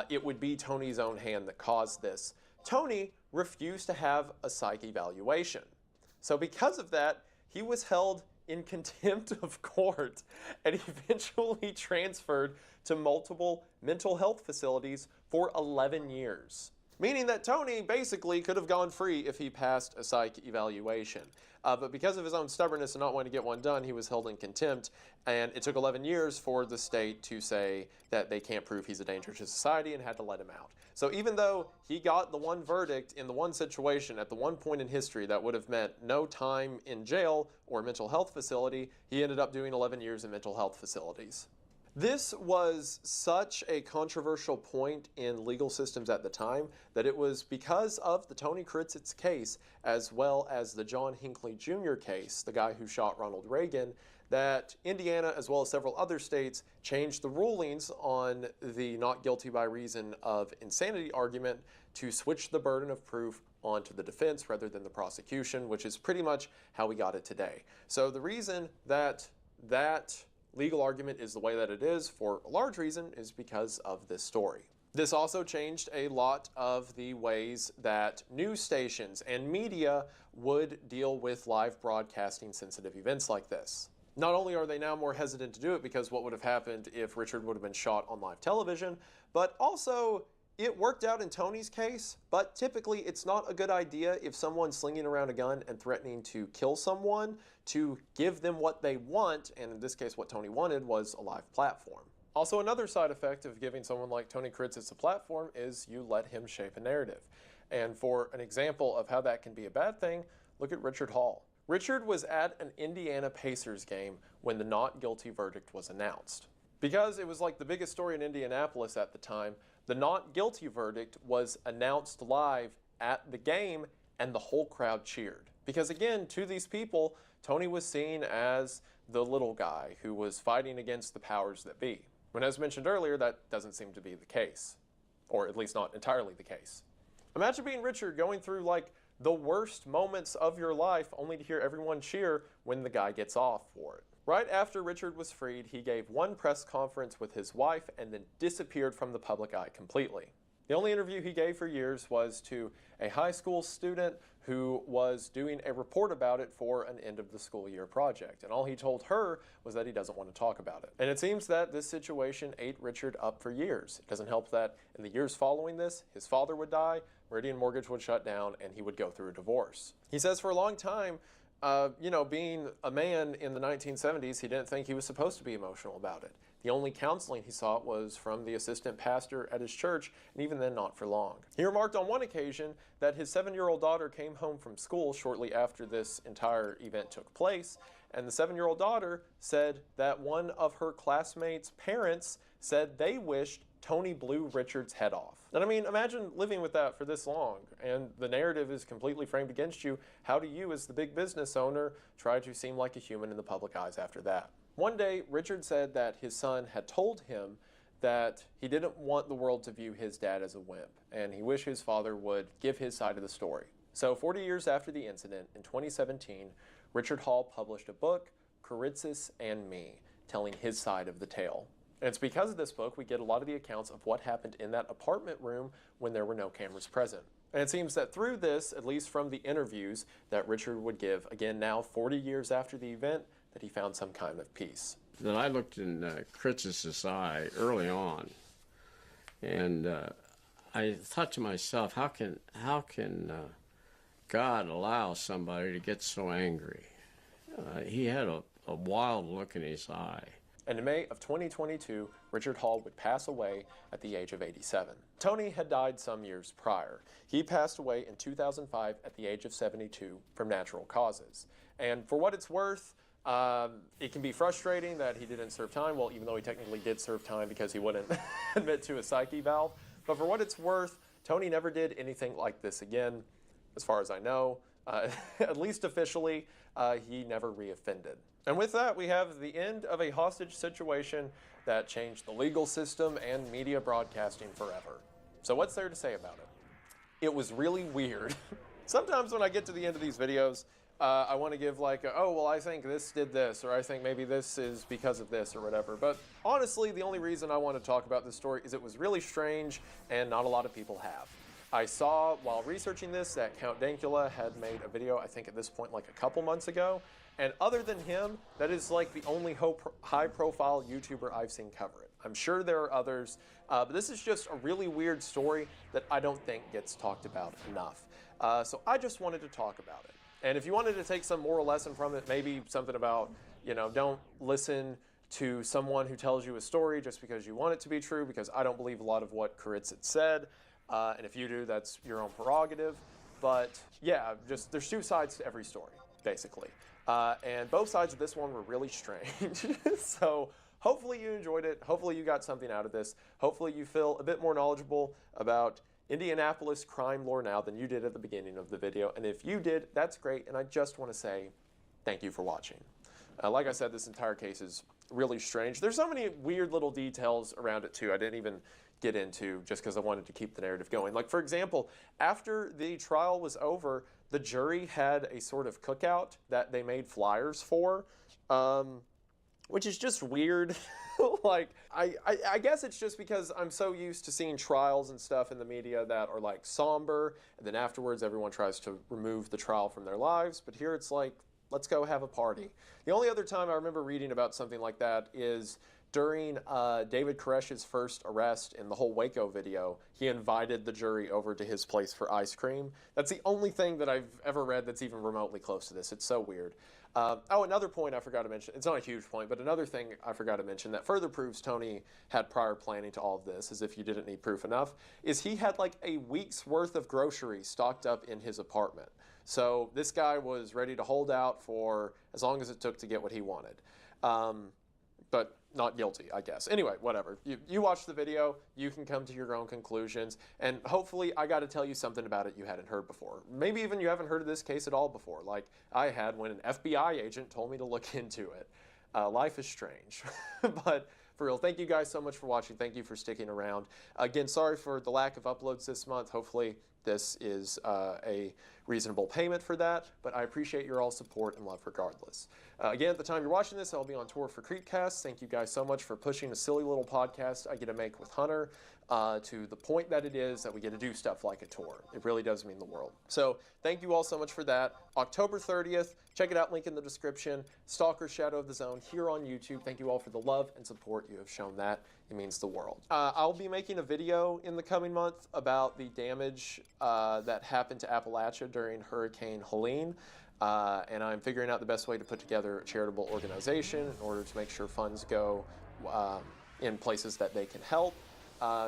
it would be Tony's own hand that caused this, Tony refused to have a psych evaluation. So because of that, he was held in contempt of court and eventually transferred to multiple mental health facilities for 11 years. meaning that Tony basically could have gone free if he passed a psych evaluation. But because of his own stubbornness and not wanting to get one done, he was held in contempt, and it took 11 years for the state to say that they can't prove he's a danger to society and had to let him out. So even though he got the one verdict in the one situation at the one point in history that would have meant no time in jail or mental health facility, he ended up doing 11 years in mental health facilities. This was such a controversial point in legal systems at the time that it was because of the Tony Kuritzitz case, as well as the John Hinckley Jr. case, the guy who shot Ronald Reagan, that Indiana, as well as several other states, changed the rulings on the not guilty by reason of insanity argument to switch the burden of proof onto the defense rather than the prosecution, which is pretty much how we got it today. So the reason that legal argument is the way that it is, for a large reason, is because of this story. This also changed a lot of the ways that news stations and media would deal with live broadcasting sensitive events like this. Not only are they now more hesitant to do it because what would have happened if Richard would have been shot on live television, but also it worked out in Tony's case, but typically it's not a good idea if someone's slinging around a gun and threatening to kill someone to give them what they want, and in this case what Tony wanted was a live platform. Also, another side effect of giving someone like Tony Kuritzitz a platform is you let him shape a narrative. And for an example of how that can be a bad thing, look at Richard Hall. Richard was at an Indiana Pacers game when the not guilty verdict was announced. Because it was like the biggest story in Indianapolis at the time, the not guilty verdict was announced live at the game and the whole crowd cheered. Because again, to these people, Tony was seen as the little guy who was fighting against the powers that be. When, as mentioned earlier, that doesn't seem to be the case. Or at least not entirely the case. Imagine being Richard going through like the worst moments of your life only to hear everyone cheer when the guy gets off for it. Right after Richard was freed, he gave one press conference with his wife and then disappeared from the public eye completely. The only interview he gave for years was to a high school student who was doing a report about it for an end of the school year project. And all he told her was that he doesn't want to talk about it. And it seems that this situation ate Richard up for years. It doesn't help that in the years following this, his father would die, Meridian Mortgage would shut down, and he would go through a divorce. He says for a long time, being a man in the 1970s, he didn't think he was supposed to be emotional about it. The only counseling he sought was from the assistant pastor at his church, and even then not for long. He remarked on one occasion that his 7-year-old daughter came home from school shortly after this entire event took place, and the 7-year-old daughter said that one of her classmates' parents said they wished Tony blew Richard's head off. And I mean, imagine living with that for this long, and the narrative is completely framed against you. How do you, as the big business owner, try to seem like a human in the public eyes after that? One day, Richard said that his son had told him that he didn't want the world to view his dad as a wimp, and he wished his father would give his side of the story. So 40 years after the incident, in 2017, Richard Hall published a book, Kuritzitz and Me, telling his side of the tale. And it's because of this book we get a lot of the accounts of what happened in that apartment room when there were no cameras present. And it seems that through this, at least from the interviews that Richard would give, again now 40 years after the event, that he found some kind of peace. That I looked in Kuritz's eye early on, and I thought to myself, how can God allow somebody to get so angry? He had a wild look in his eye. And in May of 2022, Richard Hall would pass away at the age of 87. Tony had died some years prior. He passed away in 2005 at the age of 72 from natural causes. And for what it's worth, it can be frustrating that he didn't serve time, well, even though he technically did serve time because he wouldn't admit to a psych eval. But for what it's worth, Tony never did anything like this again, as far as I know. At least officially, he never reoffended. And with that, we have the end of a hostage situation that changed the legal system and media broadcasting forever. So what's there to say about it? It was really weird. Sometimes when I get to the end of these videos, I want to give like, I think this did this, or I think maybe this is because of this, or whatever. But honestly, the only reason I want to talk about this story is it was really strange, and not a lot of people have. I saw, while researching this, that Count Dankula had made a video, I think at this point, like a couple months ago. And other than him, that is like the only high-profile YouTuber I've seen cover it. I'm sure there are others, but this is just a really weird story that I don't think gets talked about enough. So I just wanted to talk about it. And if you wanted to take some moral lesson from it, maybe something about, you know, don't listen to someone who tells you a story just because you want it to be true, because I don't believe a lot of what Kuritzit said. And if you do, that's your own prerogative. But yeah, just there's two sides to every story, basically. And both sides of this one were really strange. So hopefully you enjoyed it. Hopefully you got something out of this. Hopefully you feel a bit more knowledgeable about Indianapolis crime lore now than you did at the beginning of the video. And if you did, that's great. And I just want to say thank you for watching. Like I said, this entire case is really strange. There's so many weird little details around it too. I didn't even get into just because I wanted to keep the narrative going. Like, for example, after the trial was over, the jury had a sort of cookout that they made flyers for, which is just weird. Like, I guess it's just because I'm so used to seeing trials and stuff in the media that are like somber, and then afterwards everyone tries to remove the trial from their lives. But here it's like, let's go have a party. The only other time I remember reading about something like that is during David Koresh's first arrest in the whole Waco video. He invited the jury over to his place for ice cream. That's the only thing that I've ever read that's even remotely close to this. It's so weird. Oh, another point I forgot to mention. It's not a huge point, but another thing I forgot to mention that further proves Tony had prior planning to all of this, as if you didn't need proof enough, is he had like a week's worth of groceries stocked up in his apartment. So this guy was ready to hold out for as long as it took to get what he wanted. But not guilty, I guess. Anyway, whatever. You watch the video, you can come to your own conclusions, and hopefully I got to tell you something about it you hadn't heard before. Maybe even you haven't heard of this case at all before, like I had when an FBI agent told me to look into it. Life is strange. But for real, thank you guys so much for watching. Thank you for sticking around. Again, sorry for the lack of uploads this month. Hopefully this is a reasonable payment for that, but I appreciate your all support and love regardless. Again, at the time you're watching this, I'll be on tour for Creepcast. Thank you guys so much for pushing a silly little podcast I get to make with Hunter to the point that it is that we get to do stuff like a tour. It really does mean the world. So thank you all so much for that. October 30th, check it out, link in the description. Stalker Shadow of the Zone here on YouTube. Thank you all for the love and support you have shown that. It means the world. I'll be making a video in the coming month about the damage that happened to Appalachia during Hurricane Helene. And I'm figuring out the best way to put together a charitable organization in order to make sure funds go in places that they can help.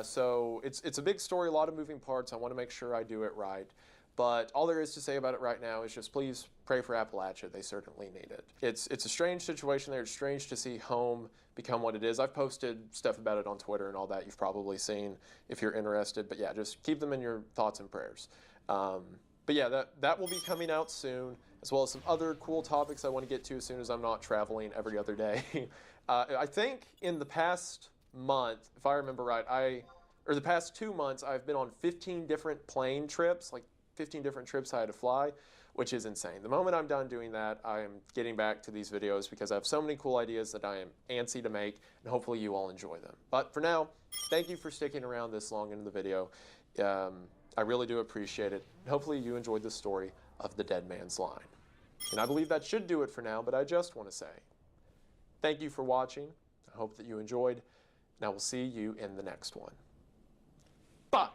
So it's a big story, a lot of moving parts. I want to make sure I do it right. But all there is to say about it right now is just please pray for Appalachia. They certainly need it. It's a strange situation there. It's strange to see home become what it is. I've posted stuff about it on Twitter and all that. You've probably seen if you're interested. But yeah, just keep them in your thoughts and prayers. But yeah, that will be coming out soon, as well as some other cool topics I want to get to as soon as I'm not traveling every other day. I think in the past month, if I remember right, or the past 2 months, I've been on 15 different plane trips, like 15 different trips I had to fly, which is insane. The moment I'm done doing that, I am getting back to these videos because I have so many cool ideas that I am antsy to make, and hopefully you all enjoy them. But for now, thank you for sticking around this long into the video. I really do appreciate it. Hopefully you enjoyed the story of the Dead Man's Line. And I believe that should do it for now, but I just want to say thank you for watching. I hope that you enjoyed, and I will see you in the next one. Bye!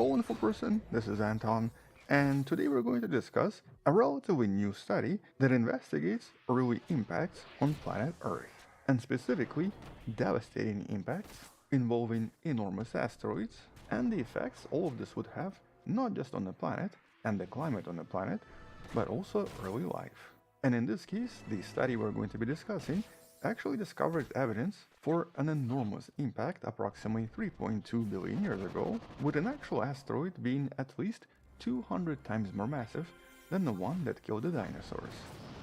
Hello wonderful person, this is Anton, and today we're going to discuss a relatively new study that investigates early impacts on planet Earth, and specifically devastating impacts involving enormous asteroids and the effects all of this would have not just on the planet and the climate on the planet, but also early life. And in this case, the study we're going to be discussing actually discovered evidence for an enormous impact approximately 3.2 billion years ago, with an actual asteroid being at least 200 times more massive than the one that killed the dinosaurs.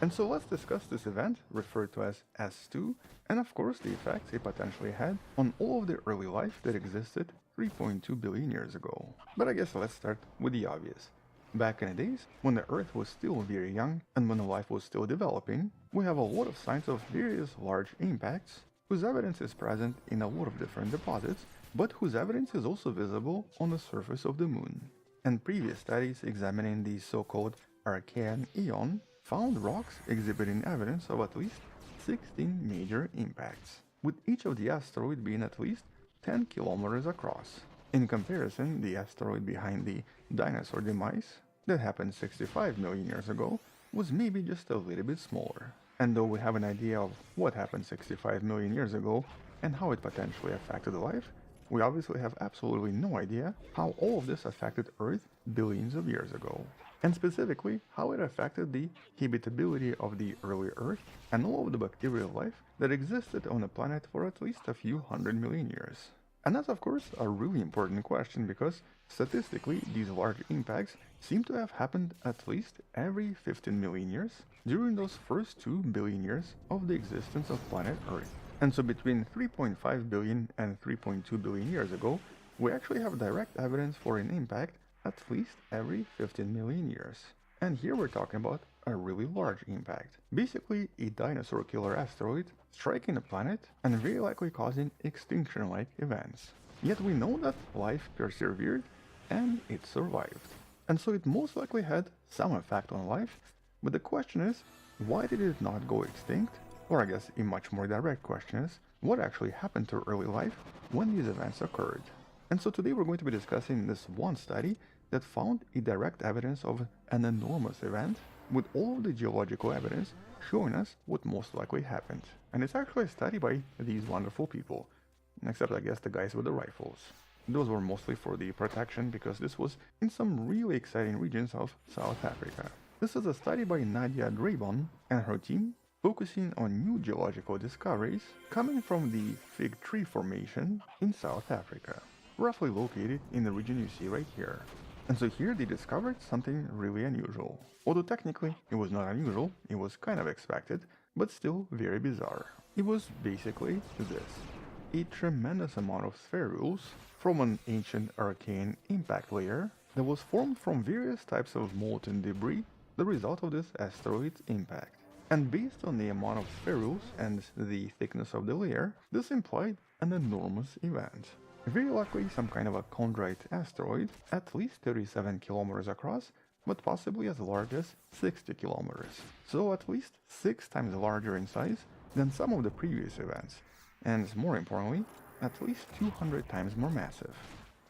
And so let's discuss this event, referred to as S2, and of course the effects it potentially had on all of the early life that existed 3.2 billion years ago. But I guess let's start with the obvious. Back in the days, when the Earth was still very young and when the life was still developing, we have a lot of signs of various large impacts, whose evidence is present in a lot of different deposits, but whose evidence is also visible on the surface of the Moon. And previous studies examining the so-called Archean Eon found rocks exhibiting evidence of at least 16 major impacts, with each of the asteroids being at least 10 kilometers across. In comparison, the asteroid behind the dinosaur demise, that happened 65 million years ago, was maybe just a little bit smaller. And though we have an idea of what happened 65 million years ago and how it potentially affected life, we obviously have absolutely no idea how all of this affected Earth billions of years ago. And specifically, how it affected the habitability of the early Earth and all of the bacterial life that existed on the planet for at least a few hundred million years. And that's of course a really important question because statistically these large impacts seem to have happened at least every 15 million years during those first 2 billion years of the existence of planet Earth. And so between 3.5 billion and 3.2 billion years ago, we actually have direct evidence for an impact at least every 15 million years. And here we're talking about a really large impact. Basically a dinosaur killer asteroid striking the planet and very likely causing extinction-like events. Yet we know that life persevered and it survived. And so it most likely had some effect on life, but the question is, why did it not go extinct? Or I guess a much more direct question is, what actually happened to early life when these events occurred? And so today we're going to be discussing this one study that found a direct evidence of an enormous event with all of the geological evidence showing us what most likely happened. And it's actually a study by these wonderful people, except I guess the guys with the rifles. Those were mostly for the protection because this was in some really exciting regions of South Africa. This is a study by Nadia Drabon and her team focusing on new geological discoveries coming from the Fig Tree Formation in South Africa, roughly located in the region you see right here. And so here they discovered something really unusual. Although technically it was not unusual, it was kind of expected, but still very bizarre. It was basically this: a tremendous amount of spherules from an ancient Archean impact layer that was formed from various types of molten debris, the result of this asteroid's impact. And based on the amount of spherules and the thickness of the layer, this implied an enormous event. Very likely some kind of a chondrite asteroid, at least 37 kilometers across, but possibly as large as 60 kilometers. So at least 6 times larger in size than some of the previous events, and more importantly, at least 200 times more massive.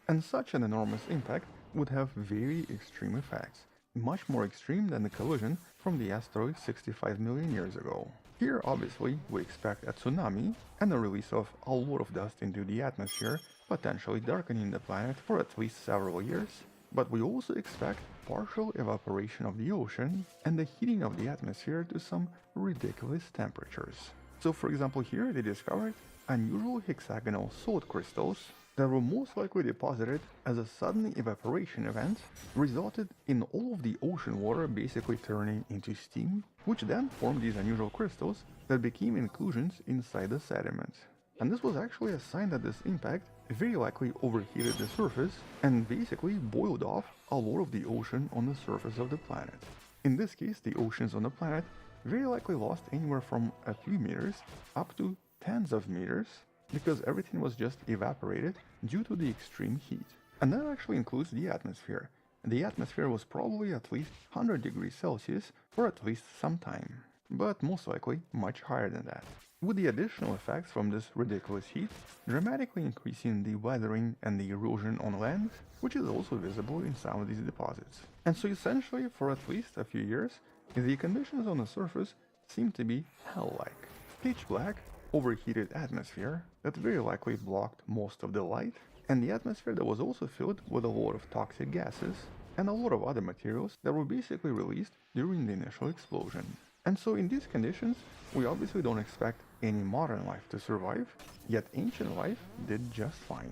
And such an enormous impact would have very extreme effects, much more extreme than the collision from the asteroid 65 million years ago. Here obviously we expect a tsunami and the release of a lot of dust into the atmosphere, potentially darkening the planet for at least several years, but we also expect partial evaporation of the ocean and the heating of the atmosphere to some ridiculous temperatures. So for example here they discovered unusual hexagonal salt crystals that were most likely deposited as a sudden evaporation event resulted in all of the ocean water basically turning into steam, which then formed these unusual crystals that became inclusions inside the sediment. And this was actually a sign that this impact very likely overheated the surface and basically boiled off a lot of the ocean on the surface of the planet. In this case, the oceans on the planet very likely lost anywhere from a few meters up to tens of meters because everything was just evaporated due to the extreme heat. And that actually includes the atmosphere. The atmosphere was probably at least 100 degrees Celsius for at least some time, but most likely much higher than that. with the additional effects from this ridiculous heat dramatically increasing the weathering and the erosion on land, which is also visible in some of these deposits. And so essentially, for at least a few years, the conditions on the surface seem to be hell-like. Pitch black, overheated atmosphere that very likely blocked most of the light, and the atmosphere that was also filled with a lot of toxic gases and a lot of other materials that were basically released during the initial explosion. And so in these conditions, we obviously don't expect any modern life to survive, yet ancient life did just fine.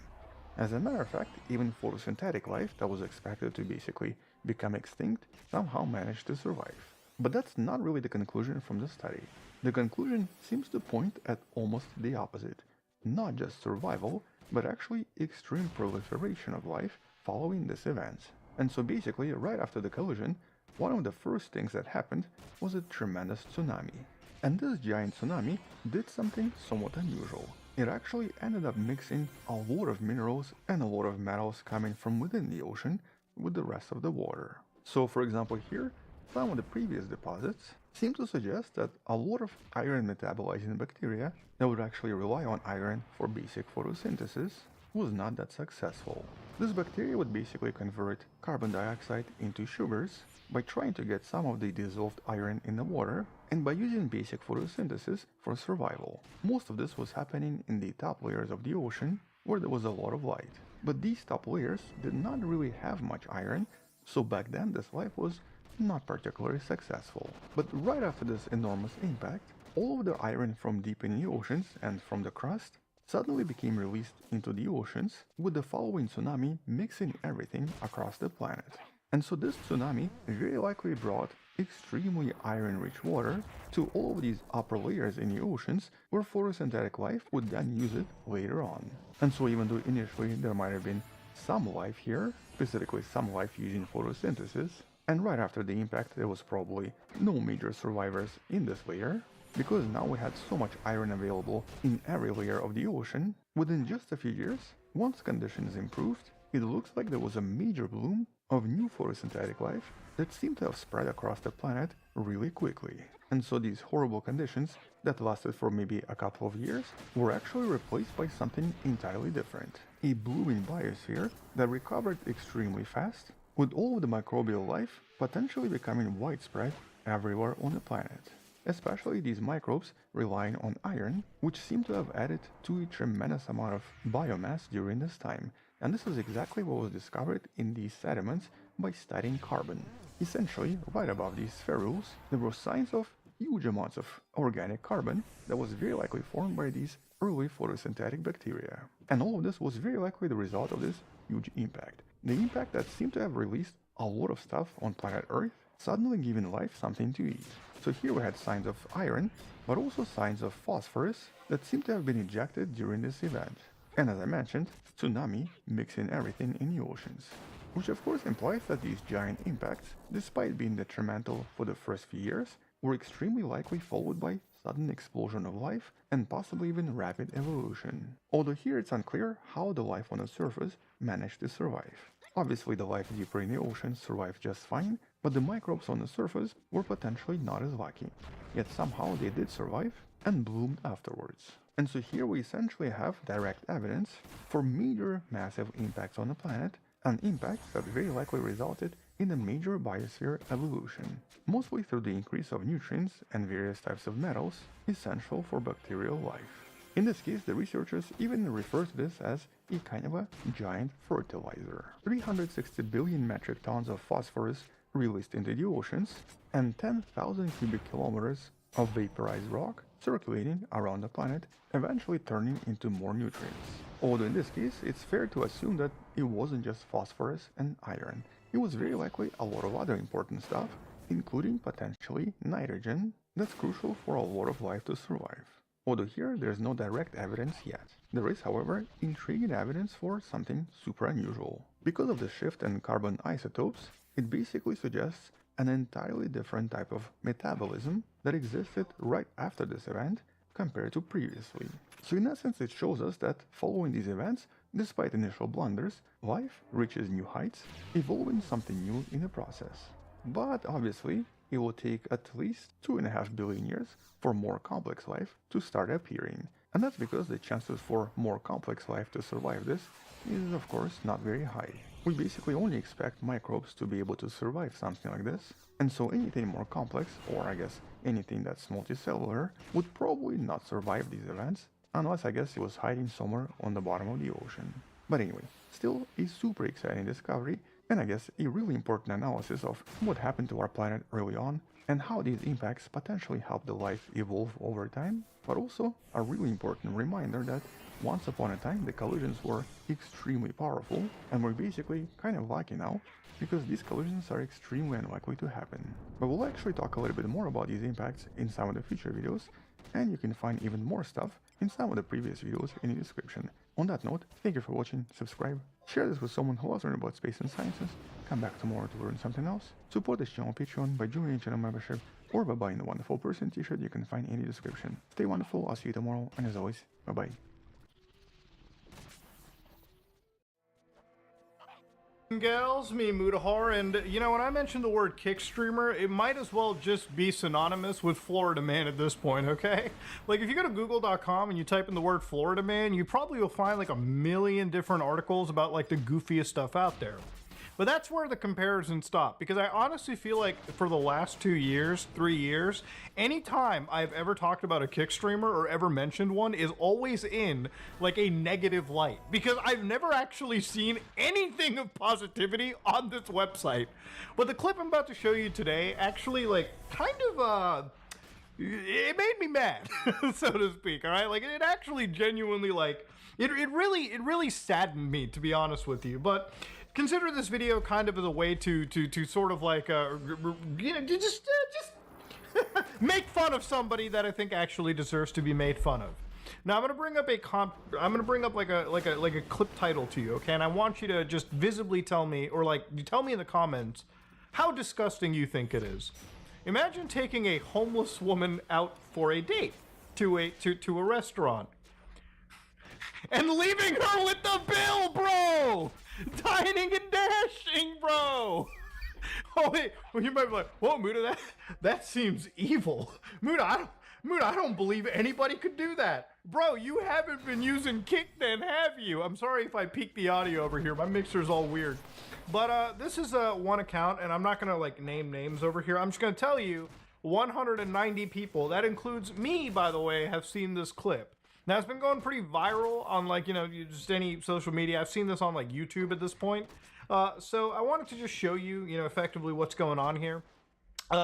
As a matter of fact, even photosynthetic life that was expected to basically become extinct somehow managed to survive. But that's not really the conclusion from the study. The conclusion seems to point at almost the opposite. Not just survival, but actually extreme proliferation of life following this event. And so basically, right after the collision, one of the first things that happened was a tremendous tsunami. And this giant tsunami did something somewhat unusual. It actually ended up mixing a lot of minerals and a lot of metals coming from within the ocean with the rest of the water. So for example here, some of the previous deposits seem to suggest that a lot of iron metabolizing bacteria that would actually rely on iron for basic photosynthesis was not that successful. This bacteria would basically convert carbon dioxide into sugars by trying to get some of the dissolved iron in the water and by using basic photosynthesis for survival. Most of this was happening in the top layers of the ocean where there was a lot of light. But these top layers did not really have much iron, so back then this life was not particularly successful. But right after this enormous impact, all of the iron from deep in the oceans and from the crust suddenly became released into the oceans, with the following tsunami mixing everything across the planet. And so this tsunami very likely brought extremely iron-rich water to all of these upper layers in the oceans, where photosynthetic life would then use it later on. And so even though initially there might have been some life here, specifically some life using photosynthesis, and right after the impact there was probably no major survivors in this layer, because now we had so much iron available in every layer of the ocean, within just a few years, once conditions improved, it looks like there was a major bloom of new photosynthetic life that seemed to have spread across the planet really quickly. And so these horrible conditions that lasted for maybe a couple of years were actually replaced by something entirely different. A blooming biosphere that recovered extremely fast, with all of the microbial life potentially becoming widespread everywhere on the planet. Especially these microbes relying on iron, which seem to have added to a tremendous amount of biomass during this time. And this is exactly what was discovered in these sediments by studying carbon. Essentially, right above these spherules, there were signs of huge amounts of organic carbon that was very likely formed by these early photosynthetic bacteria. And all of this was very likely the result of this huge impact. The impact that seemed to have released a lot of stuff on planet Earth, suddenly giving life something to eat. So here we had signs of iron, but also signs of phosphorus that seem to have been ejected during this event. And as I mentioned, tsunami mixing everything in the oceans. Which of course implies that these giant impacts, despite being detrimental for the first few years, were extremely likely followed by sudden explosion of life and possibly even rapid evolution. Although here it's unclear how the life on the surface managed to survive. Obviously the life deeper in the ocean survived just fine, but the microbes on the surface were potentially not as lucky. Yet somehow they did survive and bloomed afterwards. And so here we essentially have direct evidence for major massive impacts on the planet, and impacts that very likely resulted in a major biosphere evolution, mostly through the increase of nutrients and various types of metals essential for bacterial life. In this case, the researchers even refer to this as a kind of a giant fertilizer. 360 billion metric tons of phosphorus released into the oceans, and 10,000 cubic kilometers of vaporized rock circulating around the planet, eventually turning into more nutrients. Although in this case, it's fair to assume that it wasn't just phosphorus and iron. It was very likely a lot of other important stuff, including potentially nitrogen, that's crucial for a lot of life to survive. Although here there's no direct evidence yet. There is, however, intriguing evidence for something super unusual. Because of the shift in carbon isotopes, it basically suggests an entirely different type of metabolism that existed right after this event compared to previously. So in essence, it shows us that following these events, despite initial blunders, life reaches new heights, evolving something new in the process. But obviously, it will take at least 2.5 billion years for more complex life to start appearing. And that's because the chances for more complex life to survive this is, of course, not very high. We basically only expect microbes to be able to survive something like this, and so anything more complex, or I guess anything that's multicellular, would probably not survive these events, unless I guess it was hiding somewhere on the bottom of the ocean. But anyway, still a super exciting discovery, and I guess a really important analysis of what happened to our planet early on, and how these impacts potentially helped the life evolve over time, but also a really important reminder that once upon a time the collisions were extremely powerful, and we're basically kind of lucky now, because these collisions are extremely unlikely to happen. But we'll actually talk a little bit more about these impacts in some of the future videos, and you can find even more stuff in some of the previous videos in the description. On that note, thank you for watching, subscribe, share this with someone who loves learning about space and sciences, come back tomorrow to learn something else, support this channel on Patreon by joining channel membership, or by buying the Wonderful Person t-shirt you can find in the description. Stay wonderful, I'll see you tomorrow, and as always, bye bye. Gals, me Mutahar, and you know, when I mentioned the word kick streamer, it might as well just be synonymous with Florida man at this point, okay? Like, if you go to google.com and you type in the word Florida man, you probably will find like a million different articles about like the goofiest stuff out there. But that's where the comparison stopped, because I honestly feel like for the last 2 years, 3 years, anytime I've ever talked about a kick streamer or ever mentioned one is always in like a negative light, because I've never actually seen anything of positivity on this website. But the clip I'm about to show you today actually like kind of it made me mad, so to speak, all right? Like, it actually genuinely, like, it really saddened me, to be honest with you. But consider this video kind of as a way to sort of like, you know, just make fun of somebody that I think actually deserves to be made fun of. Now I'm gonna bring up like a clip title to you, okay? And I want you to just visibly tell me, or like, you tell me in the comments how disgusting you think it is. Imagine taking a homeless woman out for a date to a restaurant and leaving her with the bill, bro! Dining and dashing, bro! Oh wait, well, you might be like, whoa, Muda, that seems evil. Muda, I don't believe anybody could do that. Bro, you haven't been using Kick then, have you? I'm sorry if I peaked the audio over here. My mixer's all weird. But this is one account, and I'm not gonna like name names over here. I'm just gonna tell you 190 people, that includes me, by the way, have seen this clip. Now, it's been going pretty viral on, like, you know, just any social media. I've seen this on, like, YouTube at this point. So I wanted to just show you, you know, effectively what's going on here.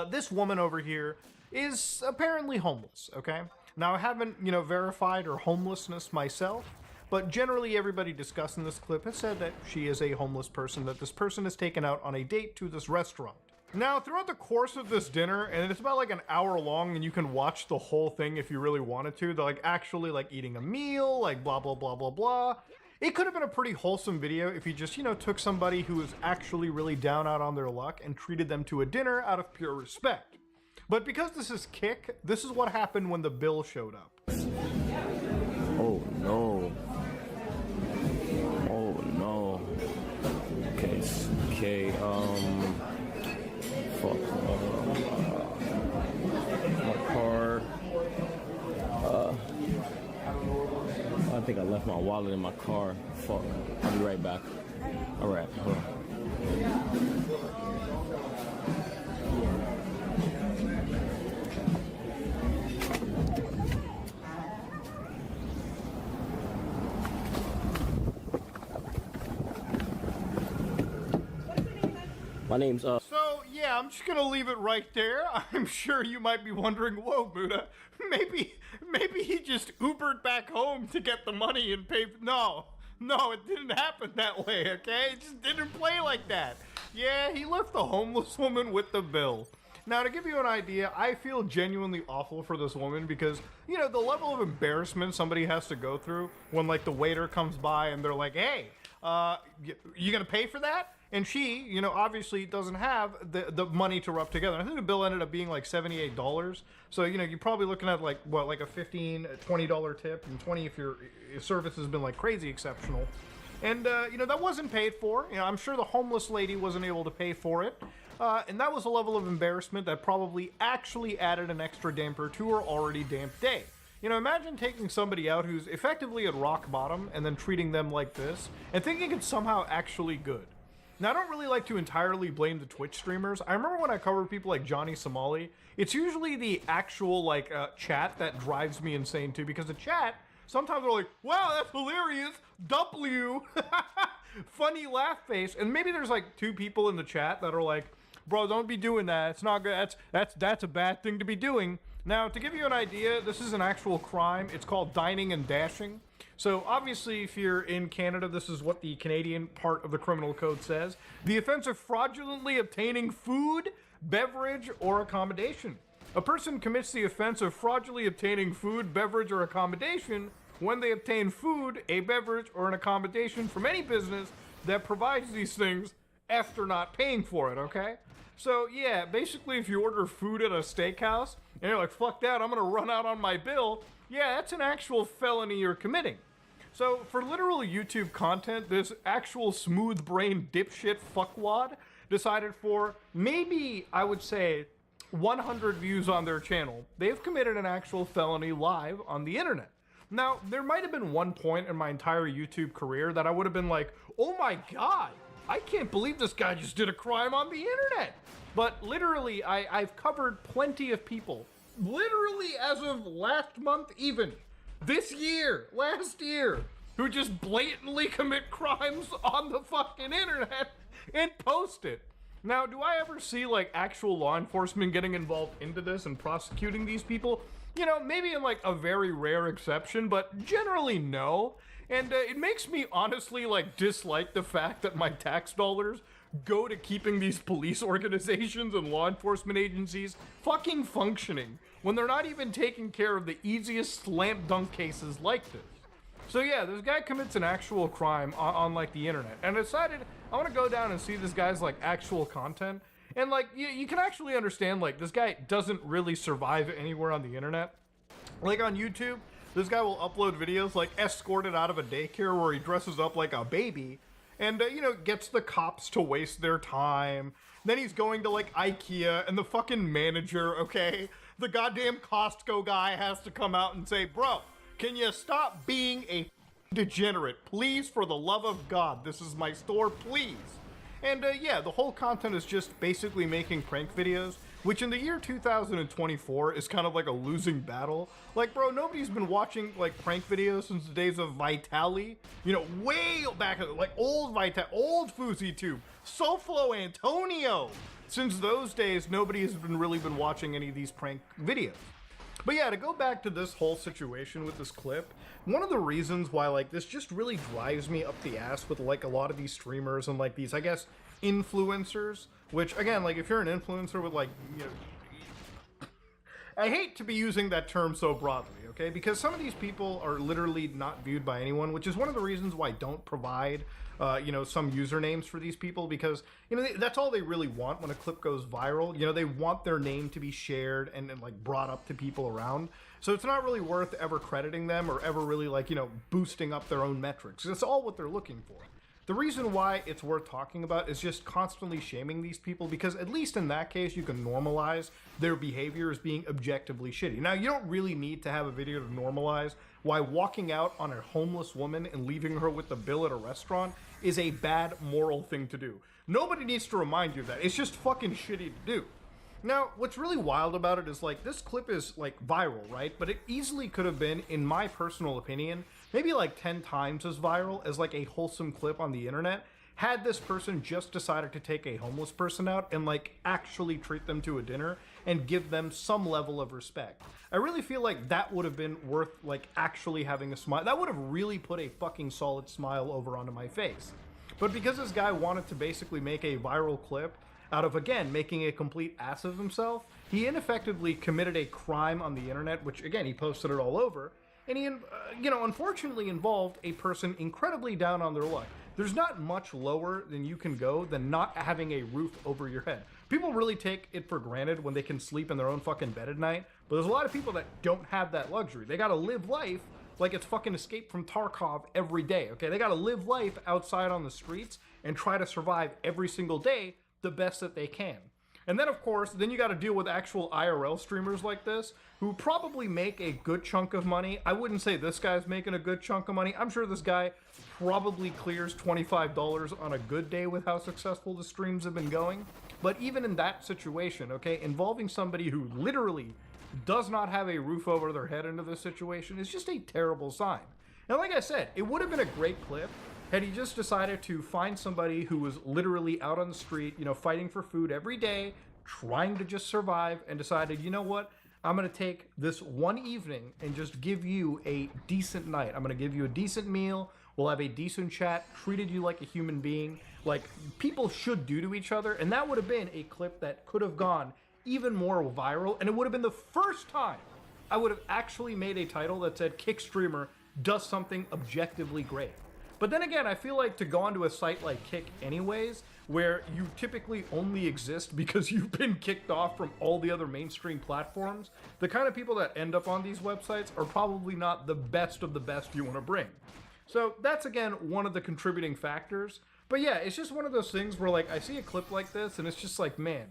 This woman over here is apparently homeless, okay? Now, I haven't, you know, verified her homelessness myself, but generally everybody discussing this clip has said that she is a homeless person, that this person is taken out on a date to this restaurant. Now, throughout the course of this dinner, and it's about like an hour long, and you can watch the whole thing if you really wanted to, they're like actually like eating a meal, like blah, blah, blah, blah, blah. It could have been a pretty wholesome video if you just, you know, took somebody who was actually really down out on their luck and treated them to a dinner out of pure respect. But because this is Kick, this is what happened when the bill showed up. Oh no. Oh no. Okay, fuck. My car. I think I left my wallet in my car. Fuck. I'll be right back. Alright, hold on. My name's So yeah, I'm just gonna leave it right there. I'm sure you might be wondering, whoa, Buddha, maybe he just Ubered back home to get the money and pay. No, it didn't happen that way, okay? It just didn't play like that. Yeah, he left the homeless woman with the bill. Now, to give you an idea, I feel genuinely awful for this woman because, you know, the level of embarrassment somebody has to go through when, like, the waiter comes by and they're like, hey, you gonna pay for that? And she, you know, obviously doesn't have the money to rub together. I think the bill ended up being like $78. So, you know, you're probably looking at like, what, like a $15, $20 tip, and 20 if your service has been like crazy exceptional. And, you know, that wasn't paid for. You know, I'm sure the homeless lady wasn't able to pay for it. And that was a level of embarrassment that probably actually added an extra damper to her already damp day. You know, imagine taking somebody out who's effectively at rock bottom and then treating them like this and thinking it's somehow actually good. Now, I don't really like to entirely blame the Twitch streamers. I remember when I covered people like Johnny Somali, it's usually the actual, like, chat that drives me insane, too, because the chat, sometimes they're like, wow, that's hilarious, W, funny laugh face, and maybe there's, like, 2 people in the chat that are like, bro, don't be doing that, it's not good, that's a bad thing to be doing. Now, to give you an idea, this is an actual crime. It's called dining and dashing. So, obviously, if you're in Canada, this is what the Canadian part of the criminal code says. The offense of fraudulently obtaining food, beverage, or accommodation. A person commits the offense of fraudulently obtaining food, beverage, or accommodation when they obtain food, a beverage, or an accommodation from any business that provides these things after not paying for it, okay? So, yeah, basically, if you order food at a steakhouse, and you're like, fuck that, I'm gonna run out on my bill, yeah, that's an actual felony you're committing. So, for literal YouTube content, this actual smooth-brained dipshit fuckwad decided for maybe, I would say, 100 views on their channel, they've committed an actual felony live on the internet. Now, there might have been one point in my entire YouTube career that I would have been like, oh my god, I can't believe this guy just did a crime on the internet. But literally, I've covered plenty of people, literally as of last month even, this year, last year, who just blatantly commit crimes on the fucking internet and post it. Now, do I ever see, like, actual law enforcement getting involved into this and prosecuting these people? You know, maybe in, like, a very rare exception, but generally no. And it makes me honestly, like, dislike the fact that my tax dollars go to keeping these police organizations and law enforcement agencies fucking functioning when they're not even taking care of the easiest slam dunk cases like this. So yeah, this guy commits an actual crime on like the internet, and I decided I want to go down and see this guy's like actual content, and like you can actually understand like this guy doesn't really survive anywhere on the internet. Like on YouTube, this guy will upload videos like escorted out of a daycare where he dresses up like a baby and, you know, gets the cops to waste their time. Then he's going to like IKEA and the fucking manager, okay, the goddamn Costco guy has to come out and say, bro, can you stop being a degenerate? Please, for the love of God, this is my store, please. And yeah, the whole content is just basically making prank videos, which in the year 2024 is kind of like a losing battle. Like, bro, nobody's been watching like prank videos since the days of Vitali. You know, way back, like old Vitali, old FouseyTube, SoFlo Antonio. Since those days, nobody has really been watching any of these prank videos. But yeah, to go back to this whole situation with this clip, one of the reasons why like this just really drives me up the ass with like a lot of these streamers and like these, I guess, influencers, which again, like if you're an influencer with like, you know, I hate to be using that term so broadly, okay? Because some of these people are literally not viewed by anyone, which is one of the reasons why I don't provide you know, some usernames for these people, because, you know, that's all they really want when a clip goes viral. You know, they want their name to be shared and like brought up to people around. So it's not really worth ever crediting them or ever really like, you know, boosting up their own metrics. It's all what they're looking for. The reason why it's worth talking about is just constantly shaming these people, because at least in that case, you can normalize their behavior as being objectively shitty. Now, you don't really need to have a video to normalize why walking out on a homeless woman and leaving her with the bill at a restaurant is a bad moral thing to do. Nobody needs to remind you that. It's just fucking shitty to do. Now, what's really wild about it is like this clip is like viral, right? But it easily could have been, in my personal opinion, maybe like 10 times as viral as like a wholesome clip on the internet had this person just decided to take a homeless person out and like actually treat them to a dinner and give them some level of respect. I really feel like that would have been worth like actually having a smile. That would have really put a fucking solid smile over onto my face. But because this guy wanted to basically make a viral clip out of, again, making a complete ass of himself, he ineffectively committed a crime on the internet, which again, he posted it all over, and he, you know, unfortunately involved a person incredibly down on their luck. There's not much lower than you can go than not having a roof over your head. People really take it for granted when they can sleep in their own fucking bed at night, but there's a lot of people that don't have that luxury. They gotta live life like it's fucking Escape from Tarkov every day, okay? They gotta live life outside on the streets and try to survive every single day the best that they can. And then, of course, then you got to deal with actual IRL streamers like this who probably make a good chunk of money. I wouldn't say this guy's making a good chunk of money. I'm sure this guy probably clears $25 on a good day with how successful the streams have been going. But even in that situation, okay, involving somebody who literally does not have a roof over their head into this situation is just a terrible sign. And like I said, it would have been a great clip had he just decided to find somebody who was literally out on the street, you know, fighting for food every day, trying to just survive, and decided, you know what, I'm going to take this one evening and just give you a decent night. I'm going to give you a decent meal. We'll have a decent chat, treated you like a human being, like people should do to each other. And that would have been a clip that could have gone even more viral. And it would have been the first time I would have actually made a title that said Kick Streamer does something objectively great. But then again, I feel like to go onto a site like Kick anyways, where you typically only exist because you've been kicked off from all the other mainstream platforms, the kind of people that end up on these websites are probably not the best of the best you want to bring. So that's, again, one of the contributing factors. But yeah, it's just one of those things where, like, I see a clip like this and it's just like, man,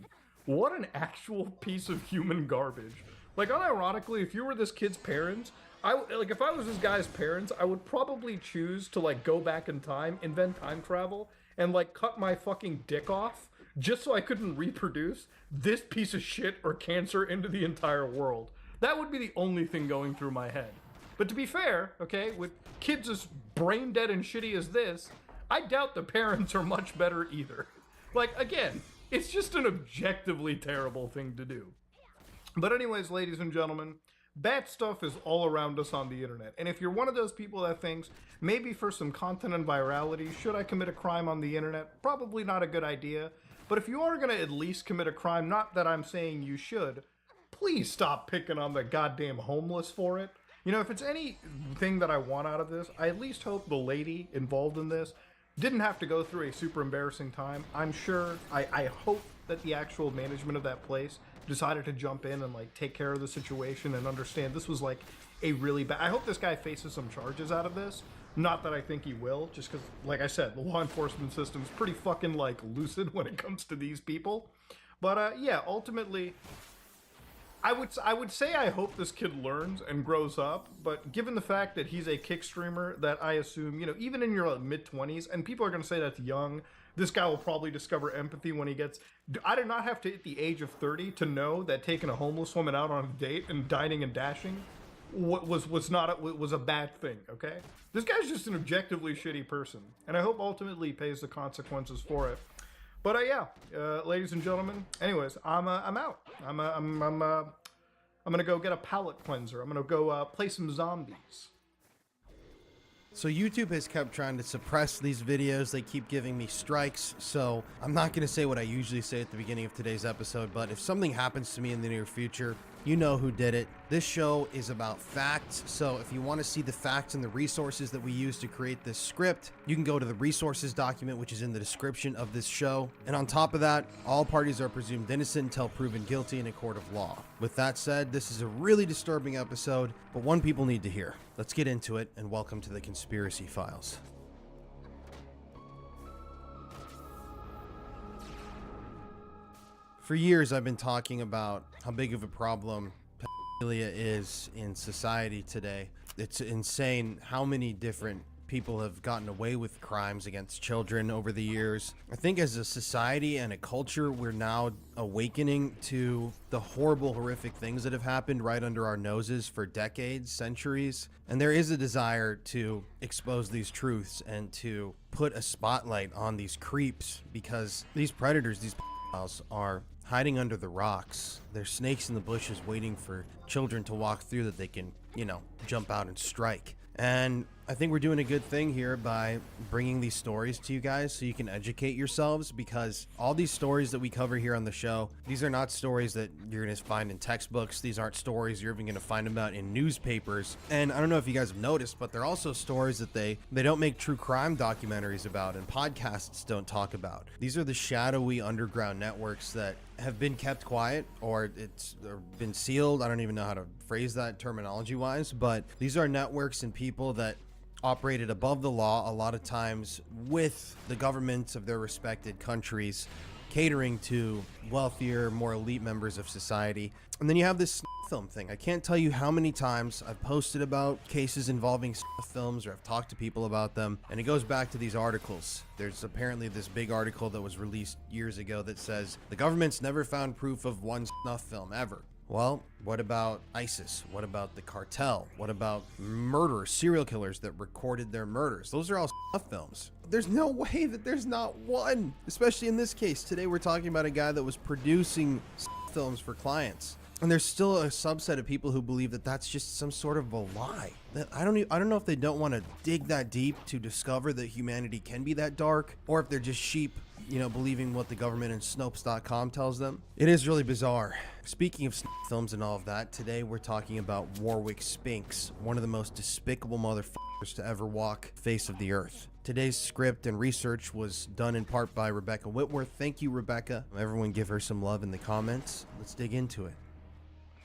what an actual piece of human garbage. Like, unironically, if you were this kid's parents, if I was this guy's parents, I would probably choose to, like, go back in time, invent time travel, and, like, cut my fucking dick off just so I couldn't reproduce this piece of shit or cancer into the entire world. That would be the only thing going through my head. But to be fair, okay, with kids as brain dead and shitty as this, I doubt the parents are much better either. Like, again, it's just an objectively terrible thing to do. But anyways, ladies and gentlemen, bad stuff is all around us on the internet. And if you're one of those people that thinks, maybe for some content and virality, should I commit a crime on the internet? Probably not a good idea. But if you are going to at least commit a crime, not that I'm saying you should, please stop picking on the goddamn homeless for it. You know, if it's anything that I want out of this, I at least hope the lady involved in this didn't have to go through a super embarrassing time. I'm sure, I hope that the actual management of that place decided to jump in and, like, take care of the situation and understand this was, like, a really bad... I hope this guy faces some charges out of this. Not that I think he will, just because, like I said, the law enforcement system's pretty fucking, like, lucid when it comes to these people. But, yeah, ultimately, I would say I hope this kid learns and grows up, but given the fact that he's a Kick streamer that I assume, you know, even in your mid-20s, and people are going to say that's young, this guy will probably discover empathy when he gets... I did not have to hit the age of 30 to know that taking a homeless woman out on a date and dining and dashing was a bad thing, okay? This guy's just an objectively shitty person, and I hope ultimately he pays the consequences for it. But yeah, ladies and gentlemen, anyways, I'm out. I'm gonna go get a palate cleanser. I'm gonna go play some zombies. So YouTube has kept trying to suppress these videos. They keep giving me strikes. So I'm not going to say what I usually say at the beginning of today's episode, but if something happens to me in the near future, you know who did it. This show is about facts. So if you want to see the facts and the resources that we use to create this script, you can go to the resources document, which is in the description of this show. And on top of that, all parties are presumed innocent until proven guilty in a court of law. With that said, this is a really disturbing episode, but one people need to hear. Let's get into it, and welcome to the Conspiracy Files. For years, I've been talking about how big of a problem pedophilia is in society today. It's insane how many different people have gotten away with crimes against children over the years. I think as a society and a culture, we're now awakening to the horrible, horrific things that have happened right under our noses for decades, centuries. And there is a desire to expose these truths and to put a spotlight on these creeps, because these predators, these pedophiles, are hiding under the rocks. They're snakes in the bushes waiting for children to walk through that they can, you know, jump out and strike. And I think we're doing a good thing here by bringing these stories to you guys so you can educate yourselves, because all these stories that we cover here on the show, these are not stories that you're going to find in textbooks. These aren't stories you're even going to find about in newspapers. And I don't know if you guys have noticed, but they're also stories that they don't make true crime documentaries about and podcasts don't talk about. These are the shadowy underground networks that have been kept quiet, or been sealed. I don't even know how to phrase that terminology wise, but these are networks and people that operated above the law, a lot of times with the governments of their respected countries, catering to wealthier, more elite members of society. And then you have this film thing. I can't tell you how many times I've posted about cases involving films, or I've talked to people about them, and it goes back to these articles. There's apparently this big article that was released years ago that says the government's never found proof of one snuff film ever. Well, what about ISIS? What about the cartel? What about murderers, serial killers that recorded their murders? Those are all snuff films. There's no way that there's not one, especially in this case. Today we're talking about a guy that was producing snuff films for clients. And there's still a subset of people who believe that that's just some sort of a lie. That I don't know if they don't want to dig that deep to discover that humanity can be that dark, or if they're just sheep, believing what the government and Snopes.com tells them. It is really bizarre. Speaking of films and all of that, today we're talking about Warwick Spinks, one of the most despicable motherfuckers to ever walk the face of the earth. Today's script and research was done in part by Rebecca Whitworth. Thank you, Rebecca. Everyone give her some love in the comments. Let's dig into it.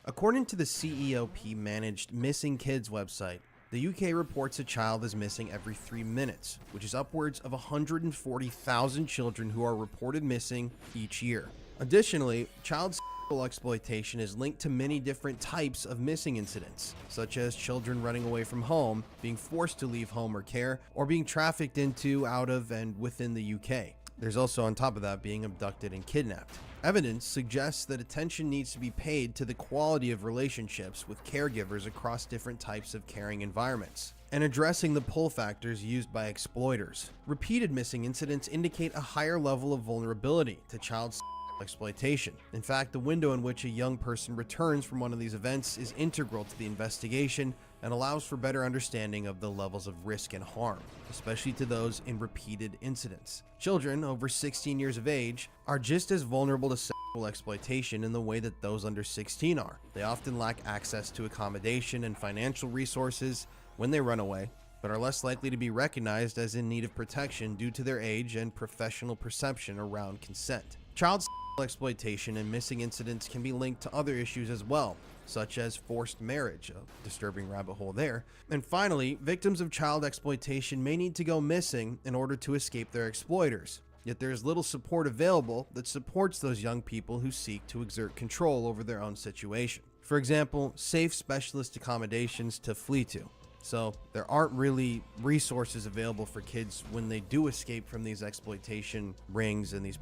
According to the CEOP-managed Missing Kids website, the UK reports a child is missing every 3 minutes, which is upwards of 140,000 children who are reported missing each year. Additionally, child sexual exploitation is linked to many different types of missing incidents, such as children running away from home, being forced to leave home or care, or being trafficked into, out of, and within the UK. There's also, on top of that, being abducted and kidnapped. Evidence suggests that attention needs to be paid to the quality of relationships with caregivers across different types of caring environments, and addressing the pull factors used by exploiters. Repeated missing incidents indicate a higher level of vulnerability to child exploitation. In fact, the window in which a young person returns from one of these events is integral to the investigation and allows for better understanding of the levels of risk and harm, especially to those in repeated incidents. Children over 16 years of age are just as vulnerable to sexual exploitation in the way that those under 16 are. They often lack access to accommodation and financial resources when they run away, but are less likely to be recognized as in need of protection due to their age and professional perception around consent. Child exploitation and missing incidents can be linked to other issues as well, such as forced marriage, a disturbing rabbit hole there. And finally, victims of child exploitation may need to go missing in order to escape their exploiters. Yet there is little support available that supports those young people who seek to exert control over their own situation. For example, safe specialist accommodations to flee to. So there aren't really resources available for kids when they do escape from these exploitation rings and these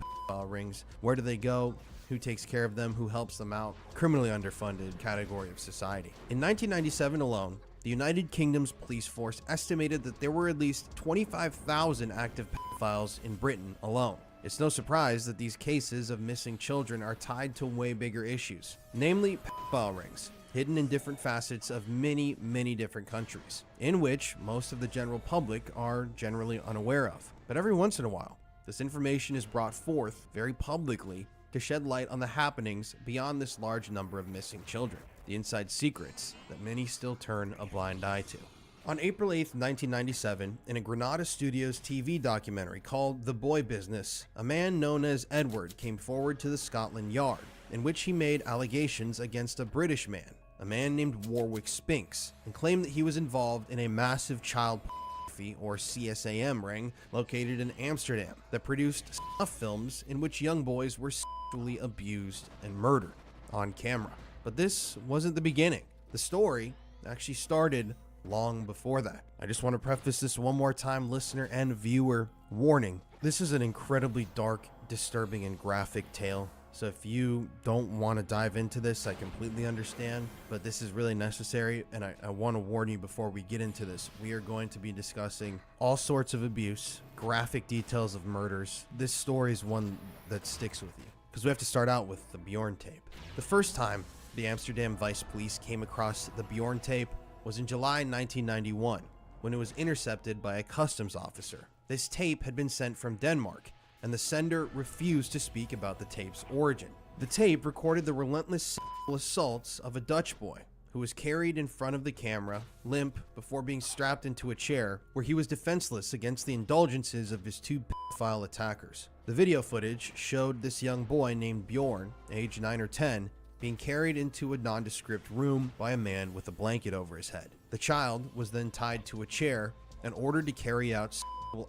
rings. Where do they go? Who takes care of them? Who helps them out? Criminally underfunded category of society. In 1997 alone, the United Kingdom's police force estimated that there were at least 25,000 active pedophiles in Britain alone. It's no surprise that these cases of missing children are tied to way bigger issues, namely pedophile rings, hidden in different facets of many, many different countries, in which most of the general public are generally unaware of. But every once in a while, this information is brought forth very publicly to shed light on the happenings beyond this large number of missing children, the inside secrets that many still turn a blind eye to. On April 8, 1997, in a Granada Studios TV documentary called The Boy Business, a man known as Edward came forward to the Scotland Yard, in which he made allegations against a British man, a man named Warwick Spinks, and claimed that he was involved in a massive child pornography, or CSAM ring, located in Amsterdam that produced snuff films in which young boys were sexually abused and murdered on camera. But this wasn't the beginning. The story actually started long before that. I just want to preface this one more time, listener and viewer. Warning, this is an incredibly dark, disturbing, and graphic tale. So if you don't want to dive into this, I completely understand, but this is really necessary, and I want to warn you before we get into this. We are going to be discussing all sorts of abuse, graphic details of murders. This story is one that sticks with you, because we have to start out with the Bjorn tape. The first time the Amsterdam Vice Police came across the Bjorn tape was in July 1991, when it was intercepted by a customs officer. This tape had been sent from Denmark, and the sender refused to speak about the tape's origin. The tape recorded the relentless sexual assaults of a Dutch boy who was carried in front of the camera, limp, before being strapped into a chair, where he was defenseless against the indulgences of his two pedophile attackers. The video footage showed this young boy named Bjorn, age 9 or 10, being carried into a nondescript room by a man with a blanket over his head. The child was then tied to a chair and ordered to carry out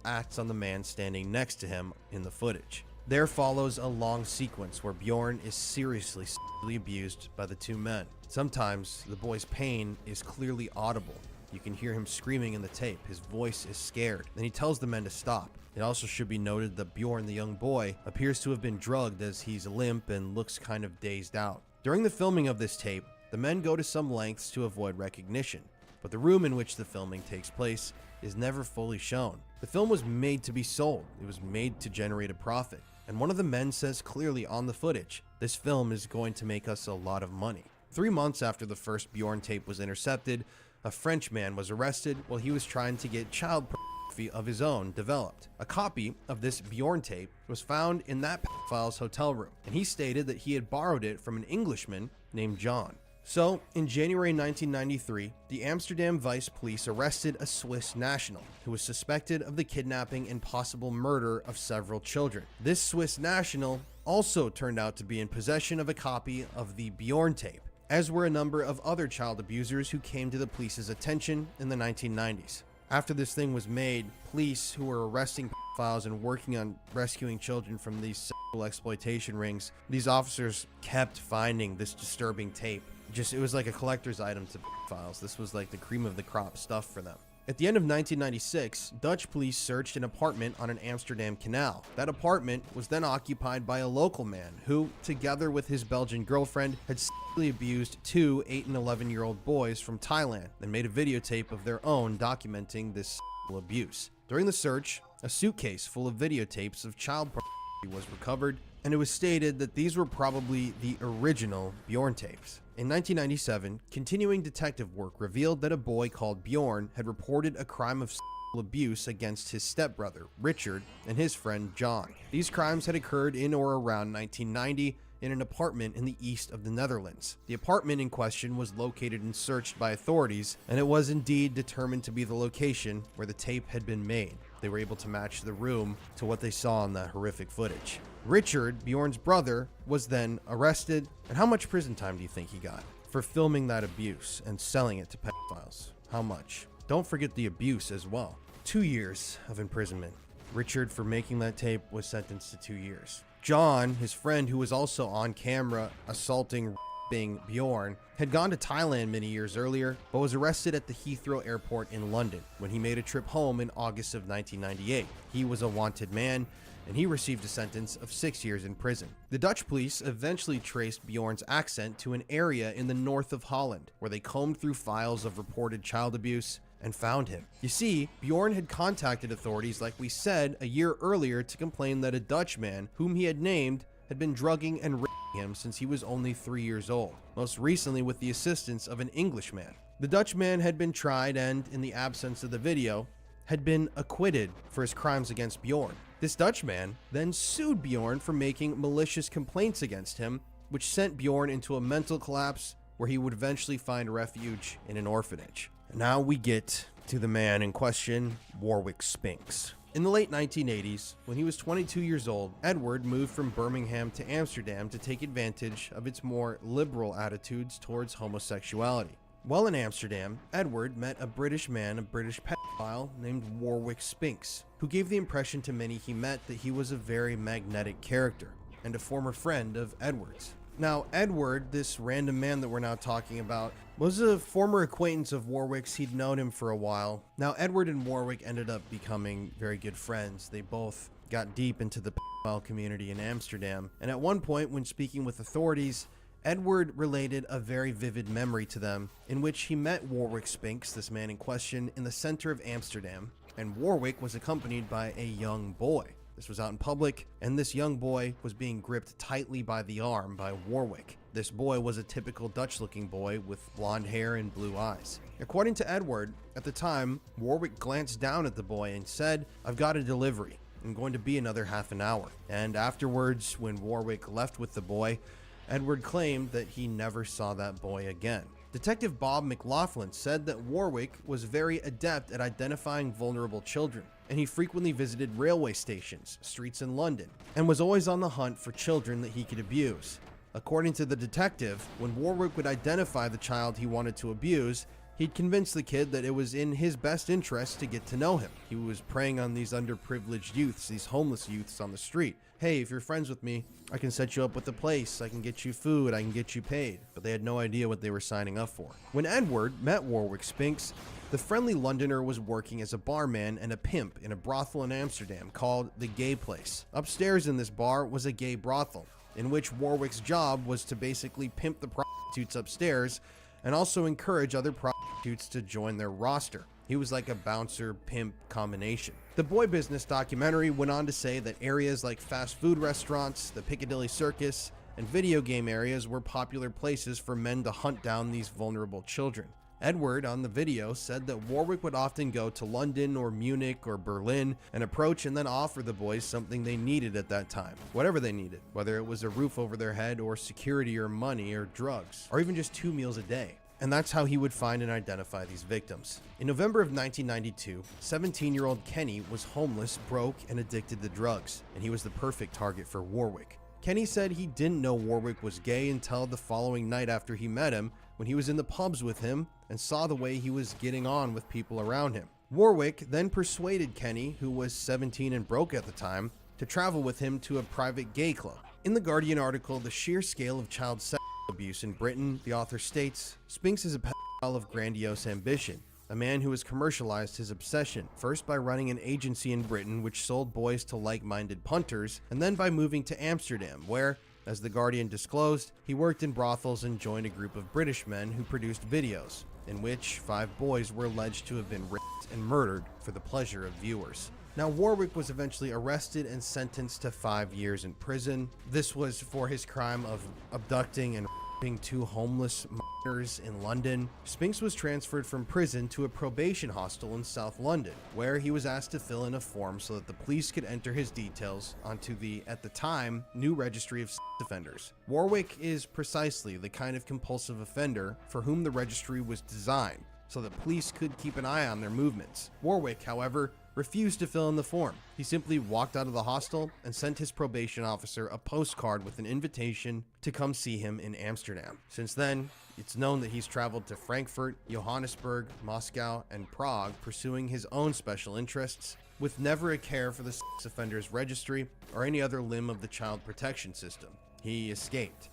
acts on the man standing next to him in the footage. There follows a long sequence where Bjorn is seriously sexually abused by the two men. Sometimes the boy's pain is clearly audible. You can hear him screaming in the tape. His voice is scared. Then he tells the men to stop. It also should be noted that Bjorn, the young boy, appears to have been drugged as he's limp and looks kind of dazed out. During the filming of this tape, the men go to some lengths to avoid recognition, but the room in which the filming takes place is never fully shown. The film was made to be sold. It was made to generate a profit. And one of the men says clearly on the footage, this film is going to make us a lot of money. 3 months after the first Bjorn tape was intercepted, a French man was arrested while he was trying to get child pornography of his own developed. A copy of this Bjorn tape was found in that pedophile's hotel room, and he stated that he had borrowed it from an Englishman named John. So, in January 1993, the Amsterdam Vice Police arrested a Swiss national who was suspected of the kidnapping and possible murder of several children. This Swiss national also turned out to be in possession of a copy of the Bjorn tape, as were a number of other child abusers who came to the police's attention in the 1990s. After this thing was made, police who were arresting pedophiles and working on rescuing children from these sexual exploitation rings, these officers kept finding this disturbing tape. It was like a collector's item to pedophiles. This was like the cream of the crop stuff for them. At the end of 1996, Dutch police searched an apartment on an Amsterdam canal. That apartment was then occupied by a local man who, together with his Belgian girlfriend, had sexually abused 2 8- and 11-year-old boys from Thailand and made a videotape of their own documenting this sexual abuse. During the search, a suitcase full of videotapes of child pornography was recovered, and it was stated that these were probably the original Bjorn tapes. In 1997, continuing detective work revealed that a boy called Bjorn had reported a crime of sexual abuse against his stepbrother, Richard, and his friend, John. These crimes had occurred in or around 1990 in an apartment in the east of the Netherlands. The apartment in question was located and searched by authorities, and it was indeed determined to be the location where the tape had been made. They were able to match the room to what they saw in that horrific footage. Richard, Bjorn's brother, was then arrested. And how much prison time do you think he got for filming that abuse and selling it to pedophiles? How much? Don't forget the abuse as well. 2 years of imprisonment. Richard, for making that tape, was sentenced to 2 years. John, his friend who was also on camera assaulting Bjorn, had gone to Thailand many years earlier, but was arrested at the Heathrow airport in London when he made a trip home in August of 1998. He was a wanted man, and he received a sentence of 6 years in prison. The Dutch police eventually traced Bjorn's accent to an area in the north of Holland, where they combed through files of reported child abuse and found him. You see, Bjorn had contacted authorities, like we said, a year earlier to complain that a Dutch man, whom he had named, had been drugging and raping him since he was only 3 years old, most recently with the assistance of an Englishman. The Dutch man had been tried and, in the absence of the video, had been acquitted for his crimes against Bjorn. This Dutch man then sued Bjorn for making malicious complaints against him, which sent Bjorn into a mental collapse where he would eventually find refuge in an orphanage. And now we get to the man in question, Warwick Spinks. In the late 1980s, when he was 22 years old, Edward moved from Birmingham to Amsterdam to take advantage of its more liberal attitudes towards homosexuality. While in Amsterdam, Edward met a British man, a British pedophile named Warwick Spinks, who gave the impression to many he met that he was a very magnetic character and a former friend of Edward's. Now, Edward, this random man that we're now talking about, was a former acquaintance of Warwick's. He'd known him for a while. Now, Edward and Warwick ended up becoming very good friends. They both got deep into the pedophile community in Amsterdam, and at one point, when speaking with authorities, Edward related a very vivid memory to them in which he met Warwick Spinks, this man in question, in the center of Amsterdam, and Warwick was accompanied by a young boy. This was out in public, and this young boy was being gripped tightly by the arm by Warwick. This boy was a typical Dutch-looking boy with blonde hair and blue eyes. According to Edward, at the time, Warwick glanced down at the boy and said, "I've got a delivery. I'm going to be another half an hour." And afterwards, when Warwick left with the boy, Edward claimed that he never saw that boy again. Detective Bob McLaughlin said that Warwick was very adept at identifying vulnerable children, and he frequently visited railway stations, streets in London, and was always on the hunt for children that he could abuse. According to the detective, when Warwick would identify the child he wanted to abuse, he'd convince the kid that it was in his best interest to get to know him. He was preying on these underprivileged youths, these homeless youths on the street, hey, if you're friends with me, I can set you up with a place, I can get you food, I can get you paid. But they had no idea what they were signing up for. When Edward met Warwick Spinks, the friendly Londoner was working as a barman and a pimp in a brothel in Amsterdam called the Gay Place. Upstairs in this bar was a gay brothel, in which Warwick's job was to basically pimp the prostitutes upstairs and also encourage other prostitutes to join their roster. He was like a bouncer-pimp combination. The Boy Business documentary went on to say that areas like fast food restaurants, the Piccadilly Circus, and video game areas were popular places for men to hunt down these vulnerable children. Edward, on the video, said that Warwick would often go to London or Munich or Berlin and approach and then offer the boys something they needed at that time. Whatever they needed, whether it was a roof over their head or security or money or drugs, or even just 2 meals a day. And that's how he would find and identify these victims. In November of 1992, 17-year-old Kenny was homeless, broke, and addicted to drugs, and he was the perfect target for Warwick. Kenny said he didn't know Warwick was gay until the following night after he met him, when he was in the pubs with him and saw the way he was getting on with people around him. Warwick then persuaded Kenny, who was 17 and broke at the time, to travel with him to a private gay club. In the Guardian article, The Sheer Scale of Child Sex Abuse in Britain, the author states, Spinks is a pedophile of grandiose ambition, a man who has commercialized his obsession, first by running an agency in Britain which sold boys to like-minded punters, and then by moving to Amsterdam, where, as the Guardian disclosed, he worked in brothels and joined a group of British men who produced videos, in which 5 boys were alleged to have been raped and murdered for the pleasure of viewers. Now, Warwick was eventually arrested and sentenced to 5 years in prison. This was for his crime of abducting and raping 2 homeless minors in London. Spinks was transferred from prison to a probation hostel in South London, where he was asked to fill in a form so that the police could enter his details onto the, at the time, new registry of sex offenders. Warwick is precisely the kind of compulsive offender for whom the registry was designed, so that police could keep an eye on their movements. Warwick, however, refused to fill in the form. He simply walked out of the hostel and sent his probation officer a postcard with an invitation to come see him in Amsterdam. Since then, it's known that he's traveled to Frankfurt, Johannesburg, Moscow, and Prague pursuing his own special interests, with never a care for the sex offenders registry or any other limb of the child protection system. He escaped.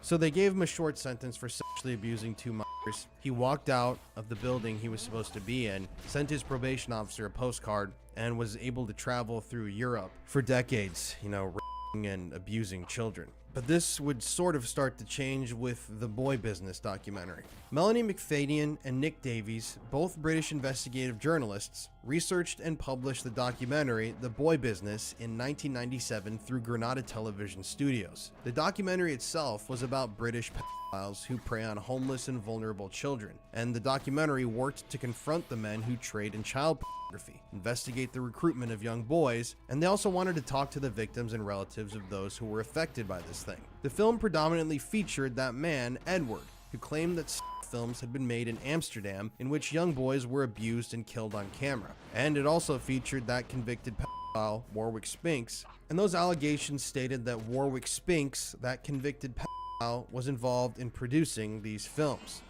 So they gave him a short sentence for sexually abusing 2 minors. He walked out of the building he was supposed to be in, sent his probation officer a postcard, and was able to travel through Europe for decades, raping and abusing children. But this would sort of start to change with the Boy Business documentary. Melanie McFadyen and Nick Davies, both British investigative journalists, researched and published the documentary The Boy Business in 1997 through Granada Television Studios. The documentary itself was about British pedophiles who prey on homeless and vulnerable children, and the documentary worked to confront the men who trade in child pornography, investigate the recruitment of young boys, and they also wanted to talk to the victims and relatives of those who were affected by this thing. The film predominantly featured that man, Edward, who claimed that films had been made in Amsterdam in which young boys were abused and killed on camera. And it also featured that convicted pedophile, Warwick Spinks, and those allegations stated that Warwick Spinks, that convicted pedophile, was involved in producing these films.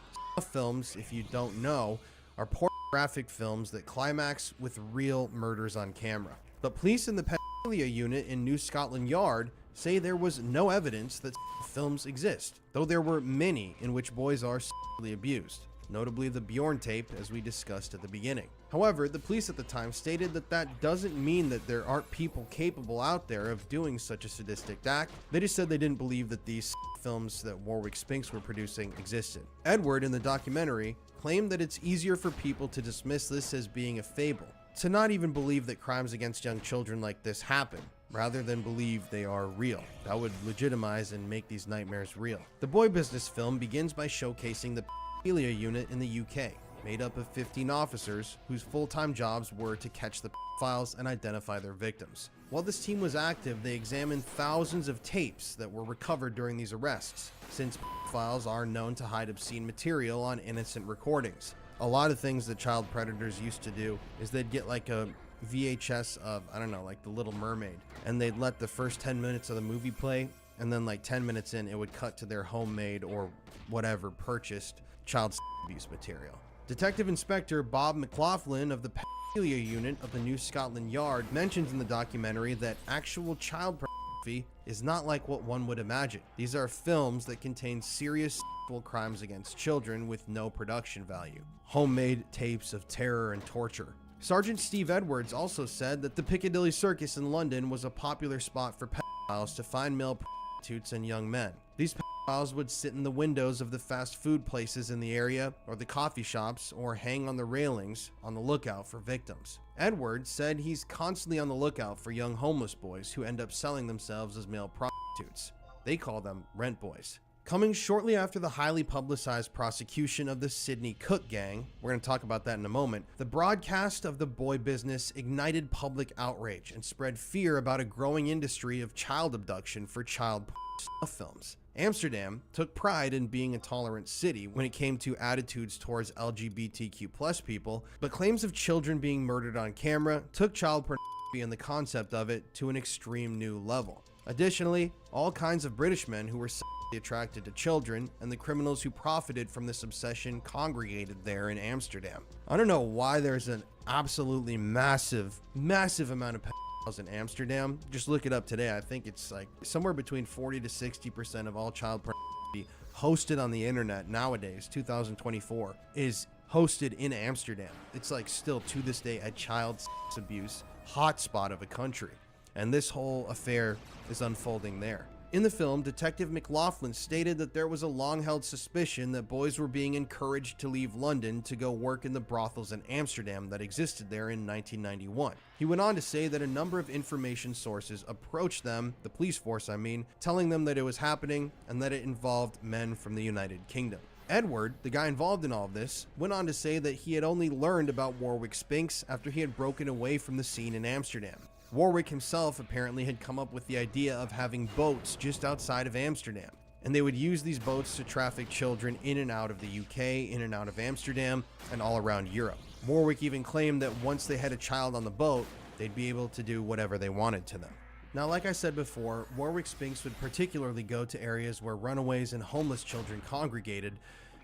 Films, if you don't know, are pornographic films that climax with real murders on camera. But police in the pedophilia unit in New Scotland Yard say there was no evidence that films exist, though there were many in which boys are sexually abused, notably the Bjorn tape, as we discussed at the beginning. However, the police at the time stated that that doesn't mean that there aren't people capable out there of doing such a sadistic act. They just said they didn't believe that these films that Warwick Spinks were producing existed. Edward, in the documentary, claimed that it's easier for people to dismiss this as being a fable, to not even believe that crimes against young children like this happen, rather than believe they are real. That would legitimize and make these nightmares real. The Boy Business film begins by showcasing the pedophilia unit in the UK, made up of 15 officers whose full-time jobs were to catch the pedophiles and identify their victims. While this team was active, they examined thousands of tapes that were recovered during these arrests, since pedophiles are known to hide obscene material on innocent recordings. A lot of things that child predators used to do is they'd get like a VHS of, like The Little Mermaid, and they'd let the first 10 minutes of the movie play, and then like 10 minutes in, it would cut to their homemade or whatever purchased child abuse material. Detective Inspector Bob McLaughlin of the pedophilia unit of the New Scotland Yard mentions in the documentary that actual child is not like what one would imagine. These are films that contain serious sexual crimes against children with no production value. Homemade tapes of terror and torture. Sergeant Steve Edwards also said that the Piccadilly Circus in London was a popular spot for pedophiles to find male prostitutes and young men. These pedophiles would sit in the windows of the fast food places in the area, or the coffee shops, or hang on the railings on the lookout for victims. Edwards said he's constantly on the lookout for young homeless boys who end up selling themselves as male prostitutes. They call them rent boys. Coming shortly after the highly publicized prosecution of the Sydney Cook gang, we're going to talk about that in a moment, the broadcast of the boy business ignited public outrage and spread fear about a growing industry of child abduction for child snuff films. Amsterdam took pride in being a tolerant city when it came to attitudes towards LGBTQ+ people, but claims of children being murdered on camera took child pornography and the concept of it to an extreme new level. Additionally, all kinds of British men who were attracted to children and the criminals who profited from this obsession congregated there in Amsterdam. I don't know why there's an absolutely massive amount of pedophiles in Amsterdam. Just look it up today. I think it's like somewhere between 40 to 60% of all child pornography hosted on the internet nowadays, 2024, is hosted in Amsterdam. It's like still to this day a child sex abuse hotspot of a country. And this whole affair is unfolding there. In the film, Detective McLaughlin stated that there was a long-held suspicion that boys were being encouraged to leave London to go work in the brothels in Amsterdam that existed there in 1991. He went on to say that a number of information sources approached them, the police force I mean, telling them that it was happening and that it involved men from the United Kingdom. Edward, the guy involved in all of this, went on to say that he had only learned about Warwick Spinks after he had broken away from the scene in Amsterdam. Warwick himself apparently had come up with the idea of having boats just outside of Amsterdam, and they would use these boats to traffic children in and out of the UK, in and out of Amsterdam, and all around Europe. Warwick even claimed that once they had a child on the boat, they'd be able to do whatever they wanted to them. Now, like I said before, Warwick Spinks would particularly go to areas where runaways and homeless children congregated,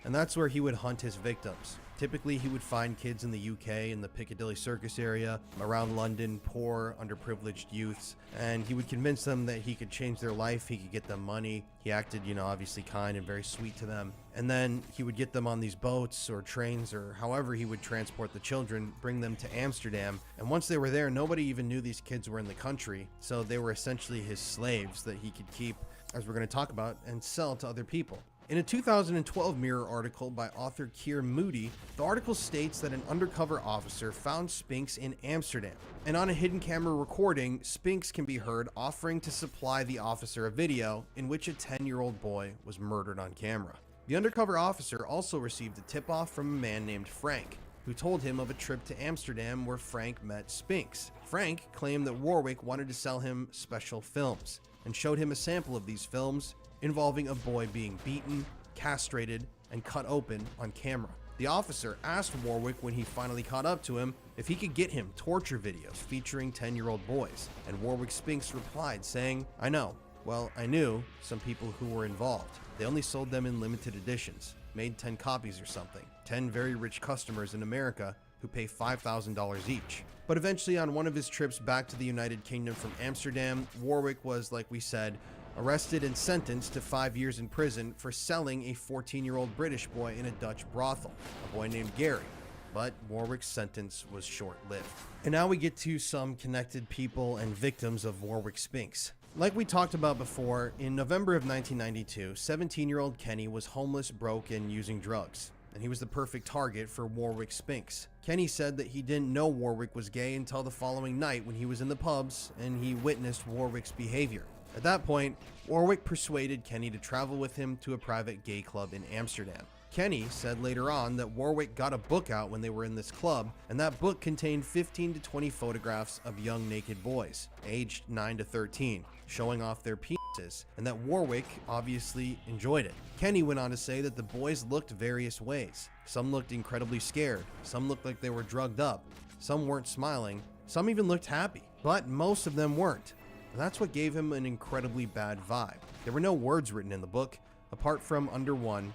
and that's where he would hunt his victims. Typically, he would find kids in the UK, in the Piccadilly Circus area, around London, poor, underprivileged youths, and he would convince them that he could change their life, he could get them money. He acted, obviously kind and very sweet to them. And then he would get them on these boats or trains or however he would transport the children, bring them to Amsterdam. And once they were there, nobody even knew these kids were in the country, so they were essentially his slaves that he could keep, as we're going to talk about, and sell to other people. In a 2012 Mirror article by author Keir Moody, the article states that an undercover officer found Spinks in Amsterdam, and on a hidden camera recording, Spinks can be heard offering to supply the officer a video in which a 10-year-old boy was murdered on camera. The undercover officer also received a tip-off from a man named Frank, who told him of a trip to Amsterdam where Frank met Spinks. Frank claimed that Warwick wanted to sell him special films, and showed him a sample of these films involving a boy being beaten, castrated, and cut open on camera. The officer asked Warwick when he finally caught up to him if he could get him torture videos featuring 10-year-old boys, and Warwick Spinks replied saying, "I know. Well, I knew some people who were involved. They only sold them in limited editions, made 10 copies or something. 10 very rich customers in America who pay $5,000 each." But eventually, on one of his trips back to the United Kingdom from Amsterdam, Warwick was, like we said, arrested and sentenced to 5 years in prison for selling a 14-year-old British boy in a Dutch brothel, a boy named Gary. But Warwick's sentence was short-lived. And now we get to some connected people and victims of Warwick Spinks. Like we talked about before, in November of 1992, 17-year-old Kenny was homeless, broke, and using drugs, and he was the perfect target for Warwick Spinks. Kenny said that he didn't know Warwick was gay until the following night when he was in the pubs and he witnessed Warwick's behavior. At that point, Warwick persuaded Kenny to travel with him to a private gay club in Amsterdam. Kenny said later on that Warwick got a book out when they were in this club, and that book contained 15 to 20 photographs of young naked boys, aged 9 to 13, showing off their penises, and that Warwick obviously enjoyed it. Kenny went on to say that the boys looked various ways. Some looked incredibly scared, some looked like they were drugged up, some weren't smiling, some even looked happy, but most of them weren't. And that's what gave him an incredibly bad vibe. There were no words written in the book, apart from under one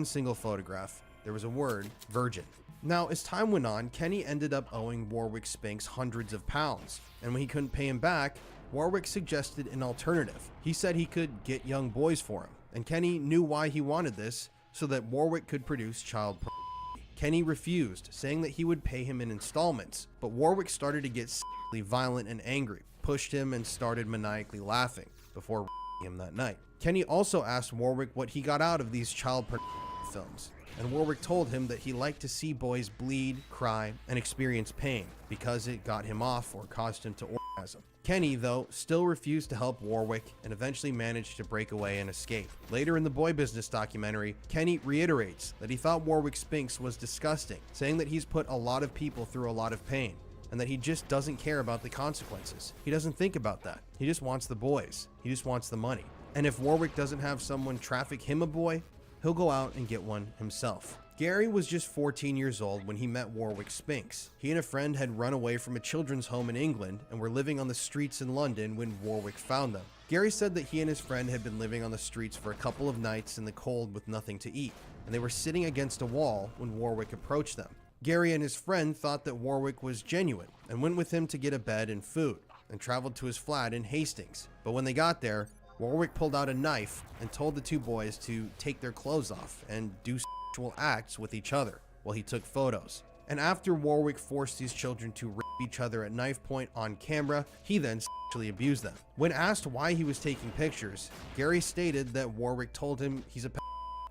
single photograph, there was a word, virgin. Now, as time went on, Kenny ended up owing Warwick Spinks hundreds of pounds, and when he couldn't pay him back, Warwick suggested an alternative. He said he could get young boys for him, and Kenny knew why he wanted this, so that Warwick could produce child pornography. Kenny refused, saying that he would pay him in installments, but Warwick started to get violent and angry, pushed him, and started maniacally laughing before him that night. Kenny also asked Warwick what he got out of these child pornography films, and Warwick told him that he liked to see boys bleed, cry, and experience pain because it got him off or caused him to orgasm. Kenny, though, still refused to help Warwick and eventually managed to break away and escape. Later in the Boy Business documentary, Kenny reiterates that he thought Warwick Spinks was disgusting, saying that he's put a lot of people through a lot of pain, and that he just doesn't care about the consequences. He doesn't think about that. He just wants the boys. He just wants the money. And if Warwick doesn't have someone traffic him a boy, he'll go out and get one himself. Gary was just 14 years old when he met Warwick Spinks. He and a friend had run away from a children's home in England and were living on the streets in London when Warwick found them. Gary said that he and his friend had been living on the streets for a couple of nights in the cold with nothing to eat, and they were sitting against a wall when Warwick approached them. Gary and his friend thought that Warwick was genuine and went with him to get a bed and food, and traveled to his flat in Hastings. But when they got there, Warwick pulled out a knife and told the two boys to take their clothes off and do sexual acts with each other while he took photos. And after Warwick forced these children to rape each other at knife point on camera, he then sexually abused them. When asked why he was taking pictures, Gary stated that Warwick told him he's a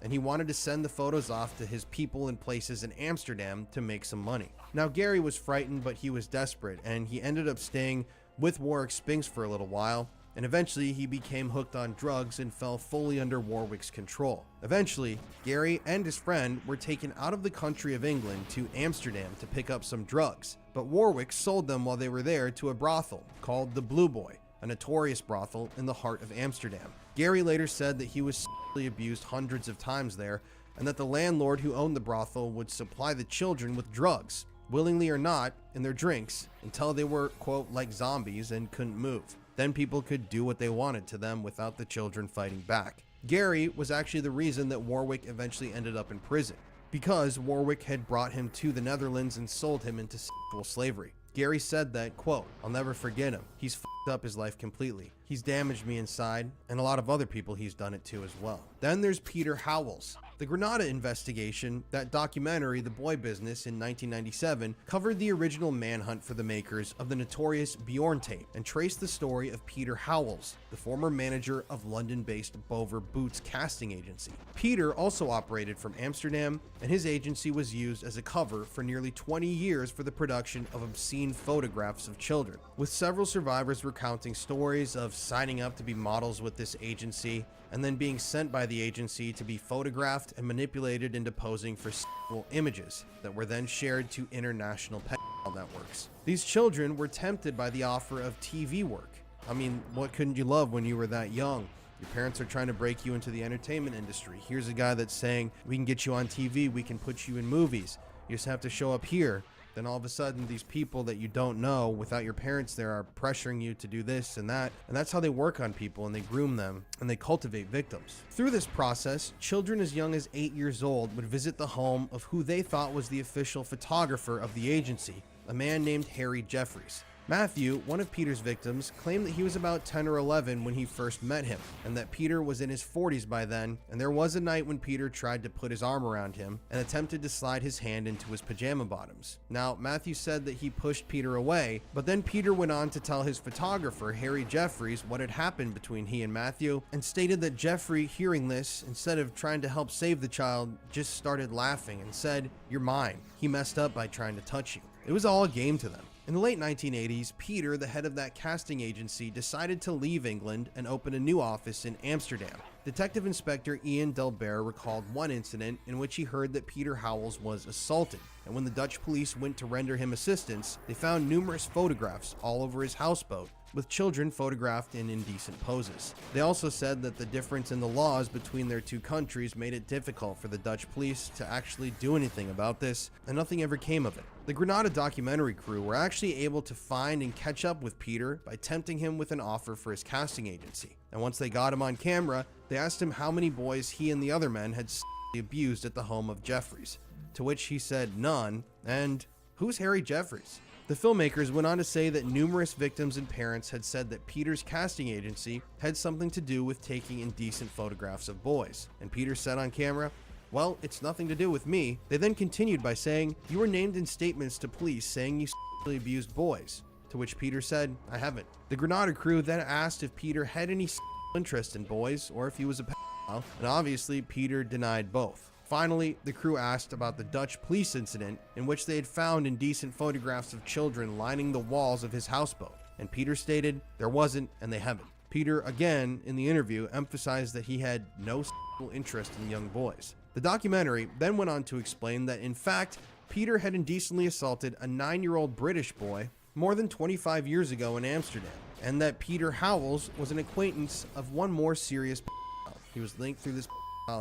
and he wanted to send the photos off to his people and places in Amsterdam to make some money. Now Gary was frightened, but he was desperate, and he ended up staying with Warwick Spinks for a little while, and eventually he became hooked on drugs and fell fully under Warwick's control. Eventually, Gary and his friend were taken out of the country of England to Amsterdam to pick up some drugs, but Warwick sold them while they were there to a brothel called the Blue Boy, a notorious brothel in the heart of Amsterdam. Gary later said that he was sexually abused hundreds of times there, and that the landlord who owned the brothel would supply the children with drugs, willingly or not, in their drinks, until they were, quote, like zombies and couldn't move. Then people could do what they wanted to them without the children fighting back. Gary was actually the reason that Warwick eventually ended up in prison, because Warwick had brought him to the Netherlands and sold him into sexual slavery. Gary said that, quote, "I'll never forget him. He's f***ed up his life completely. He's damaged me inside, and a lot of other people he's done it to as well." Then there's Peter Howells. The Grenada investigation, that documentary, The Boy Business, in 1997, covered the original manhunt for the makers of the notorious Bjorn tape and traced the story of Peter Howells, the former manager of London-based Bover Boots casting agency. Peter also operated from Amsterdam, and his agency was used as a cover for nearly 20 years for the production of obscene photographs of children, with several survivors recounting stories of signing up to be models with this agency and then being sent by the agency to be photographed and manipulated into posing for sexual images that were then shared to international pedophile networks. These children were tempted by the offer of TV work. I mean, what couldn't you love when you were that young? Your parents are trying to break you into the entertainment industry. Here's a guy that's saying, we can get you on TV, we can put you in movies. You just have to show up here. Then all of a sudden, these people that you don't know without your parents there are pressuring you to do this and that. And that's how they work on people, and they groom them and they cultivate victims. Through this process, children as young as 8 years old would visit the home of who they thought was the official photographer of the agency, a man named Harry Jeffries. Matthew, one of Peter's victims, claimed that he was about 10 or 11 when he first met him, and that Peter was in his 40s by then, and there was a night when Peter tried to put his arm around him and attempted to slide his hand into his pajama bottoms. Now, Matthew said that he pushed Peter away, but then Peter went on to tell his photographer, Harry Jeffries, what had happened between he and Matthew, and stated that Jeffrey, hearing this, instead of trying to help save the child, just started laughing and said, "You're mine. He messed up by trying to touch you." It was all a game to them. In the late 1980s, Peter, the head of that casting agency, decided to leave England and open a new office in Amsterdam. Detective Inspector Ian Delbert recalled one incident in which he heard that Peter Howells was assaulted, and when the Dutch police went to render him assistance, they found numerous photographs all over his houseboat, with children photographed in indecent poses. They also said that the difference in the laws between their two countries made it difficult for the Dutch police to actually do anything about this, and nothing ever came of it. The Grenada documentary crew were actually able to find and catch up with Peter by tempting him with an offer for his casting agency. And once they got him on camera, they asked him how many boys he and the other men had sexually abused at the home of Jeffries, to which he said none, and who's Harry Jeffries? The filmmakers went on to say that numerous victims and parents had said that Peter's casting agency had something to do with taking indecent photographs of boys. And Peter said on camera, "Well, it's nothing to do with me." They then continued by saying, "You were named in statements to police saying you sexually abused boys." To which Peter said, "I haven't." The Granada crew then asked if Peter had any interest in boys or if he was a pedophile, and obviously Peter denied both. Finally, the crew asked about the Dutch police incident in which they had found indecent photographs of children lining the walls of his houseboat, and Peter stated there wasn't and they haven't. Peter, again in the interview, emphasized that he had no sexual interest in young boys. The documentary then went on to explain that in fact, Peter had indecently assaulted a 9-year-old British boy more than 25 years ago in Amsterdam, and that Peter Howells was an acquaintance of one more serious pedophile. He was linked through this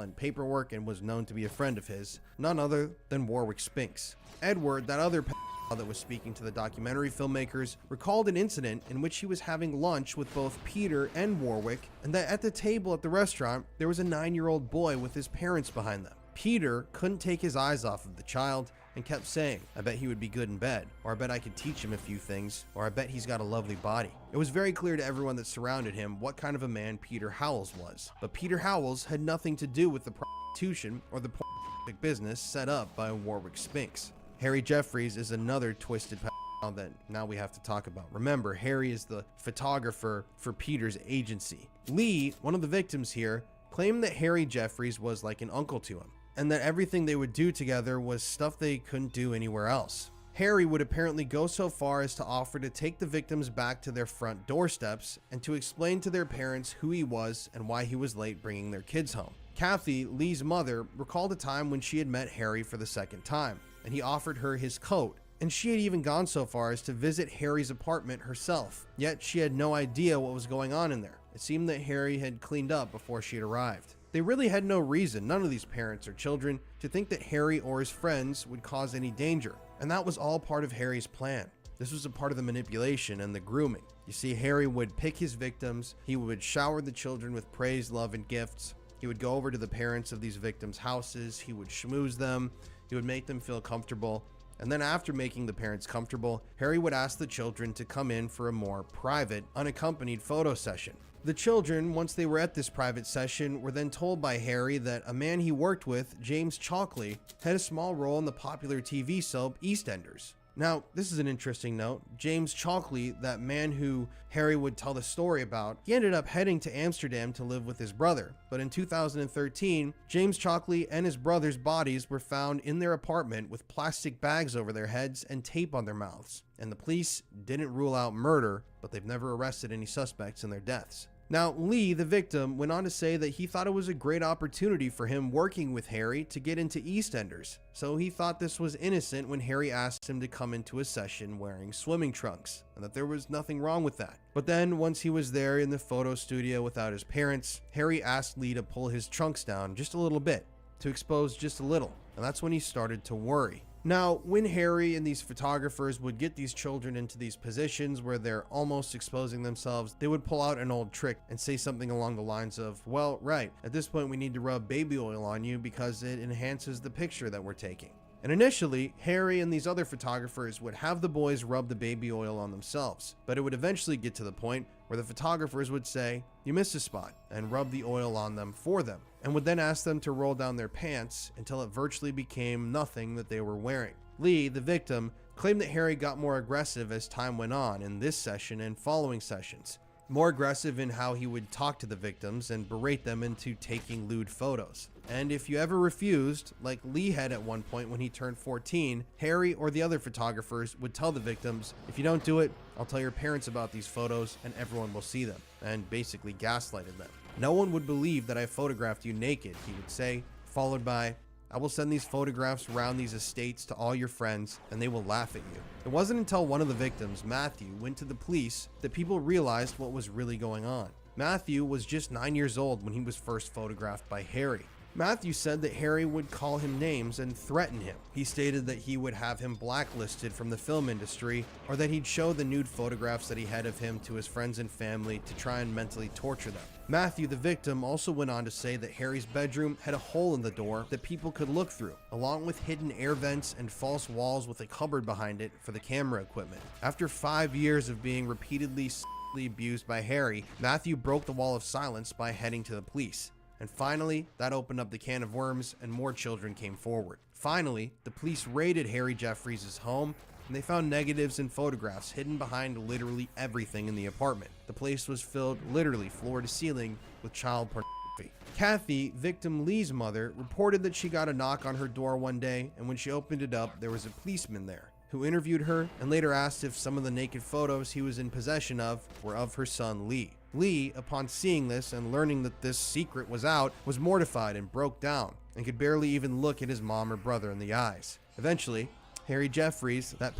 in paperwork and was known to be a friend of his, none other than Warwick Spinks. Edward, that other pedophile that was speaking to the documentary filmmakers, recalled an incident in which he was having lunch with both Peter and Warwick, and that at the table at the restaurant there was a 9-year-old boy with his parents behind them. Peter couldn't take his eyes off of the child and kept saying, "I bet he would be good in bed," or "I bet I could teach him a few things," or "I bet he's got a lovely body." It was very clear to everyone that surrounded him what kind of a man Peter Howells was. But Peter Howells had nothing to do with the prostitution or the pornographic business set up by Warwick Spinks. Harry Jeffries is another twisted pedophile that now we have to talk about. Remember, Harry is the photographer for Peter's agency. Lee, one of the victims here, claimed that Harry Jeffries was like an uncle to him, and that everything they would do together was stuff they couldn't do anywhere else. Harry would apparently go so far as to offer to take the victims back to their front doorsteps and to explain to their parents who he was and why he was late bringing their kids home. Kathy, Lee's mother, recalled a time when she had met Harry for the second time, and he offered her his coat, and she had even gone so far as to visit Harry's apartment herself, yet she had no idea what was going on in there. It seemed that Harry had cleaned up before she had arrived. They really had no reason, none of these parents or children, to think that Harry or his friends would cause any danger, and that was all part of Harry's plan. This was a part of the manipulation and the grooming. You see, Harry would pick his victims, he would shower the children with praise, love, and gifts, he would go over to the parents of these victims' houses, he would schmooze them, he would make them feel comfortable, and then after making the parents comfortable, Harry would ask the children to come in for a more private, unaccompanied photo session. The children, once they were at this private session, were then told by Harry that a man he worked with, James Chalkley, had a small role in the popular TV soap EastEnders. Now, this is an interesting note. James Chalkley, that man who Harry would tell the story about, he ended up heading to Amsterdam to live with his brother. But in 2013, James Chalkley and his brother's bodies were found in their apartment with plastic bags over their heads and tape on their mouths. And the police didn't rule out murder, but they've never arrested any suspects in their deaths. Now, Lee, the victim, went on to say that he thought it was a great opportunity for him working with Harry to get into EastEnders, so he thought this was innocent when Harry asked him to come into a session wearing swimming trunks, and that there was nothing wrong with that. But then, once he was there in the photo studio without his parents, Harry asked Lee to pull his trunks down just a little bit, to expose just a little, and that's when he started to worry. Now, when Harry and these photographers would get these children into these positions where they're almost exposing themselves, they would pull out an old trick and say something along the lines of, "Well, right, at this point we need to rub baby oil on you because it enhances the picture that we're taking." And initially, Harry and these other photographers would have the boys rub the baby oil on themselves, but it would eventually get to the point where the photographers would say, "You missed a spot," and rub the oil on them for them, and would then ask them to roll down their pants until it virtually became nothing that they were wearing. Lee, the victim, claimed that Harry got more aggressive as time went on in this session and following sessions. More aggressive in how he would talk to the victims and berate them into taking lewd photos. And if you ever refused, like Lee had at one point when he turned 14, Harry or the other photographers would tell the victims, "If you don't do it, I'll tell your parents about these photos and everyone will see them," and basically gaslighted them. "No one would believe that I photographed you naked," he would say, followed by, "I will send these photographs around these estates to all your friends and they will laugh at you." It wasn't until one of the victims, Matthew, went to the police that people realized what was really going on. Matthew was just 9 years old when he was first photographed by Harry. Matthew said that Harry would call him names and threaten him. He stated that he would have him blacklisted from the film industry, or that he'd show the nude photographs that he had of him to his friends and family to try and mentally torture them. Matthew, the victim, also went on to say that Harry's bedroom had a hole in the door that people could look through, along with hidden air vents and false walls with a cupboard behind it for the camera equipment. After 5 years of being repeatedly abused by Harry, Matthew broke the wall of silence by heading to the police. And finally, that opened up the can of worms and more children came forward. Finally, the police raided Harry Jeffries' home and they found negatives and photographs hidden behind literally everything in the apartment. The place was filled literally floor to ceiling with child pornography. Kathy, victim Lee's mother, reported that she got a knock on her door one day, and when she opened it up, there was a policeman there who interviewed her and later asked if some of the naked photos he was in possession of were of her son Lee. Lee, upon seeing this and learning that this secret was out, was mortified and broke down and could barely even look at his mom or brother in the eyes. Eventually, Harry Jeffries, that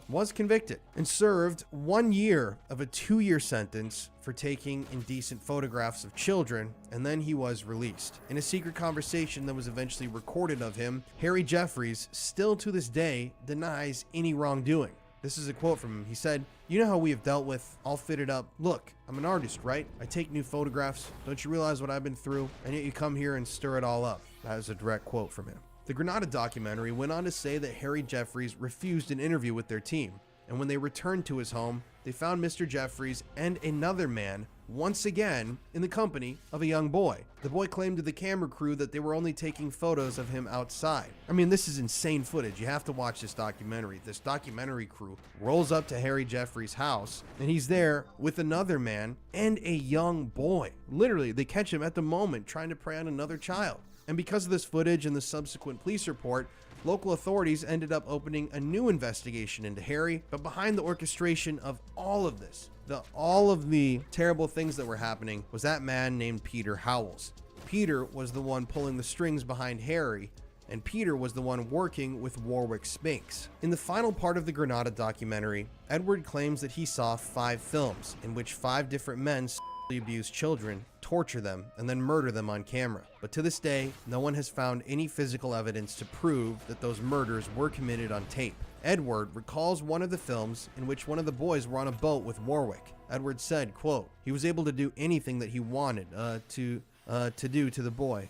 was convicted and served 1 year of a 2-year sentence for taking indecent photographs of children, and then he was released. In a secret conversation that was eventually recorded of him, Harry Jeffries still to this day denies any wrongdoing. This is a quote from him. He said, "You know how we have dealt with all fitted up. Look, I'm an artist, right? I take new photographs. Don't you realize what I've been through? And yet you come here and stir it all up." That is a direct quote from him. The Granada documentary went on to say that Harry Jeffries refused an interview with their team, and when they returned to his home, they found Mr. Jeffries and another man once again in the company of a young boy. The boy claimed to the camera crew that they were only taking photos of him outside. I mean, this is insane footage. You have to watch this documentary. This documentary crew rolls up to Harry Jeffries' house, and he's there with another man and a young boy. Literally, they catch him at the moment trying to prey on another child. And because of this footage and the subsequent police report, local authorities ended up opening a new investigation into Harry. But behind the orchestration of all of this, all of the terrible things that were happening, was that man named Peter Howells. Peter was the one pulling the strings behind Harry, and Peter was the one working with Warwick Spinks. In the final part of the Granada documentary, Edward claims that he saw 5 films in which 5 different men abuse children, torture them, and then murder them on camera. But to this day, no one has found any physical evidence to prove that those murders were committed on tape. Edward recalls one of the films in which one of the boys were on a boat with Warwick. Edward said, quote, "He was able to do anything that he wanted to do to the boy.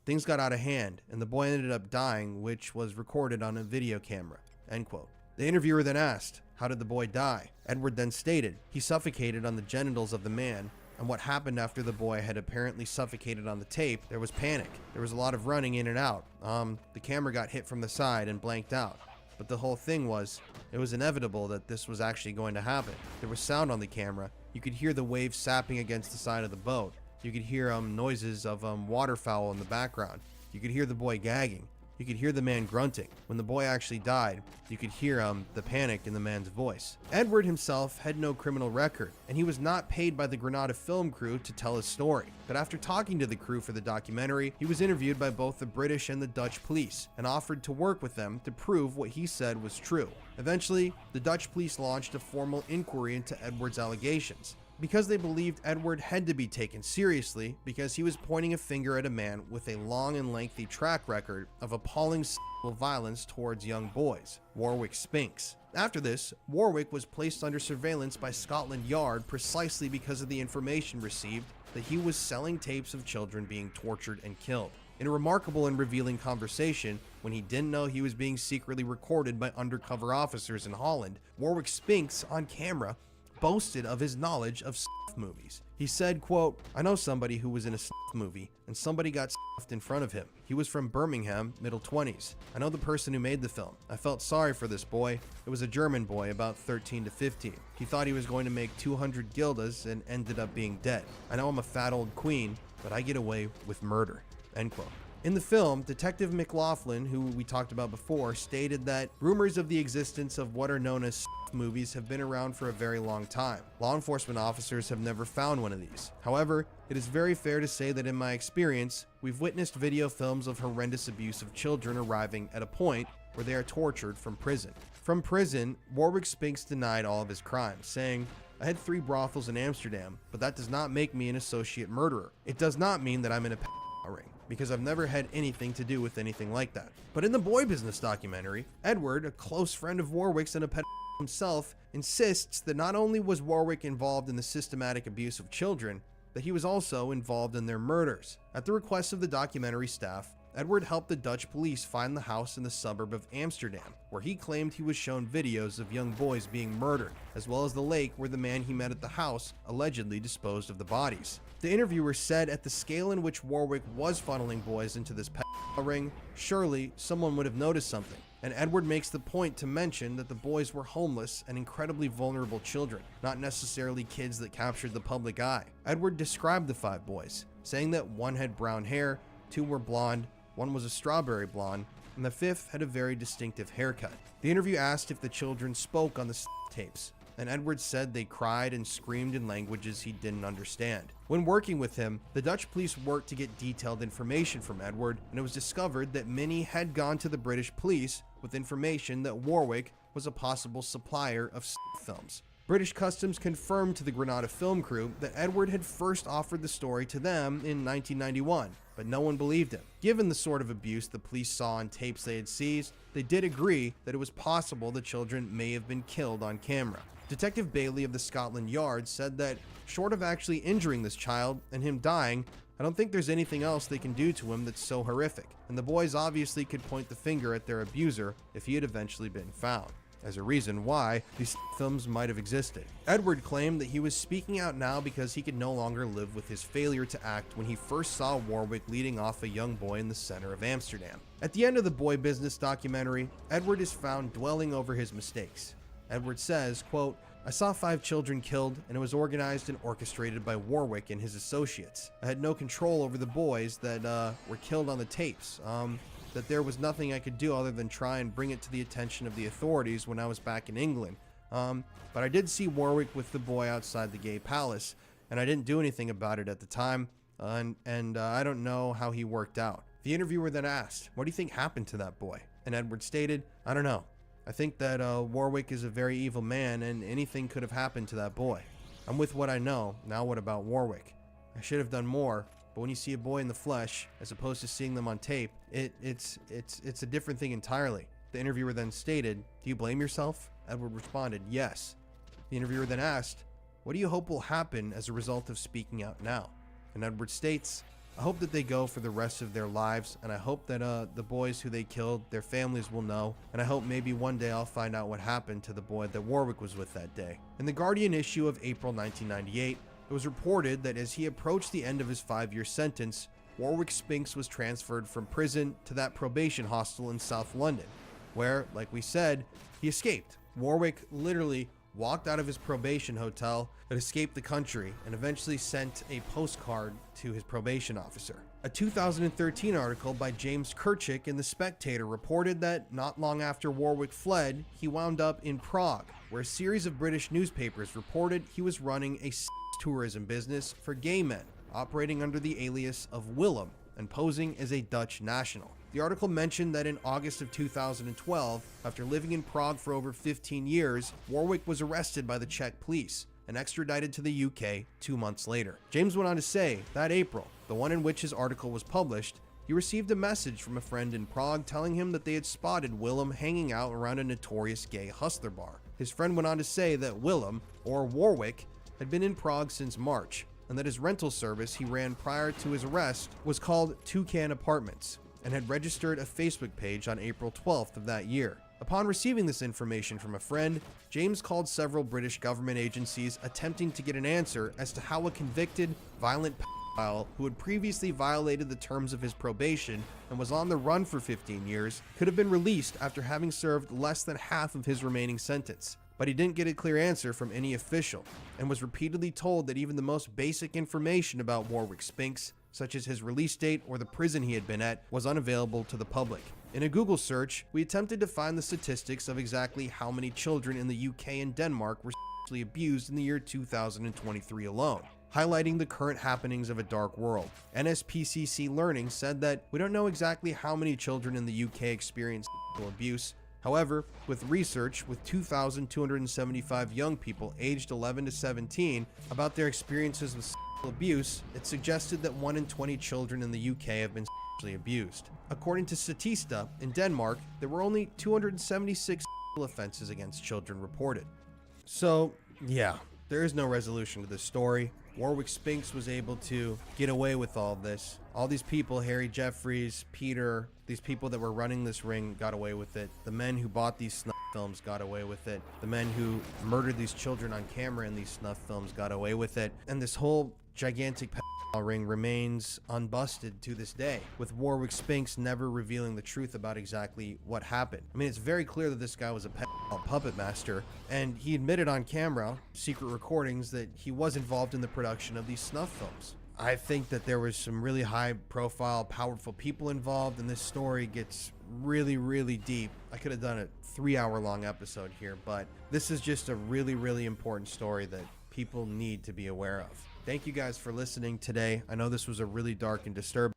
Things got out of hand, and the boy ended up dying, which was recorded on a video camera." End quote. The interviewer then asked, "How did the boy die?" Edward then stated, "He suffocated on the genitals of the man, and what happened after the boy had apparently suffocated on the tape, there was panic. There was a lot of running in and out. The camera got hit from the side and blanked out. But the whole thing was, it was inevitable that this was actually going to happen. There was sound on the camera. You could hear the waves sapping against the side of the boat. You could hear noises of waterfowl in the background. You could hear the boy gagging. You could hear the man grunting. When the boy actually died, you could hear the panic in the man's voice." Edward himself had no criminal record, and he was not paid by the Granada film crew to tell his story. But after talking to the crew for the documentary, he was interviewed by both the British and the Dutch police and offered to work with them to prove what he said was true. Eventually, the Dutch police launched a formal inquiry into Edward's allegations, because they believed Edward had to be taken seriously because he was pointing a finger at a man with a long and lengthy track record of appalling sexual violence towards young boys, Warwick Spinks. After this, Warwick was placed under surveillance by Scotland Yard precisely because of the information received that he was selling tapes of children being tortured and killed. In a remarkable and revealing conversation, when he didn't know he was being secretly recorded by undercover officers in Holland, Warwick Spinks, on camera, boasted of his knowledge of snuff movies. He said, quote, "I know somebody who was in a snuff movie, and somebody got snuffed in front of him. He was from Birmingham, middle 20s. I know the person who made the film. I felt sorry for this boy. It was a German boy, about 13 to 15. He thought he was going to make 200 guilders and ended up being dead. I know I'm a fat old queen, but I get away with murder." End quote. In the film, Detective McLaughlin, who we talked about before, stated that rumors of the existence of what are known as movies have been around for a very long time. Law enforcement officers have never found one of these. However, it is very fair to say that in my experience, we've witnessed video films of horrendous abuse of children arriving at a point where they are tortured from prison. From prison, Warwick Spinks denied all of his crimes, saying, "I had 3 brothels in Amsterdam, but that does not make me an associate murderer. It does not mean that I'm in a ring, because I've never had anything to do with anything like that." But in the Boy Business documentary, Edward, a close friend of Warwick's and a pedophile himself, insists that not only was Warwick involved in the systematic abuse of children, that he was also involved in their murders. At the request of the documentary staff, Edward helped the Dutch police find the house in the suburb of Amsterdam, where he claimed he was shown videos of young boys being murdered, as well as the lake where the man he met at the house allegedly disposed of the bodies. The interviewer said at the scale in which Warwick was funneling boys into this pedophile ring, surely someone would have noticed something. And Edward makes the point to mention that the boys were homeless and incredibly vulnerable children, not necessarily kids that captured the public eye. Edward described the 5 boys, saying that one had brown hair, 2 were blonde, 1 was a strawberry blonde, and the 5th had a very distinctive haircut. The interview asked if the children spoke on the tapes, and Edward said they cried and screamed in languages he didn't understand. When working with him, the Dutch police worked to get detailed information from Edward, and it was discovered that Minnie had gone to the British police with information that Warwick was a possible supplier of films. British Customs confirmed to the Granada film crew that Edward had first offered the story to them in 1991, but no one believed him. Given the sort of abuse the police saw on tapes they had seized, they did agree that it was possible the children may have been killed on camera. Detective Bailey of the Scotland Yard said that, short of actually injuring this child and him dying, I don't think there's anything else they can do to him that's so horrific, and the boys obviously could point the finger at their abuser if he had eventually been found, as a reason why these films might have existed. Edward claimed that he was speaking out now because he could no longer live with his failure to act when he first saw Warwick leading off a young boy in the center of Amsterdam. At the end of the Boy Business documentary, Edward is found dwelling over his mistakes. Edward says, quote, "I saw 5 children killed, and it was organized and orchestrated by Warwick and his associates. I had no control over the boys that were killed on the tapes. That there was nothing I could do other than try and bring it to the attention of the authorities when I was back in England. But I did see Warwick with the boy outside the gay palace, and I didn't do anything about it at the time, and I don't know how he worked out." The interviewer then asked, "What do you think happened to that boy?" And Edward stated, "I don't know. I think that Warwick is a very evil man, and anything could have happened to that boy. I'm with what I know. Now what about Warwick? I should have done more, but when you see a boy in the flesh, as opposed to seeing them on tape, it's a different thing entirely." The interviewer then stated, "Do you blame yourself?" Edward responded, "Yes." The interviewer then asked, "What do you hope will happen as a result of speaking out now?" And Edward states, "I hope that they go for the rest of their lives, and I hope that the boys who they killed, their families will know, and I hope maybe one day I'll find out what happened to the boy that Warwick was with that day." In the Guardian issue of April 1998, it was reported that as he approached the end of his 5-year sentence, Warwick Spinks was transferred from prison to that probation hostel in South London, where, like we said, he escaped. Warwick literally walked out of his probation hotel and escaped the country, and eventually sent a postcard to his probation officer. A 2013 article by James Kirchick in The Spectator reported that not long after Warwick fled, he wound up in Prague, where a series of British newspapers reported he was running a tourism business for gay men, operating under the alias of Willem and posing as a Dutch national. The article mentioned that in August of 2012, after living in Prague for over 15 years, Warwick was arrested by the Czech police and extradited to the UK 2 months later. James went on to say, that April, the one in which his article was published, he received a message from a friend in Prague telling him that they had spotted Willem hanging out around a notorious gay hustler bar. His friend went on to say that Willem, or Warwick, had been in Prague since March, and that his rental service he ran prior to his arrest was called Toucan Apartments, and had registered a Facebook page on April 12th of that year. Upon receiving this information from a friend, James called several British government agencies attempting to get an answer as to how a convicted, violent pedophile who had previously violated the terms of his probation and was on the run for 15 years could have been released after having served less than half of his remaining sentence. But he didn't get a clear answer from any official, and was repeatedly told that even the most basic information about Warwick Spinks, such as his release date or the prison he had been at, was unavailable to the public. In a Google search, we attempted to find the statistics of exactly how many children in the UK and Denmark were sexually abused in the year 2023 alone, highlighting the current happenings of a dark world. NSPCC Learning said that we don't know exactly how many children in the UK experienced sexual abuse. However, with research with 2,275 young people aged 11 to 17 about their experiences with sexual abuse, it suggested that 1 in 20 children in the UK have been sexually abused. According to Statista, in Denmark, there were only 276 sexual offenses against children reported. So, yeah, there is no resolution to this story. Warwick Spinks was able to get away with all this. All these people, Harry Jeffries, Peter, these people that were running this ring got away with it. The men who bought these snuff films got away with it. The men who murdered these children on camera in these snuff films got away with it. And this whole gigantic ring remains unbusted to this day, with Warwick Spinks never revealing the truth about exactly what happened. I mean, it's very clear that this guy was a puppet master, and he admitted on camera, secret recordings, that he was involved in the production of these snuff films. I think that there was some really high profile, powerful people involved, and this story gets really, really deep. I could have done a 3-hour-long episode here, but this is just a really, really important story that people need to be aware of. Thank you guys for listening today. I know this was a really dark and disturbing.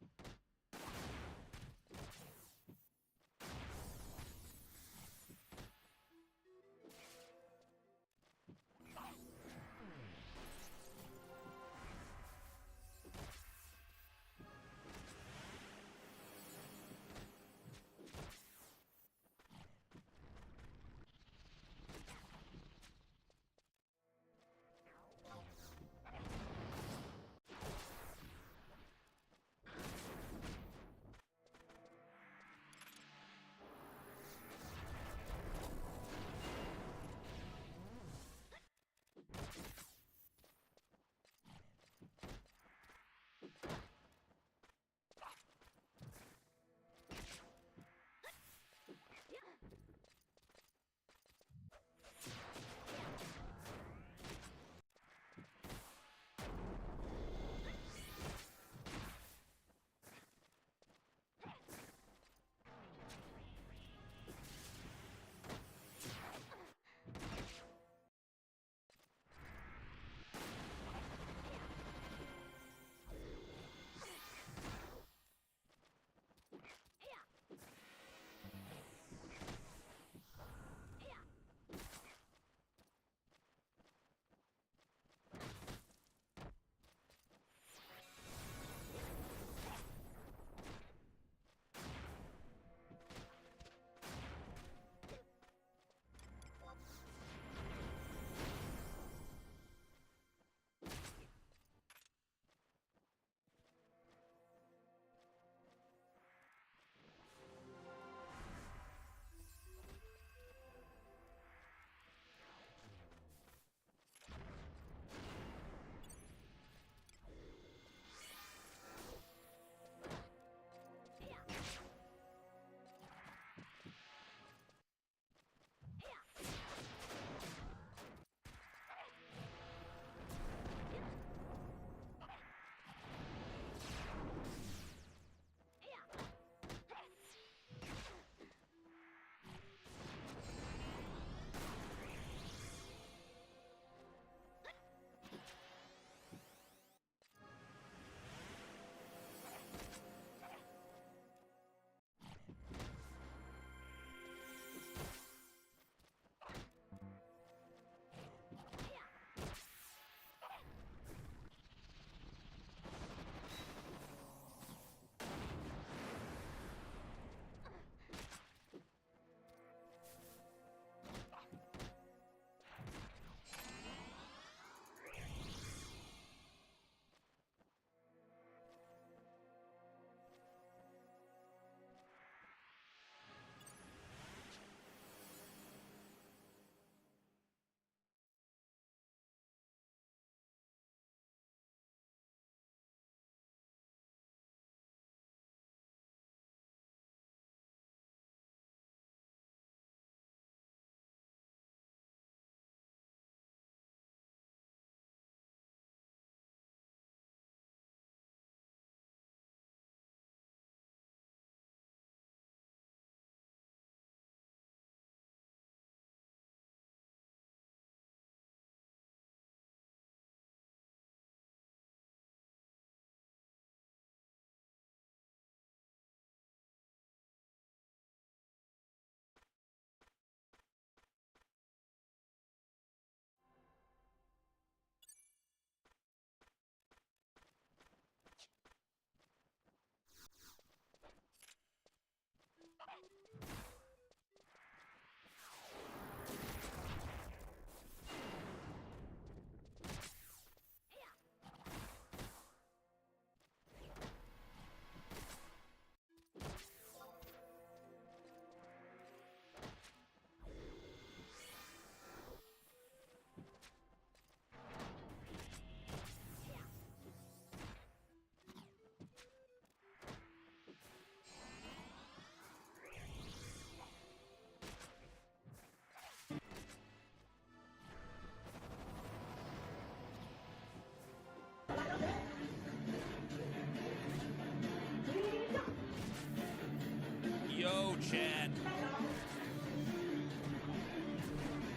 chat.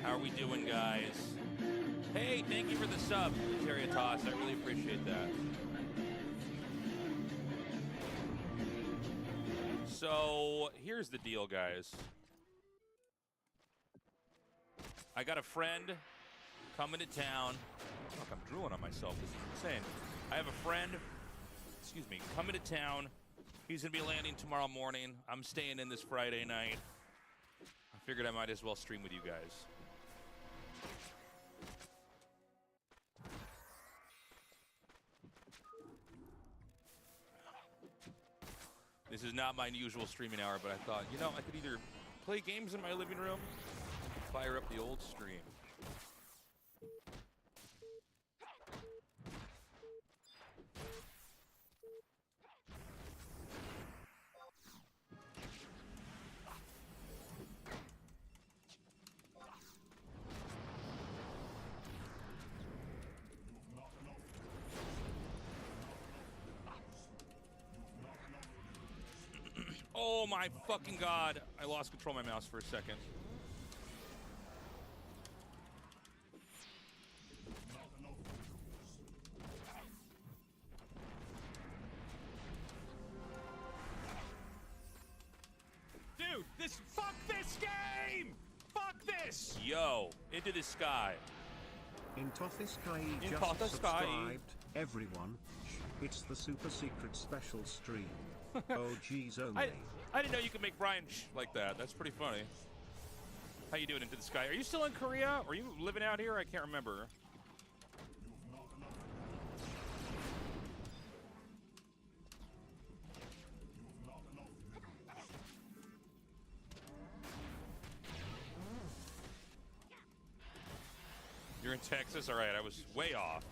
How are we doing, guys? Hey, thank you for the sub, Terriatos. I really appreciate that. So, here's the deal, guys. I got a friend coming to town. Fuck, I'm drooling on myself. This is insane. I have a friend, excuse me, coming to town. He's going to be landing tomorrow morning. I'm staying in this Friday night. I figured I might as well stream with you guys. This is not my usual streaming hour, but I thought, you know, I could either play games in my living room, fire up the old stream. Oh my fucking god. I lost control of my mouse for a second. Dude, fuck this game! Fuck this! Yo, into the sky. In FantasyXI just FantasyXI. subscribed, everyone. It's the super secret special stream. OGs only. I didn't know you could make Brian like that. That's pretty funny. How you doing, Into the Sky? Are you still in Korea? Are you living out here? I can't remember. You're in Texas? All right, I was way off.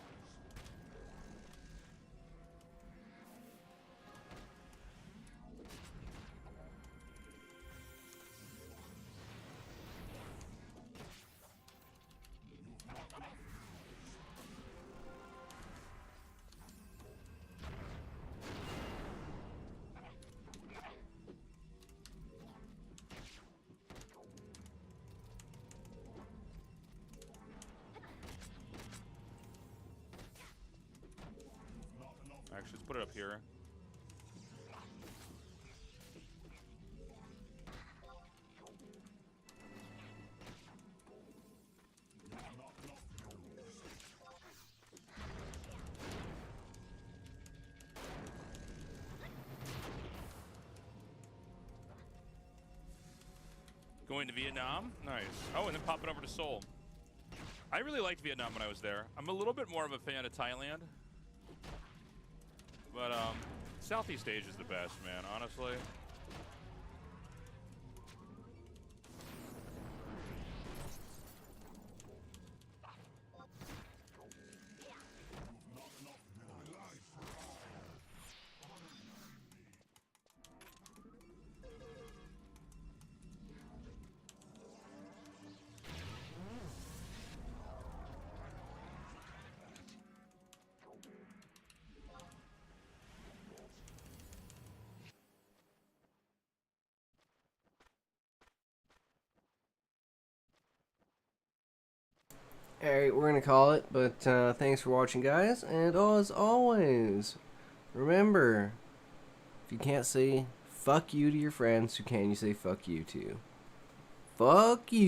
Actually, let's put it up here. Going to Vietnam? Nice. Oh, and then popping over to Seoul. I really liked Vietnam when I was there. I'm a little bit more of a fan of Thailand. But, Southeast Asia is the best, man, honestly. Alright, we're gonna call it, but thanks for watching, guys, and as always, remember, if you can't say fuck you to your friends, who can you say fuck you to? Fuck you!